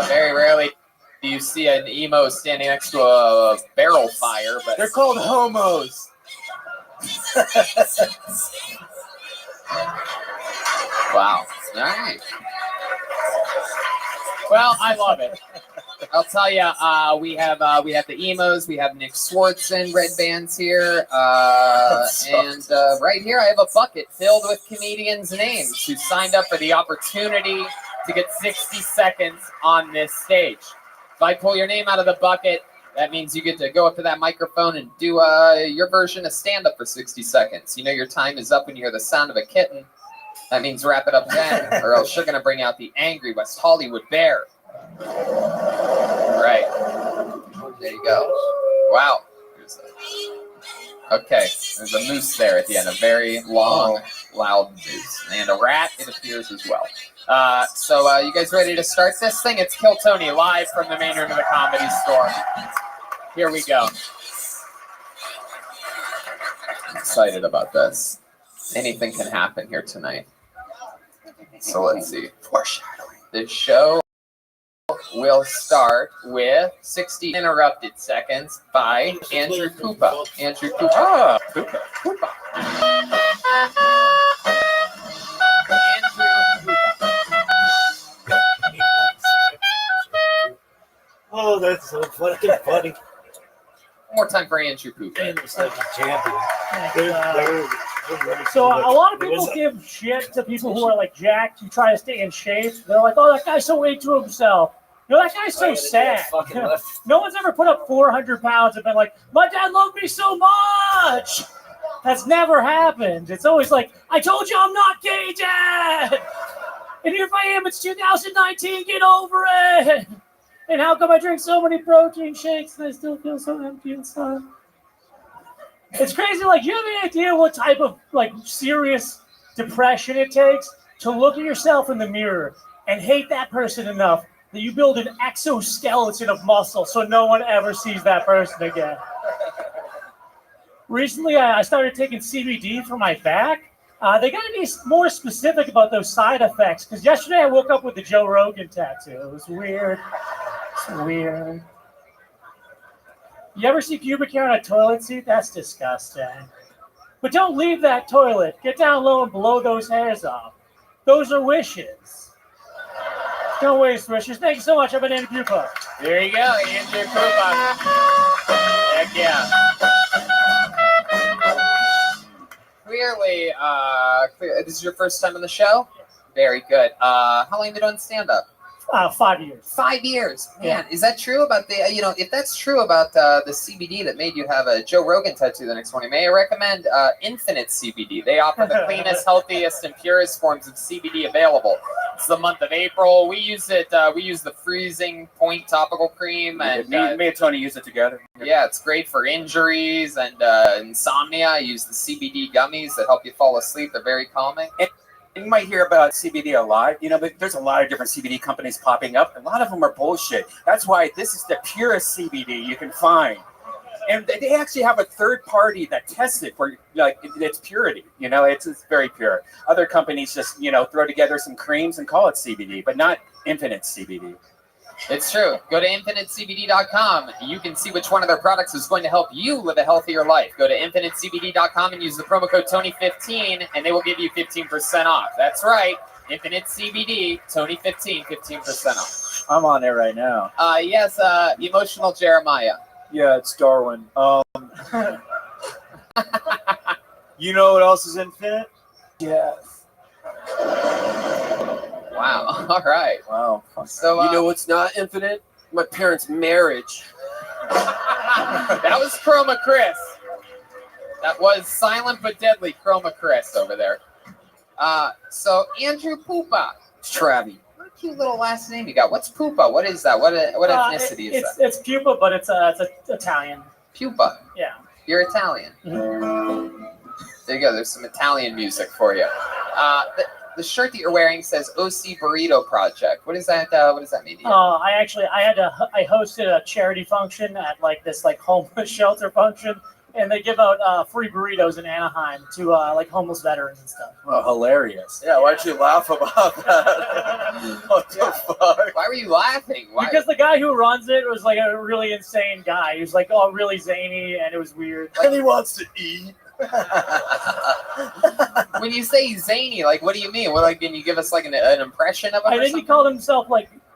Very rarely do you see an emo standing next to a barrel fire, but they're called homos. Wow. All right. Well, I love it. I'll tell you, we have the emos, we have Nick Swartz in red bands here, and right here I have a bucket filled with comedians' names who signed up for the opportunity to get 60 seconds on this stage. If I pull your name out of the bucket, that means you get to go up to that microphone and do your version of stand-up for 60 seconds. You know your time is up when you hear the sound of a kitten. That means wrap it up then, or else you're going to bring out the angry West Hollywood bear. Right. There you go. Wow. Okay. There's a moose there at the end. A very long, loud moose. And a rat, it appears, as well. So you guys ready to start this thing? It's Kill Tony live from the main room of the Comedy Store. Here we go. I'm excited about this. Anything can happen here tonight. So let's see. Foreshadowing. The show will start with 60 interrupted seconds by Andrew Koopa. Andrew Koopa. Ah, Koopa. Koopa. Andrew Koopa. Oh, that's so fucking funny. One more time for Andrew Koopa. It's like a champion. So a lot of people give shit to people who are like jacked, who try to stay in shape. They're like, "Oh, that guy's so into himself. You know, that guy's so sad." No one's ever put up 400 pounds and been like, "My dad loved me so much." That's never happened. It's always like, "I told you I'm not gay, Dad. And here I am. It's 2019. Get over it. And how come I drink so many protein shakes and I still feel so empty inside?" It's crazy. Like, you have any idea what type of like serious depression it takes to look at yourself in the mirror and hate that person enough that you build an exoskeleton of muscle so no one ever sees that person again? Recently, I started taking CBD for my back. They got to be more specific about those side effects, because yesterday I woke up with the Joe Rogan tattoo. It was weird. It's weird. You ever see pubic hair on a toilet seat? That's disgusting. But don't leave that toilet. Get down low and blow those hairs off. Those are wishes. Don't waste wishes. Thank you so much. I've been Andrew Koopa. There you go, Andrew Koopa. Heck yeah. Clearly, this is your first time on the show? Very good. How long have you been doing stand-up? 5 years. 5 years. Man, is that true about the, if that's true about the CBD that made you have a Joe Rogan tattoo the next morning, may I recommend Infinite CBD. They offer the cleanest, healthiest, and purest forms of CBD available. It's the month of April. We use it. We use the Freezing Point topical cream. And me and Tony use it together. Yeah, it's great for injuries and insomnia. I use the CBD gummies that help you fall asleep. They're very calming. You might hear about CBD a lot, but there's a lot of different CBD companies popping up. A lot of them are bullshit. That's why this is the purest CBD you can find. And they actually have a third party that tests it for its purity. It's very pure. Other companies just, throw together some creams and call it CBD, but not Infinite CBD. It's true. Go to infinitecbd.com. You can see which one of their products is going to help you live a healthier life. Go to infinitecbd.com and use the promo code Tony15, and they will give you 15% off. That's right. Infinite CBD, Tony15, 15% off. I'm on it right now. Yes, emotional Jeremiah. Yeah, it's Darwin. You know what else is infinite? Yes. Wow. All right. Wow. So you know what's not infinite? My parents' marriage. that was Chroma Chris. That was silent but deadly Chroma Chris over there. So Andrew Pupa. Travi. What a cute little last name you got. What's Pupa? What is that? What ethnicity is that? It's pupa, but it's Italian. Pupa. Yeah. You're Italian. Mm-hmm. There you go. There's some Italian music for you. The shirt that you're wearing says OC Burrito Project. What is that? What does that mean? I hosted a charity function at this homeless shelter function, and they give out free burritos in Anaheim to homeless veterans and stuff. Oh, hilarious! Yeah, why'd you laugh about that? What the fuck? Why were you laughing? Why? Because the guy who runs it was a really insane guy. He was all really zany, and it was weird. And he wants to eat. When you say zany, what do you mean? Well, can you give us an impression of him? I think he called himself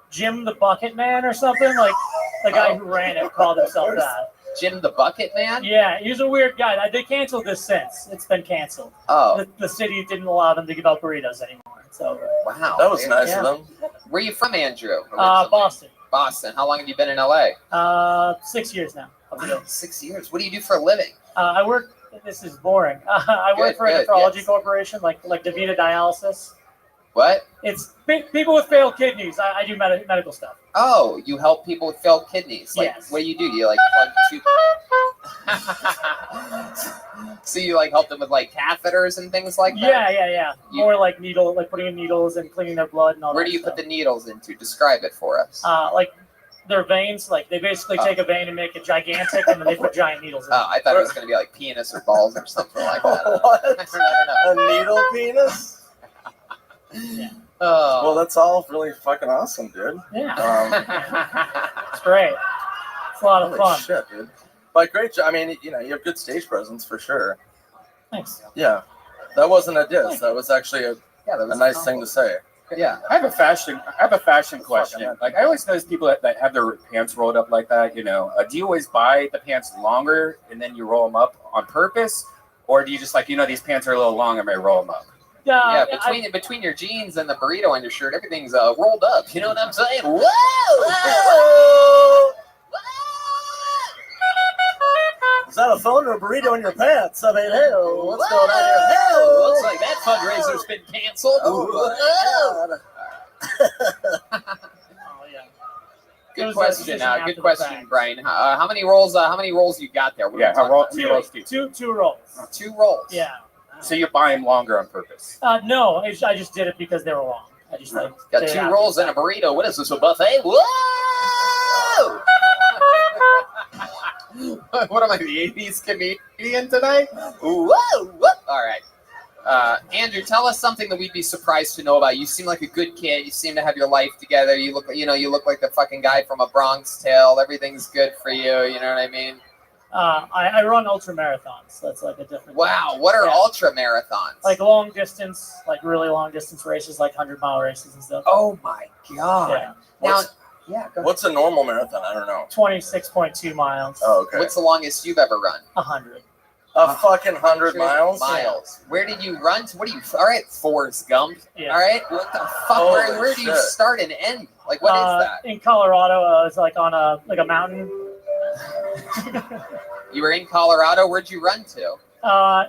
Jim the Bucket Man or something. The guy who ran it called himself that. Jim the Bucket Man? Yeah, he was a weird guy. They canceled this since. It's been canceled. Oh. The city didn't allow them to give out burritos anymore. So. Wow. That was nice of them. Where are you from, Andrew? Boston. Boston. How long have you been in LA? 6 years now. Wow, 6 years. What do you do for a living? I work. This is boring. I work for a nephrology corporation, like DaVita Dialysis. What? It's people with failed kidneys. I do medical stuff. Oh, you help people with failed kidneys. Yes. What do? You plug tube? So you help them with catheters and things like that? Yeah. More needle, putting in needles and cleaning their blood and all that. Where do you put the needles into? Describe it for us. Their veins, they basically take a vein and make it gigantic, and then they put giant needles in it. Oh, I thought it was going to be penis or balls or something like that. What? I don't know. A needle penis? Yeah. Well, that's all really fucking awesome, dude. Yeah. It's great. It's a lot of Holy fun. shit, dude. Great job. I mean, you have good stage presence for sure. Thanks. Yeah. That wasn't a diss. That was actually a was nice thing to say. Yeah. I have a fashion question. I always notice people that have their pants rolled up like that. Do you always buy the pants longer and then you roll them up on purpose, or do you just these pants are a little long, I'm gonna roll them up? Yeah, between your jeans and the burrito on your shirt, everything's rolled up. You know what I'm saying? Whoa! Is that a phone or a burrito in your pants? I mean, hey, what's going on here? Hey, looks like that fundraiser's been canceled. Good question. Good question, Brian. How many rolls? You got there? Yeah, Two rolls. 2 rolls. Yeah. So you buy them longer on purpose? No, I just did it because they were long. I just got 2 rolls and a burrito. What is this, a buffet? Whoa! What am I, the 80s comedian tonight? Whoa! All right. Andrew, tell us something that we'd be surprised to know about. You seem like a good kid. You seem to have your life together. You look like the fucking guy from A Bronx Tale. Everything's good for you. You know what I mean? I run ultra marathons. That's a different. Wow, what are ultra marathons? Long distance, really long distance races, 100-mile races and stuff. Oh my god! Yeah. What's a normal marathon? I don't know. 26.2 miles. Oh, okay. What's the longest you've ever run? 100. A fucking 100 miles? Where did you run to? What are you? All right, Forrest Gump. Yeah. All right. What the fuck? Where do you start and end? What is that? In Colorado, it's on a mountain. You were in Colorado. Where'd you run to?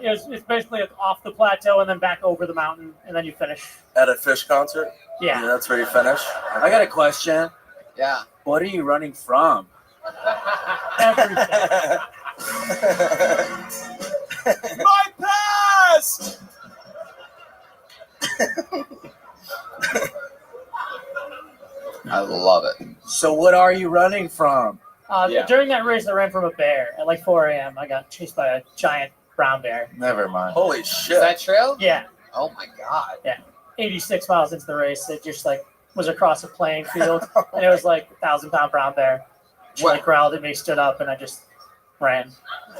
It's basically off the plateau and then back over the mountain, and then you finish. At a Fish concert? Yeah. That's where you finish? I got a question. Yeah. What are you running from? Everything. My past! I love it. So what are you running from? During that race, I ran from a bear at 4 a.m. I got chased by a giant brown bear. Never mind. Holy shit. Is that true? Yeah. Oh my god. Yeah. 86 miles into the race, it just was across a playing field, and it was like 1,000-pound brown bear. She like growled at me, stood up, and I just ran.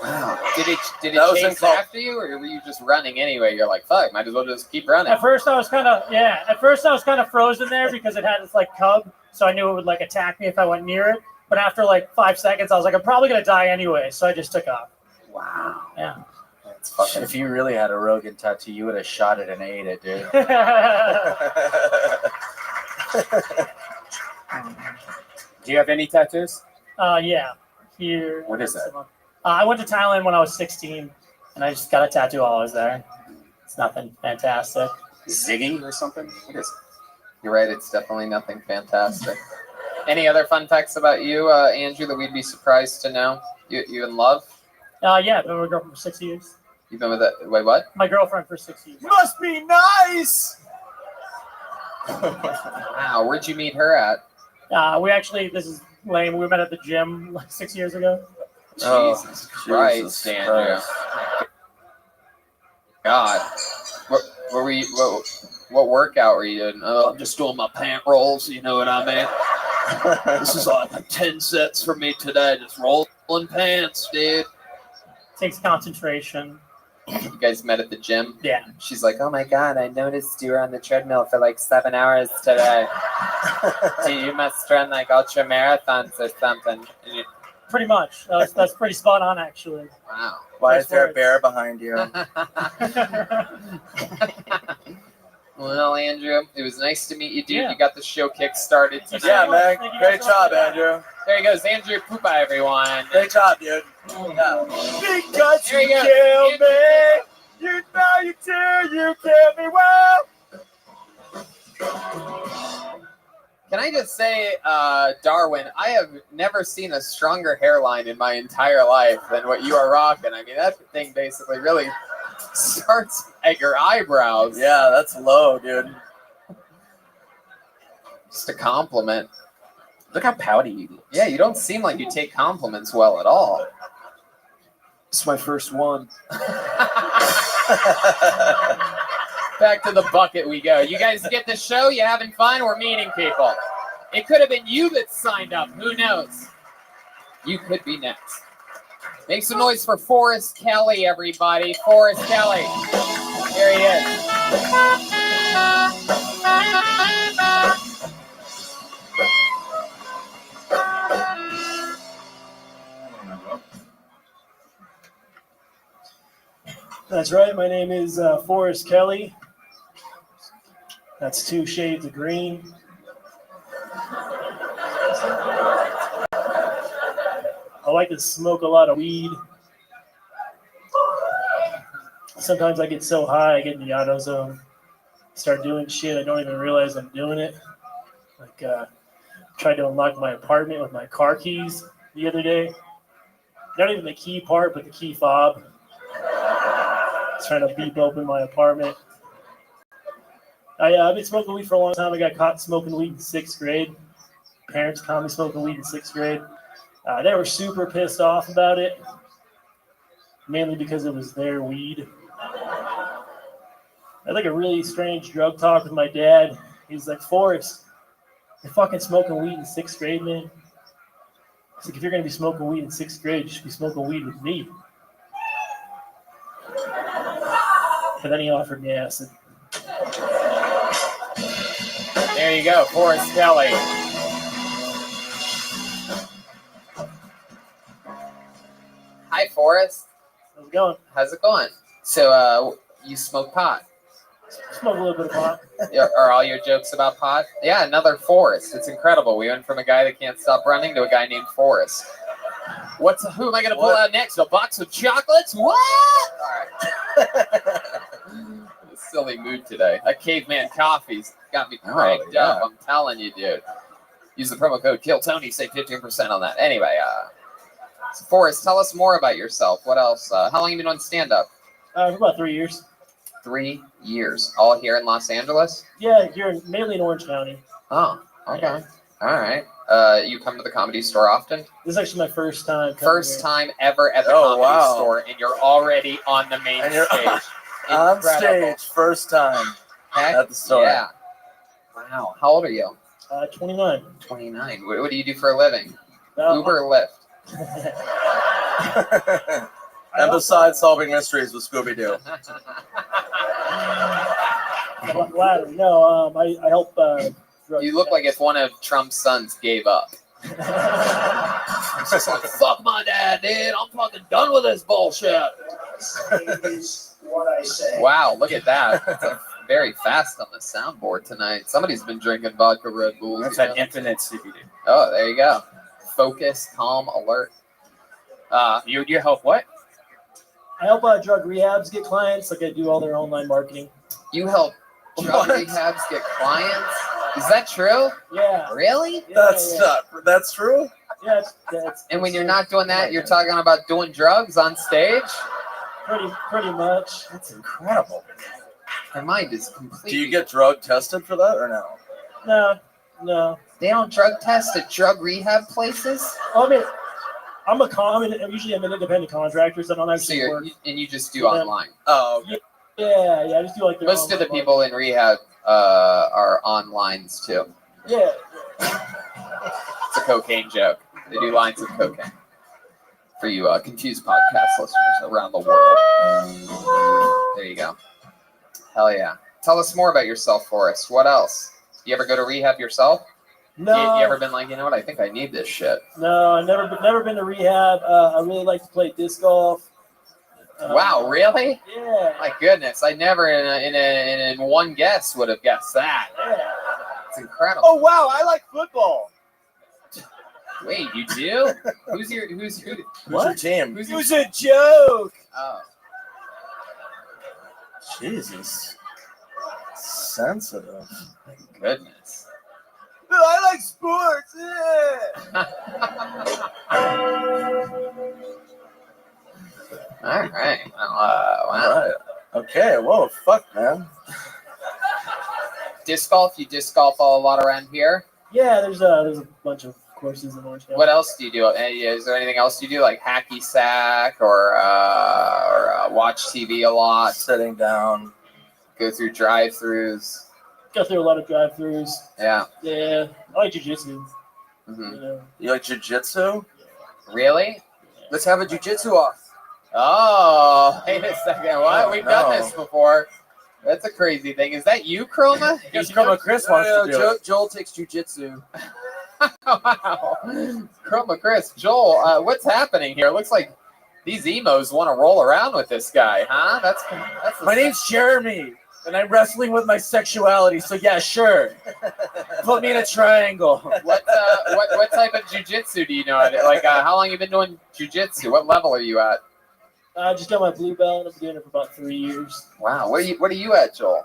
Wow. Did it chase after you, or were you just running anyway? You're like, fuck, might as well just keep running. At first I was kind of frozen there because it had this like cub, so I knew it would like attack me if I went near it. But after like 5 seconds, I was like, I'm probably gonna die anyway, so I just took off. Wow. Yeah. That's fucking. If you really had a Rogan tattoo, you would have shot it and ate it, dude. Do you have any tattoos? Yeah. Here. What is that? I went to Thailand when I was 16, and I just got a tattoo while I was there. It's nothing fantastic. Ziggy or something? What is it? You're right. It's definitely nothing fantastic. Any other fun facts about you, Andrew, that we'd be surprised to know? You in love? Yeah, I've been with a girlfriend for 6 years. You've been with a wait, what? My girlfriend for 6 years. Must be nice. Wow, where'd you meet her at? We actually, this is lame. We met at the gym like 6 years ago. Jesus Christ, Andrew. God. What workout were you doing? Oh, I'm just doing my pant rolls, you know what I mean? This is like 10 sets for me today, just rolling pants, dude. Takes concentration. You guys met at the gym? Yeah. She's like, oh my God, I noticed you were on the treadmill for like 7 hours today. You must run like ultra marathons or something. Pretty much. That's pretty spot on, actually. Wow. Why is there a bear behind you? Well, Andrew, it was nice to meet you, dude. Yeah. You got the show kick-started today. Yeah, man. Great job, Andrew. There he goes, Andrew Pupa, everyone. Great job, dude. Yeah. Because There you you go. killed me. You know you do. You killed me well. Can I just say, Darwin, I have never seen a stronger hairline in my entire life than what you are rocking. I mean, that thing basically really starts at your eyebrows. Yeah, that's low, dude. Just a compliment. Look how pouty you look. Yeah, you don't seem like you take compliments well at all. It's my first one. Back to the bucket we go. You guys get the show? You having fun? We're meeting people. It could have been you that signed up. Who knows? You could be next. Make some noise for Forrest Kelly, everybody. Forrest Kelly. Here he is. That's right. My name is Forrest Kelly. That's 2 shades of green. I like to smoke a lot of weed. Sometimes I get so high, I get in the auto zone, start doing shit. I don't even realize I'm doing it. Like, tried to unlock my apartment with my car keys the other day. Not even the key part, but the key fob. Trying to beep open my apartment. I've been smoking weed for a long time. I got caught smoking weed in 6th grade. Parents caught me smoking weed in 6th grade. They were super pissed off about it, mainly because it was their weed. I had like a really strange drug talk with my dad. He's like, Forrest, you're fucking smoking weed in 6th grade, man. He's like, if you're going to be smoking weed in 6th grade, you should be smoking weed with me. But then he offered me acid. There you go, Forrest Kelly. Hi, Forrest. How's it going? How's it going? So, you smoke pot? Smoke a little bit of pot. Are all your jokes about pot? Yeah, another Forrest. It's incredible. We went from a guy that can't stop running to a guy named Forrest. Who am I going to pull out next? A box of chocolates? What? All right. Silly mood today. That caveman coffee's got me cranked up. I'm telling you, dude. Use the promo code KillTony, save 15% on that. Anyway, so Forrest, tell us more about yourself. What else? How long have you been on stand-up? For about 3 years. 3 years. All here in Los Angeles? Yeah, mainly in Orange County. Oh, okay. All right. You come to the Comedy Store often? This is actually my first time. First time ever at the Comedy Store, and you're already on the main stage. On stage, first time at the store. Yeah. Wow. How old are you? 29. 29. What do you do for a living? Uh, Uber or Lyft? And besides solving mysteries with Scooby Doo. Latter. No, I help. You look like if one of Trump's sons gave up. He's just like, fuck my dad, dude. I'm fucking done with this bullshit. What I say. Wow, look at that. It's very fast on the soundboard tonight. Somebody's been drinking vodka Red Bulls. That's that infinite CBD. Oh, there you go. Focus, calm, alert. You help what? I help drug rehabs get clients. Like I do all their online marketing. You help drug rehabs get clients? Is that true? Yeah. Really? Yeah, That's true? Yeah, and when you're not doing that, you're talking about doing drugs on stage? Pretty much. That's incredible. My mind is completely... Do you get drug tested for that or no? No. They don't drug test at drug rehab places? Well, I mean, I'm usually an independent contractor, so I don't actually work. And you just do online? Oh, okay. Yeah, I just do like their Most of the people in rehab are onlines too. Yeah. It's a cocaine joke. They do lines of cocaine. For you confused podcast listeners around the world. There you go. Hell yeah. Tell us more about yourself, Forrest. What else? You ever go to rehab yourself? No. You ever been like, you know what, I think I need this shit? No, I've never been to rehab. I really like to play disc golf. Wow, really? Yeah. My goodness, I never in one guess would have guessed that. Yeah. It's incredible. Oh wow, I like football. Wait, you do? Who's your your team? It was a joke. Oh. Jesus. Sensitive. My goodness. I like sports. All right. Well, wow. All right. Okay. Whoa. Fuck, man. Disc golf. You disc golf a lot around here. Yeah, there's a bunch of courses in Orange County. What else do you do? Is there anything else you do, like hacky sack or watch TV a lot? Sitting down. Go through drive-throughs. Go through a lot of drive-throughs. Yeah. Yeah, I like jiu-jitsu. Mm-hmm. You like jiu-jitsu? Really? Let's have a jiu-jitsu off. Oh, wait a second. What? Oh, We've done this before. That's a crazy thing. Is that you, Chroma? Yes, Chroma Chris wants to do it. Joel takes jiu-jitsu. Wow. Chroma Chris. Joel, what's happening here? It looks like these emos want to roll around with this guy, huh? That's My name's Jeremy, and I'm wrestling with my sexuality, so yeah, sure. Put me in a triangle. What type of jujitsu do you know? Like, how long you been doing jujitsu? What level are you at? I just got my blue belt. I've been doing it for about 3 years. Wow. What are you at, Joel?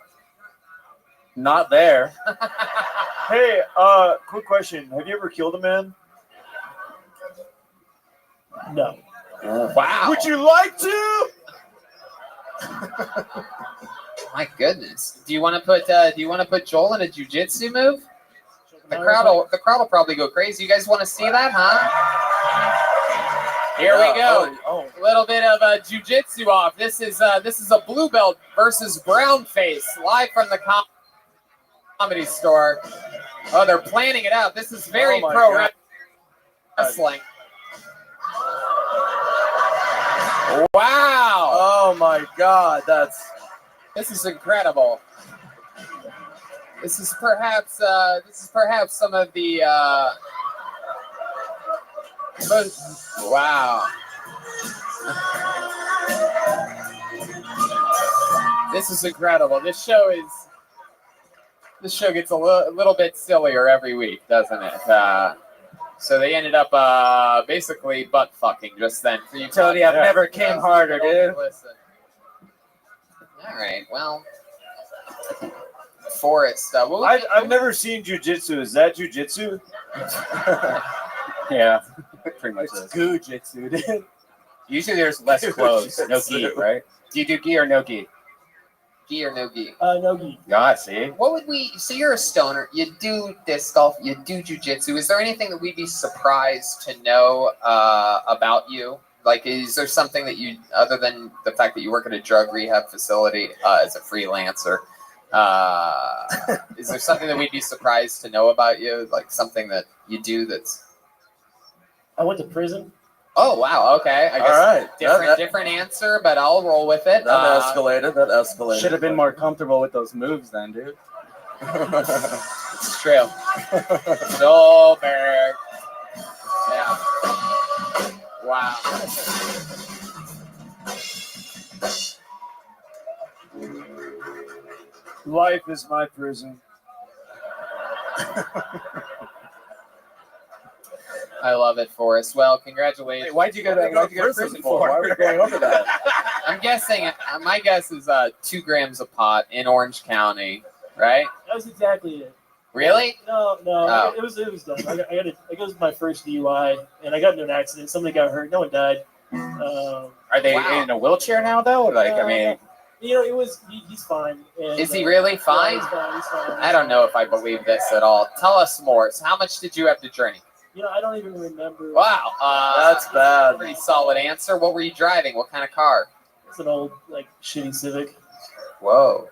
Not there. Hey, quick question. Have you ever killed a man? No. Wow. Would you like to? My goodness. Do you want to put Joel in a jujitsu move? The crowd will probably go crazy. You guys want to see that, huh? Here we go. A little bit of jujitsu off. This is a blue belt versus brown face live from the comedy store. Oh, they're planning it out. This is very pro wrestling. Wow. Oh my God, this is incredible. This is perhaps some of the wow. This is incredible. This show gets a little bit sillier every week, doesn't it? So they ended up basically butt fucking just then. For you, Tony, I've never came harder, dude. Listen. All right, well, Forrest. I've never seen jujitsu. Is that jujitsu? Yeah, pretty much. It's goo-jitsu, dude. Usually there's less clothes, no gi, right? Do you do gi or no gi? Gi or no gi? No gi. Yeah, see. What would we? So you're a stoner. You do disc golf. You do jujitsu. Is there anything that we'd be surprised to know about you? Like, is there something that you, other than the fact that you work at a drug rehab facility as a freelancer, Is there something that we'd be surprised to know about you? Like something that you do that's... I went to prison. Oh, wow. Okay. I guess All right. different answer, but I'll roll with it. That escalated. Should have been more comfortable with those moves then, dude. It's true. Stolberg. Yeah. Wow. Life is my prison. I love it, Forrest. Well, congratulations. Hey, why'd you go to prison for? Why are we going over that? I'm guessing, my guess is 2 grams a pot in Orange County, right? That was exactly it. Really? No. Oh. It was done. It was my first DUI, and I got into an accident. Somebody got hurt. No one died. Are they in a wheelchair now, though? Like, I mean, it was. He's fine. And, Is he really fine? Yeah, he's fine. I don't know if I believe this at all. Tell us more. So how much did you have to drink? I don't even remember. Wow. That's bad. Pretty solid answer. What were you driving? What kind of car? It's an old, shitty Civic. Whoa.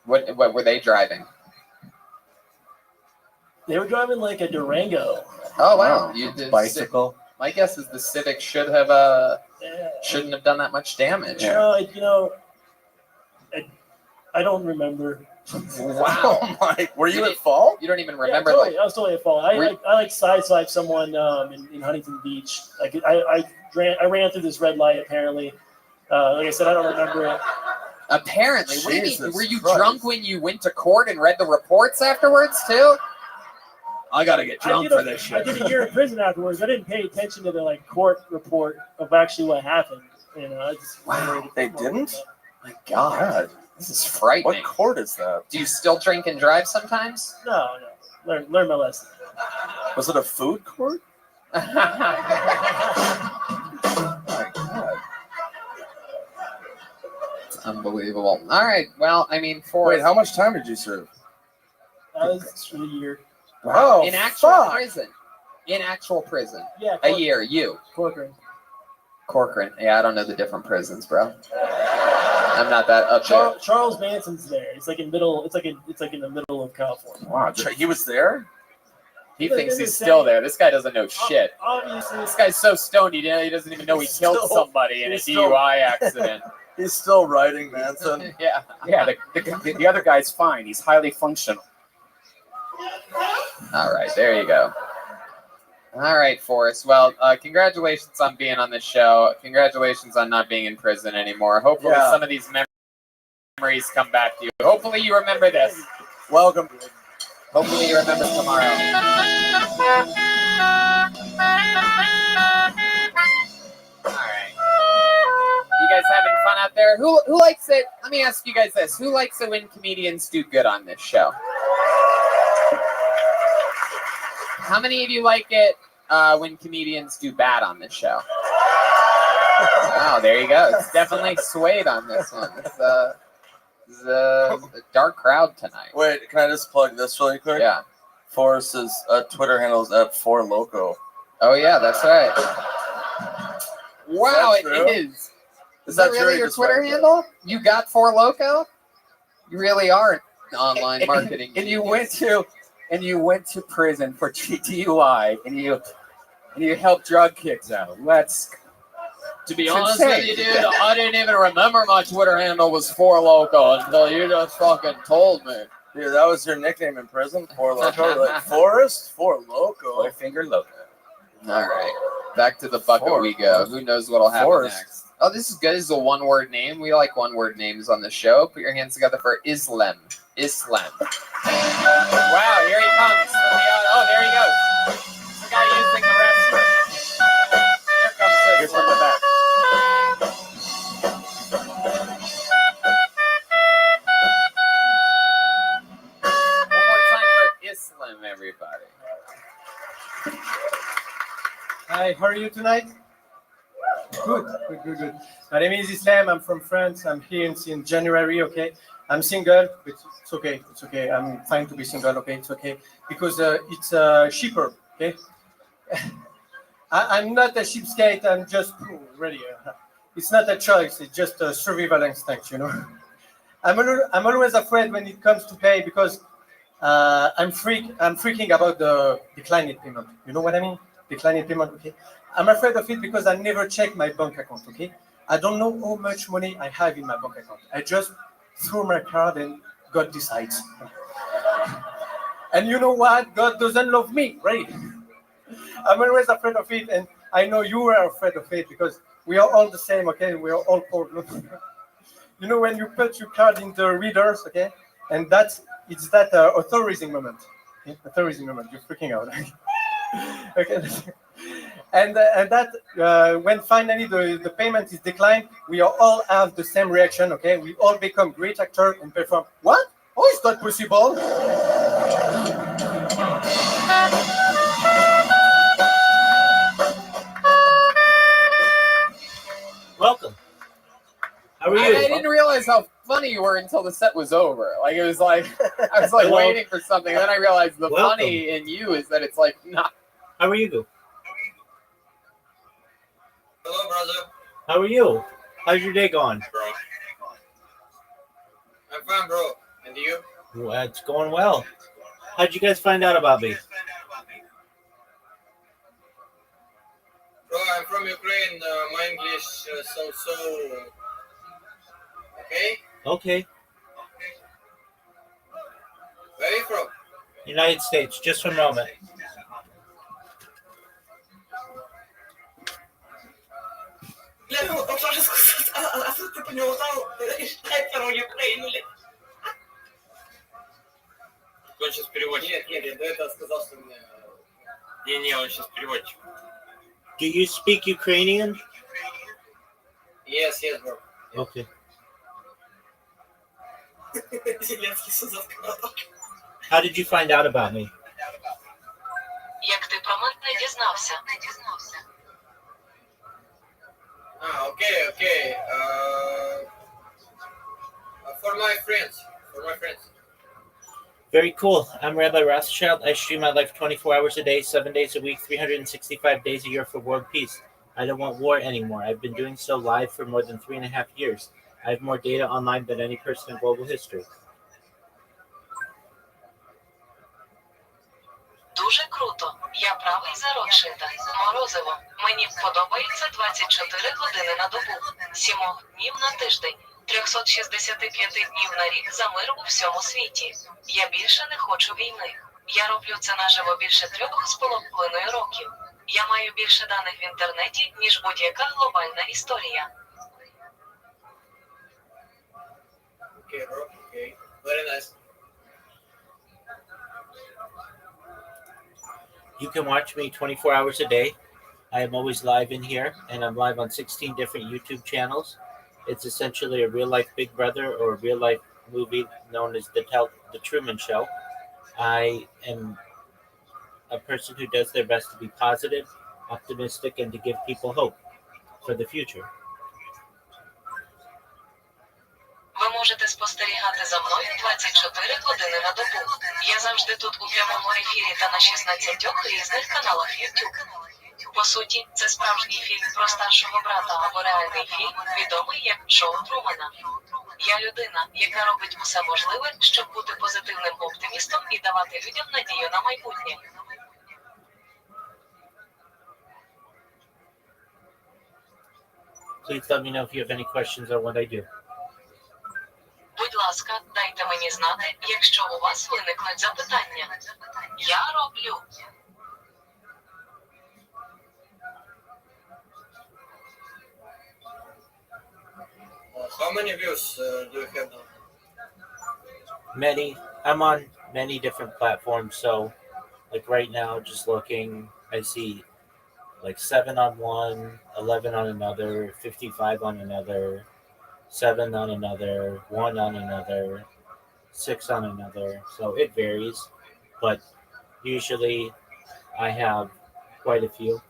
What were they driving? They were driving like a Durango. Oh, wow. You did bicycle. My guess is the Civic shouldn't have done that much damage. I don't remember. Wow. Were you at fault? You don't even remember? Yeah, totally. I was totally at fault. I sideswiped someone in Huntington Beach. I ran through this red light apparently. Like I said, I don't remember it. Apparently. What do you mean? Jesus Were you Christ. drunk when you went to court and read the reports afterwards too? I gotta get drunk for this I shit. did a year in prison afterwards. I didn't pay attention to the court report of actually what happened. Wow. They didn't? My God. This is frightening. What court is that? Do you still drink and drive sometimes? No. Learn my lesson. Was it a food court? Unbelievable. All right. Well, I mean, Wait, how much time did you serve? That was for the year. Wow. in actual prison. In actual prison. Yeah. A year. You. Corcoran. Yeah, I don't know the different prisons, bro. I'm not that up there. Charles Manson's there. It's like in middle. It's like in the middle of California. Wow. He was there? He thinks he's still there. This guy doesn't know shit. Obviously, This guy's so stoned he doesn't even know he killed somebody in a DUI accident. He's still writing, Manson. Yeah. yeah, the other guy's fine. He's highly functional. All right, there you go. All right, Forrest. Well, congratulations on being on the show. Congratulations on not being in prison anymore. Hopefully some of these memories come back to you. Hopefully you remember this. Welcome. Hopefully you remember tomorrow. All right. You guys having fun out there? Who likes it? Let me ask you guys this. Who likes it when comedians do good on this show? How many of you like it when comedians do bad on this show? Wow, there you go. It's definitely swayed on this one. It's a dark crowd tonight. Wait, can I just plug this really quick? Yeah. Forrest's Twitter handle is @4loco. Oh, yeah, that's right. Wow, Is that true? it is. Is that really your Twitter handle? You got 4loco? You really are online marketing. And you went to prison for DUI, and you helped drug kids out. To be honest with you, dude, I didn't even remember my Twitter handle was 4loco until you just fucking told me. Dude, that was your nickname in prison? 4loco? Like, Forrest? 4loco. Boy finger loco. All right. Back to the bucket we go. Who knows what'll happen Forrest. next? Oh, this is good. This is a one-word name. We like one-word names on the show. Put your hands together for Islam. Islam. Wow, here he comes. Oh, there he goes. The guy using the restroom. Here comes Here's from the back. One more time for Islam, everybody. Hi, how are you tonight? Good. My name is Islam. I'm from France. I'm here in January, okay? I'm single, but it's okay. I'm fine to be single, okay? It's okay. Because it's cheaper, okay? I'm not a cheapskate. I'm just ready. It's not a choice. It's just a survival instinct, you know? I'm always afraid when it comes to pay because I'm freaking about the declining payment. You know what I mean? Declining payment. Okay. I'm afraid of it because I never check my bank account. Okay. I don't know how much money I have in my bank account. I just throw my card and God decides. And you know what? God doesn't love me, right? I'm always afraid of it, and I know you are afraid of it because we are all the same, okay? We are all poor. You know when you put your card in the readers, okay? And it's that authorizing moment. Okay? Authorizing moment. You're freaking out. Okay. And that when finally the payment is declined, we all have the same reaction, okay? We all become great actors and perform. What? Oh, is that possible? Welcome. How are you? I didn't realize how funny you were until the set was over. Like it was like I was like waiting for something, and then I realized the funny in you is that it's like not. How are you? Hello, brother. How are you? How's your day going? Bro. I'm fine, bro. And you? Well, it's going well. How'd you guys find out about me? Bro, I'm from Ukraine. My English so. Okay? Okay. Where are you from? United States. Just for a moment. Он сейчас переводчик. Нет, до этого сказал, что мне... Не, он сейчас переводчик. Do you speak Ukrainian? Yes, bro. Okay. How did you find out about me? Як ти про мене дізнався? Okay. For my friends. Very cool. I'm Rabbi Rothschild. I stream my life 24 hours a day, 7 days a week, 365 days a year for world peace. I don't want war anymore. I've been doing so live for more than 3.5 years. I have more data online than any person in global history. Дуже круто. Я правий за Ротшильда. Морозиво. Мені подобається 24 години на добу, 7 днів на тиждень, 365 днів на рік за мир у всьому світі. Я більше не хочу війни. Я роблю це наживо більше 3,5 років. Я маю більше даних в інтернеті, ніж будь-яка глобальна історія. Okay, bro. Okay. Very nice. You can watch me 24 hours a day. I am always live in here, and I'm live on 16 different YouTube channels. It's essentially a real-life Big Brother or a real-life movie known as The Truman Show. I am a person who does their best to be positive, optimistic, and to give people hope for the future. Ви можете спостерігати за мною 24 години на добу. Я завжди тут у прямому ефірі та на 16 різних каналах YouTube. По суті, це справжній фільм про старшого брата або реальний фільм, відомий як «Шоу Трумана». Я людина, яка робить усе можливе, щоб бути позитивним оптимістом і давати людям надію на майбутнє. Please let me know if you have any questions on what I do. Будь ласка, дайте мені знати, якщо у вас виникнуть запитання. Я роблю. How many views do you have now? Many. I'm on many different platforms, so like right now, just looking, I see like 7 on one, 11 on another, 55 on another, 7 on another, 1 on another, 6 on another. So it varies, but usually I have quite a few.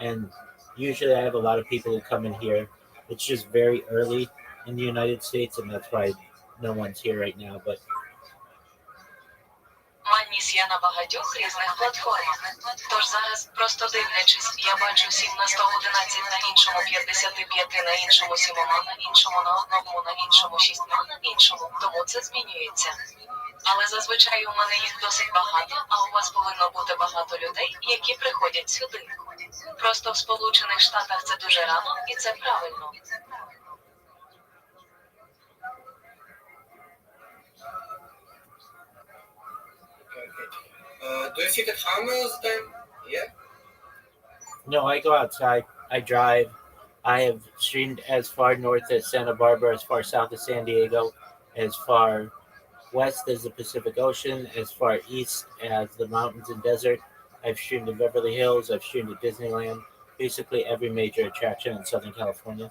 And usually I have a lot of people who come in here. It's just very early in the United States, and that's why no one's here right now. But є на багатьох різних платформах. Тож зараз, просто дивлячись, я бачу 7 на 111 на іншому 55 на іншому 7 на іншому на одному на іншому 6 на іншому, тому це змінюється. Але зазвичай у мене їх досить багато, а у вас повинно бути багато людей, які приходять сюди. Просто в Сполучених Штатах це дуже рано, і це правильно. Do you sit at home all the time? Yeah. No, I go outside. I drive. I have streamed as far north as Santa Barbara, as far south as San Diego, as far west as the Pacific Ocean, as far east as the mountains and desert. I've streamed in Beverly Hills. I've streamed at Disneyland. Basically every major attraction in Southern California.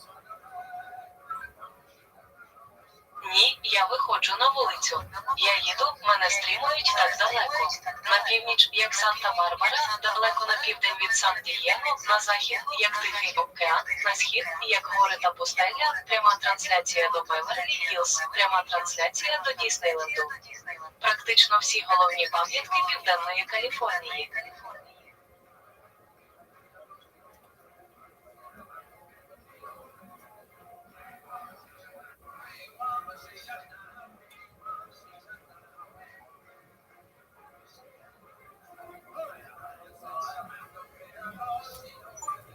Ні, я виходжу на вулицю. Я їду, мене стрімують так далеко. На північ, як Санта-Барбара, далеко на південь від Сан-Дієго, на захід, як Тихий океан, на схід, як гори та пустеля, пряма трансляція до Беверлі-Гілз, пряма трансляція до Діснейленду. Практично всі головні пам'ятки Південної Каліфорнії.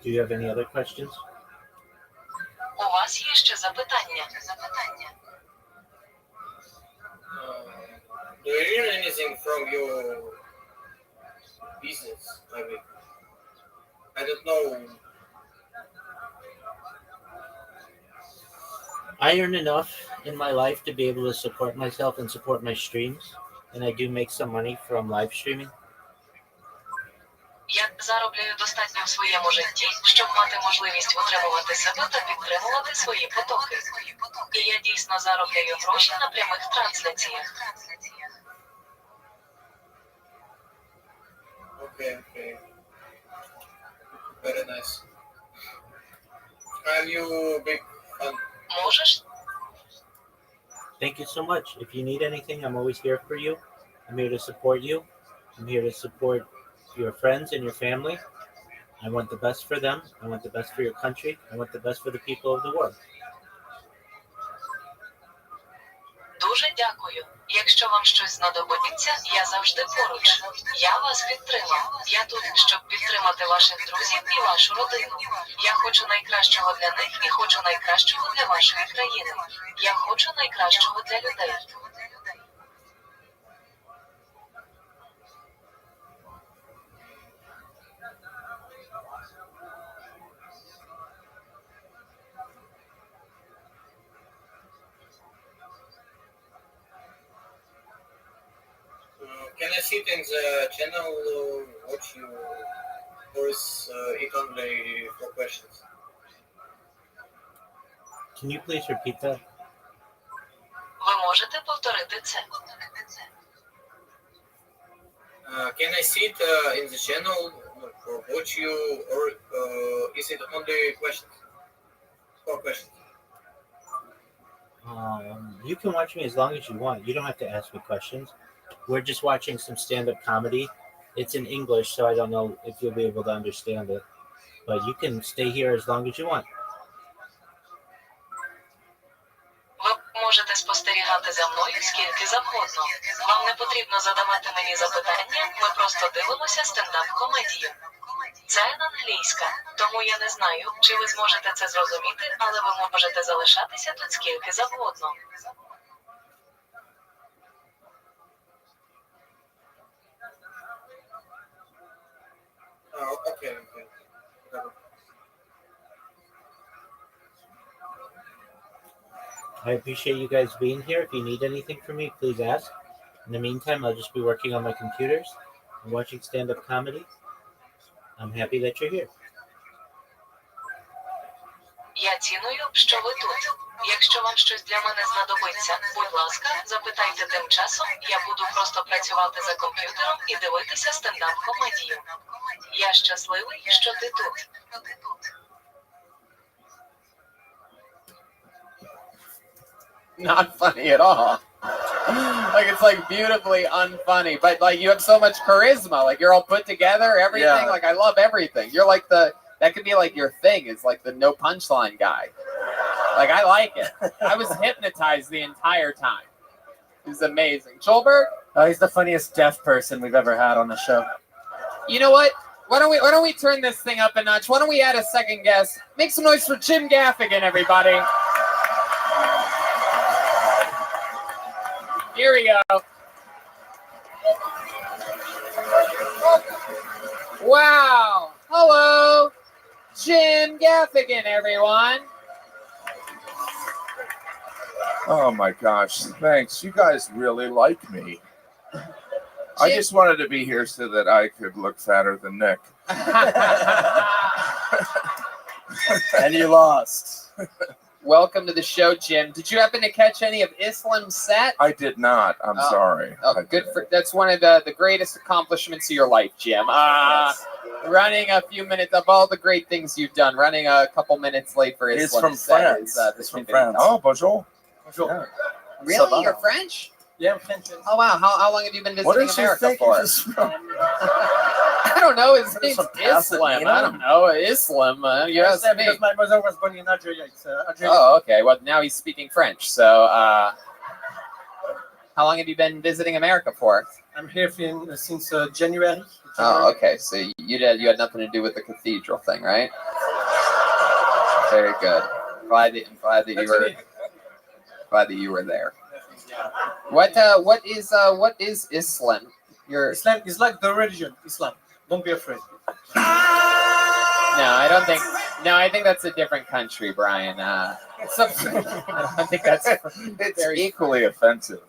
Do you have any other questions? У вас є ще запитання? Do you learn anything from your business? I don't know. I earn enough in my life to be able to support myself and support my streams, and I do make some money from live streaming. Я заробляю достатньо в своєму житті, щоб мати можливість утримувати себе та підтримувати свої потоки. І я дійсно заробляю гроші на прямих трансляціях. Okay. Very nice. Have you big fun? Можеш? Thank you so much. If you need anything, I'm always here for you. I'm here to support you. I'm here to support your friends and your family. I want the best for them. I want the best for your country. I want the best for the people of the world. Дуже дякую. Якщо вам щось знадобиться, я завжди поруч. Я вас підтримав. Я тут, щоб підтримати ваших друзів і вашу родину. Я хочу найкращого для них і хочу найкращого для вашої країни. Я хочу найкращого для людей. Can I sit in the channel, watch you, or is it only for questions? Can you please repeat that? Ви можете повторити це? Can I sit in the channel or watch you, or is it only questions? For questions. You can watch me as long as you want. You don't have to ask me questions. We're just watching some stand-up comedy. It's in English, so I don't know if you'll be able to understand it. But you can stay here as long as you want. Ви можете спостерігати за мною скільки завгодно. Вам не потрібно задавати мені запитання, ми просто дивимося стендап-комедію. Це англійська, тому я не знаю, чи ви зможете це зрозуміти, але ви можете залишатися тут скільки завгодно. Okay. I appreciate you guys being here. If you need anything from me, please ask. In the meantime, I'll just be working on my computers and watching stand-up comedy. I'm happy that you're here. Я ціную, що ви тут. Якщо вам щось для мене знадобиться, будь ласка, запитайте тим часом, я буду просто працювати за комп'ютером і дивитися стендап-комедію. Я щасливий, що ти тут. Not funny at all. Like it's like beautifully unfunny, but like you have so much charisma. Like you're all put together, everything. Yeah. Like I love everything. You're like that could be like your thing. Is like the no punchline guy. Like I like it. I was hypnotized the entire time. It was amazing. Joelberg? Oh, he's the funniest deaf person we've ever had on the show. You know what? Why don't we turn this thing up a notch? Why don't we add a second guest? Make some noise for Jim Gaffigan, everybody. Here we go. Wow. Hello. Jim Gaffigan, everyone. Oh my gosh, thanks. You guys really like me. I just wanted to be here so that I could look fatter than Nick. And you lost. Welcome to the show, Jim. Did you happen to catch any of Islam's set? I did not. I'm sorry. Oh, good for that's one of the greatest accomplishments of your life, Jim. Yes. Running a few minutes of all the great things you've done. Running a couple minutes late for He's Islam's from set France. is, He's from France. Oh, bonjour. Really? Ça You're va? French? Yeah, I'm French. Oh wow. How long have you been What visiting did you America think he for? was from? I don't know. His name's from Islam. Pasadena? I don't know. Islam. You asked me. Because my mother was born in Algeria. It's Algeria. Oh, okay. Well, now he's speaking French. So, how long have you been visiting America for? I'm here since January. Oh, okay. So you had nothing to do with the cathedral thing, right? Very good. Glad that you were there. What is Islam? Islam is like the religion. Islam. Don't be afraid. No, I don't think. No, I think that's a different country, Brian. I don't think that's. It's equally offensive.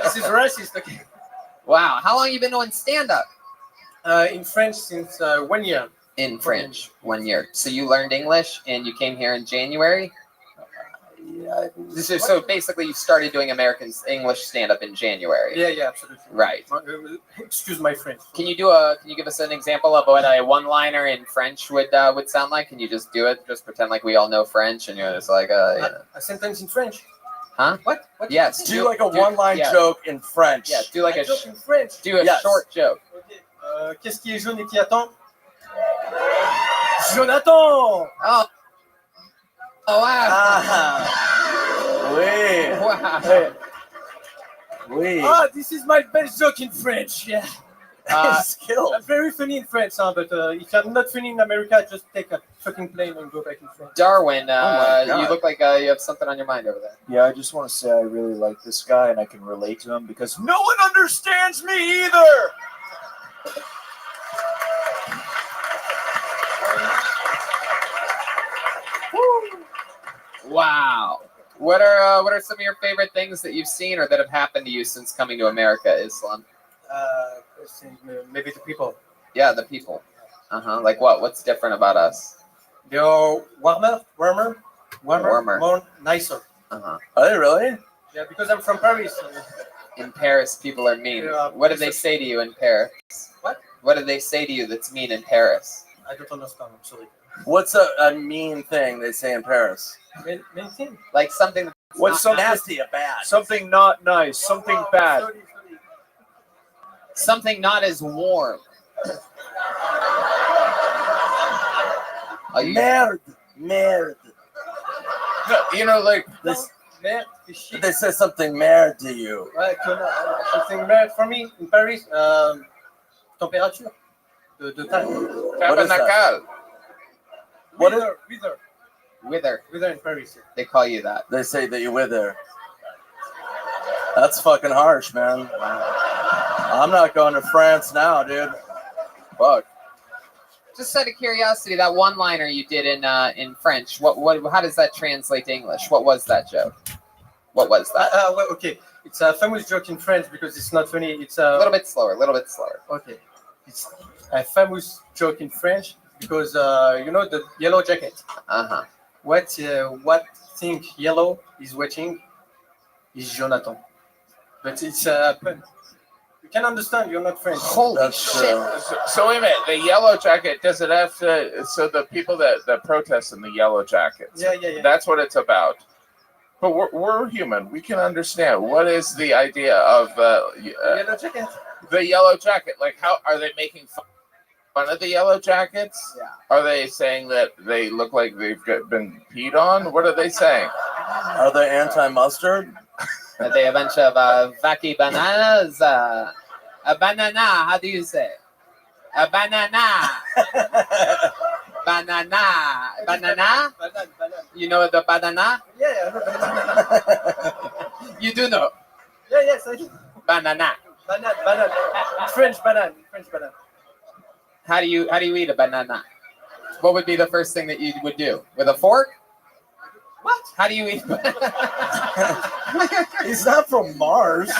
This is racist. Okay. Wow. How long have you been doing stand-up? In French since 1 year. In French, 1 year. So you learned English and you came here in January? Yeah. So basically you started doing American English stand-up in January. Yeah, absolutely. Right. Excuse my French. Can you give us an example of what a one-liner in French would sound like? Can you just do it? Just pretend like we all know French and you're just like A sentence in French. Huh? What? Yes. Do like a one-line joke in French. Yeah, do like a joke in French. Do a short joke. Okay. Qu'est-ce qui est jaune et qui attend? Jonathan! Oh. Oh wow. Oui. Wow. Oui. Ah, this is my best joke in French. Yeah. Skill. I'm very funny in French, but if I'm not funny in America, just take a fucking plane and go back in French. Darwin, God. you look like you have something on your mind over there. Yeah, I just want to say I really like this guy and I can relate to him because no one understands me either. Wow. What are some of your favorite things that you've seen or that have happened to you since coming to America, Islam? Maybe the people. Yeah, the people. Like what? What's different about us? They're warmer, more nicer. Are they really? Yeah, because I'm from Paris. In Paris, people are mean. Yeah, What do they say to you in Paris? What? What do they say to you that's mean in Paris? I don't understand. I'm sorry. What's a mean thing they say in Paris? Main thing. Like something. What's something nasty or bad? Something not nice, something bad. Sorry. Something not as warm. Merde. No, you know, like This, Merde, shit. they say something merde to you. Something merde for me in Paris. Température. De time. What is that? Tabernacle. What is- Wither. Wither in Paris. They call you that. They say that you wither. That's fucking harsh, man. I'm not going to France now, dude. Fuck. Just out of curiosity, that one-liner you did in French, how does that translate to English? What was that joke? What was that? Well, okay. It's a famous joke in French because it's not funny. It's A little bit slower. Okay. It's a famous joke in French because you know the yellow jacket. What thing yellow is watching is Jonathan. But it's a pun. You can understand. You're not French. Holy shit! So wait a minute. The yellow jacket, does it have to? So the people that protest in the yellow jackets. Yeah. That's what it's about. But we're human. We can understand. What is the idea of Yellow jacket. the yellow jacket? Like, how are they making fun of the yellow jackets? Yeah. Are they saying that they look like they've been peed on? What are they saying? Are they anti-mustard? Are they a bunch of vacky bananas? A banana, how do you say? A banana. Banana. Banana? You know the banana? Yeah, You do know. yeah, yes, I do. Banana. Banana. French banana. How do you eat a banana? What would be the first thing that you would do? With a fork? What? How do you eat banana? He's not from Mars.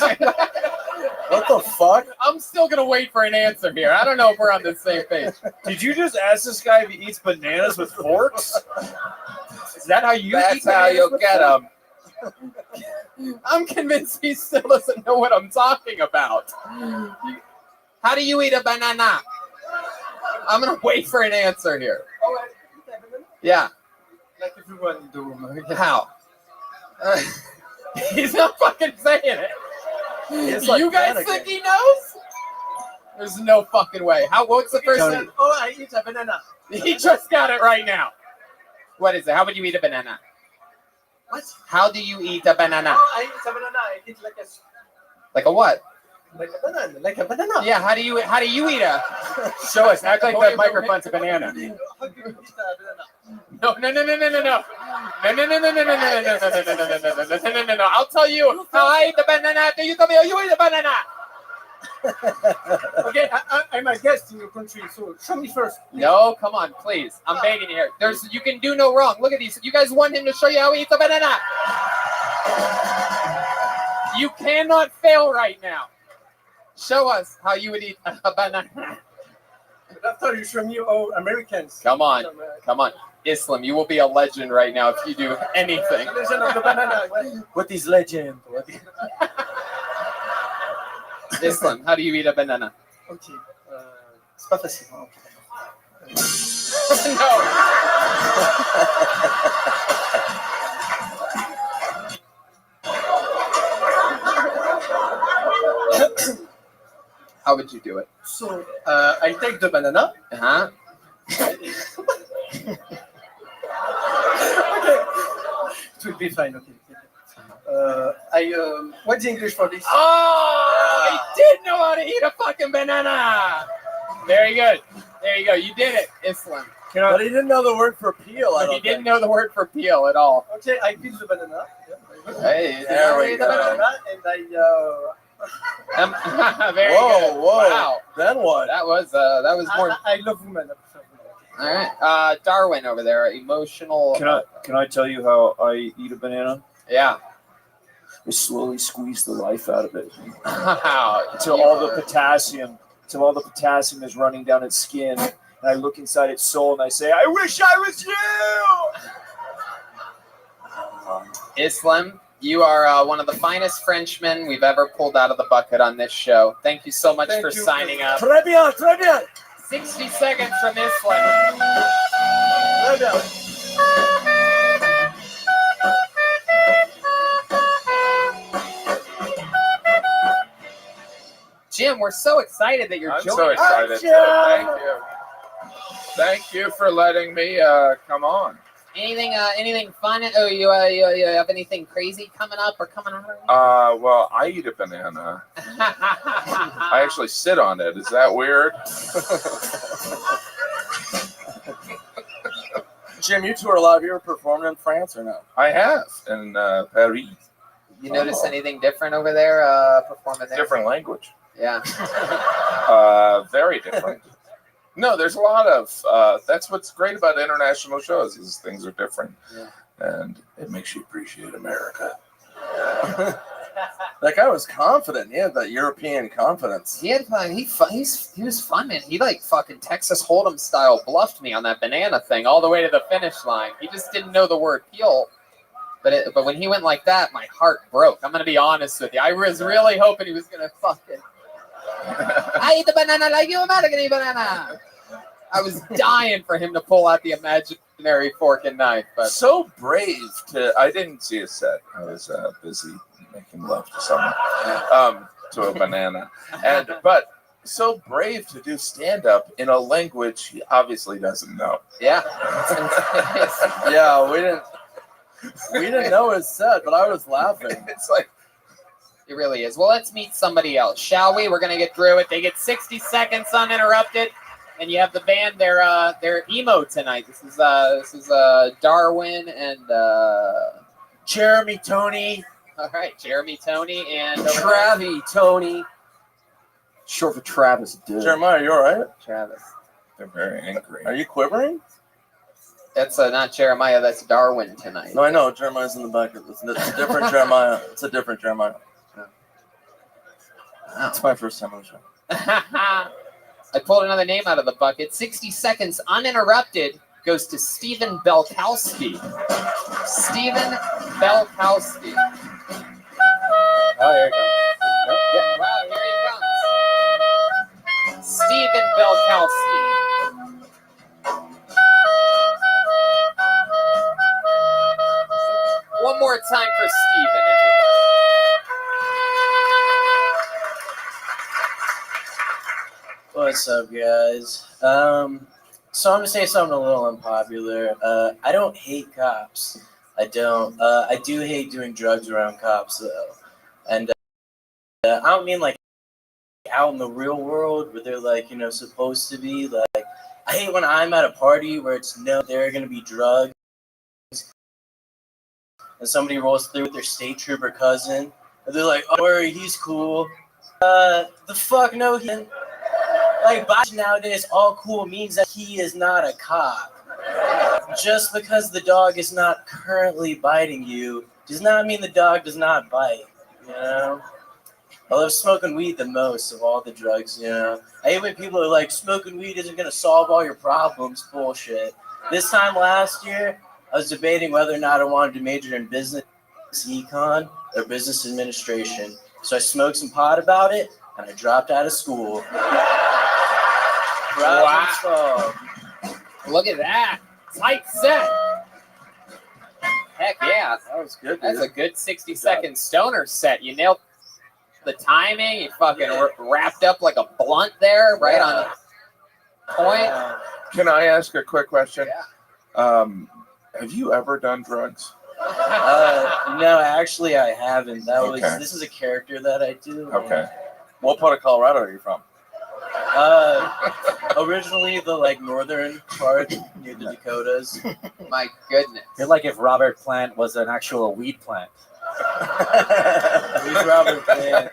What the fuck? I'm still gonna wait for an answer here. I don't know if we're on the same page. Did you just ask this guy if he eats bananas with forks? Is that how you eat That's how bananas you'll with get fork? them. I'm convinced he still doesn't know what I'm talking about. How do you eat a banana? I'm gonna wait for an answer here. Yeah. Like everyone in the room. How? He's not fucking saying it. It's like You guys Anakin. think he knows? There's no fucking way. What's the first thing? Oh, I eat a banana. He just got it right now. What is it? How would you eat a banana? What? How do you eat a banana? Oh, I eat a banana. I eat like a what? Like a banana. Like a banana. Yeah, how do you eat a? Show us. Act like the microphone's a banana. How do you eat a banana? No. No. I'll tell you how I eat the banana after you tell me how you eat the banana. Okay, I'm a guest in your country, so show me first. No, come on, please. I'm begging you here. You can do no wrong. Look at these. You guys want him to show you how he eats a banana. You cannot fail right now. Show us how you would eat a banana. After you show me how Americans. Come on. Islam, you will be a legend right now if you do anything. Legend of the banana. What is legend? Islam, how do you eat a banana? Ok. C'est pas facile. Hein. How would you do it? So, I take the banana. Uh-huh. Okay. It will be fine. Okay. What's the English for this? Oh, he did know how to eat a fucking banana. Very good. There you go. You did it, Islam. But he didn't know the word for peel. He didn't know the word for peel at all. Okay, I peel the banana. Hey, there we go. Banana and Very good. Wow. Then what? That was more. I love women. All right, Darwin over there, emotional. Can I tell you how I eat a banana? Yeah. I slowly squeeze the life out of it Wow. until all the potassium is running down its skin, and I look inside its soul and I say, "I wish I was you." Islam, you are one of the finest Frenchmen we've ever pulled out of the bucket on this show. Thank you so much for signing up. Très bien, très bien. 60 seconds from Islam. Très bien. Jim, we're so excited that you're I'm joining so us. excited. Thank you for letting me come on. Anything fun? Oh, you have anything crazy coming up or coming out? Well, I eat a banana. I actually sit on it. Is that weird? Jim, you tour a lot. Have you ever performed in France or no? I have in Paris. You notice anything different over there? Performing there? Different language. Yeah. Very different. No, there's a lot of. That's what's great about international shows is things are different, and it makes you appreciate America. That guy was confident. He had that European confidence. He had fun. He was fun, man. He like fucking Texas Hold'em style bluffed me on that banana thing all the way to the finish line. He just didn't know the word peel. But when he went like that, my heart broke. I'm gonna be honest with you. I was really hoping he was gonna fucking. I eat the banana like you American eat banana. I was dying for him to pull out the Mary fork and knife, but So brave to. I didn't see a set. I was busy making love to someone, to a banana, but so brave to do stand up in a language he obviously doesn't know. Yeah. Yeah, we didn't know his set, but I was laughing. It's like it really is. Well, let's meet somebody else, shall we? We're gonna get through it. They get 60 seconds uninterrupted, and you have the band. They're emo tonight. This is Darwin and Jeremy, Tony. All right, Jeremy, Tony, and Travie, Tony. Short for Travis, dude. Jeremiah, you all right? Travis. They're very angry. Are you quivering? That's not Jeremiah. That's Darwin tonight. No, I know. Jeremiah's in the back. It's a different Jeremiah. It's a different Jeremiah. Yeah. It's my first time on the show. I pulled another name out of the bucket. 60 seconds uninterrupted goes to Stephen Belkowski. Stephen Belkowski. Oh, here it goes. Yeah. Wow, here he comes. Stephen Belkowski. One more time for Stephen, everybody. What's up, guys? So I'm gonna say something a little unpopular. I don't hate cops. I don't. I do hate doing drugs around cops, though. And I don't mean like out in the real world where they're like, supposed to be. Like, I hate when I'm at a party where it's there are gonna be drugs, and somebody rolls through with their state trooper cousin, and they're like, "Oh, don't worry, he's cool." The fuck no, he. Like, nowadays, all cool means that he is not a cop. Just because the dog is not currently biting you does not mean the dog does not bite, I love smoking weed the most of all the drugs, I hate when people are like, smoking weed isn't going to solve all your problems. Bullshit. This time last year, I was debating whether or not I wanted to major in business econ or business administration. So I smoked some pot about it, and I dropped out of school. Wow. Look at that. Tight set. Heck yeah. That was good, dude. That's a good 60-second stoner set. You nailed the timing. You fucking wrapped up like a blunt there, right on point. Can I ask a quick question? Yeah. Have you ever done drugs? No, actually, I haven't. Okay. This is a character that I do. Okay. What part of Colorado are you from? Originally the northern part near the Dakotas. My goodness. You're like if Robert Plant was an actual weed plant. Who's Robert Plant?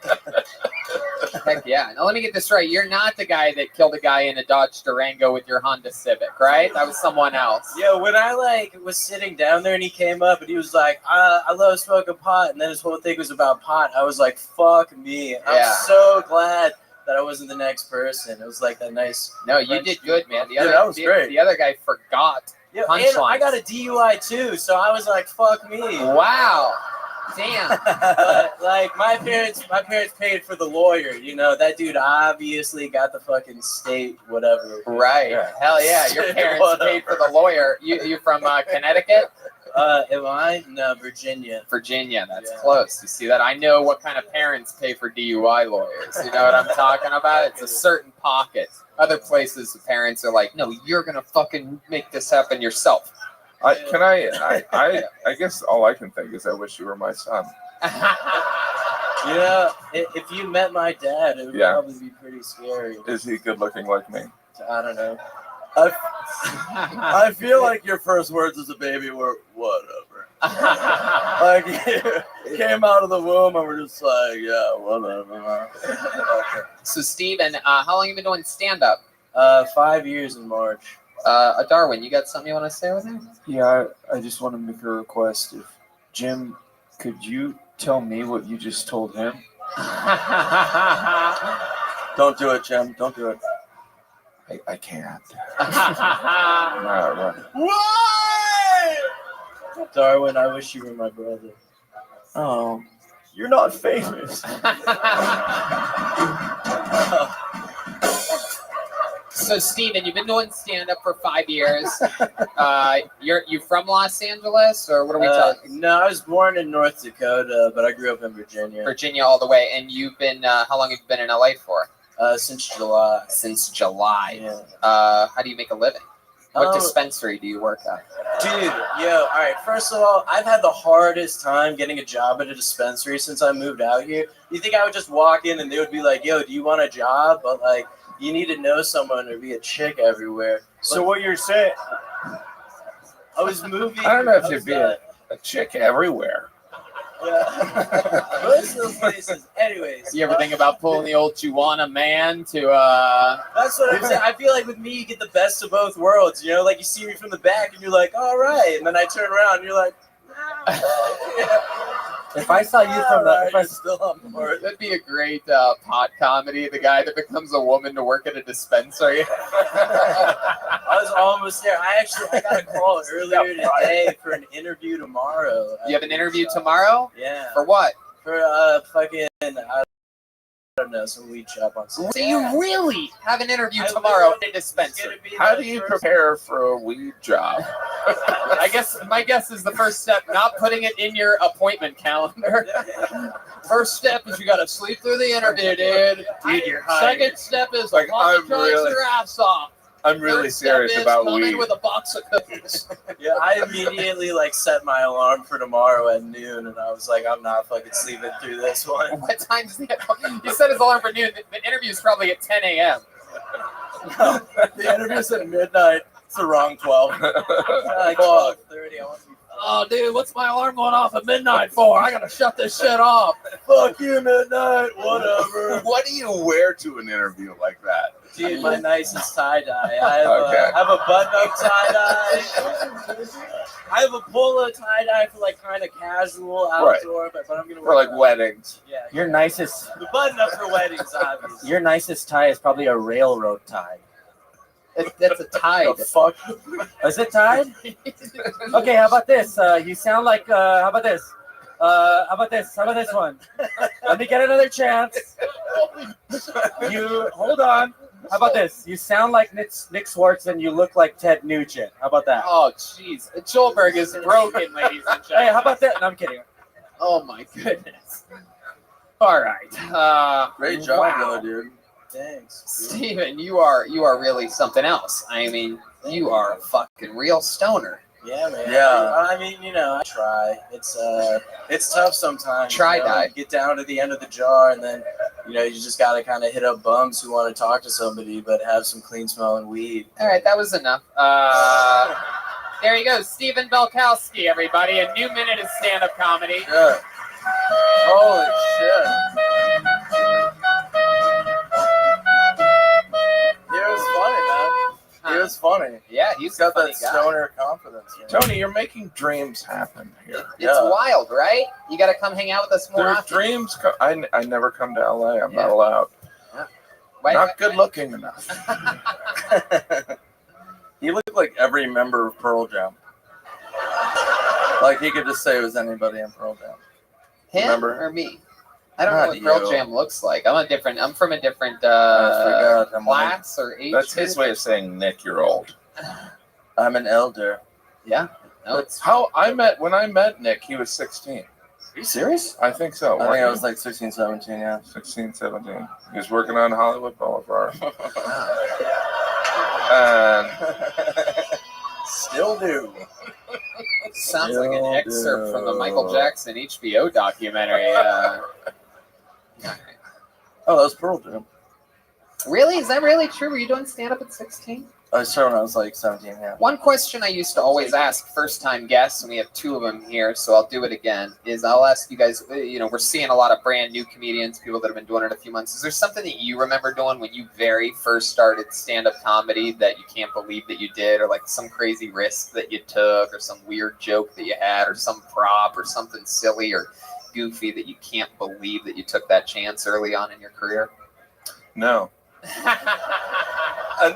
Heck yeah. Now let me get this right. You're not the guy that killed a guy in a Dodge Durango with your Honda Civic, right? That was someone else. Yeah, when I was sitting down there and he came up and he was like, I love smoking pot, and then his whole thing was about pot, I was like, fuck me. I'm so glad that I wasn't the next person. It was like that nice. No, you did good, man. That was great. The other guy forgot. Yeah, and I got a DUI too, so I was like, "Fuck me!" Wow, damn. But, my parents paid for the lawyer. That dude obviously got the fucking state whatever. Right. Yeah. Hell yeah, your parents paid for the lawyer. You from Connecticut? Am I? No, Virginia. Virginia, that's close. You see that? I know what kind of parents pay for DUI lawyers. You know what I'm talking about? It's a certain pocket. Other places, the parents are like, no, you're going to fucking make this happen yourself. I guess all I can think is I wish you were my son. If you met my dad, it would probably be pretty scary. Is he good looking like me? I don't know. I feel like your first words as a baby were whatever. Like you came out of the womb and we're just like, yeah, whatever. Okay. So Steven, how long have you been doing stand up? 5 years in March. Darwin, you got something you want to say with him? Yeah, I just want to make a request. If Jim, could you tell me what you just told him? Don't do it, Jim. Don't do it. I can't. Why? Darwin, I wish you were my brother. Oh, you're not famous. So, Steven, you've been doing stand-up for 5 years. You from Los Angeles, or what are we talking? No, I was born in North Dakota, but I grew up in Virginia. Virginia all the way. And you've been, how long have you been in LA for? Since July. Since July. Yeah. How do you make a living? What dispensary do you work at? Dude, all right, first of all, I've had the hardest time getting a job at a dispensary since I moved out here. You think I would just walk in and they would be like, yo, do you want a job? But, like, you need to know someone or be a chick everywhere. So what you're saying? I was moving. I don't know if you'd be a chick everywhere. Yeah. Most of the places. Anyways. You ever think about pulling the old Juana man to That's what I'm saying. I feel like with me, you get the best of both worlds. You know, like you see me from the back and you're like, all right. And then I turn around and you're like, If I saw you from the, if I, still on board. That'd be a great pot comedy. The guy that becomes a woman to work at a dispensary. I was almost there. I got a call earlier today for an interview tomorrow. You have an interview tomorrow? Yeah. For what? For fucking, I don't know, some weed shop on Sunday. So you really have an interview tomorrow at a dispensary? How do you prepare for a weed job? I guess my guess is the first step, not putting it in your appointment calendar. First step is you got to sleep through the interview, dude. Dude, you're high. Second step is Like, apologize really- your ass off. I'm really Third step serious is about come in weed. with a box of cookies. Yeah, I immediately like set my alarm for tomorrow at noon, and I was like, I'm not fucking sleeping through this one. What time's the? You set his alarm for noon. The interview's probably at 10 a.m. No, the interview's at midnight. It's the wrong 12. Like 12:30. I want to be. Oh, dude, what's my alarm going off at midnight for? I gotta shut this shit off. Fuck you, midnight. Whatever. What do you wear to an interview like that? Dude, my nicest tie-dye. I have a button-up tie-dye. I have a polo tie-dye for like kind of casual outdoor, but I'm gonna For like weddings. Yeah. your nicest, The button-up for weddings, obviously. your nicest tie is probably a railroad tie. That's a tide. The fuck? Is it tied? Okay, how about this? You sound like, how about this? How about this? How about this one? Let me get another chance. You, hold on. How about this? You sound like Nick Swartz and you look like Ted Nugent. How about that? Oh, jeez. Joelberg is broken, ladies and gentlemen. Hey, how about that? No, I'm kidding. Oh, my goodness. All right. Great job, wow. though, dude. Thanks. Steven, you are really something else. I mean, you are a fucking real stoner. Yeah, man. Yeah. I mean, you know, I try. It's tough sometimes. Try you know? die. You get down to the end of the jar, and then you know you just gotta kind of hit up bums who want to talk to somebody, but have some clean smelling weed. All right, that was enough. There you go, Steven Belkowski, everybody. A new minute of stand-up comedy. Yeah. Holy shit. He was funny, man. He was funny. Yeah, he's got funny that guy. stoner confidence. Man. Tony, you're making dreams happen here. It's wild, right? You got to come hang out with us more Their often. dreams. I never come to LA. I'm not allowed. Why- Not good looking enough. He looked like every member of Pearl Jam. Like he could just say it was anybody in Pearl Jam. Him Remember? or me? I don't know what Not Pearl you. Jam looks like. I'm from a different I forgot. class or age. That's his way of saying Nick, you're old. I'm an elder. Yeah. No, it's When I met Nick, he was 16. Are you serious? I think so. I think I was like 16, 17, yeah. 16, 17. He was working on Hollywood Boulevard. And still do. Sounds like an excerpt from the Michael Jackson HBO documentary. Oh, that was Pearl Jam. Really? Is that really true? Were you doing stand-up at 16? I started when I was like 17, yeah. One question I used to always ask first-time guests, and we have two of them here, so I'll do it again, is I'll ask you guys, you know, we're seeing a lot of brand new comedians, people that have been doing it a few months. Is there something that you remember doing when you very first started stand-up comedy that you can't believe that you did, or like some crazy risk that you took, or some weird joke that you had, or some prop, or something silly or goofy that you can't believe that you took that chance early on in your career? no.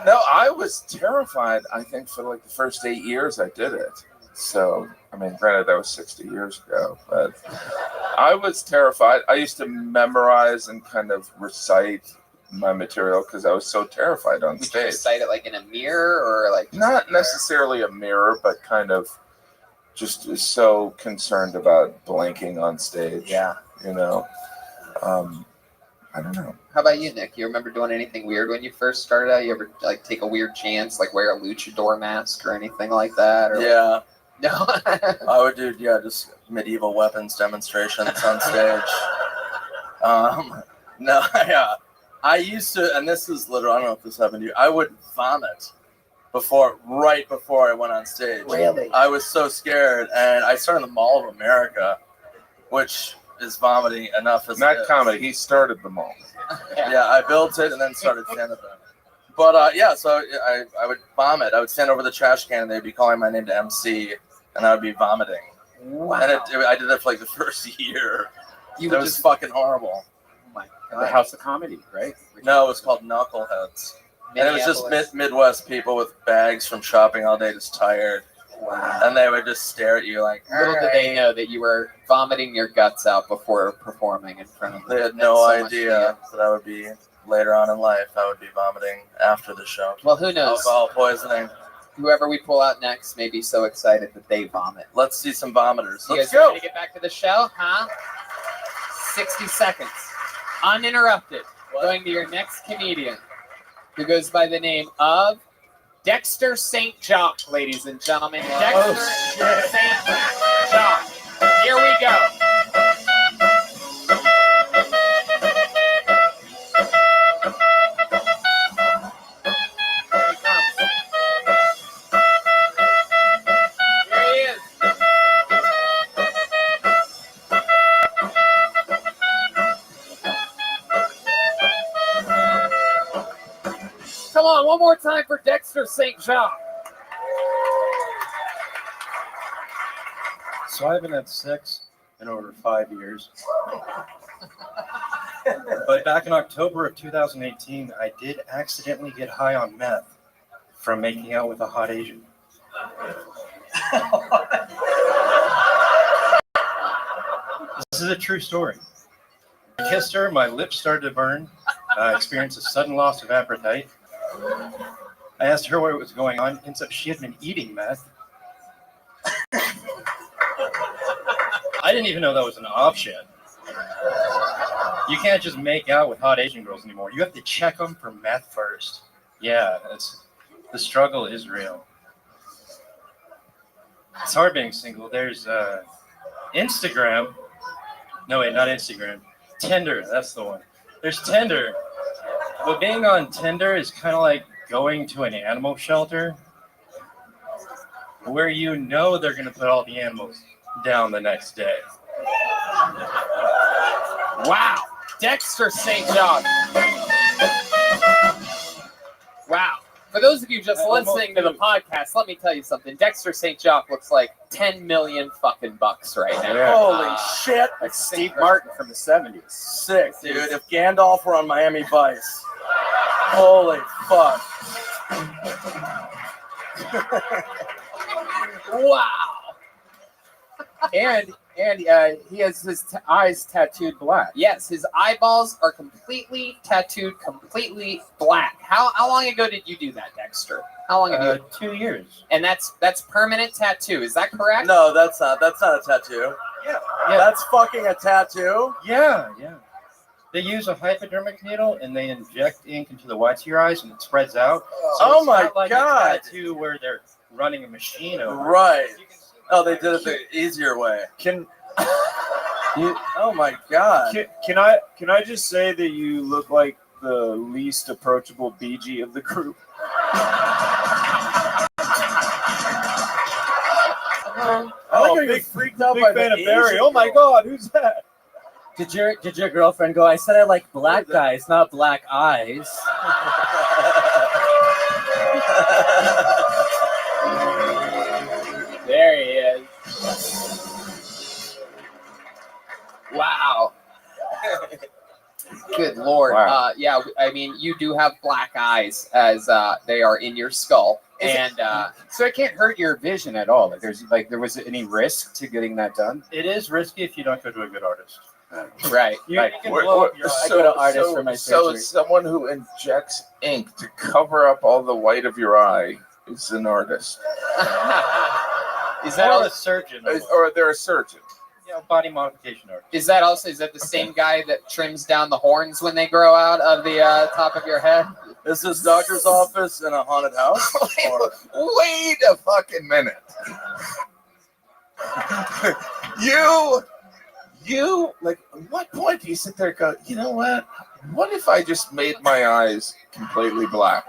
No, I was terrified, I think, for like the first 8 years I did it. So, I mean, granted, that was 60 years ago, but I was terrified. I used to memorize and kind of recite my material because I was so terrified on Would you stage. recite it like in a mirror or like Not necessarily a mirror, but kind of just so concerned about blanking on stage. Yeah. You know, I don't know. How about you, Nick? You remember doing anything weird when you first started out? You ever like take a weird chance, like wear a luchador mask or anything like that? Or Yeah. No. I would do, just medieval weapons demonstrations on stage. No, yeah. I used to, and this is literal, I don't know if this happened to you, I would vomit right before I went on stage. Really? I was so scared, and I started in the Mall of America, which is vomiting enough as Not it is. comedy. He started the mall. Yeah, I built it and then started stand-up. But so I would vomit. I would stand over the trash can and they'd be calling my name to MC, and I would be vomiting. Wow. And I did that for like the first year. You It would was just- fucking horrible. Oh my At the House of Comedy, right? No, it was called Knuckleheads. And it was just Minneapolis. Midwest people with bags from shopping all day, just tired. Wow. And they would just stare at you like, Little did they know that you were vomiting your guts out before performing in front of them. They had no idea that I would be later on in life. I would be vomiting after the show. Well, who knows? Alcohol poisoning. Whoever we pull out next may be so excited that they vomit. Let's see some vomiters. You Let's guys ready go. to get back to the show, huh? 60 seconds, uninterrupted. Going to your next comedian, who goes by the name of Dexter St. Jock, ladies and gentlemen. Dexter St. Jock. Here we go. Here he is. Come on, one more time for Dexter St. John. So I haven't had sex in over 5 years. But back in October of 2018, I did accidentally get high on meth from making out with a hot Asian. This is a true story. I kissed her, my lips started to burn. I experienced a sudden loss of appetite. I asked her what was going on. Ends up she had been eating meth. I didn't even know that was an option. You can't just make out with hot Asian girls anymore. You have to check them for meth first. Yeah, the struggle is real. It's hard being single. There's Instagram. No, wait, not Instagram. Tinder, that's the one. There's Tinder. But being on Tinder is kind of like going to an animal shelter where you know they're going to put all the animals down the next day. Wow. Dexter St. John. Wow. For those of you just listening to the podcast, let me tell you something. Dexter St. John looks like 10 million fucking bucks right now. Yeah. Holy shit. Like Steve Martin from the 70s. Sick, dude. If Gandalf were on Miami Vice. Holy fuck. Wow. And he has his eyes tattooed black. Yes, his eyeballs are completely tattooed, completely black. How long ago did you do that, Dexter? How long have you? 2 years. And that's permanent tattoo. Is that correct? No, that's not a tattoo. Yeah. That's fucking a tattoo. Yeah. They use a hypodermic needle and they inject ink into the whites of your eyes and it spreads out. So Oh it's my not like God. a tattoo where they're running a machine over. Right. Oh, they did it the easier way. Oh my God. Can I just say that you look like the least approachable BG of the group? I like how you're freaked out by fan the of Barry. Asian Oh my girl. God, who's that? Did your girlfriend go, I said I like black guys, not black eyes? There he is. Wow. Good Lord. Wow. Yeah, I mean, you do have black eyes as they are in your skull. And So it can't hurt your vision at all. There was any risk to getting that done? It is risky if you don't go to a good artist. Right. You can blow up your So- I go to artists so- for my So surgery. someone who injects ink to cover up all the white of your eye is an artist. Is that a surgeon? Or they're a surgeon. Yeah, body modification art. Is that the same guy that trims down the horns when they grow out of the top of your head? Is this doctor's office in a haunted house? Wait a fucking minute. You like, at what point do you sit there and go, you know what? What if I just made my eyes completely black?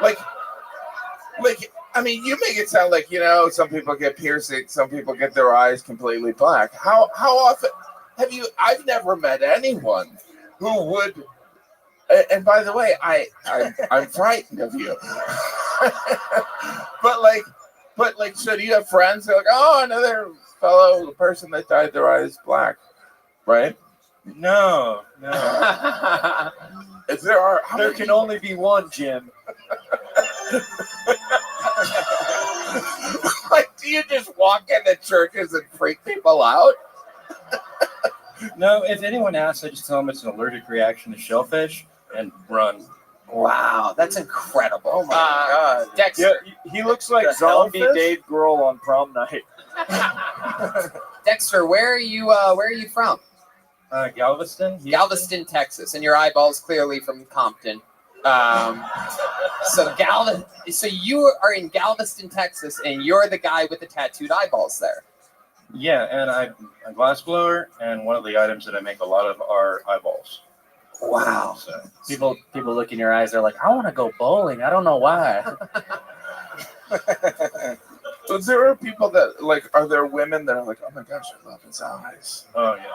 Like, I mean, you make it sound like, some people get piercing, some people get their eyes completely black. How often have you? I've never met anyone who would. And by the way, I'm frightened of you. but so do you have friends who are like, oh, another fellow person that dyed their eyes black, right? No. If there are, There can only be one, Jim. Like, do you just walk into churches and freak people out? No, if anyone asks, I just tell them it's an allergic reaction to shellfish and run. Wow, that's incredible. Oh my God. Dexter. Yeah, he looks like The zombie hellfish? Dave Grohl on prom night. Dexter, where are you from? Galveston? Galveston, Texas, and your eyeball's clearly from Compton. So you are in Galveston, Texas, and you're the guy with the tattooed eyeballs there. Yeah, and I'm a glass blower, and one of the items that I make a lot of are eyeballs. Wow. So, People look in your eyes. They're like, I want to go bowling. I don't know why. So there are people that, like, are there women that are like, oh my gosh, I love his eyes? oh, yeah.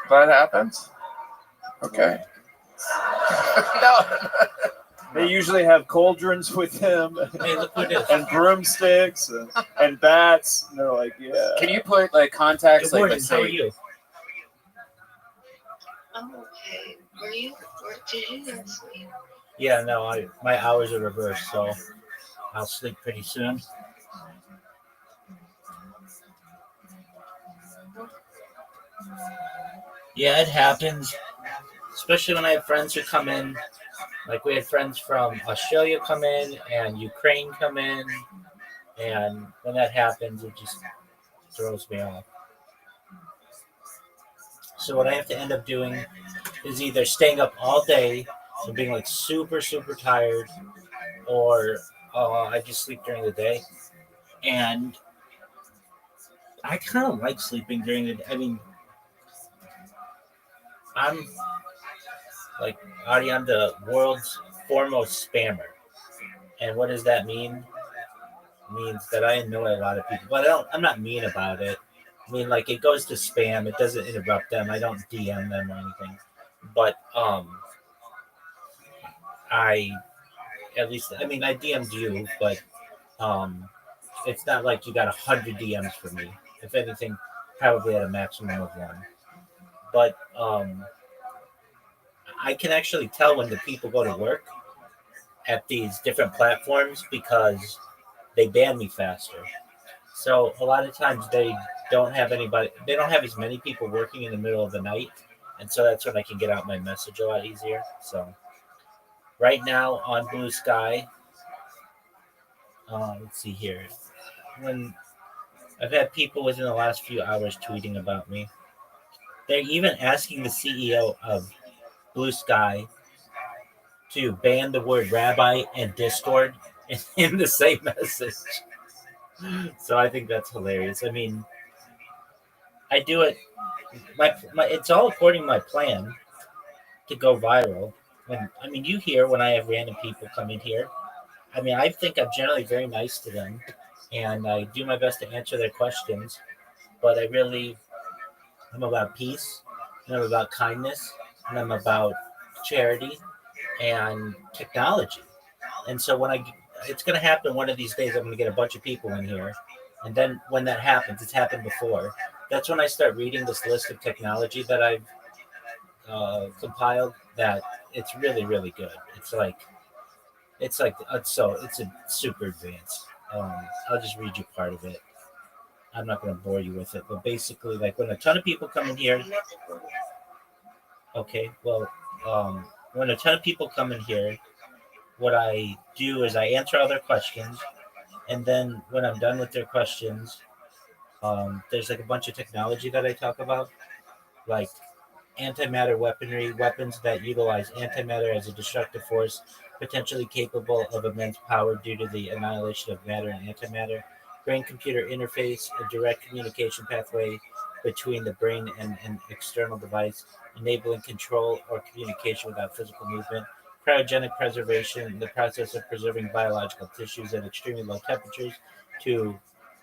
That happens? Okay. They usually have cauldrons with him and broomsticks and bats. And they're like, yeah. Can you put like contacts? Good Like, morning. let's How are say, you? I'm okay. Were you? Or did you get sleep? Yeah, no, my hours are reversed, so I'll sleep pretty soon. Yeah, it happens, especially when I have friends who come in. Like we had friends from Australia come in and Ukraine come in, and when that happens, it just throws me off. So what I have to end up doing is either staying up all day and being like super, super tired, or I just sleep during the day. And I kind of like sleeping during the day. I mean, I'm like, Adi, I'm the world's foremost spammer. And what does that mean? It means that I annoy a lot of people, but I'm not mean about it. I mean, like, it goes to spam. It doesn't interrupt them. I don't DM them or anything. But I DM'd you, but it's not like you got 100 DMs for me. If anything, probably at a maximum of one. But I can actually tell when the people go to work at these different platforms because they ban me faster. So a lot of times they don't have as many people working in the middle of the night. And so that's when I can get out my message a lot easier. So right now on Blue Sky, let's see here. When I've had people within the last few hours tweeting about me. They're even asking the CEO of Blue Sky to ban the word rabbi and Discord in the same message. So I think that's hilarious. I mean, I do it. It's all according to my plan to go viral. You hear when I have random people come in here. I mean, I think I'm generally very nice to them, and I do my best to answer their questions. But I'm about peace, and I'm about kindness, and I'm about charity and technology. And so it's going to happen one of these days. I'm going to get a bunch of people in here. And then when that happens, it's happened before. That's when I start reading this list of technology that I've compiled, that it's really, really good. It's a super advanced. I'll just read you part of it. I'm not going to bore you with it, but basically, like when a ton of people come in here, Okay, well, when a ton of people come in here, what I do is I answer all their questions, and then when I'm done with their questions, there's like a bunch of technology that I talk about, like antimatter weaponry, weapons that utilize antimatter as a destructive force, potentially capable of immense power due to the annihilation of matter and antimatter, brain computer interface, a direct communication pathway between the brain and an external device, enabling control or communication without physical movement, cryogenic preservation, the process of preserving biological tissues at extremely low temperatures to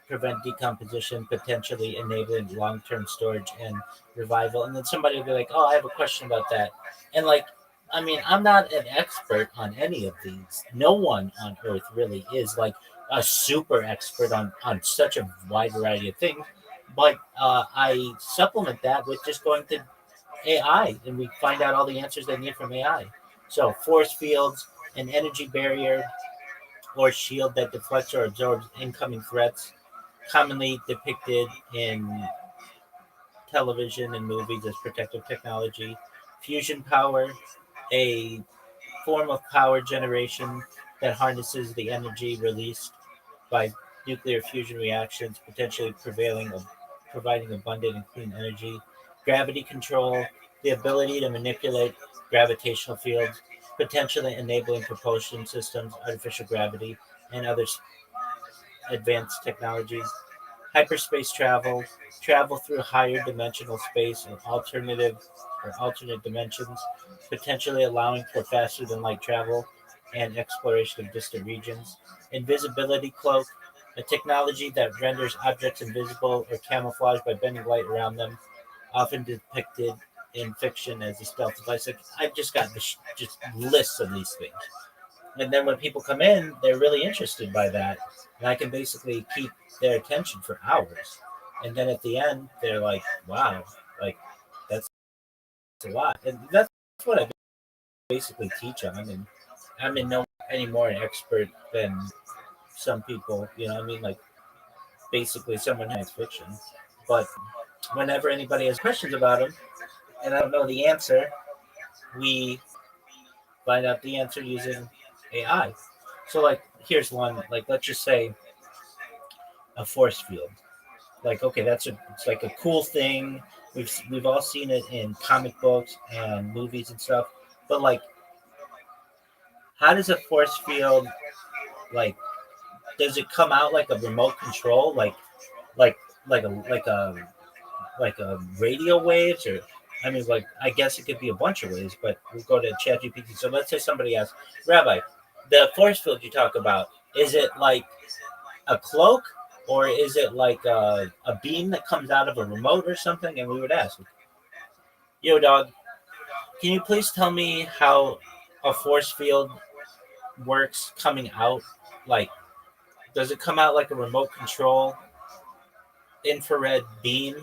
prevent decomposition, potentially enabling long term storage and revival. And then somebody will be like, "Oh, I have a question about that." And like, I mean, I'm not an expert on any of these. No one on earth really is like a super expert on such a wide variety of things. But I supplement that with just going to AI, and we find out all the answers they need from AI. So force fields, an energy barrier or shield that deflects or absorbs incoming threats, commonly depicted in television and movies as protective technology. Fusion power, a form of power generation that harnesses the energy released by nuclear fusion reactions, potentially providing abundant and clean energy. Gravity control, the ability to manipulate gravitational fields, potentially enabling propulsion systems, artificial gravity, and other advanced technologies. Hyperspace travel, travel through higher dimensional space and alternate dimensions, potentially allowing for faster than light travel and exploration of distant regions. Invisibility cloak, a technology that renders objects invisible or camouflaged by bending light around them, often depicted in fiction as a stealth device. Like, I've just got just lists of these things. And then when people come in, they're really interested by that. And I can basically keep their attention for hours. And then at the end, they're like, wow, like that's a lot. And that's what I basically teach on. And I'm in no any more an expert than some people, you know what I mean? Like basically someone has fiction. But whenever anybody has questions about them and I don't know the answer, we find out the answer using AI. So like here's one, like let's just say a force field. Like okay, it's like a cool thing. We've all seen it in comic books and movies and stuff. But like how does a force field like does it come out like a remote control like like a like a like a radio waves or I mean like I guess it could be a bunch of ways, but we'll go to ChatGPT. So let's say somebody asks, Rabbi, the force field you talk about, is it like a cloak or is it like a beam that comes out of a remote or something? And we would ask, yo, dog, can you please tell me how a force field works coming out? Like, does it come out like a remote control infrared beam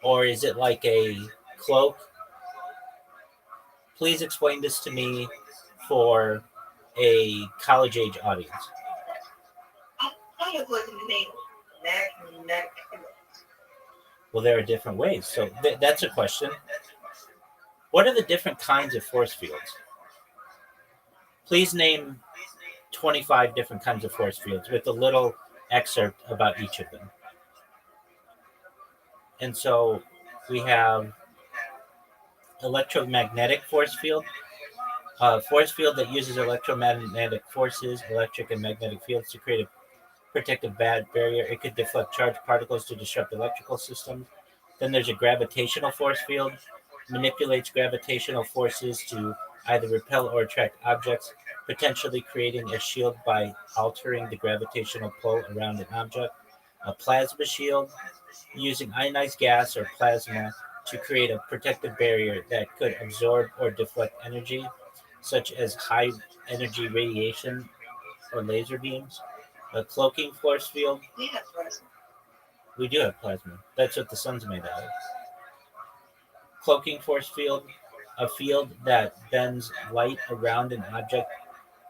or is it like a cloak? Please explain this to me for a college age audience. Well, there are different ways. So that's a question. What are the different kinds of force fields? Please name 25 different kinds of force fields with a little excerpt about each of them. And so we have electromagnetic force field, a force field that uses electromagnetic forces, electric and magnetic fields to create a protective barrier. It could deflect charged particles to disrupt electrical systems. Then there's a gravitational force field, manipulates gravitational forces to either repel or attract objects, potentially creating a shield by altering the gravitational pull around an object. A plasma shield, using ionized gas or plasma to create a protective barrier that could absorb or deflect energy, such as high energy radiation or laser beams. A cloaking force field. We have plasma. We do have plasma. That's what the sun's made out of. Cloaking force field, a field that bends light around an object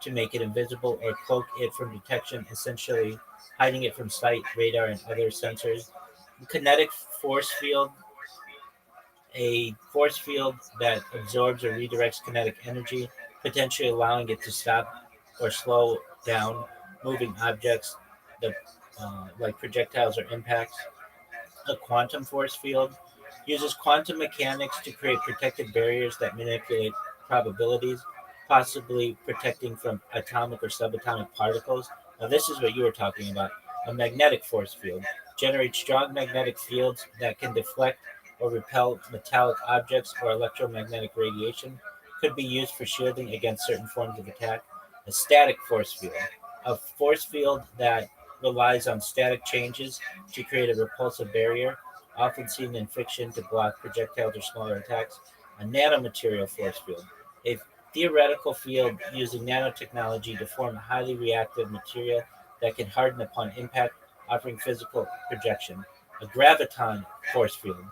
to make it invisible or cloak it from detection, essentially hiding it from sight, radar, and other sensors. Kinetic force field, a force field that absorbs or redirects kinetic energy, potentially allowing it to stop or slow down moving objects, like projectiles or impacts. A quantum force field uses quantum mechanics to create protective barriers that manipulate probabilities, possibly protecting from atomic or subatomic particles. Now, this is what you were talking about. A magnetic force field generates strong magnetic fields that can deflect or repel metallic objects or electromagnetic radiation. Could be used for shielding against certain forms of attack. A static force field, a force field that relies on static changes to create a repulsive barrier, often seen in fiction to block projectiles or smaller attacks. A nanomaterial force field, a theoretical field using nanotechnology to form a highly reactive material that can harden upon impact, offering physical projection. A graviton force field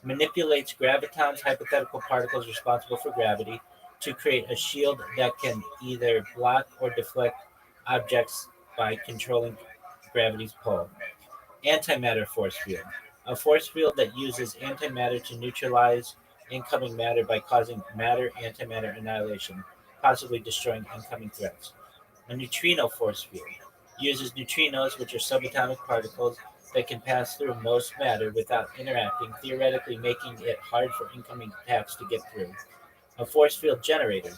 manipulates gravitons, hypothetical particles responsible for gravity, to create a shield that can either block or deflect objects by controlling gravity's pull. Antimatter force field, a force field that uses antimatter to neutralize incoming matter by causing matter-antimatter annihilation, possibly destroying incoming threats. A neutrino force field uses neutrinos, which are subatomic particles that can pass through most matter without interacting, theoretically making it hard for incoming attacks to get through. A force field generator,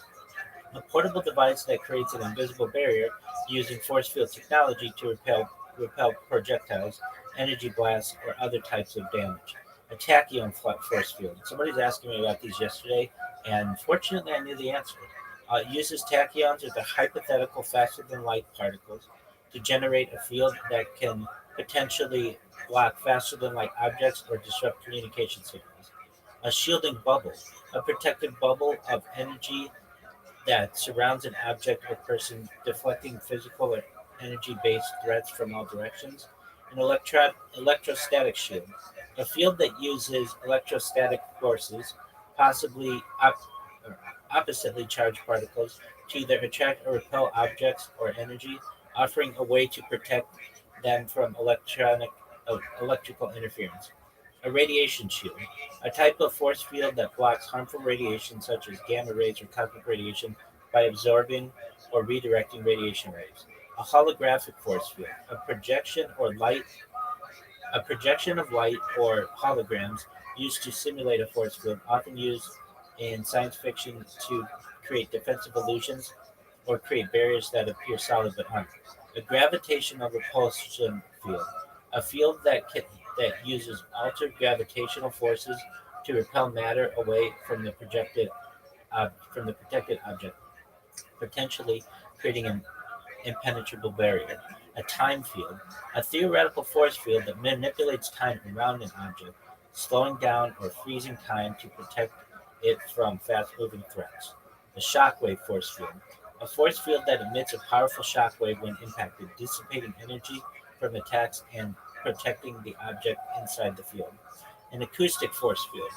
a portable device that creates an invisible barrier using force field technology to repel projectiles, energy blasts, or other types of damage. A tachyon force field. Somebody's asking me about these yesterday, and fortunately I knew the answer. It uses tachyons, or the hypothetical faster than light particles, to generate a field that can potentially block faster than light objects or disrupt communication signals. A shielding bubble, a protective bubble of energy that surrounds an object or person, deflecting physical or energy-based threats from all directions. An electrostatic shield, a field that uses electrostatic forces, possibly oppositely charged particles, to either attract or repel objects or energy, offering a way to protect them from electrical interference. A radiation shield, a type of force field that blocks harmful radiation such as gamma rays or cosmic radiation by absorbing or redirecting radiation waves. A holographic force field, a projection of light or holograms used to simulate a force field, often used in science fiction to create defensive illusions or create barriers that appear solid but aren't. A gravitational repulsion field, a field that uses altered gravitational forces to repel matter away from the protected object, potentially creating an impenetrable barrier. A time field, a theoretical force field that manipulates time around an object, slowing down or freezing time to protect it from fast-moving threats. A shockwave force field, a force field that emits a powerful shockwave when impacted, dissipating energy from attacks and protecting the object inside the field. An acoustic force field,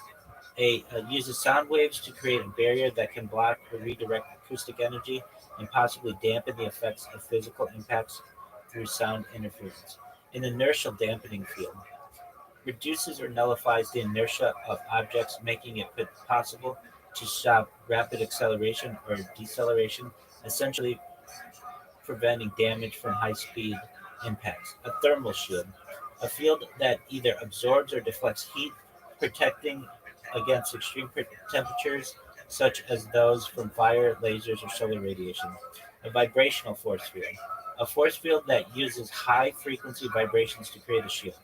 uses sound waves to create a barrier that can block or redirect acoustic energy and possibly dampen the effects of physical impacts through sound interference. An inertial dampening field reduces or nullifies the inertia of objects, making it possible to stop rapid acceleration or deceleration, essentially preventing damage from high speed impacts. A thermal shield, a field that either absorbs or deflects heat, protecting against extreme temperatures such as those from fire, lasers, or solar radiation. A vibrational force field, a force field that uses high frequency vibrations to create a shield.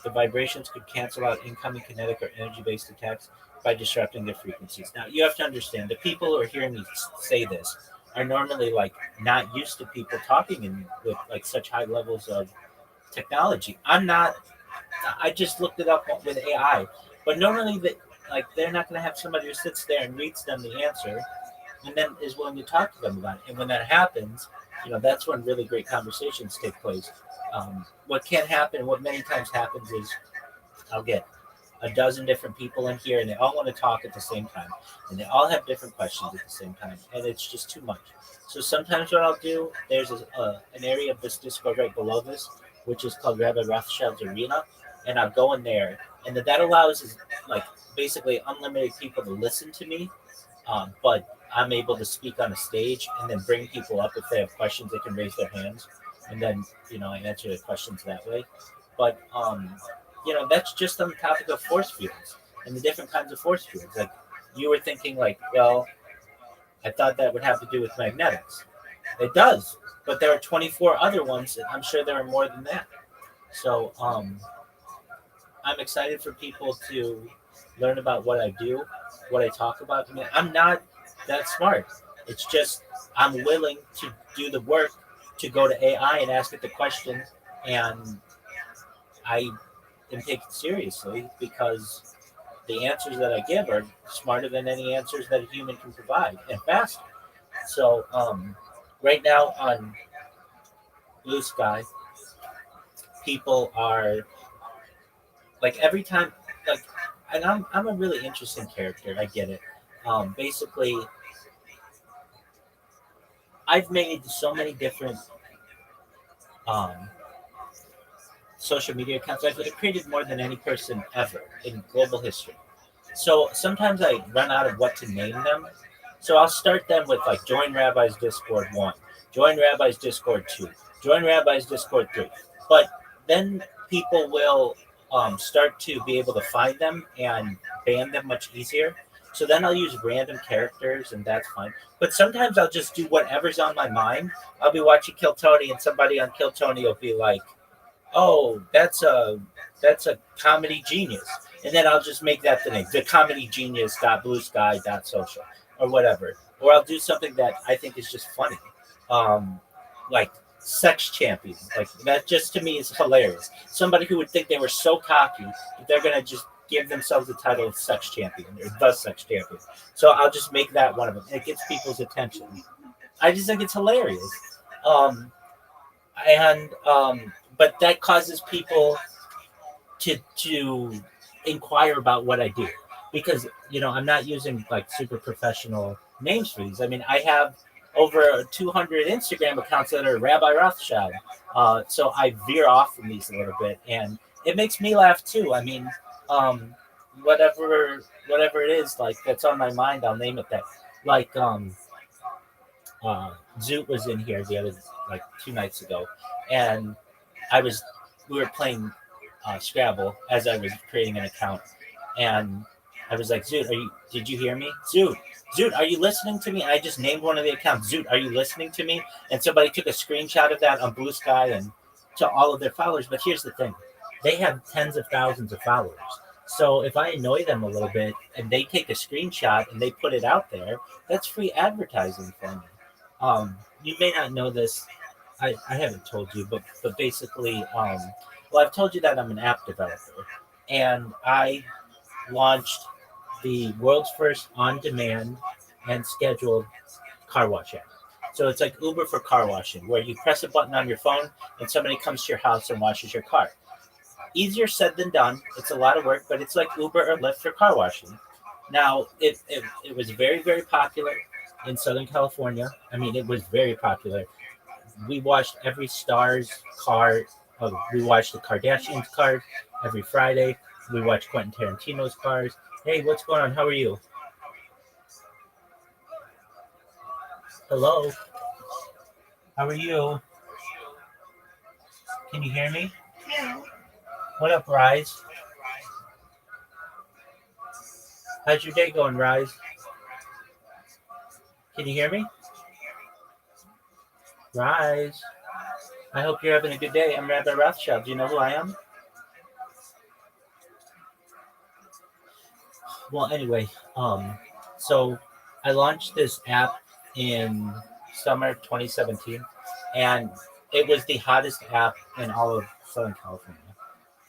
The vibrations could cancel out incoming kinetic or energy based attacks by disrupting their frequencies. Now, you have to understand the people who are hearing me say this are normally like not used to people talking with like such high levels of technology. I just looked it up with AI, but normally they're not going to have somebody who sits there and reads them the answer and then is willing to talk to them about it. And when that happens, that's when really great conversations take place. What can happen, what many times happens is I'll get a dozen different people in here and they all want to talk at the same time and they all have different questions at the same time and it's just too much. So sometimes what I'll do, there's an area of this Discord right below this, which is called Rabbi Rothschild's Arena. and I'll go in there, and that allows is like basically unlimited people to listen to me, but I'm able to speak on a stage and then bring people up if they have questions. They can raise their hands, and then I answer the questions that way. But that's just on the topic of force fields and the different kinds of force fields. Like you were thinking, like, well, I thought that would have to do with magnetics. It does, but there are 24 other ones, and I'm sure there are more than that. So I'm excited for people to learn about what I do, what I talk about. I mean, I'm not that smart. It's just I'm willing to do the work to go to AI and ask it the question, and I am taken seriously because the answers that I give are smarter than any answers that a human can provide and faster. So right now on Blue Sky, people are like every time like, and I'm a really interesting character. I get it. Basically, I've made so many different social media accounts. I've created more than any person ever in global history. So sometimes I run out of what to name them. So I'll start them with like join Rabbi's Discord 1, join Rabbi's Discord 2, join Rabbi's Discord 3. But then people will start to be able to find them and ban them much easier. So then I'll use random characters, and that's fine. But sometimes I'll just do whatever's on my mind. I'll be watching Kill Tony, and somebody on Kill Tony will be like, "Oh, that's a comedy genius," and then I'll just make that the name, the comedy genius .bluesky.social or whatever. Or I'll do something that I think is just funny, like sex champion. Like that just to me is hilarious. Somebody who would think they were so cocky that they're gonna just give themselves the title of sex champion or the sex champion. So I'll just make that one of them. It gets people's attention. I just think it's hilarious. But that causes people to inquire about what I do because I'm not using like super professional names for these. I mean, I have over 200 Instagram accounts that are Rabbi Rothschild. So I veer off from these a little bit, and it makes me laugh too. I mean, whatever it is like that's on my mind, I'll name it that. Like Zoot was in here the other like 2 nights ago, and we were playing Scrabble as I was creating an account, and I was like, Zoot, did you hear me? Zoot, are you listening to me? I just named one of the accounts. Zoot, are you listening to me? And somebody took a screenshot of that on Blue Sky and to all of their followers. But here's the thing. They have tens of thousands of followers. So if I annoy them a little bit and they take a screenshot and they put it out there, that's free advertising for me. You may not know this. I haven't told you, but basically, I've told you that I'm an app developer, and I launched the world's first on-demand and scheduled car wash app. So it's like Uber for car washing, where you press a button on your phone and somebody comes to your house and washes your car. Easier said than done. It's a lot of work, but it's like Uber or Lyft for car washing. Now, it was very, very popular in Southern California. I mean, it was very popular. We washed every star's car. We watched the Kardashians' cars every Friday. We watched Quentin Tarantino's cars. Hey, what's going on? How are you? Hello. How are you? Can you hear me? What up, Rise? How's your day going, Rise? Can you hear me? Rise. I hope you're having a good day. I'm Rabbi Rothschild. Do you know who I am? Well, anyway, so I launched this app in summer 2017, and it was the hottest app in all of Southern California.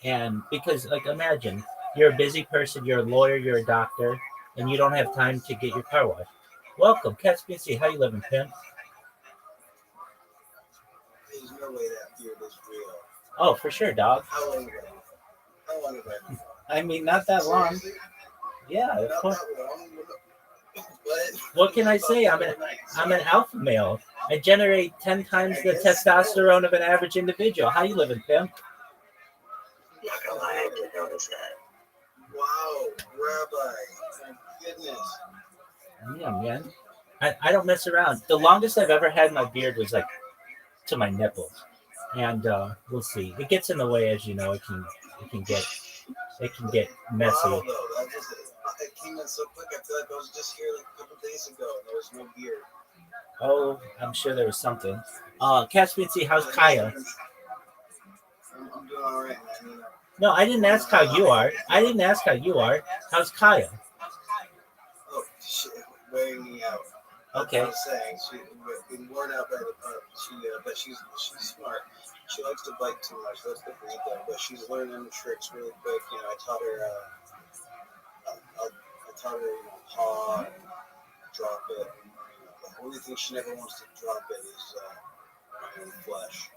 And because, like, imagine you're a busy person, you're a lawyer, you're a doctor, and you don't have time to get your car washed. Welcome, Catch BC. How you living, pimp? There's no way that fear is real. Oh, for sure, dog. How long have I I mean, not that long. Yeah, of course. What can I say? I'm an alpha male. I generate 10 times the testosterone of an average individual. How you living, pimp? I'm not gonna lie, I Wow, Rabbi. My goodness. Yeah, man. I don't mess around. The longest I've ever had my beard was like to my nipples, and we'll see. It gets in the way, as you know. It can get messy. Wow, though. That just, it came in so quick. I feel like I was just here like a couple days ago and there was no beard. Oh, I'm sure there was something. Caspian, see, how's Kaya? I'm doing all right, man. You know. No, I didn't ask how you are. I didn't ask how you are. How's Kaya? Oh, shit. Wearing me out. Okay. I was saying, she's been worn out by the pup. But she's smart. She likes to bite too much. That's the breed, though. But she's learning the tricks really quick. You know, I taught her, paw and drop it. The only thing she never wants to drop it is my own flesh.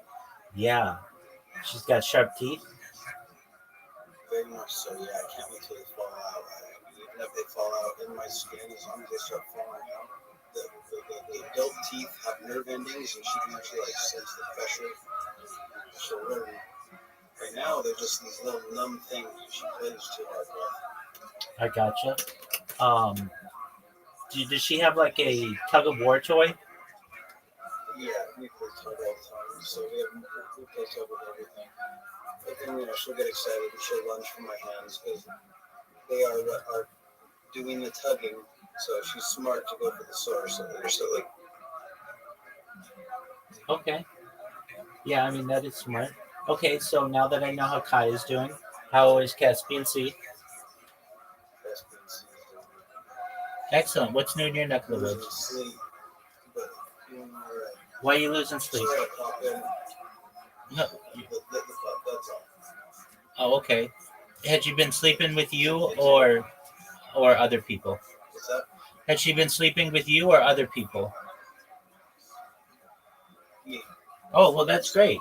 Yeah. She's got sharp teeth. Very much so, yeah. I can't wait till they fall out. Even if they fall out in my skin, as long as they start falling out, the adult teeth have nerve endings, and she can actually like sense the pressure. So right now, they're just these little numb things that she plays too hard with. I gotcha. Does she have like a tug of war toy? Yeah, we play tug all the time. So we play tug with everything. But then, she'll get excited and she'll lunge for my hands because they are what are doing the tugging. So she's smart to go for the source. So they're still like. Okay. Yeah, I mean, that is smart. Okay, so now that I know how Kai is doing, how is Caspian C? Excellent. What's new in your neck of the woods? Sleep, but doing all right. Why are you losing sleep? Sorry, pop in. No. That's all. Oh, okay. Had you been sleeping with you or other people? What's that? Had she been sleeping with you or other people? Me. Oh, well, that's great.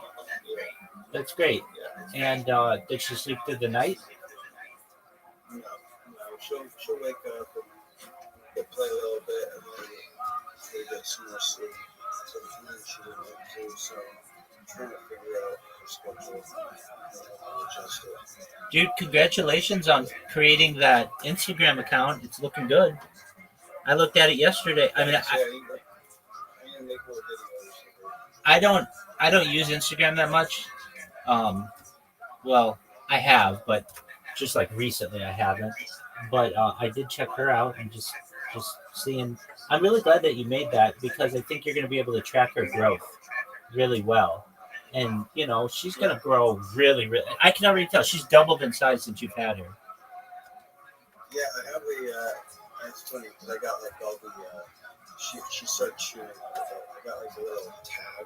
That's great. And did she sleep through the night? No. She'll wake up and we'll play a little bit and then we get some more sleep. Sometimes she didn't like to, so I'm trying to figure out her schedule and adjust it. Dude, congratulations on creating that Instagram account. It's looking good. I looked at it yesterday. I mean, I don't use Instagram that much. Well, I have, but just like recently I haven't. But I did check her out and just seeing. I'm really glad that you made that because I think you're going to be able to track her growth really well. And, she's going to grow really, really. I can already tell she's doubled in size since you've had her. Yeah, I have it's funny because I got like all the, she started chewing. I got like a little tag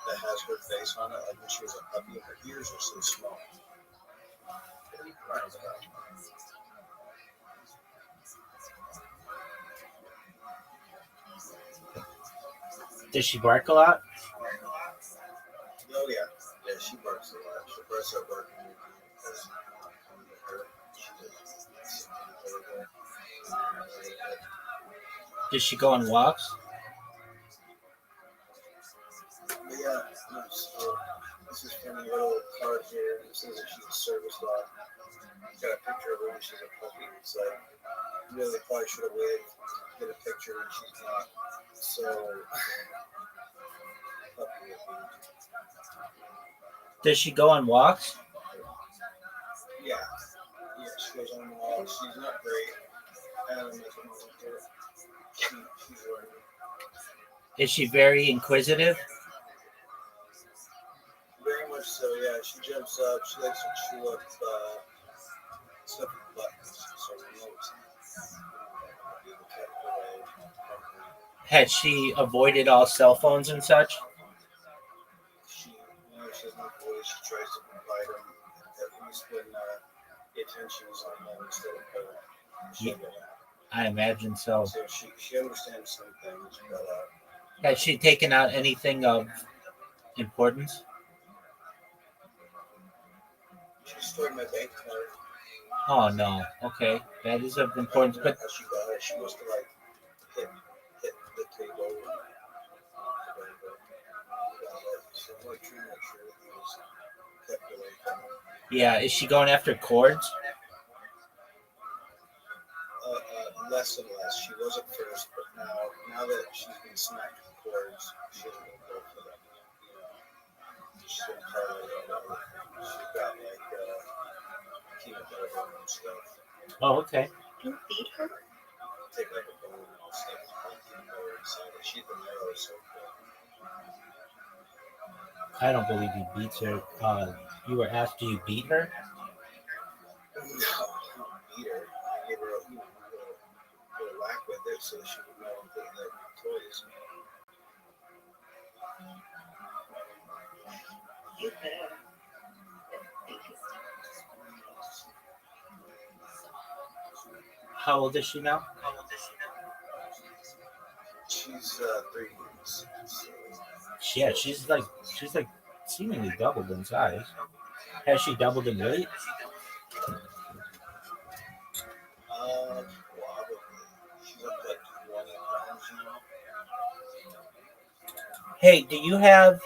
that has her face on it, like when she was a puppy, and her ears are so small. What are you crying about? Does she bark a lot? Oh, yeah. Yeah, she barks a lot. She barks up barking. Does she go on walks? But yeah, so this is funny little card here. It says that she's a service dog. It's got a picture of her when she's a puppy. It's like, really probably should have waited to get a picture when she's not. So, puppy. Does she go on walks? Yeah. Yeah, she goes on walks. She's not great. Adam is a moment there. She's learning. Is she very inquisitive? Very much so, yeah. She jumps up. She likes to chew up stuff with buttons. So remotes. Had she avoided all cell phones and such? She has no voice. She tries to provide them at least when the attention is on them instead of her. I imagine so. So she understands some things, but Has she taken out anything of importance? she destroyed my bank card. Oh no. Okay, that is of importance. But How she got it? She must have like hit the table. So I'm like trying to make sure everything was kept away from her. Yeah, is she going after chords? Less and less. She was at first, but now that she's been smacked with cords, she doesn't even go for them. She's been carved out. She's got like chemotherapy and stuff. Oh, okay. You beat her? Take like a bone and stuff. Inside it. She's been narrow so good. I don't believe he beats her. You were asked, do you beat her? No, I don't beat her. I give her a, go whack with it so she would know that they're toys. You better. How old is she now? She's 3 years. Yeah, she's like seemingly doubled in size. Has she doubled in weight? Probably. She's up like 20 pounds now. Hey, do you have?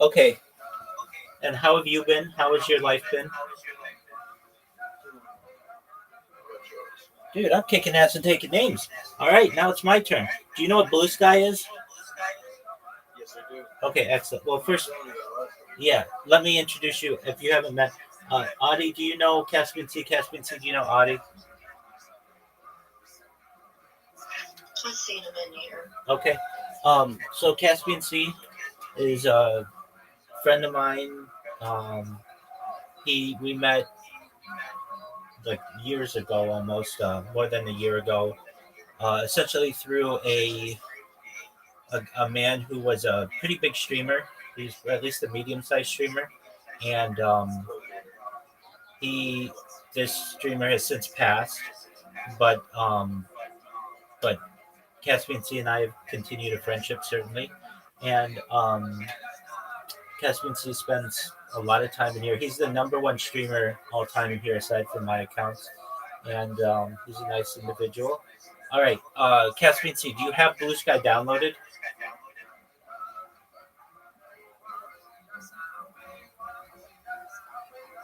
Okay. And how have you been? How has your life been? Dude, I'm kicking ass and taking names. All right, now it's my turn. Do you know what Blue Sky is? Yes, I do. Okay, excellent. Well, first, yeah, let me introduce you if you haven't met. Audie, do you know Caspian C? Caspian C, do you know Audie? I've seen him in here. Okay. So Caspian C is a friend of mine. We met like years ago, almost more than a year ago, essentially through a man who was a pretty big streamer. He's at least a medium-sized streamer, and this streamer has since passed, but Caspian C and I have continued a friendship certainly, and Caspian C spends a lot of time in here. He's the number one streamer all time in here, aside from my accounts, and he's a nice individual. All right, Caspian C, do you have Blue Sky downloaded?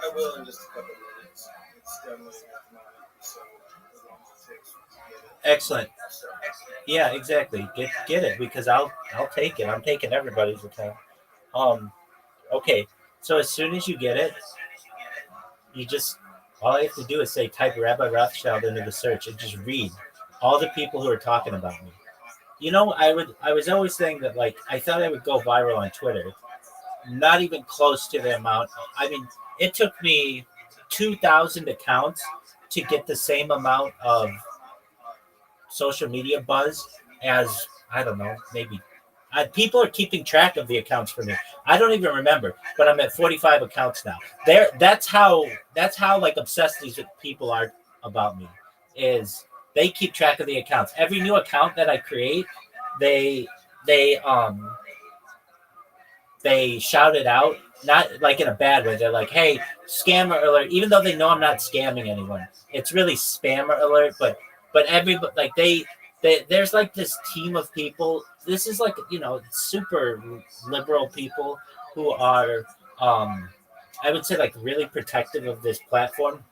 I will in just a couple minutes. It's done listening at the moment, so as long as it takes to get it. Excellent. Yeah, exactly. Get it because I'll take it. I'm taking everybody's account. Okay. So as soon as you get it, all I have to do is say type Rabbi Rothschild into the search and just read all the people who are talking about me. You know, I was always saying that like I thought I would go viral on Twitter. Not even close to the amount. I mean, it took me 2,000 accounts to get the same amount of social media buzz as, I don't know, maybe people are keeping track of the accounts for me. I don't even remember, but I'm at 45 accounts now. That's how like obsessed these people are about me. Is they keep track of the accounts. Every new account that I create, they shout it out, not like in a bad way. They're like, "Hey, scammer alert!" Even though they know I'm not scamming anyone, it's really spammer alert. But everybody like there's like this team of people. This is like super liberal people who are I would say like really protective of this platform.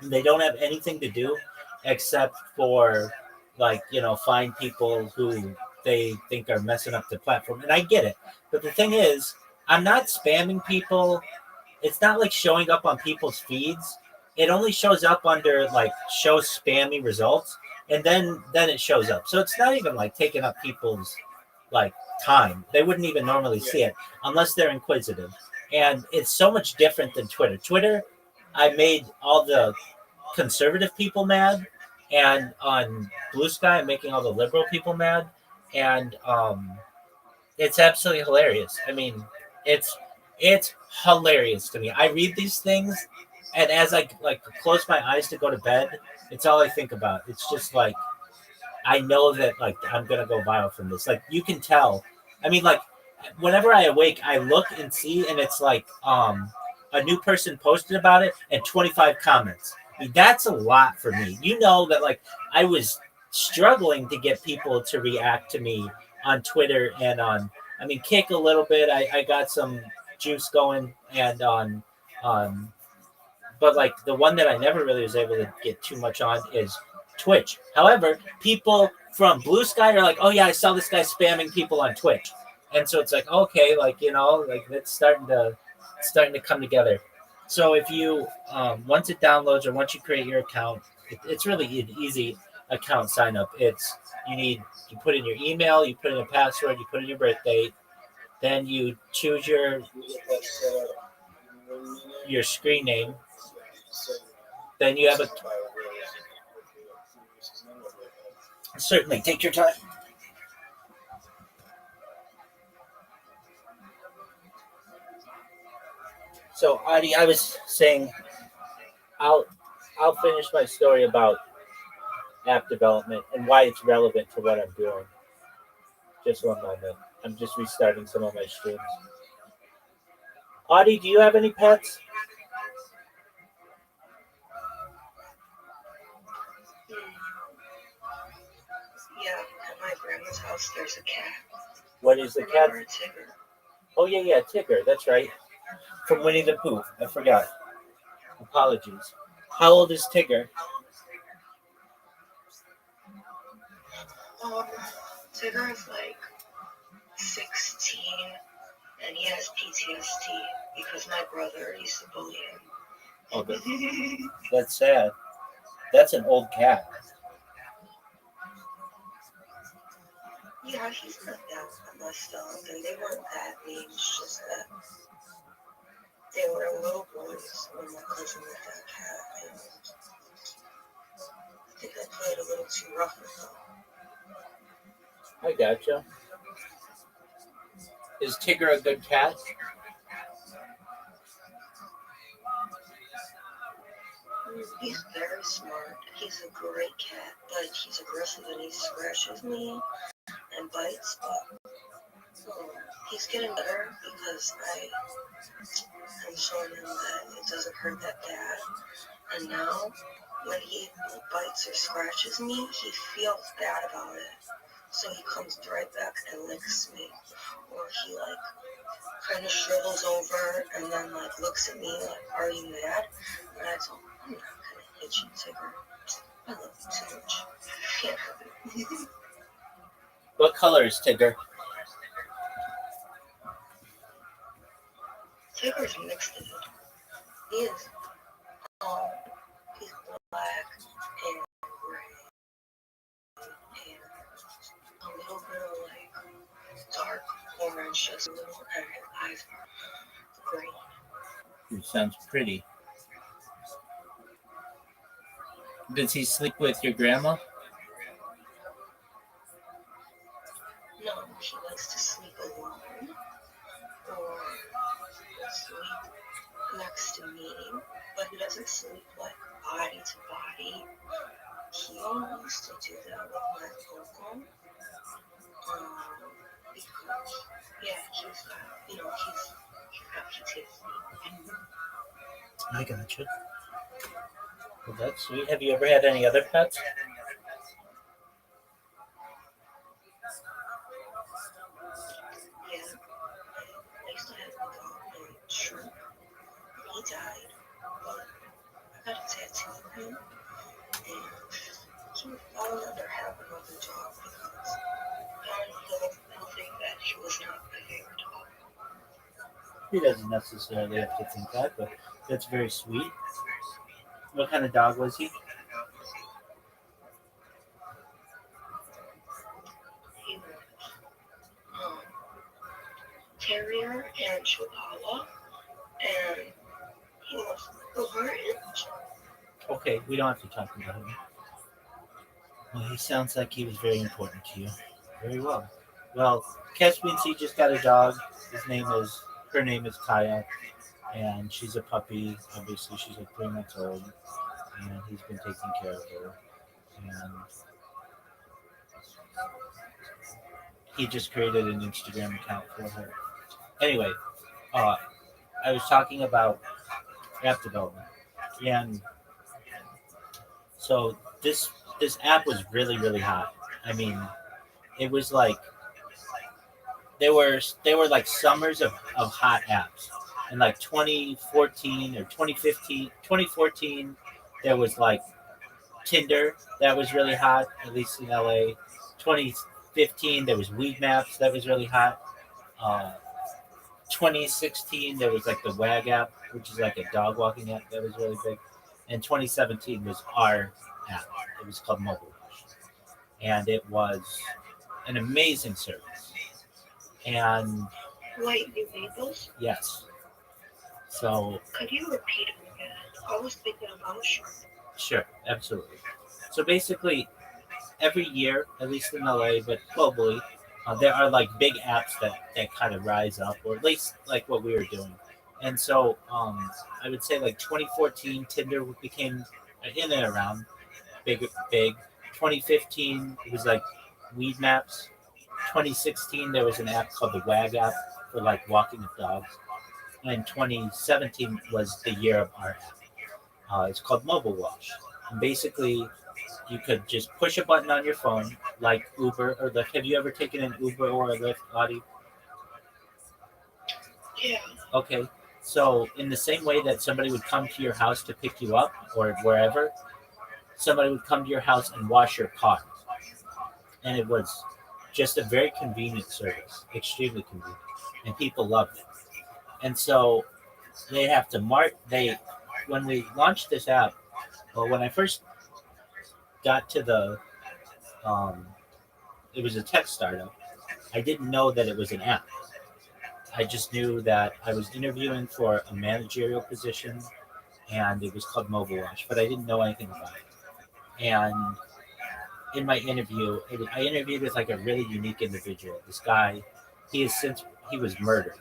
They don't have anything to do except for like find people who they think are messing up the platform, and I get it. But the thing is, I'm not spamming people. It's not like showing up on people's feeds. It only shows up under like show spammy results, and then it shows up. So it's not even like taking up people's like time. They wouldn't even normally see it unless they're inquisitive. And it's so much different than Twitter. Twitter, I made all the conservative people mad, and on Blue Sky, I'm making all the liberal people mad, and it's absolutely hilarious. I mean, it's hilarious to me. I read these things, and as I like close my eyes to go to bed, it's all I think about. It's just like I know that like I'm gonna go viral from this. Like you can tell. I mean, like whenever I awake, I look and see, and it's like a new person posted about it and 25 comments. I mean, that's a lot for me. You know that like I was struggling to get people to react to me on Twitter and on, I mean, Kick a little bit. I got some juice going, and but like the one that I never really was able to get too much on is Twitch. However, people from Blue Sky are like, oh yeah, I saw this guy spamming people on Twitch, and so it's like, okay, like like it's starting to come together. So if you once it downloads or once you create your account, it's really an easy account sign up. You put in your email, you put in a password, you put in your birth date, then you choose your screen name. Then you have certainly take your time. So Adi, I was saying I'll finish my story about app development and why it's relevant to what I'm doing. Just one moment. I'm just restarting some of my streams. Adi, do you have any pets? Yeah, at my grandma's house, there's a cat. What is the cat? Tigger. Oh yeah, Tigger. That's right. From Winnie the Pooh. I forgot. Apologies. How old is Tigger? Tigger is like 16, and he has PTSD because my brother used to bully him. Oh, that's sad. That's an old cat. Yeah, he's not that messed up, and they weren't that mean. It's just that they were little boys when my cousin with that cat, and I think I played a little too rough with them. I gotcha. Is Tigger a good cat? He's very smart. He's a great cat, but he's aggressive and he scratches me and bites. But he's getting better because I'm showing him that it doesn't hurt that bad. And now, when he bites or scratches me, he feels bad about it. So he comes right back and licks me. Or he kind of shrivels over and then looks at me like, are you mad? And I told him, I'm not gonna hit you, Tigger. I love you too much. Can't help it. What color is Tigger? Tigger's mixed. He is he's black and gray and a little bit of dark orange, just a little, and his eyes are green. It sounds pretty. Does he sleep with your grandma? No, he likes to sleep alone or sleep next to me, but he doesn't sleep body to body. He used to do that with my uncle. Because he's got PTSD. I gotcha. Well, that's sweet. Have you ever had any other pets? Yeah, I used to have a dog named Shrimp. He died, but I got a tattoo of him, and I'll never have another dog because he'll think that he was not my favorite dog. He doesn't necessarily have to think that, but that's very sweet. What kind of dog was he? He was terrier and chihuahua, and he was orange. Okay, we don't have to talk about him. Well, he sounds like he was very important to you. Very well. Well, Caspian just got a dog. Her name is Kaya, and she's a puppy. Obviously, she's 3 months old, and he's been taking care of her. And he just created an Instagram account for her. Anyway, I was talking about app development, and so this app was really, really hot. I mean, it was they were like summers of hot apps. In like 2014 or 2014, there was like Tinder that was really hot, at least in LA. 2015, there was Weed Maps that was really hot. Uh, 2016, there was like the WAG app, which is like a dog walking app that was really big. And 2017 was our app. It was called Mobile Watch. And it was an amazing service. And Wait, you made those? yes. So Could you repeat them again? I was thinking about sure. sure, absolutely. So basically, every year, at least in LA, but globally, there are like big apps that kind of rise up, or at least like what we were doing. And so I would say like 2014, Tinder became in and around big. 2015, it was like Weed Maps. 2016, there was an app called the WAG app for like walking with dogs. And 2017 was the year of our app. It's called Mobile Watch. And basically, you could just push a button on your phone, like Uber or Lyft. Have you ever taken an Uber or a Lyft, Audie? Yeah. Okay. So, in the same way that somebody would come to your house to pick you up or wherever, somebody would come to your house and wash your car. And it was just a very convenient service, extremely convenient. And people loved it. And so, they have to when we launched this app, well, when I first got to it was a tech startup. I didn't know that it was an app. I just knew that I was interviewing for a managerial position, and it was called Mobile Watch, but I didn't know anything about it. And in my interview, I interviewed with like a really unique individual. This guy, he was murdered.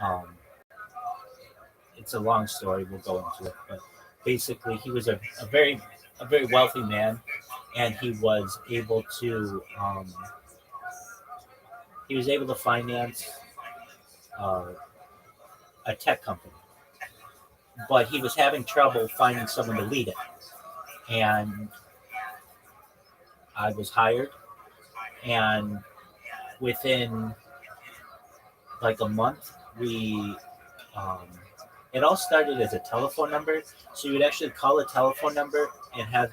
Um, it's a long story. We'll go into it, but basically, he was a very wealthy man, and he was able to finance a tech company, but he was having trouble finding someone to lead it. And I was hired, and within like a month, it all started as a telephone number. So you would actually call a telephone number and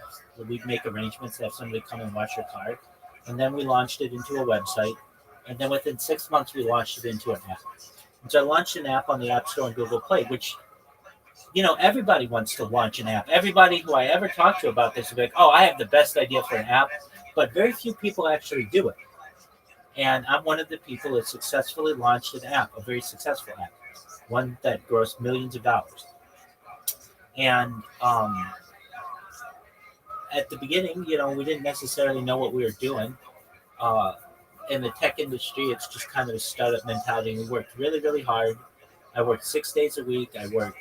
we'd make arrangements to have somebody come and wash your car. And then we launched it into a website. And then within 6 months, we launched it into an app. And so I launched an app on the App Store and Google Play, which, everybody wants to launch an app. Everybody who I ever talk to about this is like, oh, I have the best idea for an app. But very few people actually do it. And I'm one of the people that successfully launched an app, a very successful app, one that grossed millions of dollars. And at the beginning, we didn't necessarily know what we were doing. In the tech industry, it's just kind of a startup mentality. We worked really, really hard. I worked 6 days a week. I worked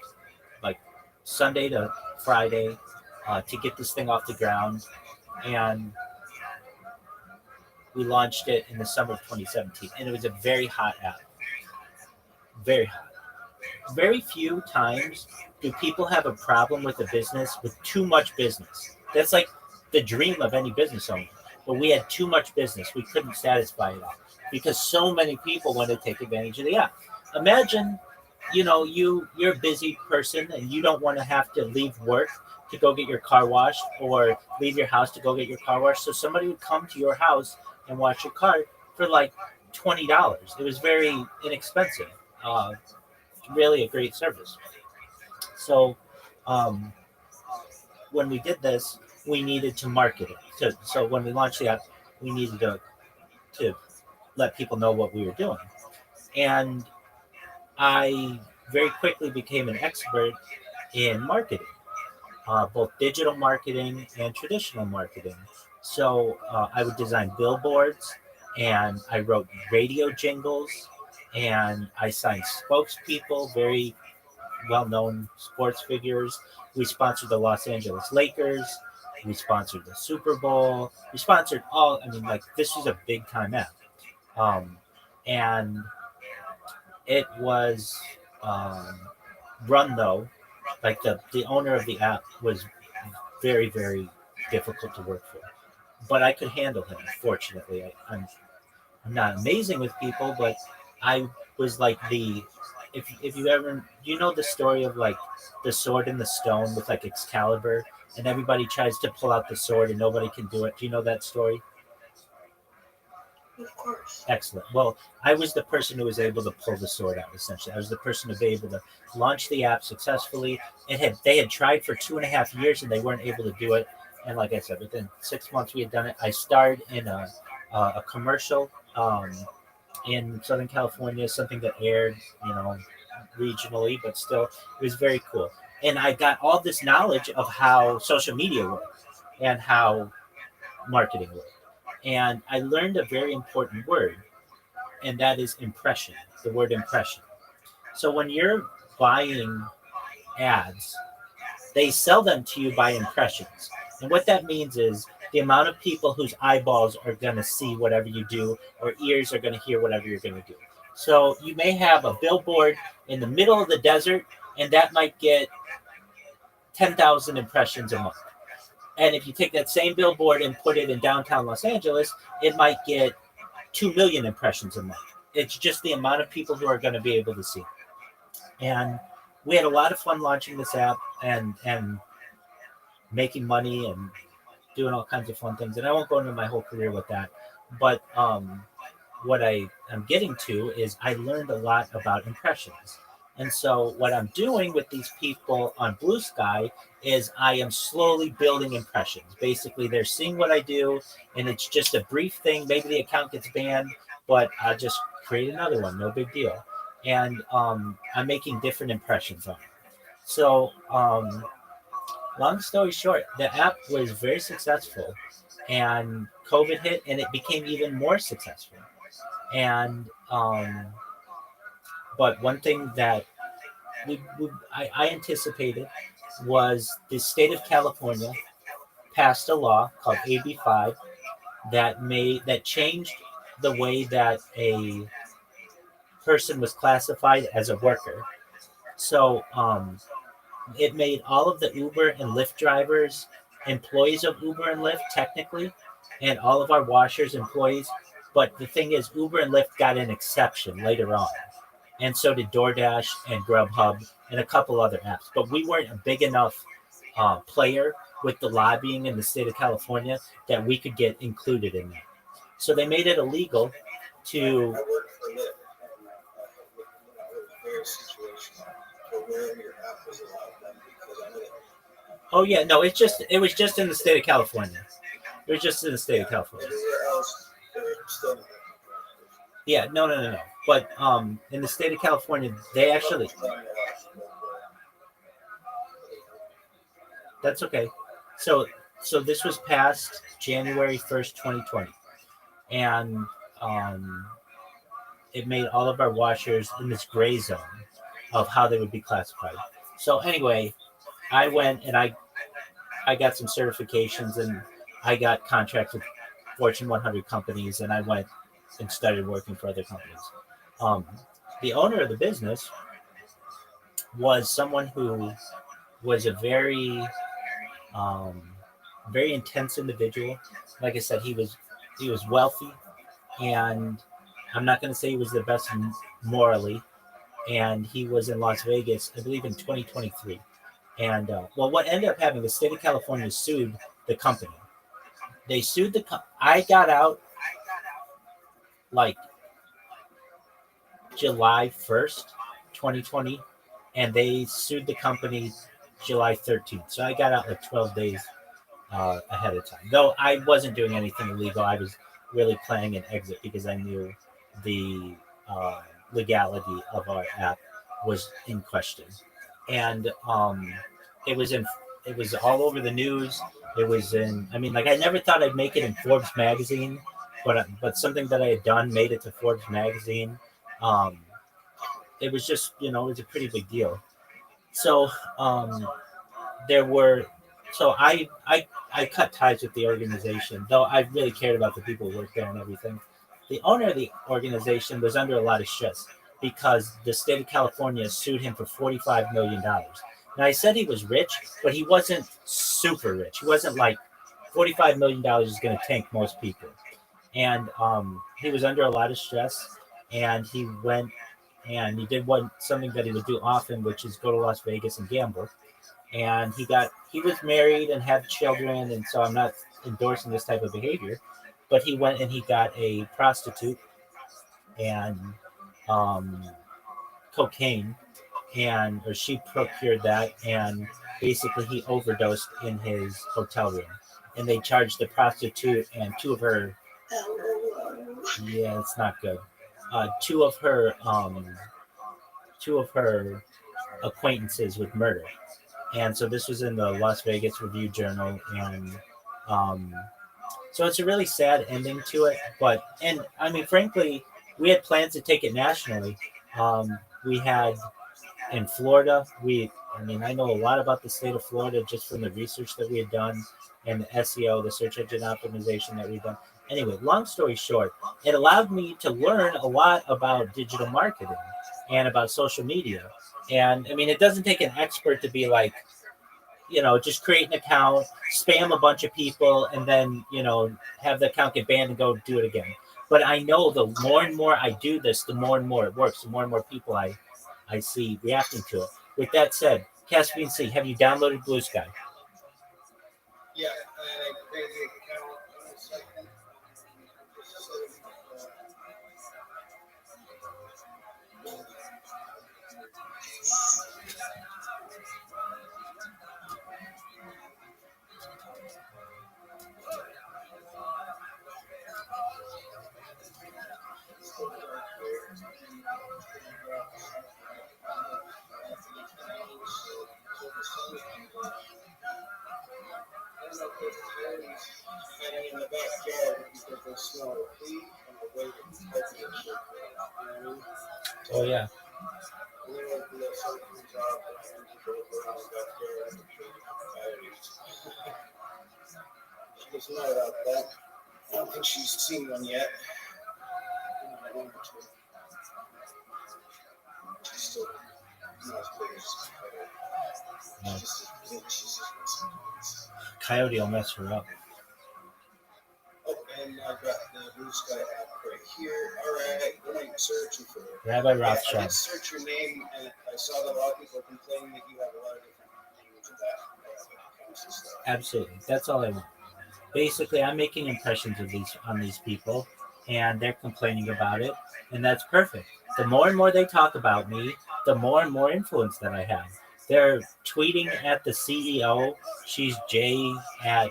like Sunday to Friday to get this thing off the ground. And we launched it in the summer of 2017. And it was a very hot app. Very hot. Very few times do people have a problem with a business with too much business. That's like the dream of any business owner. But we had too much business. We couldn't satisfy it all because so many people want to take advantage of the app. Imagine, you're a busy person and you don't want to have to leave work to go get your car washed or leave your house to go get your car washed. So somebody would come to your house and wash your car for like $20. It was very inexpensive. Really a great service. So when we did this, we needed to market it. So when we launched the app, we needed to let people know what we were doing. And I very quickly became an expert in marketing, both digital marketing and traditional marketing. So I would design billboards, and I wrote radio jingles, and I signed spokespeople, very well-known sports figures. We sponsored the Los Angeles Lakers. We sponsored the Super Bowl. We sponsored this was a big-time app. And it was run, though, like the owner of the app was very, very difficult to work for. But I could handle him, fortunately. I'm not amazing with people, but I was like if you ever you know the story of like the sword and the stone with like Excalibur, and everybody tries to pull out the sword and nobody can do it. Do you know that story? Of course. Excellent. Well, I was the person who was able to pull the sword out. Essentially, I was the person to be able to launch the app successfully. They had tried for 2.5 years and they weren't able to do it. And like I said, within 6 months we had done it. I starred in a commercial in Southern California, something that aired, regionally, but still, it was very cool. And I got all this knowledge of how social media worked and how marketing worked. And I learned a very important word, and that is impression, the word impression. So when you're buying ads, they sell them to you by impressions. And what that means is the amount of people whose eyeballs are going to see whatever you do or ears are going to hear whatever you're going to do. So you may have a billboard in the middle of the desert, and that might get 10,000 impressions a month. And if you take that same billboard and put it in downtown Los Angeles, it might get 2 million impressions a month. It's just the amount of people who are going to be able to see. And we had a lot of fun launching this app and making money and doing all kinds of fun things. And I won't go into my whole career with that. But what I am getting to is I learned a lot about impressions. And so what I'm doing with these people on Blue Sky is I am slowly building impressions. Basically, they're seeing what I do, and it's just a brief thing. Maybe the account gets banned, but I'll just create another one. No big deal. And I'm making different impressions on it. So long story short, the app was very successful, and COVID hit, and it became even more successful. And but one thing that I anticipated was the state of California passed a law called AB5 that changed the way that a person was classified as a worker. So it made all of the Uber and Lyft drivers employees of Uber and Lyft technically, and all of our washers employees. But the thing is, Uber and Lyft got an exception later on, and so did DoorDash and Grubhub and a couple other apps. But we weren't a big enough player with the lobbying in the state of California that we could get included in that. So they made it illegal to. I worked for Lyft, and various situations where your app was allowed them because I know that. Oh yeah, no, it was just in the state of California. It was just in the state of California. Everywhere else, they're still not. Yeah, no. But in the state of California, they actually. That's okay. So this was passed January 1st, 2020, and it made all of our washers in this gray zone of how they would be classified. So anyway, I went and I got some certifications and I got contracts with Fortune 100 companies, and I went and started working for other companies. The owner of the business was someone who was a very intense individual. Like I said, he was wealthy, and I'm not going to say he was the best morally. And he was in Las Vegas, I believe, in 2023. And what ended up happening, the state of California sued the company. They sued the. I got out like July 1st, 2020, and they sued the company July 13th. So I got out like 12 days ahead of time. Though I wasn't doing anything illegal. I was really planning an exit because I knew the legality of our app was in question. And it was all over the news. It was in, I mean, like I never thought I'd make it in Forbes magazine, but something that I had done made it to Forbes magazine. It was just, it was a pretty big deal. So I cut ties with the organization, though I really cared about the people who worked there and everything. The owner of the organization was under a lot of stress because the state of California sued him for $45 million. Now, I said he was rich, but he wasn't super rich. He wasn't like $45 million is going to tank most people. and he was under a lot of stress, and he went and he did something that he would do often, which is go to Las Vegas and gamble. And he was married and had children, and so I'm not endorsing this type of behavior, but he went and he got a prostitute and um, cocaine, and or she procured that, and basically he overdosed in his hotel room, and they charged the prostitute and yeah, it's not good, two of her acquaintances with murder. And so this was in the Las Vegas Review Journal, and um, so it's a really sad ending to it. But and I mean, frankly, we had plans to take it nationally. We had in Florida. I mean, I know a lot about the state of Florida just from the research that we had done and the SEO, the search engine optimization that we've done. Anyway, long story short, it allowed me to learn a lot about digital marketing and about social media. And I mean, it doesn't take an expert to be like, just create an account, spam a bunch of people, and then, have the account get banned and go do it again. But I know the more and more I do this, the more and more it works, the more and more people I see reacting to it. With that said, Caspian Sea, have you downloaded Blue Sky? Yeah, I created the account in a second. Hiding in the backyard because they smell feet and the way that you touch it. You know what I mean? Oh, yeah. And then when the sun comes out, and you go around the backyard and you coyotes. She gets mad about that. I don't think she's seen one yet. I want her to. She's still not as big as No. she's just Coyote will mess her up. Oh, and I've got the Blue Sky app right here. All right, what am I searching for? Rabbi I Rothschild. did search your name, and I saw that a lot of people are complaining that you have a lot of different names of that. Absolutely. That's all I want. Basically, I'm making impressions on these people, and they're complaining about it, and that's perfect. The more and more they talk about me, the more and more influence that I have. They're tweeting at the CEO. She's J at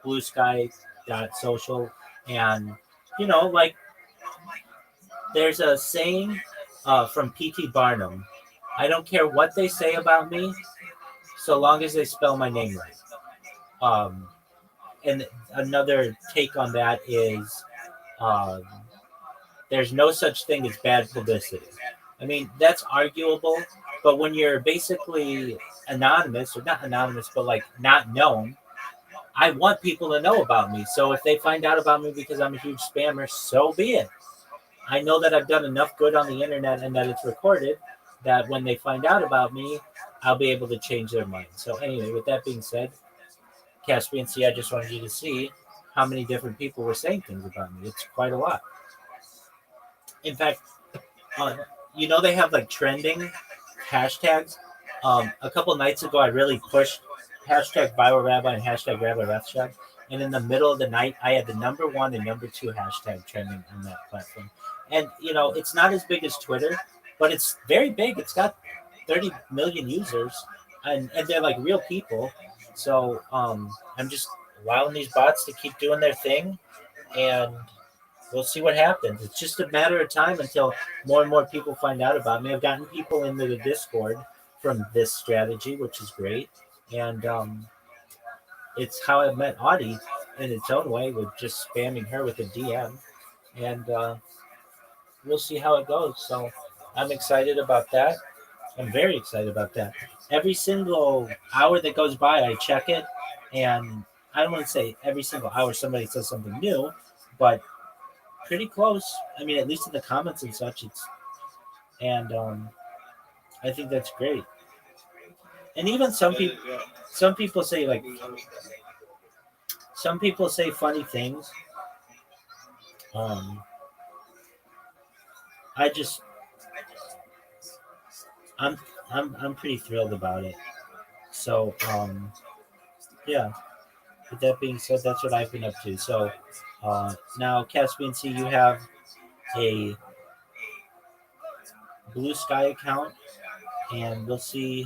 bluesky.social. And, like, there's a saying from P.T. Barnum: I don't care what they say about me, so long as they spell my name right. And another take on that is there's no such thing as bad publicity. I mean, that's arguable, but when you're basically anonymous, or not anonymous, but like not known, I want people to know about me. So if they find out about me because I'm a huge spammer, so be it. I know that I've done enough good on the internet and that it's recorded that when they find out about me, I'll be able to change their mind. So anyway, with that being said, Caspian Sea, I just wanted you to see how many different people were saying things about me. It's quite a lot. In fact, they have like trending hashtags. A couple nights ago, I really pushed hashtag Viral Rabbi and hashtag Rabbi Rothschild. And in the middle of the night, I had the number 1 and number 2 hashtag trending on that platform. And, it's not as big as Twitter, but it's very big. It's got 30 million users, and they're like real people. So I'm just allowing these bots to keep doing their thing, and we'll see what happens. It's just a matter of time until more and more people find out about me. I've gotten people into the Discord from this strategy, which is great. And it's how I met Audie in its own way, with just spamming her with a DM. And we'll see how it goes. So I'm excited about that. I'm very excited about that. Every single hour that goes by, I check it. And I don't want to say every single hour somebody says something new, but pretty close. I mean, at least in the comments and such, and I think that's great. And even some people say, like, some people say funny things, I just I'm pretty thrilled about it. So yeah. With that being said, that's what I've been up to. So now, Caspian C, you have a Blue Sky account, and we'll see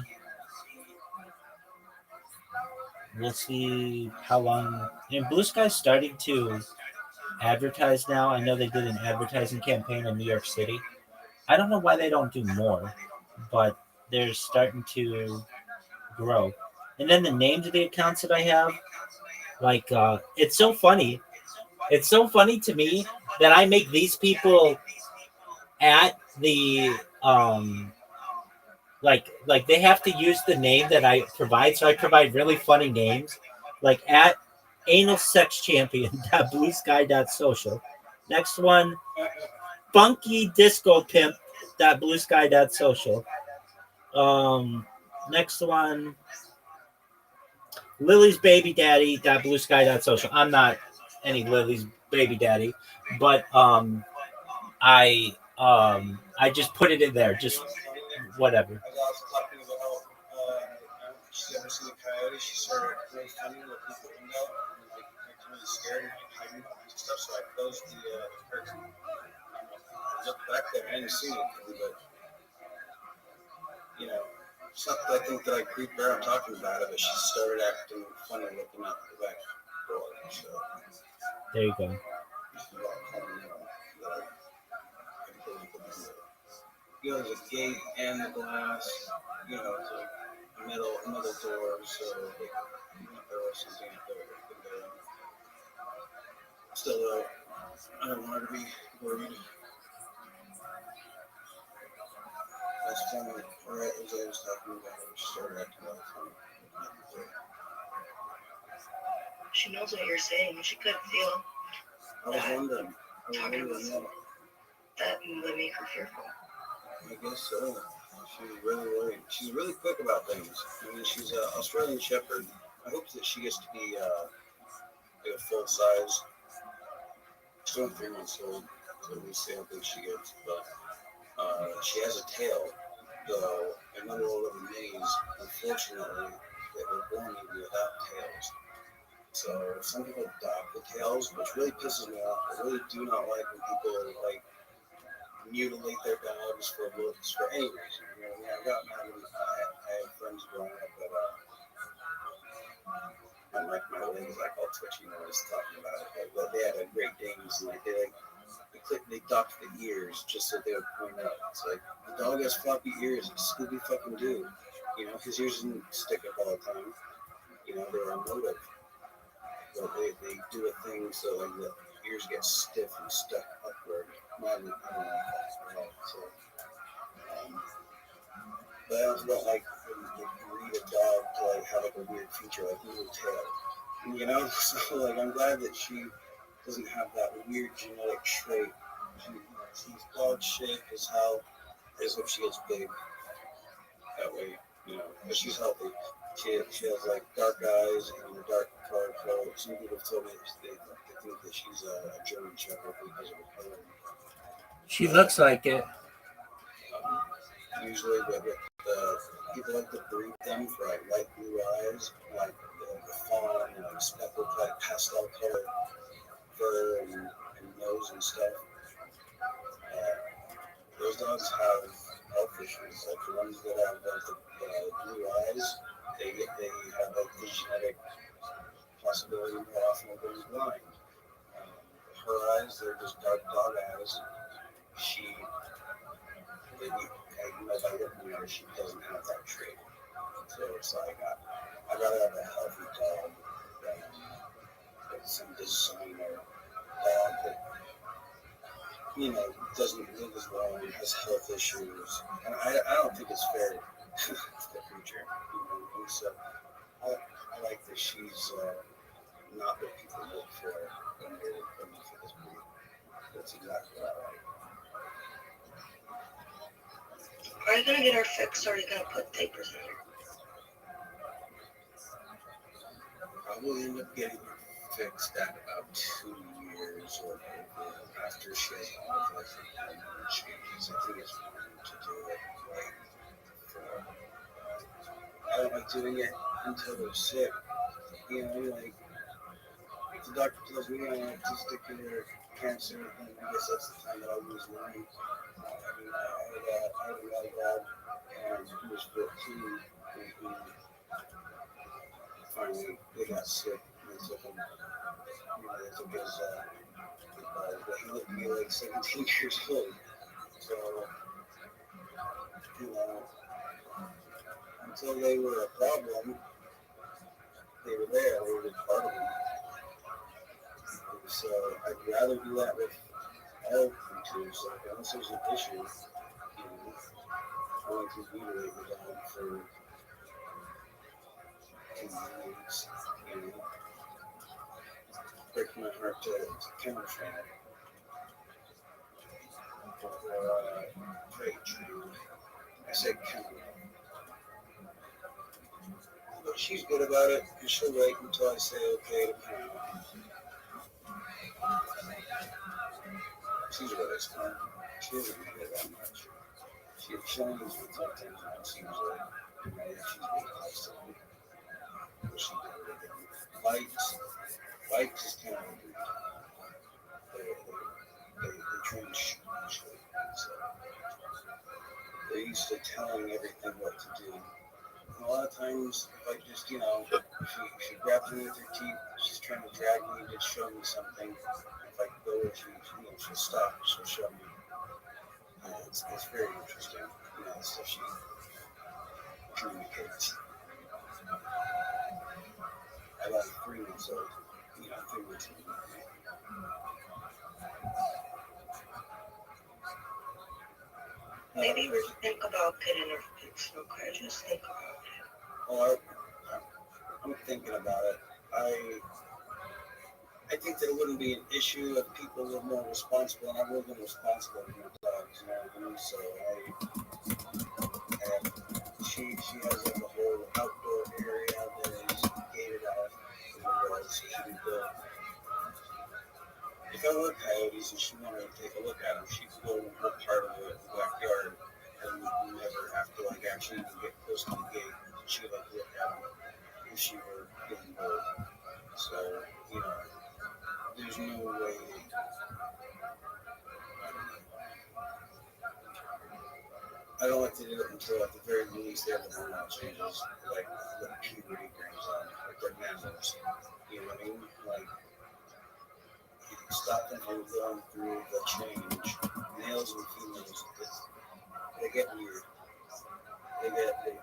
how long. And Blue Sky's starting to advertise now. I know they did an advertising campaign in New York City. I don't know why they don't do more, but they're starting to grow. And then the names of the accounts that I have, like it's so funny. It's so funny to me that I make these people at the like they have to use the name that I provide, so I provide really funny names, like at anal sex champion.bluesky.social. Next one, funky disco pimp.bluesky.social. Next one, Lily's baby daddy.bluesky.social. I'm not any Lily's baby daddy, but I just put it in there, just whatever. I was also talking about how she's ever seen a coyote. She started really funny looking at the window and like acting really scared and like hiding behind stuff. So I closed the curtain. I looked back there. I didn't see anything, but you know, it's not that I think that I creeped her out talking about it, but she started acting funny looking out the back door. So there you go. You know, there's a gate and the glass. You know, it's like another door, so like, there was something up there that could go in. Still, though, I don't want her to be worried. Last time, right as I was talking about it, she started acting really funny. She knows what you're saying. She could feel I was wondering. that would make her fearful. I guess so. She's really worried. She's really quick about things. I mean, she's an Australian Shepherd. I hope that she gets to be like a full size. She's only 3 months old, so we'll see how big she gets. But she has a tail, though. Another one of the minis, unfortunately, they were born even without tails. So some people adopt the tails, which really pisses me off. I really do not like when people like mutilate their dogs for looks for any reason. You know, I've gotten out of I had friends growing up that my legs like all twitchy when I was talking about it. But they had a Great Danes and like they docked the ears just so they would point out. It's like the dog has floppy ears. It's Scooby fucking Doo. You know, his ears didn't stick up all the time. You know, they're emotive. But they do a thing so like the ears get stiff and stuck upward. But I also don't like when you breed a dog to like have like a weird feature, like a little tail. You know, so like I'm glad that she doesn't have that weird genetic trait. She's dog shaped as hell. I just hope she gets big. That way, you know, but she's healthy. She has like dark eyes and a dark color coat. Some people have told me they think that she's a German Shepherd because of her color. She looks like it. Usually, people like to breed them for like light blue eyes, like the fawn and like speckled like pastel color fur and nose and stuff. Those dogs have health issues, like the ones that have like the blue eyes. They have like the genetic possibility more often of going blind. Her eyes, they're just dark dog eyes. She doesn't have that trait. So it's like I'd rather have a healthy dog than some designer dog that, you know, doesn't live as well and has health issues. And I don't think it's fair to the creature. You know, and so I like that she's not what people look for when they're looking for this breed. That's exactly what I like. Are you gonna get her fixed, or are you gonna put tapers in her? I will end up getting her fixed at about 2 years. years or after she has all of like the hormone changes. I think it's important to do it right before. I don't like doing it until they're sick. You know, like if the doctor tells me I have testicular cancer, then I guess that's the time that I lose mine. I mean, I had a young dad who was 14 and he finally they got sick and they took him, they took his but he looked to be like 17 years old. So, until they were a problem, they were there, they were part of it. And so I'd rather do that with all creatures, like unless there's an issue, going to mutilate the dog for convenience, break my heart to counterfeit it. Or very true. I said counterfeit. But she's good about it, and she'll wait until I say okay to pound. She's really smart. She doesn't need it that much. She only needs to talk 10 times, seems like. She's being close to me. But she did it again. Bites is kind of weird. They train actually. So they're used to telling everything what to do. And a lot of times, if I just, she grabs me with her teeth, she's trying to drag me to show me something. If I go where she'll stop, she'll show me. It's very interesting, the stuff she communicates. I like 3 months old, 3 months old. Maybe we think about getting a fix, okay? Just think about it. Well, I'm thinking about it. I think that it wouldn't be an issue if people were more responsible, and I've always been responsible with my dogs, So she has like a whole outdoor area that is gated off in the woods, so she can go. If I were coyotes and she wanted to take a look at them, she could go in her part of the backyard and never have to actually even get close to the gate. She would look at them if she were getting bored. So, there's no way. I don't like to do it until at the very least they have the hormone changes, like the puberty brings on, like their mammals. You know what I mean? Like, you can stop them from going through the change. Males and females, they get weird. It's a weird thing.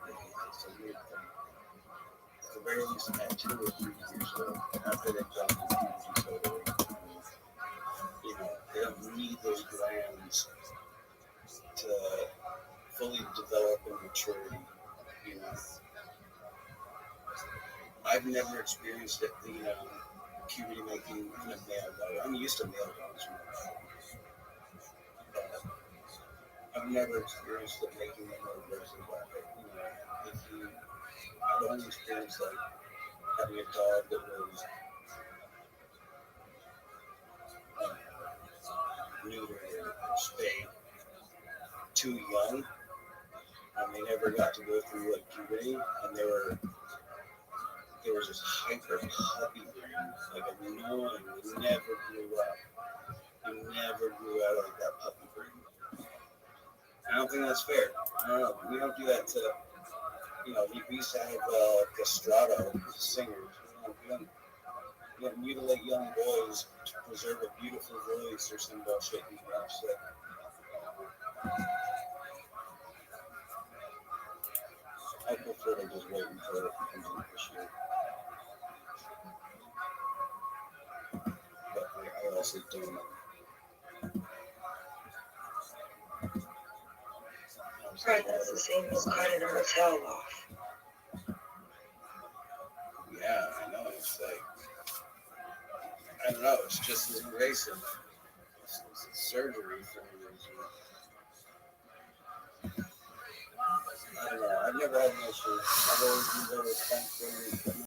At the very least, at 2 or 3 years old, after they've gone through puberty totally, they don't need those glands to fully develop in maturity, I've never experienced it, puberty making in a male dog. I'm used to male dogs, but I've never experienced it making them more aggressive. I've only experienced having a dog that was neutered or spayed too young, and they never got to go through puberty, and they were just hyper puppy brain, annoying. They never grew up. They never grew out of that puppy brain. I don't think that's fair. I don't know. We don't do that to, we used to have castrato singers. We don't mutilate young boys to preserve a beautiful voice or some bullshit. I prefer to just wait until it becomes an issue. But I also don't. Right, that's the same as cutting a hotel off. Yeah, I know. It's I don't know. It's just as invasive. It's surgery for me. I don't know. I've never had an issue. I've always been very thankful.